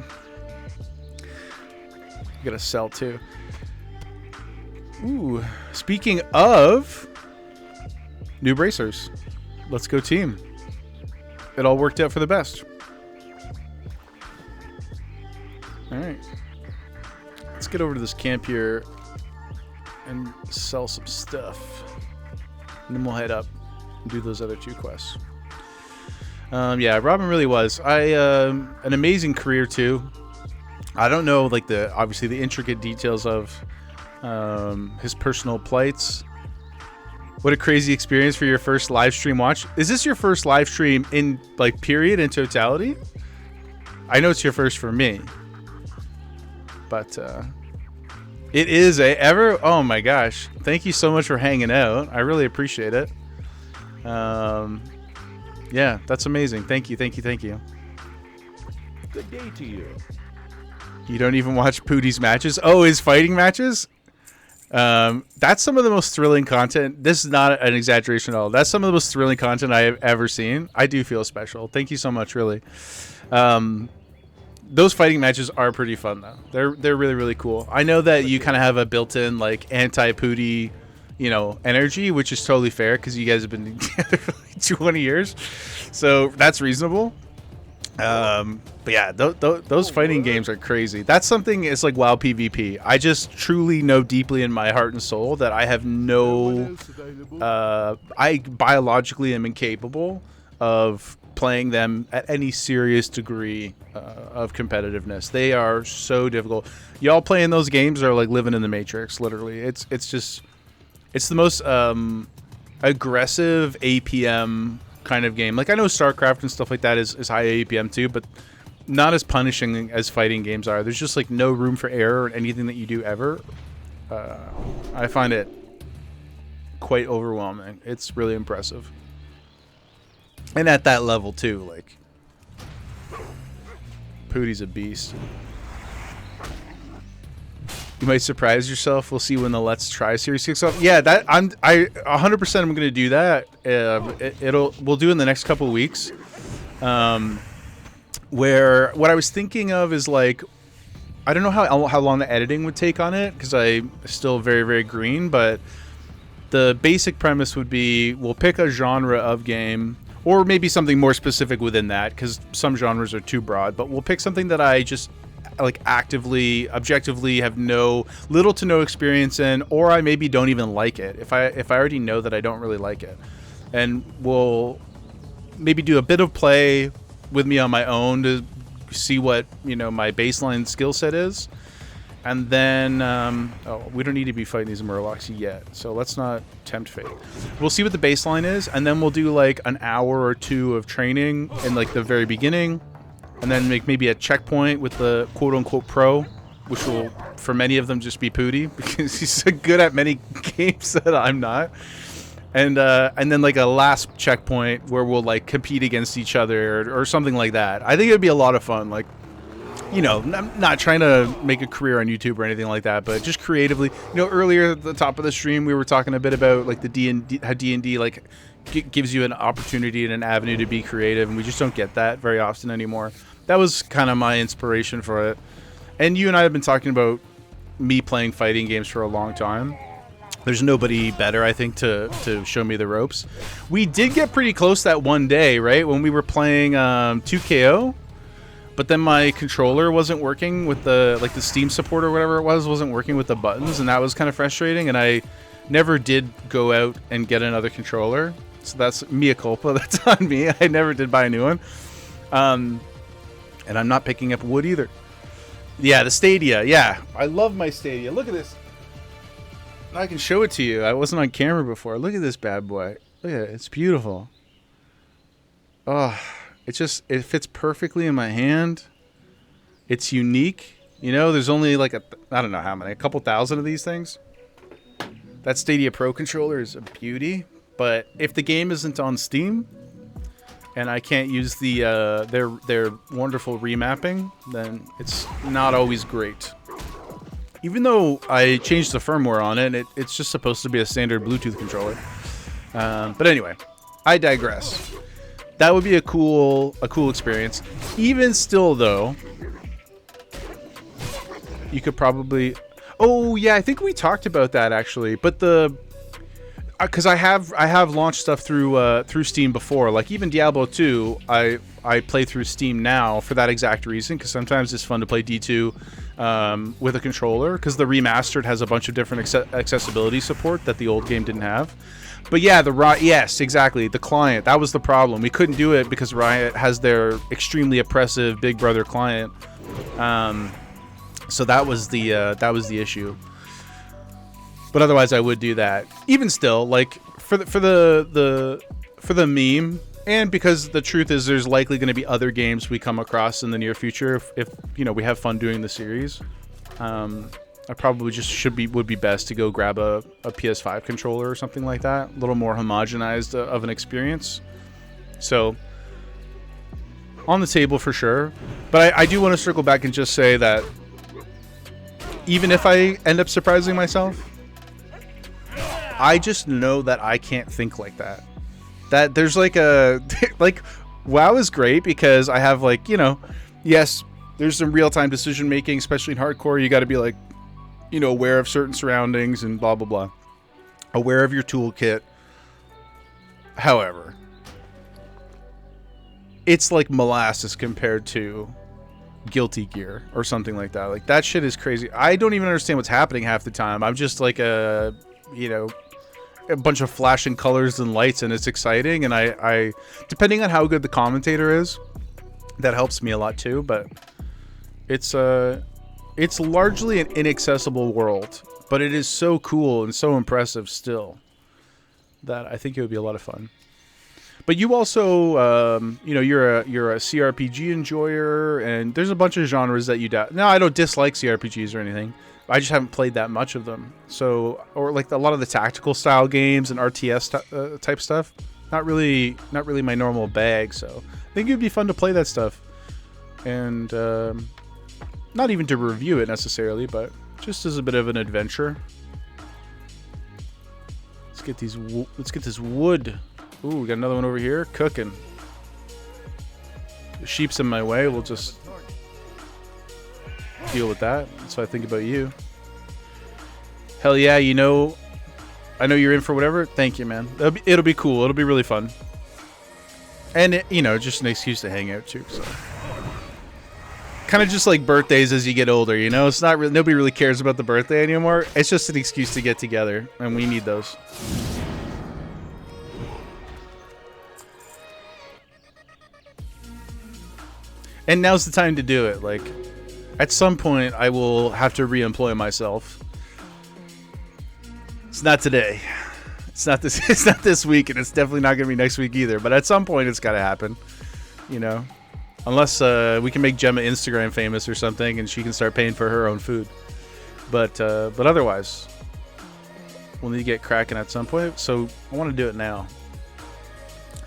Got a cell too. Ooh, speaking of new bracers, let's go team. It all worked out for the best. All right, let's get over to this camp here and sell some stuff, and then we'll head up and do those other 2 quests. Yeah, Robin really was. An amazing career too. I don't know, like obviously the intricate details of his personal plights. What a crazy experience for your first live stream watch. Is this your first live stream in like period in totality? I know it's your first for me, but it is oh my gosh. Thank you so much for hanging out. I really appreciate it. Yeah, that's amazing. Thank you. Good day to you. You don't even watch Pootie's matches? Oh, his fighting matches? That's some of the most thrilling content. This is not an exaggeration at all. That's some of the most thrilling content I have ever seen. I do feel special. Thank you so much, really. Those fighting matches are pretty fun, though. They're really, really cool. I know that you kind of have a built-in, like, anti-Pootie, energy, which is totally fair because you guys have been together for like 20 years. So that's reasonable. But yeah, those fighting games are crazy. That's something, it's like WoW PvP. I just truly know deeply in my heart and soul that I have I biologically am incapable of playing them at any serious degree of competitiveness. They are so difficult. Y'all playing those games are like living in the Matrix, literally. It's the most aggressive APM kind of game. Like, I know StarCraft and stuff like that is high APM too, but not as punishing as fighting games are. There's just like no room for error in anything that you do ever. I find it quite overwhelming. It's really impressive. And at that level too, like, Pootie's a beast. You might surprise yourself. We'll see when the Let's Try series kicks off. Yeah, I 100% am going to do that. We'll do it in the next couple of weeks. Where what I was thinking of is, like, I don't know how long the editing would take on it because I'm still very, very green, but the basic premise would be we'll pick a genre of game, or maybe something more specific within that, because some genres are too broad, but we'll pick something that I just like actively, objectively have little to no experience in, or I maybe don't even like it. If I already know that I don't really like it, and we'll maybe do a bit of play with me on my own to see what my baseline skill set is, and then we don't need to be fighting these Murlocs yet, so let's not tempt fate. We'll see what the baseline is, and then we'll do like an hour or 2 of training in like the very beginning. And then make maybe a checkpoint with the quote-unquote pro, which will, for many of them, just be Pootie, because he's so good at many games that I'm not. and then like a last checkpoint where we'll like compete against each other or something like that. I think it'd be a lot of fun. Like, you know, I'm not trying to make a career on YouTube or anything like that, but just creatively. You know, earlier at the top of the stream, we were talking a bit about like the D&D, how D&D like gives you an opportunity and an avenue to be creative, and we just don't get that very often anymore. That was kind of my inspiration for it. And you and I have been talking about me playing fighting games for a long time. There's nobody better, I think, to show me the ropes. We did get pretty close that one day, right, when we were playing 2KO. But then my controller wasn't working with the Steam support or whatever it wasn't working with the buttons, and that was kind of frustrating. And I never did go out and get another controller, so that's mea culpa. That's on me. I never did buy a new one, and I'm not picking up wood either. Yeah, the Stadia. Yeah, I love my Stadia. Look at this. I can show it to you. I wasn't on camera before. Look at this bad boy. Look at it. It's beautiful. Oh. It fits perfectly in my hand. It's unique. You know, there's only like I don't know how many, a couple thousand of these things. That Stadia Pro controller is a beauty, but if the game isn't on Steam and I can't use the their wonderful remapping, then it's not always great. Even though I changed the firmware on it, it's just supposed to be a standard Bluetooth controller. But anyway, I digress. That would be a cool experience. Even still, though, you could probably. Oh yeah, I think we talked about that actually. But because I have launched stuff through Steam before. Like even Diablo 2, I play through Steam now for that exact reason. Because sometimes it's fun to play D2 with a controller. Because the remastered has a bunch of different accessibility support that the old game didn't have. But yeah, yes, exactly. The client, that was the problem. We couldn't do it because Riot has their extremely oppressive Big Brother client. So that was the issue. But otherwise, I would do that. Even still, like for the meme, and because the truth is, there's likely going to be other games we come across in the near future if you know we have fun doing the series. I probably just would be best to go grab a PS5 controller or something like that. A little more homogenized of an experience. So, on the table for sure. But I do want to circle back and just say that even if I end up surprising myself, I just know that I can't think like that. That there's like like, WoW is great because I have like, you know, yes, there's some real-time decision making, especially in hardcore. You got to be like, you know, aware of certain surroundings and blah, blah, blah. Aware of your toolkit. However, it's like molasses compared to Guilty Gear or something like that. Like, that shit is crazy. I don't even understand what's happening half the time. I'm just like a bunch of flashing colors and lights, and it's exciting. And I depending on how good the commentator is, that helps me a lot too. But it's largely an inaccessible world, but it is so cool and so impressive still that I think it would be a lot of fun. But you also, you're a CRPG enjoyer, and there's a bunch of genres that you No, I don't dislike CRPGs or anything. I just haven't played that much of them. So, or like a lot of the tactical style games and RTS type stuff, not really my normal bag. So I think it'd be fun to play that stuff, and not even to review it necessarily, but just as a bit of an adventure. Let's get this wood. Ooh, we got another one over here cooking. The sheep's in my way. We'll just deal with that. So I think about you. Hell yeah, you know, I know you're in for whatever. Thank you, man. It'll be cool. It'll be really fun. And just an excuse to hang out too. So. Kind of just like birthdays as you get older, you know? It's not really, nobody really cares about the birthday anymore. It's just an excuse to get together, and we need those. And now's the time to do it. Like, at some point, I will have to re-employ myself. It's not today. It's not this. It's not this week, and it's definitely not going to be next week either. But at some point, it's got to happen. You know, unless we can make Gemma Instagram famous or something, and she can start paying for her own food. But otherwise, we'll need to get cracking at some point. So I want to do it now.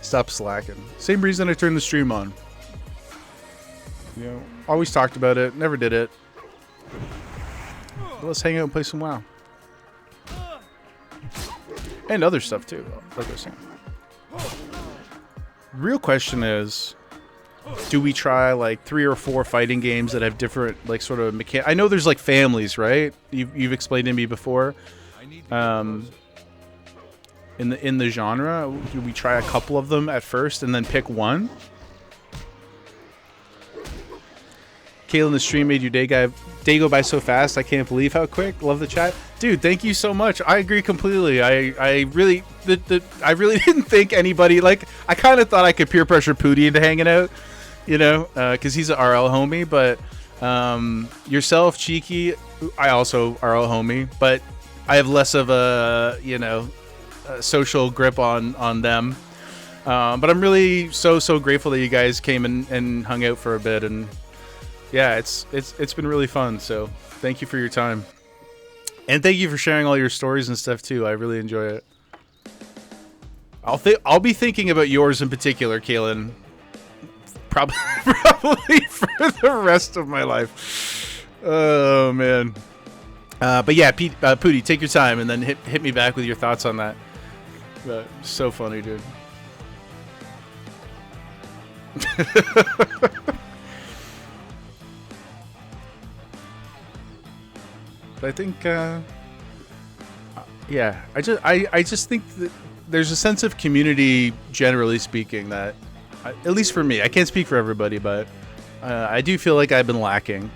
Stop slacking. Same reason I turned the stream on. You know, always talked about it, never did it. But let's hang out and play some WoW. And other stuff too, like I was saying. Real question is, do we try like 3 or 4 fighting games that have different like sort of I know there's like families, right? You've explained to me before. In the genre, do we try a couple of them at first and then pick one? Kayla, the stream made your day go by so fast. I can't believe how quick. Love the chat, dude. Thank you so much. I agree completely. I really didn't think anybody, like, I kind of thought I could peer pressure Pooty into hanging out, you know, because he's an RL homie. But yourself, Cheeky, I also RL homie, but I have less of a, you know, a social grip on them. But I'm really so grateful that you guys came and hung out for a bit. And yeah, it's been really fun. So thank you for your time, and thank you for sharing all your stories and stuff too. I really enjoy it. I'll be thinking about yours in particular, Kaylin, probably for the rest of my life. Oh man. But yeah, Pooty, take your time and then hit me back with your thoughts on that. But so funny, dude. But I think, yeah, I just think that there's a sense of community, generally speaking, that, at least for me, I can't speak for everybody, but I do feel like I've been lacking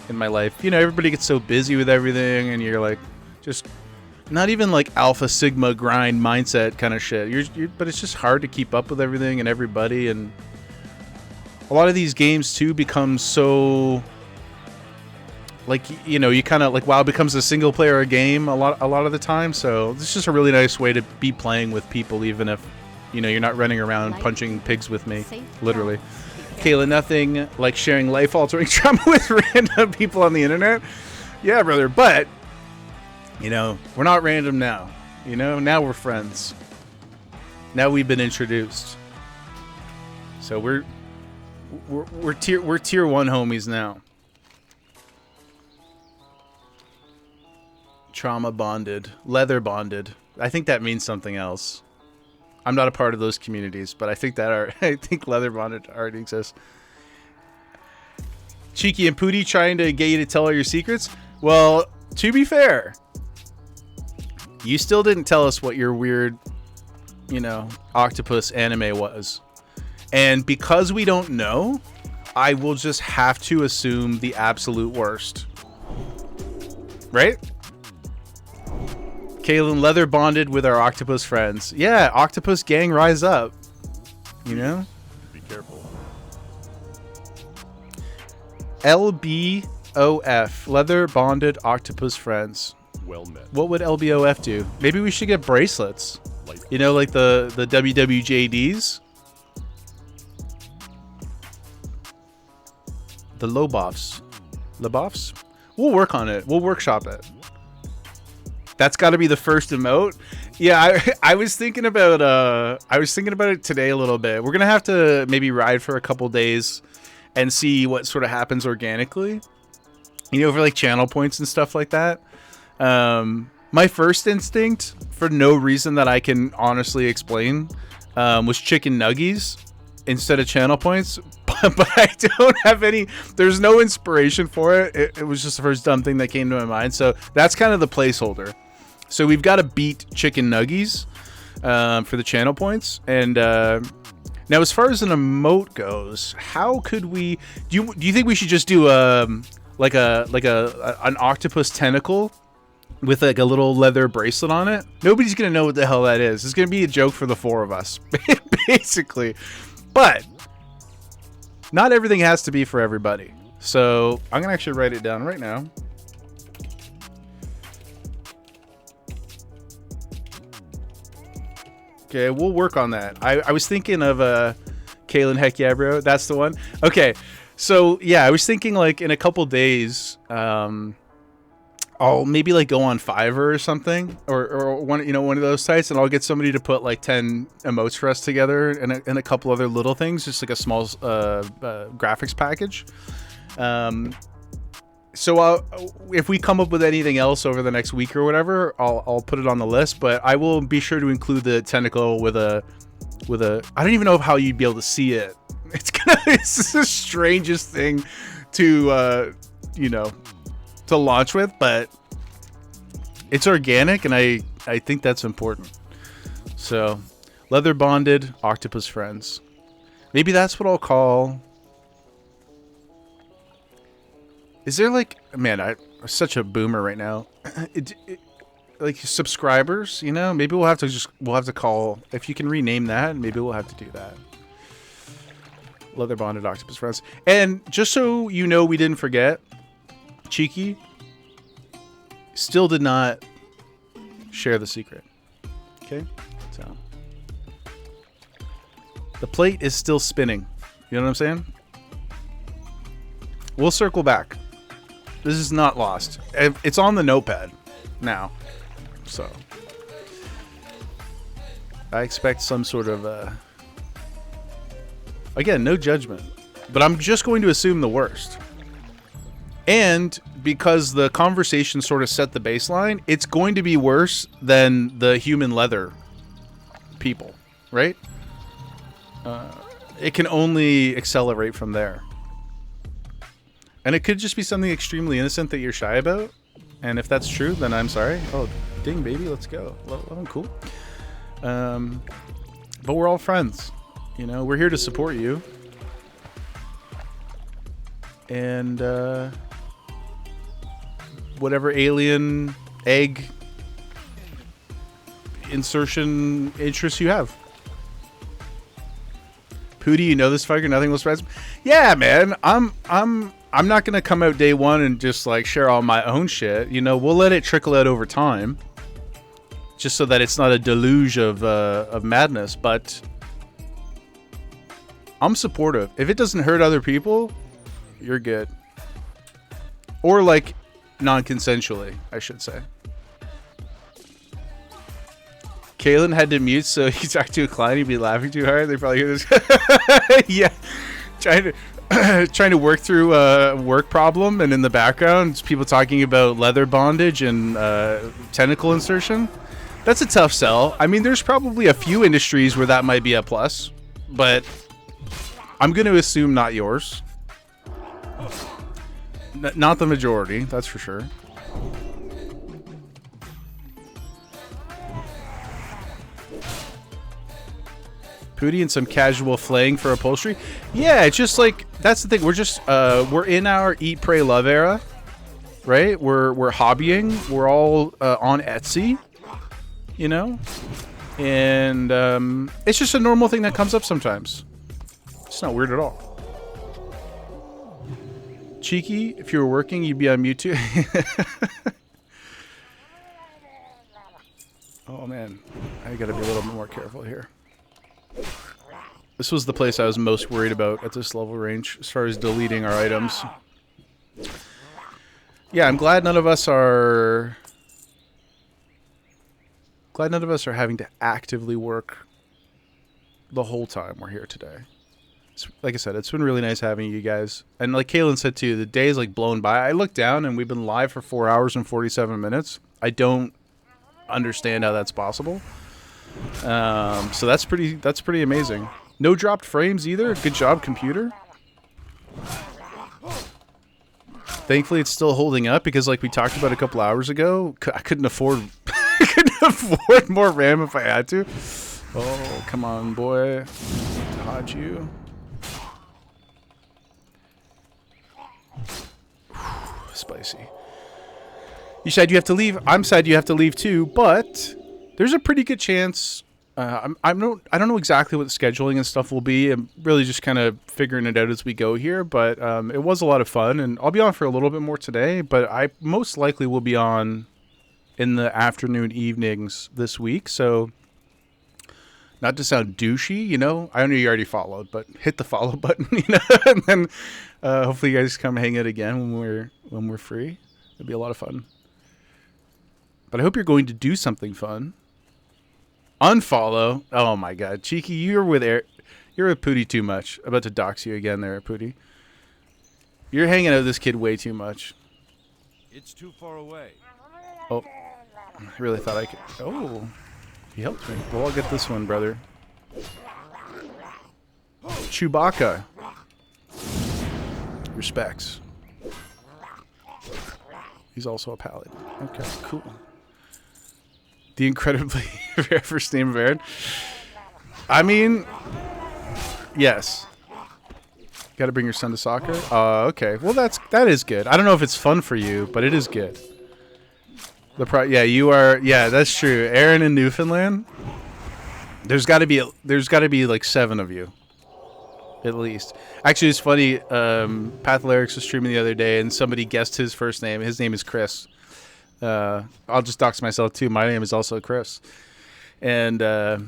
in my life. You know, everybody gets so busy with everything, and you're like, just not even like alpha sigma grind mindset kind of shit. But it's just hard to keep up with everything and everybody, and a lot of these games too become so, like, you know, you kind of like WoW becomes a single player game a lot of the time. So it's just a really nice way to be playing with people, even if, you know, you're not running around punching pigs with me, literally. Kayla, nothing like sharing life-altering trauma with random people on the internet. Yeah, brother, but, you know, we're not random now. You know, now we're friends. Now we've been introduced. So we're tier 1 homies now. Trauma bonded, leather bonded. I think that means something else. I'm not a part of those communities, but I think I think leather bonded already exists. Cheeky and Pooty trying to get you to tell all your secrets. Well, to be fair, you still didn't tell us what your weird, you know, octopus anime was. And because we don't know, I will just have to assume the absolute worst. Right? Kaylin, leather bonded with our octopus friends. Yeah, octopus gang, rise up. You know? Be careful. LBOF, leather bonded octopus friends. Well met. What would LBOF do? Maybe we should get bracelets. You know, like the WWJDs? The Lobofs. Lobofs? We'll work on it. We'll workshop it. That's got to be the first emote. Yeah, I was thinking about it today a little bit. We're gonna have to maybe ride for a couple days and see what sort of happens organically. You know, for like channel points and stuff like that. My first instinct, for no reason that I can honestly explain, was chicken nuggies instead of channel points. But I don't have any. There's no inspiration for it. It was just the first dumb thing that came to my mind. So that's kind of the placeholder. So we've got to beat chicken nuggies for the channel points. And now, as far as an emote goes, how could we? Do you think we should just do an octopus tentacle with like a little leather bracelet on it? Nobody's gonna know what the hell that is. It's gonna be a joke for the 4 of us, basically. But not everything has to be for everybody. So I'm gonna actually write it down right now. Okay, we'll work on that. I was thinking of Kaylin, heck yeah, bro. That's the one. Okay, so yeah, I was thinking like in a couple days, I'll maybe like go on Fiverr or something, or one one of those sites, and I'll get somebody to put like 10 emotes for us together, and a couple other little things, just like a small graphics package. So if we come up with anything else over the next week or whatever, I'll put it on the list. But I will be sure to include the tentacle with a. I don't even know how you'd be able to see it. It's the strangest thing to to launch with, but it's organic, and I think that's important. So, leather bonded octopus friends. Maybe that's what I'll call. Is there like, man, I'm such a boomer right now. Like subscribers, maybe we'll have to call, if you can rename that, maybe we'll have to do that. Leather bonded octopus friends. And just so you know, we didn't forget, Cheeky still did not share the secret. Okay? So the plate is still spinning. You know what I'm saying? We'll circle back. This is not lost. It's on the notepad now. So I expect some sort of again, no judgment, but I'm just going to assume the worst. And because the conversation sort of set the baseline, it's going to be worse than the human leather people, right? It can only accelerate from there. And it could just be something extremely innocent that you're shy about. And if that's true, then I'm sorry. Oh, ding, baby, let's go. Well, cool. But we're all friends. We're here to support you. And whatever alien egg insertion interests you have. Pooty, you know this fucker, nothing will surprise me. Yeah, man. I'm not gonna come out day one and just like share all my own shit. We'll let it trickle out over time, just so that it's not a deluge of madness. But I'm supportive. If it doesn't hurt other people, you're good. Or like non-consensually, I should say. Kalen had to mute, so he talked to a client, he'd be laughing too hard. They probably hear this. Yeah, trying to work through a work problem, and in the background, it's people talking about leather bondage and tentacle insertion. That's a tough sell. I mean, there's probably a few industries where that might be a plus, but I'm going to assume not yours. Not the majority, that's for sure. Pooty and some casual flaying for upholstery. Yeah, it's just like, that's the thing. We're in our eat, pray, love era, right? We're hobbying. We're all on Etsy, and it's just a normal thing that comes up sometimes. It's not weird at all. Cheeky, if you were working, you'd be on mute too. Oh man, I gotta be a little bit more careful here. This was the place I was most worried about at this level range as far as deleting our items. Yeah, I'm glad none of us are having to actively work the whole time we're here today. Like I said, it's been really nice having you guys. And like Kaylin said too, the day's like blown by. I looked down and we've been live for 4 hours and 47 minutes. I don't understand how that's possible. So that's pretty amazing. No dropped frames either. Good job, computer. Thankfully, it's still holding up because, like we talked about a couple hours ago, I couldn't afford more RAM if I had to. Oh, come on, boy. Dodge you. Spicy. You said you have to leave. I'm sad you have to leave too, but there's a pretty good chance. I don't know exactly what the scheduling and stuff will be. I'm really just kind of figuring it out as we go here, but it was a lot of fun, and I'll be on for a little bit more today, but I most likely will be on in the afternoon evenings this week, so not to sound douchey, I know you already followed, but hit the follow button, and then hopefully you guys come hang out again when we're free. It'll be a lot of fun. But I hope you're going to do something fun. Unfollow. Oh my god. Cheeky, you're with Pooty too much. I'm about to dox you again there, Pooty. You're hanging out with this kid way too much. It's too far away. Oh. I really thought I could. Oh. He helped me. Well, I'll get this one, brother. Chewbacca. Respects. He's also a paladin. Okay, cool. The incredibly rare first name of Aaron. I mean, yes. Got to bring your son to soccer? Okay. Well, that is good. I don't know if it's fun for you, but it is good. Yeah, you are. Yeah, that's true. Aaron in Newfoundland. There's got to be like 7 of you, at least. Actually, it's funny. Patholerics was streaming the other day, and somebody guessed his first name. His name is Chris. I'll just dox myself too. My name is also Chris, and it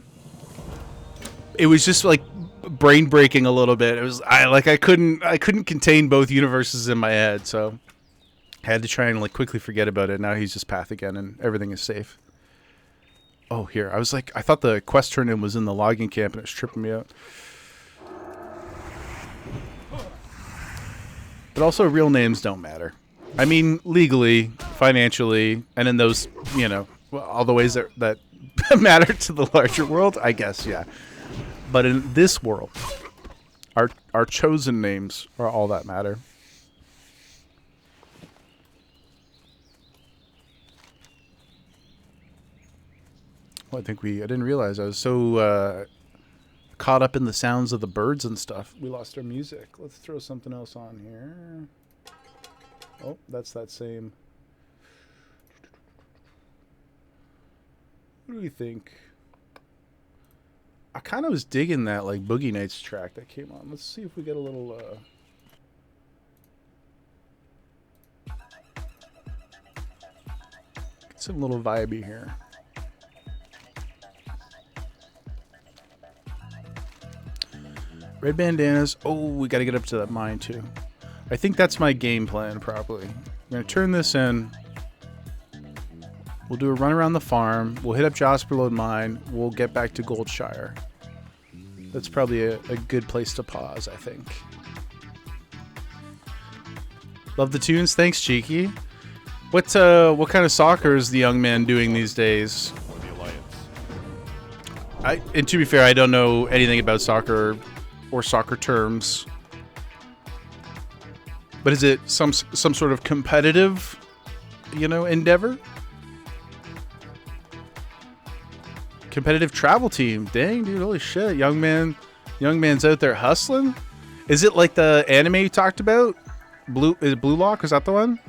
was just like brain breaking a little bit. It was I couldn't contain both universes in my head, so I had to try and like quickly forget about it. Now he's just Path again, and everything is safe. Oh, here I was like, I thought the quest turn-in was in the logging camp, and it was tripping me out. But also, real names don't matter. I mean, legally, financially, and in those, all the ways that matter to the larger world, I guess, yeah. But in this world, our chosen names are all that matter. Well, I didn't realize I was so caught up in the sounds of the birds and stuff. We lost our music. Let's throw something else on here. Oh, that's that same. What do we think? I kind of was digging that like Boogie Nights track that came on. Let's see if we get a little get some little vibey here. Red bandanas. Oh, we got to get up to that mine too. I think that's my game plan, probably. I'm going to turn this in. We'll do a run around the farm. We'll hit up Jasperlode Mine. We'll get back to Goldshire. That's probably a good place to pause, I think. Love the tunes. Thanks, Cheeky. What kind of soccer is the young man doing these days? For the Alliance. And to be fair, I don't know anything about soccer or soccer terms. But is it some sort of competitive, endeavor? Competitive travel team. Dang, dude, holy shit. Young man's out there hustling. Is it like the anime you talked about? Is it Blue Lock? Is that the one?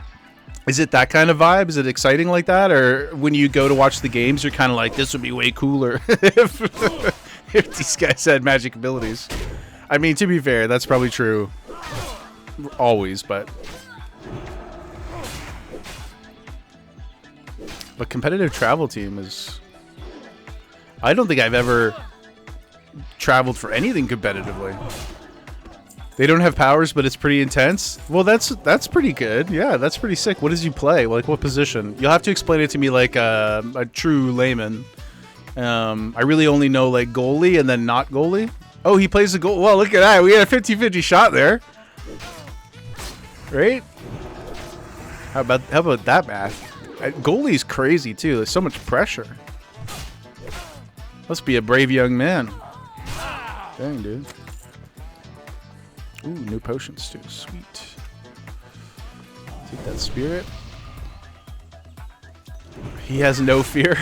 Is it that kind of vibe? Is it exciting like that? Or when you go to watch the games, you're kind of like, this would be way cooler if these guys had magic abilities. I mean, to be fair, that's probably true. Always, but competitive travel team is. I don't think I've ever traveled for anything competitively. They don't have powers, but it's pretty intense. Well, that's pretty good. Yeah, that's pretty sick. What does he play? Like, what position? You'll have to explain it to me like a true layman. I really only know like goalie and then not goalie. Oh, he plays the goal. Well, look at that. We had a 50-50 shot there. Right? How about that math? Goalie's crazy too. There's so much pressure. Must be a brave young man. Dang, dude. Ooh, new potions too. Sweet. Take that spirit. He has no fear.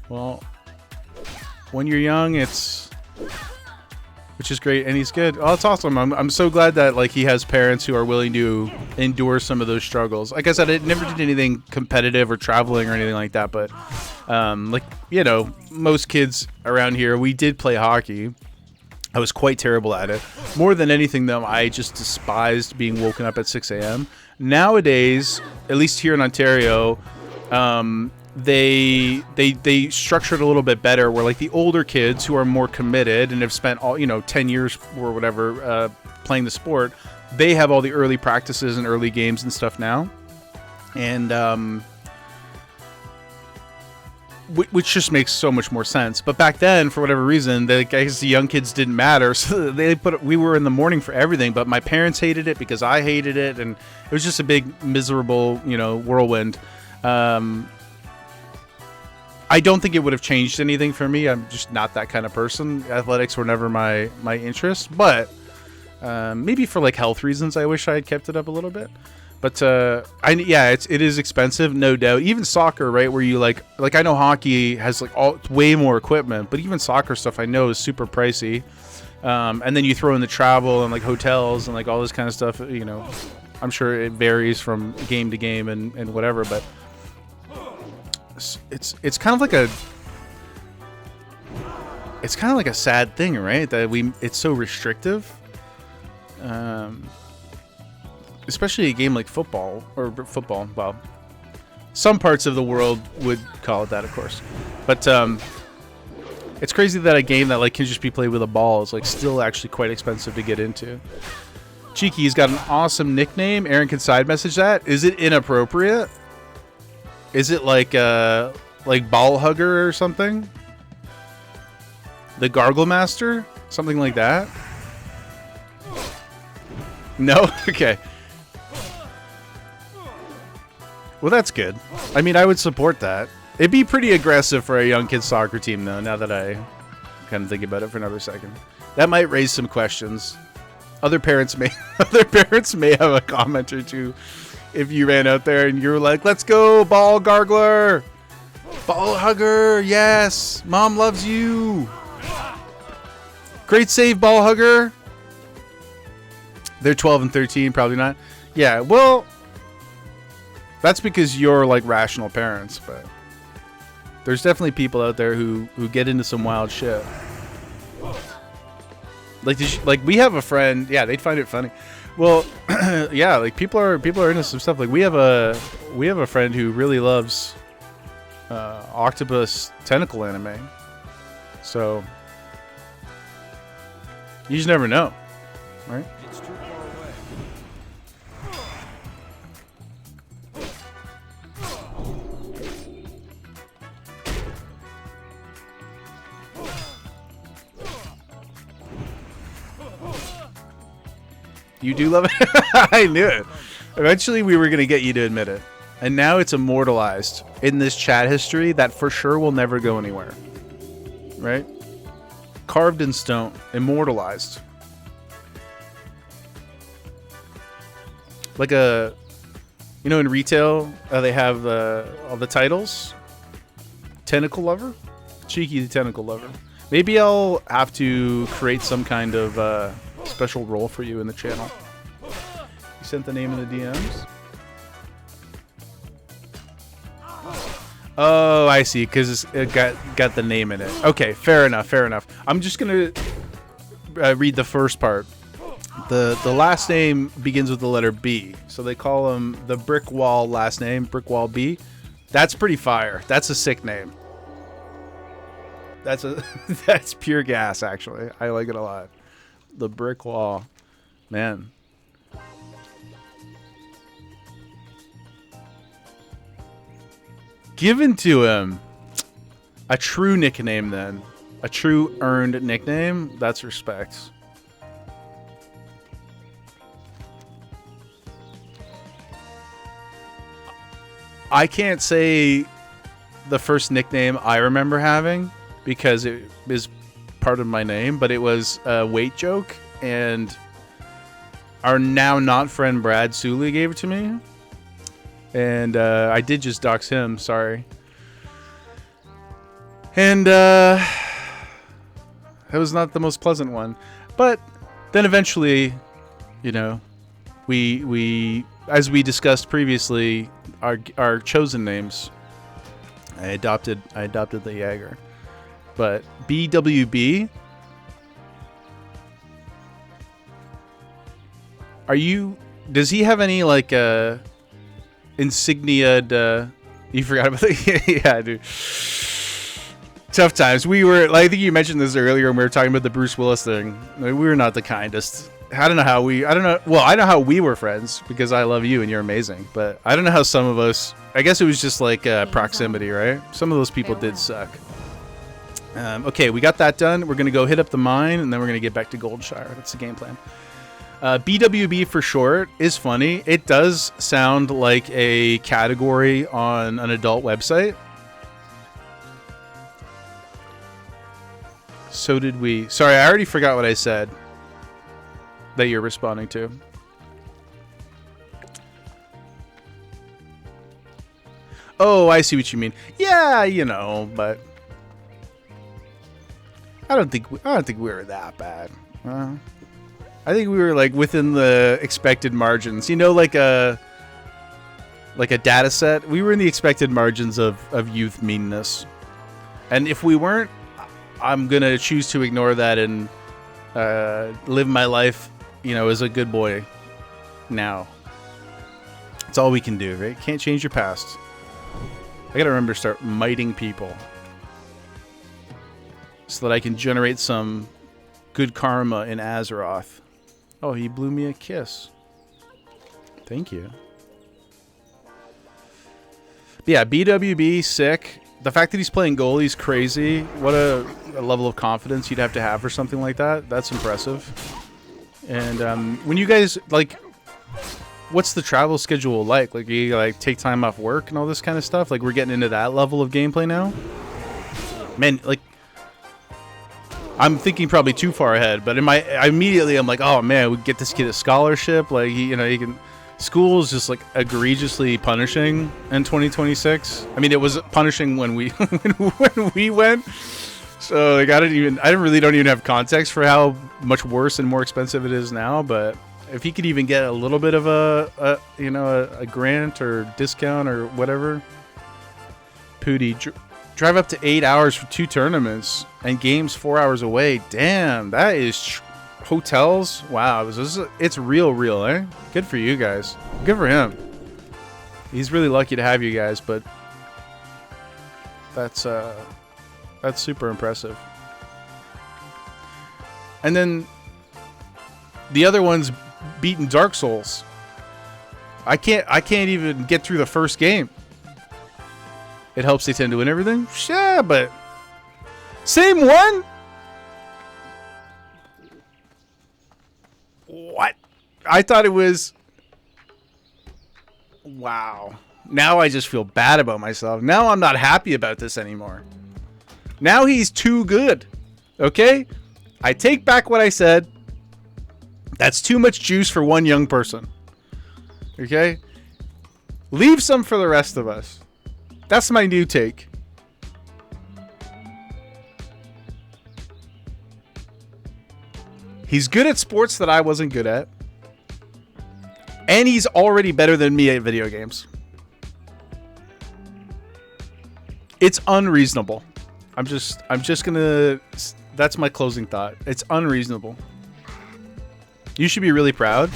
Well, when you're young, which is great, and he's good. Oh, that's awesome. I'm so glad that like he has parents who are willing to endure some of those struggles. Like I said, I never did anything competitive or traveling or anything like that, but most kids around here, we did play hockey. I was quite terrible at it. More than anything, though, I just despised being woken up at 6 a.m. Nowadays, at least here in Ontario, they structure it a little bit better where like the older kids who are more committed and have spent all 10 years or whatever playing the sport, they have all the early practices and early games and stuff now. and which just makes so much more sense. But back then, for whatever reason, I guess the young kids didn't matter, so we were in the morning for everything. But my parents hated it because I hated it, and it was just a big miserable, whirlwind. I don't think it would have changed anything for me. I'm just not that kind of person. Athletics were never my interest, but maybe for like health reasons, I wish I had kept it up a little bit. But it is expensive, no doubt. Even soccer, right, where you like I know hockey has like way more equipment, but even soccer stuff I know is super pricey. And then you throw in the travel and like hotels and like all this kind of stuff. I'm sure it varies from game to game and whatever, but it's kind of like a sad thing, right? That it's so restrictive. Especially a game like football. Well, some parts of the world would call it that, of course. But it's crazy that a game that like can just be played with a ball is like still actually quite expensive to get into. Cheeky's got an awesome nickname. Aaron can side message that. Is it inappropriate? Is it like ball hugger or something? The Gargle Master? Something like that? No? Okay. Well, that's good. I mean, I would support that. It'd be pretty aggressive for a young kid's soccer team, though, now that I kind of think about it for another second. That might raise some questions. Other parents may have a comment or two if you ran out there and you were like, let's go, ball gargler! Ball hugger, yes! Mom loves you! Great save, ball hugger! They're 12 and 13, probably not. Yeah, well... That's because you're like rational parents, but there's definitely people out there who get into some wild shit. Like we have a friend, yeah, they'd find it funny. Well, yeah, like people are into some stuff. Like we have a friend who really loves octopus tentacle anime. So you just never know, right? You do love it? I knew it. Eventually we were going to get you to admit it. And now it's immortalized in this chat history that for sure will never go anywhere. Right? Carved in stone. Immortalized. Like in retail, they have all the titles. Tentacle Lover? Cheeky the Tentacle Lover. Maybe I'll have to create some kind of... special role for you in the channel. You sent the name in the DMs? Oh, I see, because it got the name in it. Okay, fair enough. I'm just gonna read the first part. The last name begins with the letter B, so they call him the Brick Wall last name, Brick Wall B. That's pretty fire. That's a sick name. That's pure gas, actually. I like it a lot. The Brick Wall, man. Given to him a true nickname, then a true earned nickname. That's respect. I can't say the first nickname I remember having because it is part of my name, but it was a weight joke, and our now not friend Brad Suley gave it to me, and I did just dox him, sorry. And that was not the most pleasant one, but then eventually, we as we discussed previously, our chosen names, I adopted the Jaeger. But BWB, does he have any like insignia? You forgot about that? Yeah, dude. Tough times. I think you mentioned this earlier when we were talking about the Bruce Willis thing. We were not the kindest. I don't know how we. I don't know. Well, I know how we were friends because I love you and you're amazing. But I don't know how some of us. I guess it was just like proximity, right? Some of those people did suck. Okay, we got that done. We're gonna go hit up the mine and then we're gonna get back to Goldshire. That's the game plan. BWB for short is funny. It does sound like a category on an adult website. So did we. Sorry, I already forgot what I said that you're responding to. Oh, I see what you mean. Yeah, you know, but I don't think we were that bad. I think we were like within the expected margins. You know, like a data set. We were in the expected margins of youth meanness. And if we weren't, I'm going to choose to ignore that and live my life, you know, as a good boy now. That's all we can do, right? Can't change your past. I got to remember to start miting people so that I can generate some good karma in Azeroth. Oh, he blew me a kiss. Thank you. But yeah, BWB, sick. The fact that he's playing goalie is crazy. What a level of confidence you'd have to have for something like that. That's impressive. And when you guys, like, what's the travel schedule like? Like, you like take time off work and all this kind of stuff? Like, we're getting into that level of gameplay now? Man, like, I'm thinking probably too far ahead, but I'm like, oh man, we get this kid a scholarship. Like, he can. School is just like egregiously punishing in 2026. I mean, it was punishing when we when we went. So like, I don't even have context for how much worse and more expensive it is now. But if he could even get a little bit of a grant or discount or whatever, Pooty, drive up to 8 hours for 2 tournaments and games 4 hours away. Damn, that is. Hotels, wow, it's real, eh? Good for you guys. Good for him. He's really lucky to have you guys, but that's super impressive. And then the other one's beating Dark Souls. I can't even get through the first game. It helps they tend to win everything. Yeah, but same one. What? I thought it was... Wow. Now I just feel bad about myself. Now I'm not happy about this anymore. Now he's too good. Okay? I take back what I said. That's too much juice for one young person. Okay? Leave some for the rest of us. That's my new take. He's good at sports that I wasn't good at. And he's already better than me at video games. It's unreasonable. I'm just gonna... That's my closing thought. It's unreasonable. You should be really proud,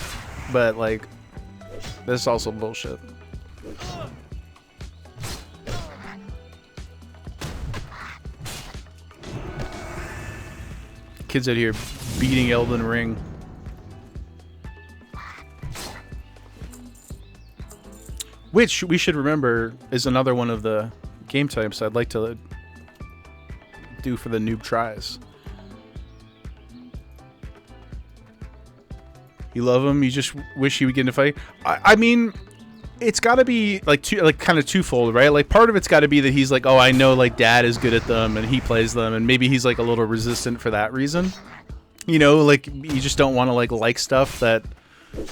but like, this is also bullshit. Kids out here beating Elden Ring. Which we should remember is another one of the game types I'd like to do for the noob tries. You love him, you just wish he would get in a fight. I mean, it's got to be like kind of twofold, right? Like, part of it's got to be that he's like, oh, I know like dad is good at them and he plays them, and maybe he's like a little resistant for that reason. You know, like, you just don't want to like stuff that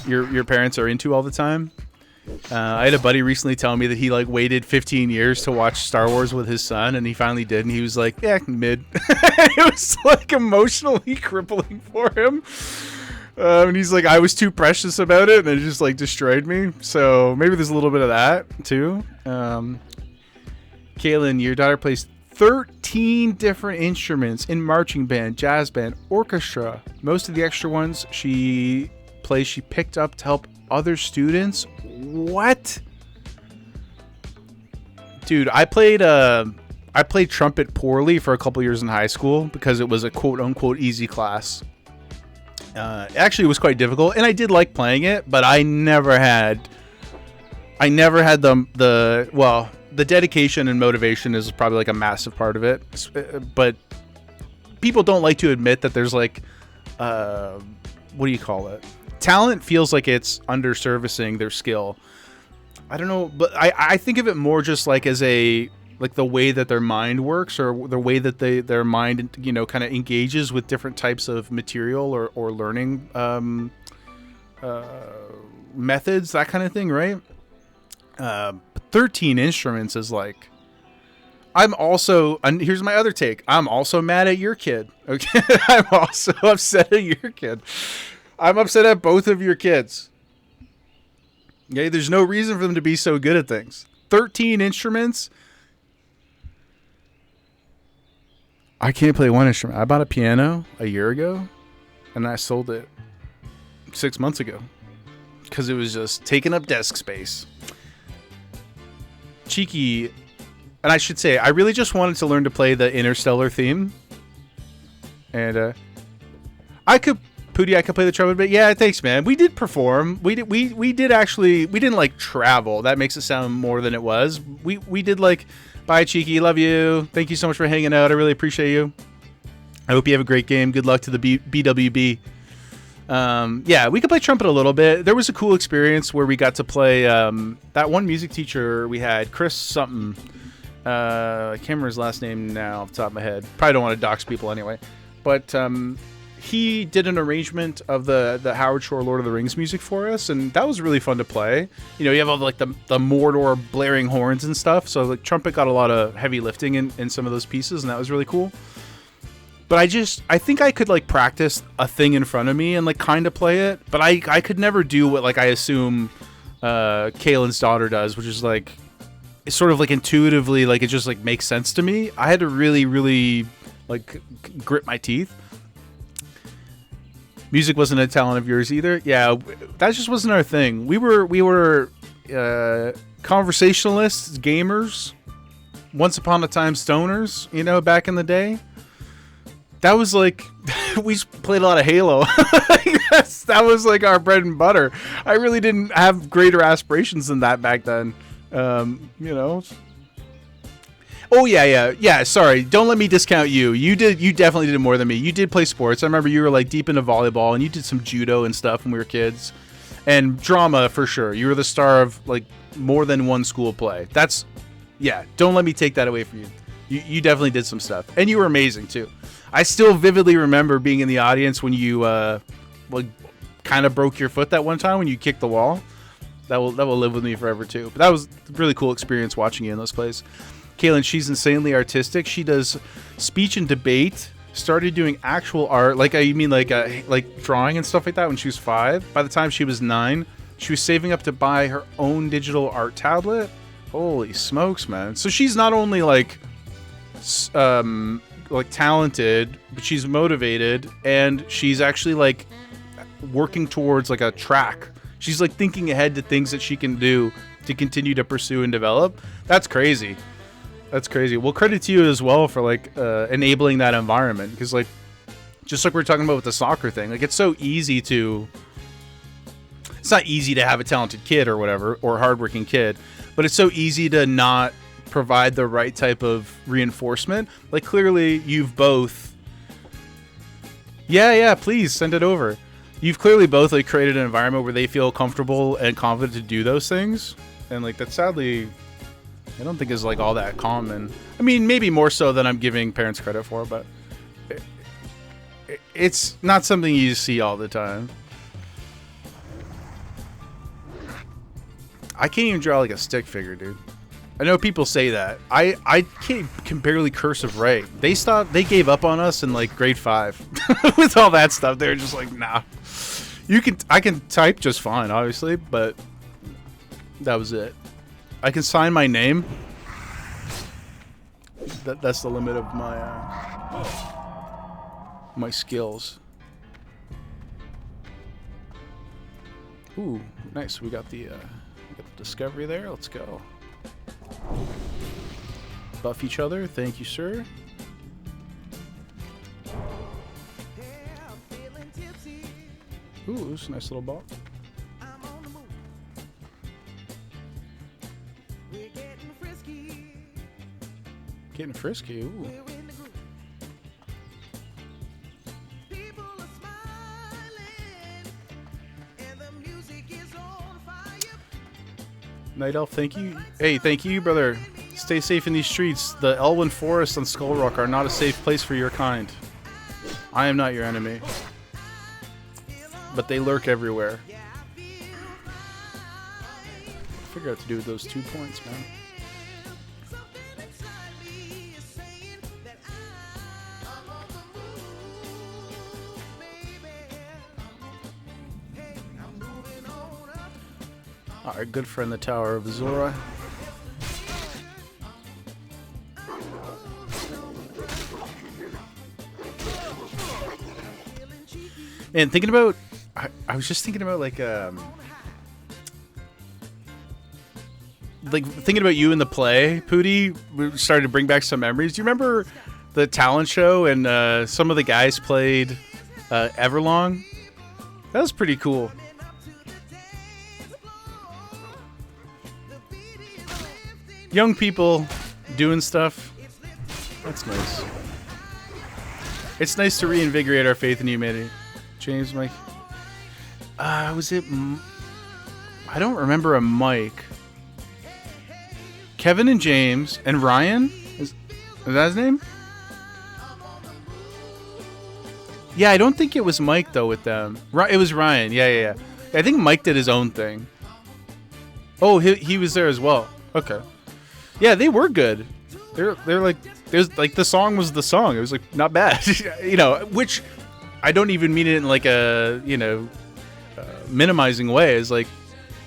your parents are into all the time. I had a buddy recently tell me that he like waited 15 years to watch Star Wars with his son, and he finally did, and he was like, yeah, mid. It was like emotionally crippling for him. And he's like, I was too precious about it, and it just like destroyed me. So maybe there's a little bit of that too. Kaylin, your daughter plays 13 different instruments in marching band, jazz band, orchestra. Most of the extra ones she plays, she picked up to help other students. What? Dude, I played trumpet poorly for a couple years in high school because it was a quote unquote easy class. Actually, it was quite difficult, and I did like playing it, but I never had the dedication and motivation is probably like a massive part of it. But people don't like to admit that there's like, what do you call it? Talent feels like it's underservicing their skill. I don't know, but I think of it more just like as a, like the way that their mind works, or the way that their mind, you know, kind of engages with different types of material or learning methods, that kind of thing, right? 13 instruments is like, I'm also, and here's my other take, I'm also mad at your kid, okay? I'm also upset at your kid. I'm upset at both of your kids. Okay, there's no reason for them to be so good at things. 13 instruments. I can't play one instrument. I bought a piano a year ago, and I sold it 6 months ago because it was just taking up desk space. Cheeky, and I should say, I really just wanted to learn to play the Interstellar theme, and I could play the trumpet, but yeah, thanks, man. We did perform. We did actually. We didn't like travel. That makes it sound more than it was. We did like. Bye, Cheeky. Love you. Thank you so much for hanging out. I really appreciate you. I hope you have a great game. Good luck to the BWB. Yeah, we could play trumpet a little bit. There was a cool experience where we got to play that one music teacher we had, Chris something. I can't remember his last name now off the top of my head. Probably don't want to dox people anyway. But he did an arrangement of the Howard Shore Lord of the Rings music for us, and that was really fun to play. You know, you have all like the Mordor blaring horns and stuff, so like trumpet got a lot of heavy lifting in some of those pieces, and that was really cool. But I think I could like practice a thing in front of me and like kind of play it, but I could never do what like I assume Kaylin's daughter does, which is like, it's sort of like intuitively, like it just like makes sense to me. I had to really, really like grit my teeth. Music wasn't a talent of yours either. Yeah, that just wasn't our thing. We were conversationalists, gamers, once upon a time stoners, you know, back in the day. That was like, we played a lot of Halo. That was like our bread and butter. I really didn't have greater aspirations than that back then. You know. Oh yeah. Sorry, don't let me discount you. You definitely did more than me. You did play sports. I remember you were like deep into volleyball, and you did some judo and stuff when we were kids, and drama for sure. You were the star of like more than one school play. Don't let me take that away from you. You definitely did some stuff, and you were amazing too. I still vividly remember being in the audience when you like kind of broke your foot that one time when you kicked the wall. That will live with me forever too. But that was a really cool experience watching you in those plays. Kaylin, she's insanely artistic. She does speech and debate. Started doing actual art, like drawing and stuff like that when she was 5. By the time she was 9, she was saving up to buy her own digital art tablet. Holy smokes, man! So she's not only like talented, but she's motivated, and she's actually like working towards like a track. She's like thinking ahead to things that she can do to continue to pursue and develop. That's crazy. That's crazy. Well, credit to you as well for like enabling that environment, because like just like we were talking about with the soccer thing, like it's so easy to, it's not easy to have a talented kid or whatever, or a hardworking kid, but it's so easy to not provide the right type of reinforcement. Like clearly you've both, yeah, please send it over. You've clearly both like created an environment where they feel comfortable and confident to do those things, and like that sadly I don't think is like all that common. I mean, maybe more so than I'm giving parents credit for, but it's not something you see all the time. I can't even draw like a stick figure, dude. I know people say that. I can barely cursive write. They gave up on us in like grade 5 with all that stuff. They were just like, nah. I can type just fine, obviously, but that was it. I can sign my name. That's the limit of my skills. Ooh, nice. We got the discovery there. Let's go. Buff each other. Thank you, sir. Ooh, this is a nice little ball. Getting frisky. Ooh. Night Elf, thank you. Hey, thank you, brother. Stay safe in these streets. The Elwyn Forest and Skull Rock are not a safe place for your kind. I am not your enemy. But they lurk everywhere. Figure out what to do with those 2 points, man. Our good friend, the Tower of Zora. And thinking about, I was just thinking about like thinking about you in the play, Pootie. We started to bring back some memories. Do you remember the talent show and some of the guys played Everlong? That was pretty cool. Young people doing stuff. That's nice. It's nice to reinvigorate our faith in humanity. James, Mike. Was it? I don't remember a Mike. Kevin and James and Ryan. Is that his name? Yeah, I don't think it was Mike though with them. It was Ryan. Yeah. I think Mike did his own thing. Oh, he was there as well. Okay. Yeah, they were good. They're like, there's like the song was the song. It was like not bad, you know. Which I don't even mean it in like a minimizing way. It's like,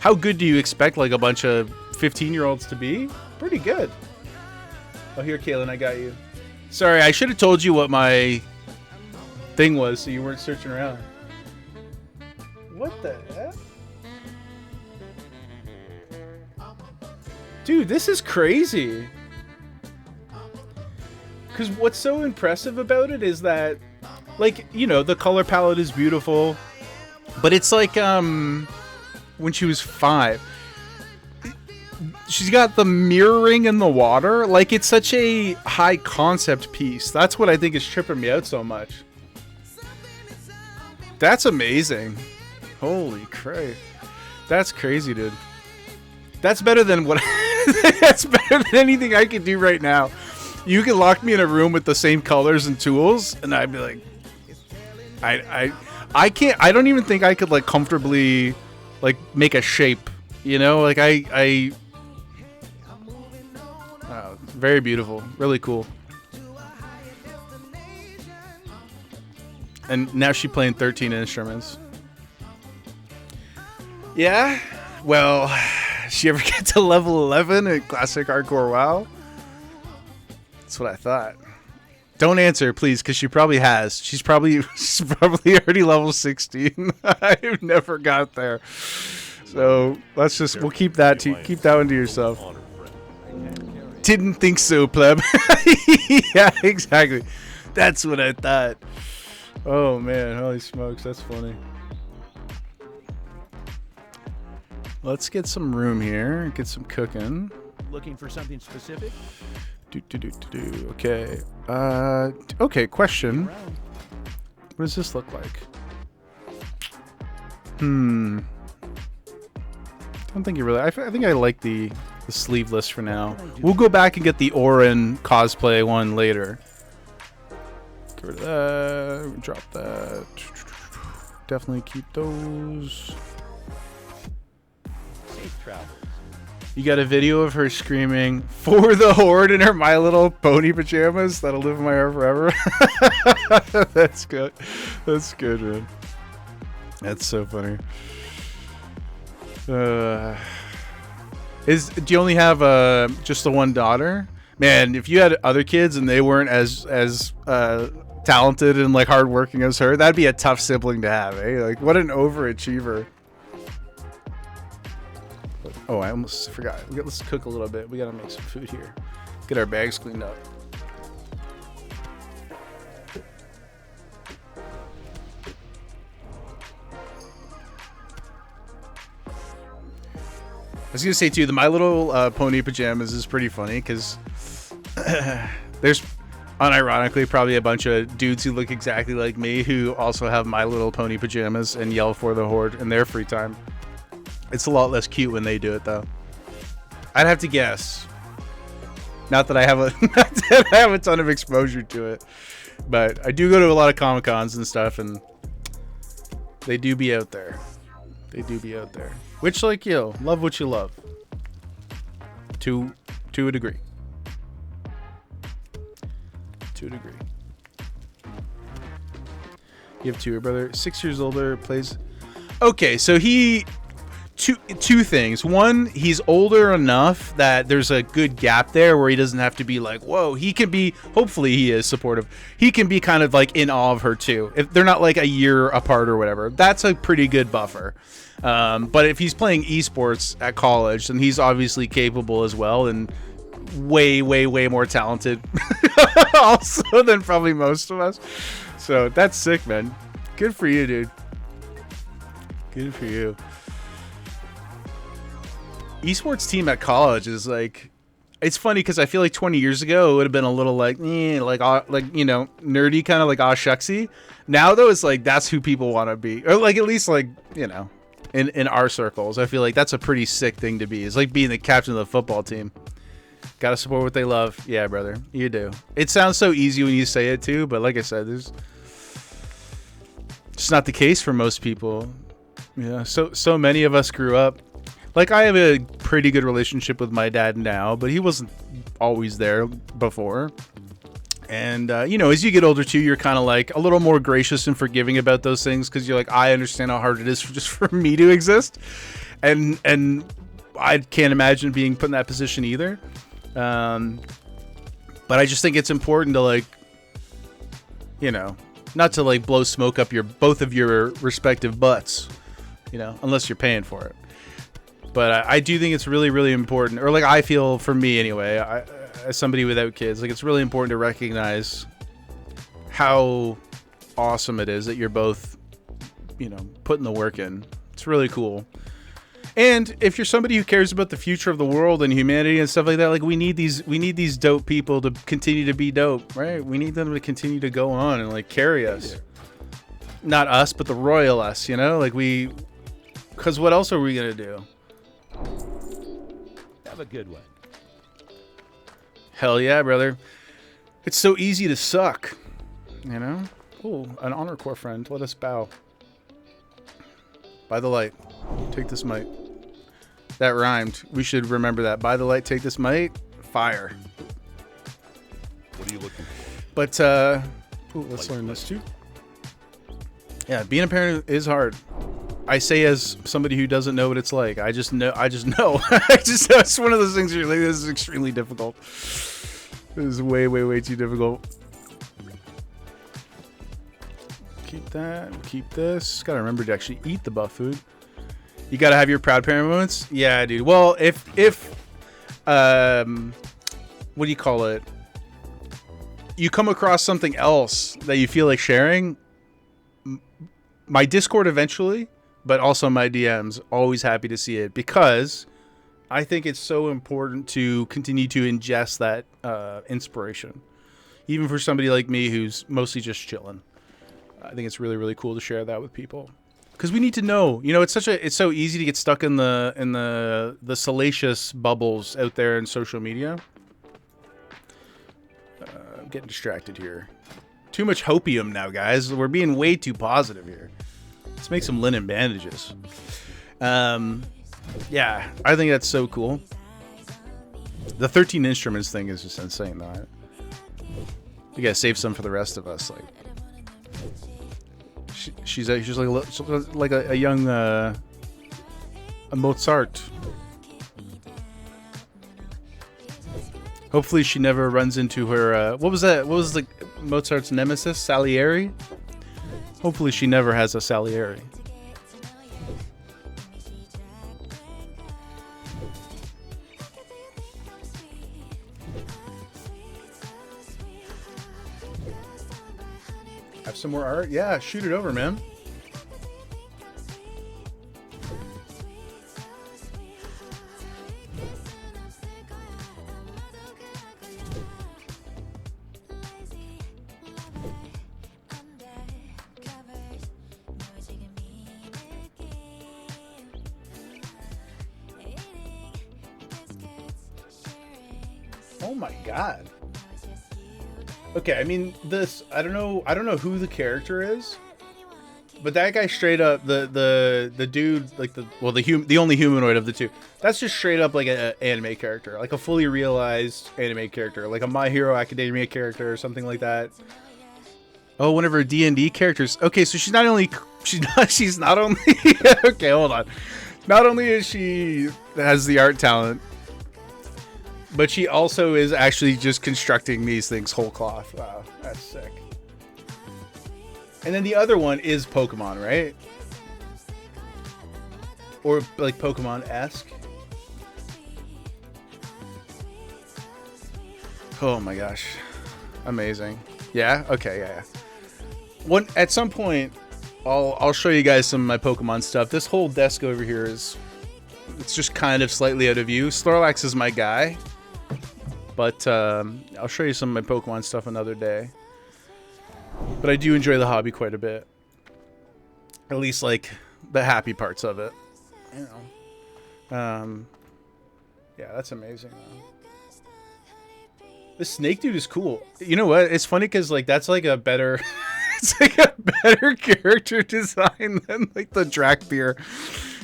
how good do you expect like a bunch of 15-year-olds to be? Pretty good. Oh, here, Kaylin, I got you. Sorry, I should have told you what my thing was, so you weren't searching around. What the heck? Dude, this is crazy. Because what's so impressive about it is that, like, you know, the color palette is beautiful, but it's like, when she was 5, she's got the mirroring in the water. Like, it's such a high concept piece. That's what I think is tripping me out so much. That's amazing. Holy crap. That's crazy, dude. That's better than what that's better than anything I could do right now. You could lock me in a room with the same colors and tools, and I'd be like, I can't. I don't even think I could like comfortably like make a shape. You know, like very beautiful, really cool. And now she's playing 13 instruments. Yeah, well. She ever get to level 11 in classic hardcore WoW? That's what I thought. Don't answer, please, because she probably has. She's probably already level 16. I've never got there. So we'll keep that one to yourself. Didn't think so, pleb. Yeah, exactly. That's what I thought. Oh man, holy smokes, that's funny. Let's get some room here. Get some cooking. Looking for something specific? Okay. Okay, question. What does this look like? Don't think you really... I think I like the sleeveless for now. We'll go back and get the Orin cosplay one later. Get rid of that. Drop that. Definitely keep those. You got a video of her screaming for the Horde in her My Little Pony pajamas that'll live in my heart forever. That's good. That's good, man. That's so funny. Do you only have just the one daughter? Man, if you had other kids and they weren't as talented and like hardworking as her, that'd be a tough sibling to have, eh? Like, what an overachiever. Oh, I almost forgot. Let's cook a little bit. We gotta make some food here. Get our bags cleaned up. was gonna say too, the My Little Pony pajamas is pretty funny because there's unironically probably a bunch of dudes who look exactly like me who also have My Little Pony pajamas and yell for the Horde in their free time. It's a lot less cute when they do it though. I'd have to guess. Not that I have a ton of exposure to it, but I do go to a lot of Comic Cons and stuff, and they do be out there. They do be out there. Which, like, love what you love. To a degree. To a degree. You have two, brother. 6 years older, plays. Okay, so two things. One, he's older enough that there's a good gap there where he doesn't have to be like, whoa. He can be, hopefully he is supportive. He can be kind of like in awe of her too. If they're not like a year apart or whatever, that's a pretty good buffer. But if he's playing esports at college, then he's obviously capable as well and way more talented also than probably most of us. So that's sick, man. Good for you, dude. Good for you. Esports team at college is like, it's funny because I feel like 20 years ago it would have been a little like nerdy, kind of like shucksy. Now though, it's like that's who people want to be, or like at least like in our circles, I feel like that's a pretty sick thing to be. It's like being the captain of the football team. Gotta support what they love. Yeah, brother, you do. It sounds so easy when you say it too, but like I said, there's it's not the case for most people. Yeah, so many of us grew up. Like, I have a pretty good relationship with my dad now, but he wasn't always there before. And, as you get older, too, you're kind of, like, a little more gracious and forgiving about those things because you're like, I understand how hard it is just for me to exist. And I can't imagine being put in that position either. But I just think it's important to, like, not to, like, blow smoke up both of your respective butts, unless you're paying for it. But I do think it's really, really important, or like I feel for me anyway, as somebody without kids, like it's really important to recognize how awesome it is that you're both, putting the work in. It's really cool. And if you're somebody who cares about the future of the world and humanity and stuff like that, like we need these dope people to continue to be dope, right? We need them to continue to go on and like carry us. Not us, but the royal us, because what else are we gonna do? Have a good one. Hell yeah, brother. It's so easy to suck, Oh, an honor corps friend. Let us bow. By the light. Take this might. That rhymed. We should remember that. By the light, take this might. Fire. What are you looking for? But, let's learn this too. Yeah, being a parent is hard. I say as somebody who doesn't know what it's like. I just know. I just know it's one of those things where you're like, this is extremely difficult. This is way too difficult. Keep that. Keep this. Gotta remember to actually eat the buff food. You gotta have your proud parent moments. Yeah, dude. Well, if what do you call it? You come across something else that you feel like sharing. My Discord eventually. But also my DMs, always happy to see it because I think it's so important to continue to ingest that inspiration. Even for somebody like me who's mostly just chilling. I think it's really, really cool to share that with people. Because we need to know. It's so easy to get stuck in the salacious bubbles out there in social media. I'm getting distracted here. Too much hopium now, guys. We're being way too positive here. Let's make some linen bandages. Yeah, I think that's so cool. The 13 instruments thing is just insane, though. You gotta save some for the rest of us. Like, she's like a young a Mozart. Hopefully, she never runs into her. What was that? What was like Mozart's nemesis, Salieri? Hopefully she never has a Salieri. Have some more art? Yeah, shoot it over, man. Oh my god. Okay, I mean this. I don't know who the character is, but that guy straight up the dude like the only humanoid of the two. That's just straight up like an anime character, like a fully realized anime character, like a My Hero Academia character or something like that. Oh, one of her D&D characters. Okay, so she's not only okay, hold on. Not only is she has the art talent, but she also is actually just constructing these things whole cloth. Wow, that's sick. And then the other one is Pokemon, right? Or like Pokemon-esque. Oh my gosh. Amazing. Yeah? Okay, yeah. At some point, I'll show you guys some of my Pokemon stuff. This whole desk over here it's just kind of slightly out of view. Snorlax is my guy. But I'll show you some of my Pokemon stuff another day. But I do enjoy the hobby quite a bit. At least like the happy parts of it. You know. Yeah, that's amazing. This snake dude is cool. You know what? It's funny because like that's like a better it's like a better character design than like the Drakbeer.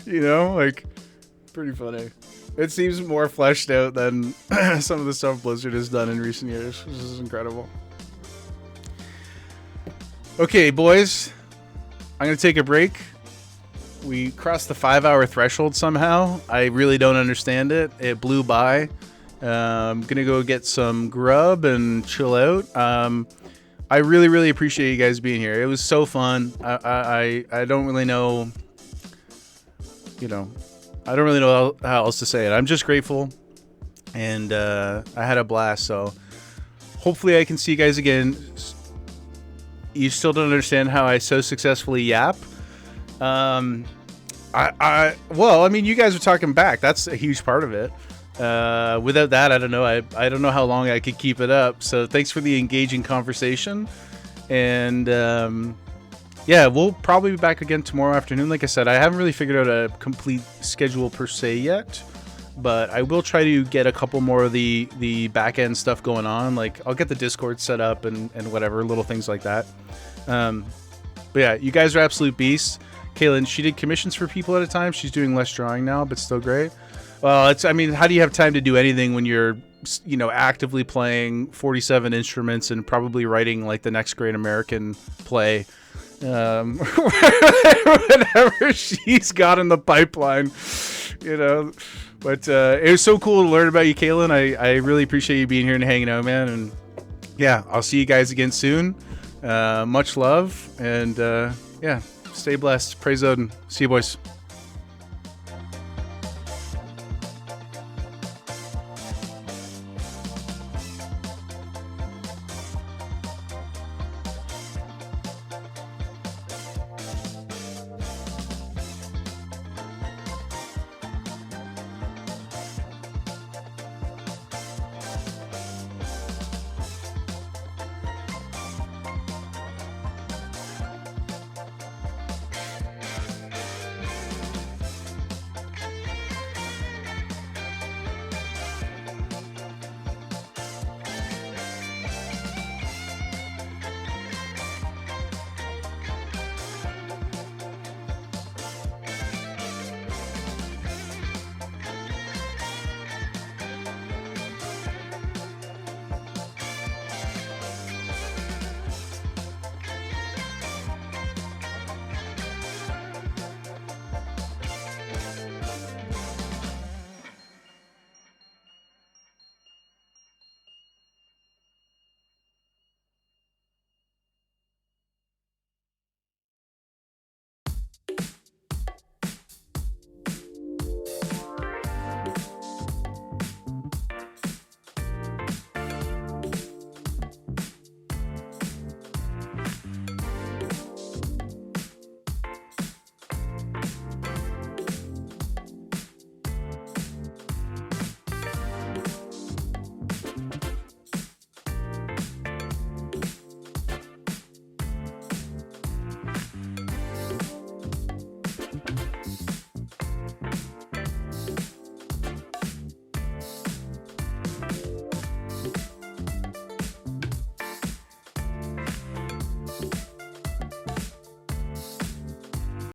You know, like pretty funny. It seems more fleshed out than some of the stuff Blizzard has done in recent years. This is incredible. Okay, boys. I'm going to take a break. We crossed the 5-hour threshold somehow. I really don't understand it. It blew by. I'm going to go get some grub and chill out. I really, really appreciate you guys being here. It was so fun. I don't really know, you know, I don't really know how else to say it. I'm just grateful, and I had a blast. So hopefully I can see you guys again. You still don't understand how I so successfully yap? Well, I mean, you guys are talking back. That's a huge part of it. Without that, I don't know. I don't know how long I could keep it up. So thanks for the engaging conversation, and yeah, we'll probably be back again tomorrow afternoon. Like I said, I haven't really figured out a complete schedule per se yet, but I will try to get a couple more of the back end stuff going on. Like I'll get the Discord set up and whatever, little things like that. But yeah, you guys are absolute beasts. Kaylin, she did commissions for people at a time. She's doing less drawing now, but still great. Well, I mean, how do you have time to do anything when you're, you know, actively playing 47 instruments and probably writing like the next great American play? Whatever she's got in the pipeline, you know. But it was so cool to learn about you, Kaylin. I really appreciate you being here and hanging out, man. And yeah, I'll see you guys again soon. Much love, and yeah, stay blessed. Praise Odin. See you, boys.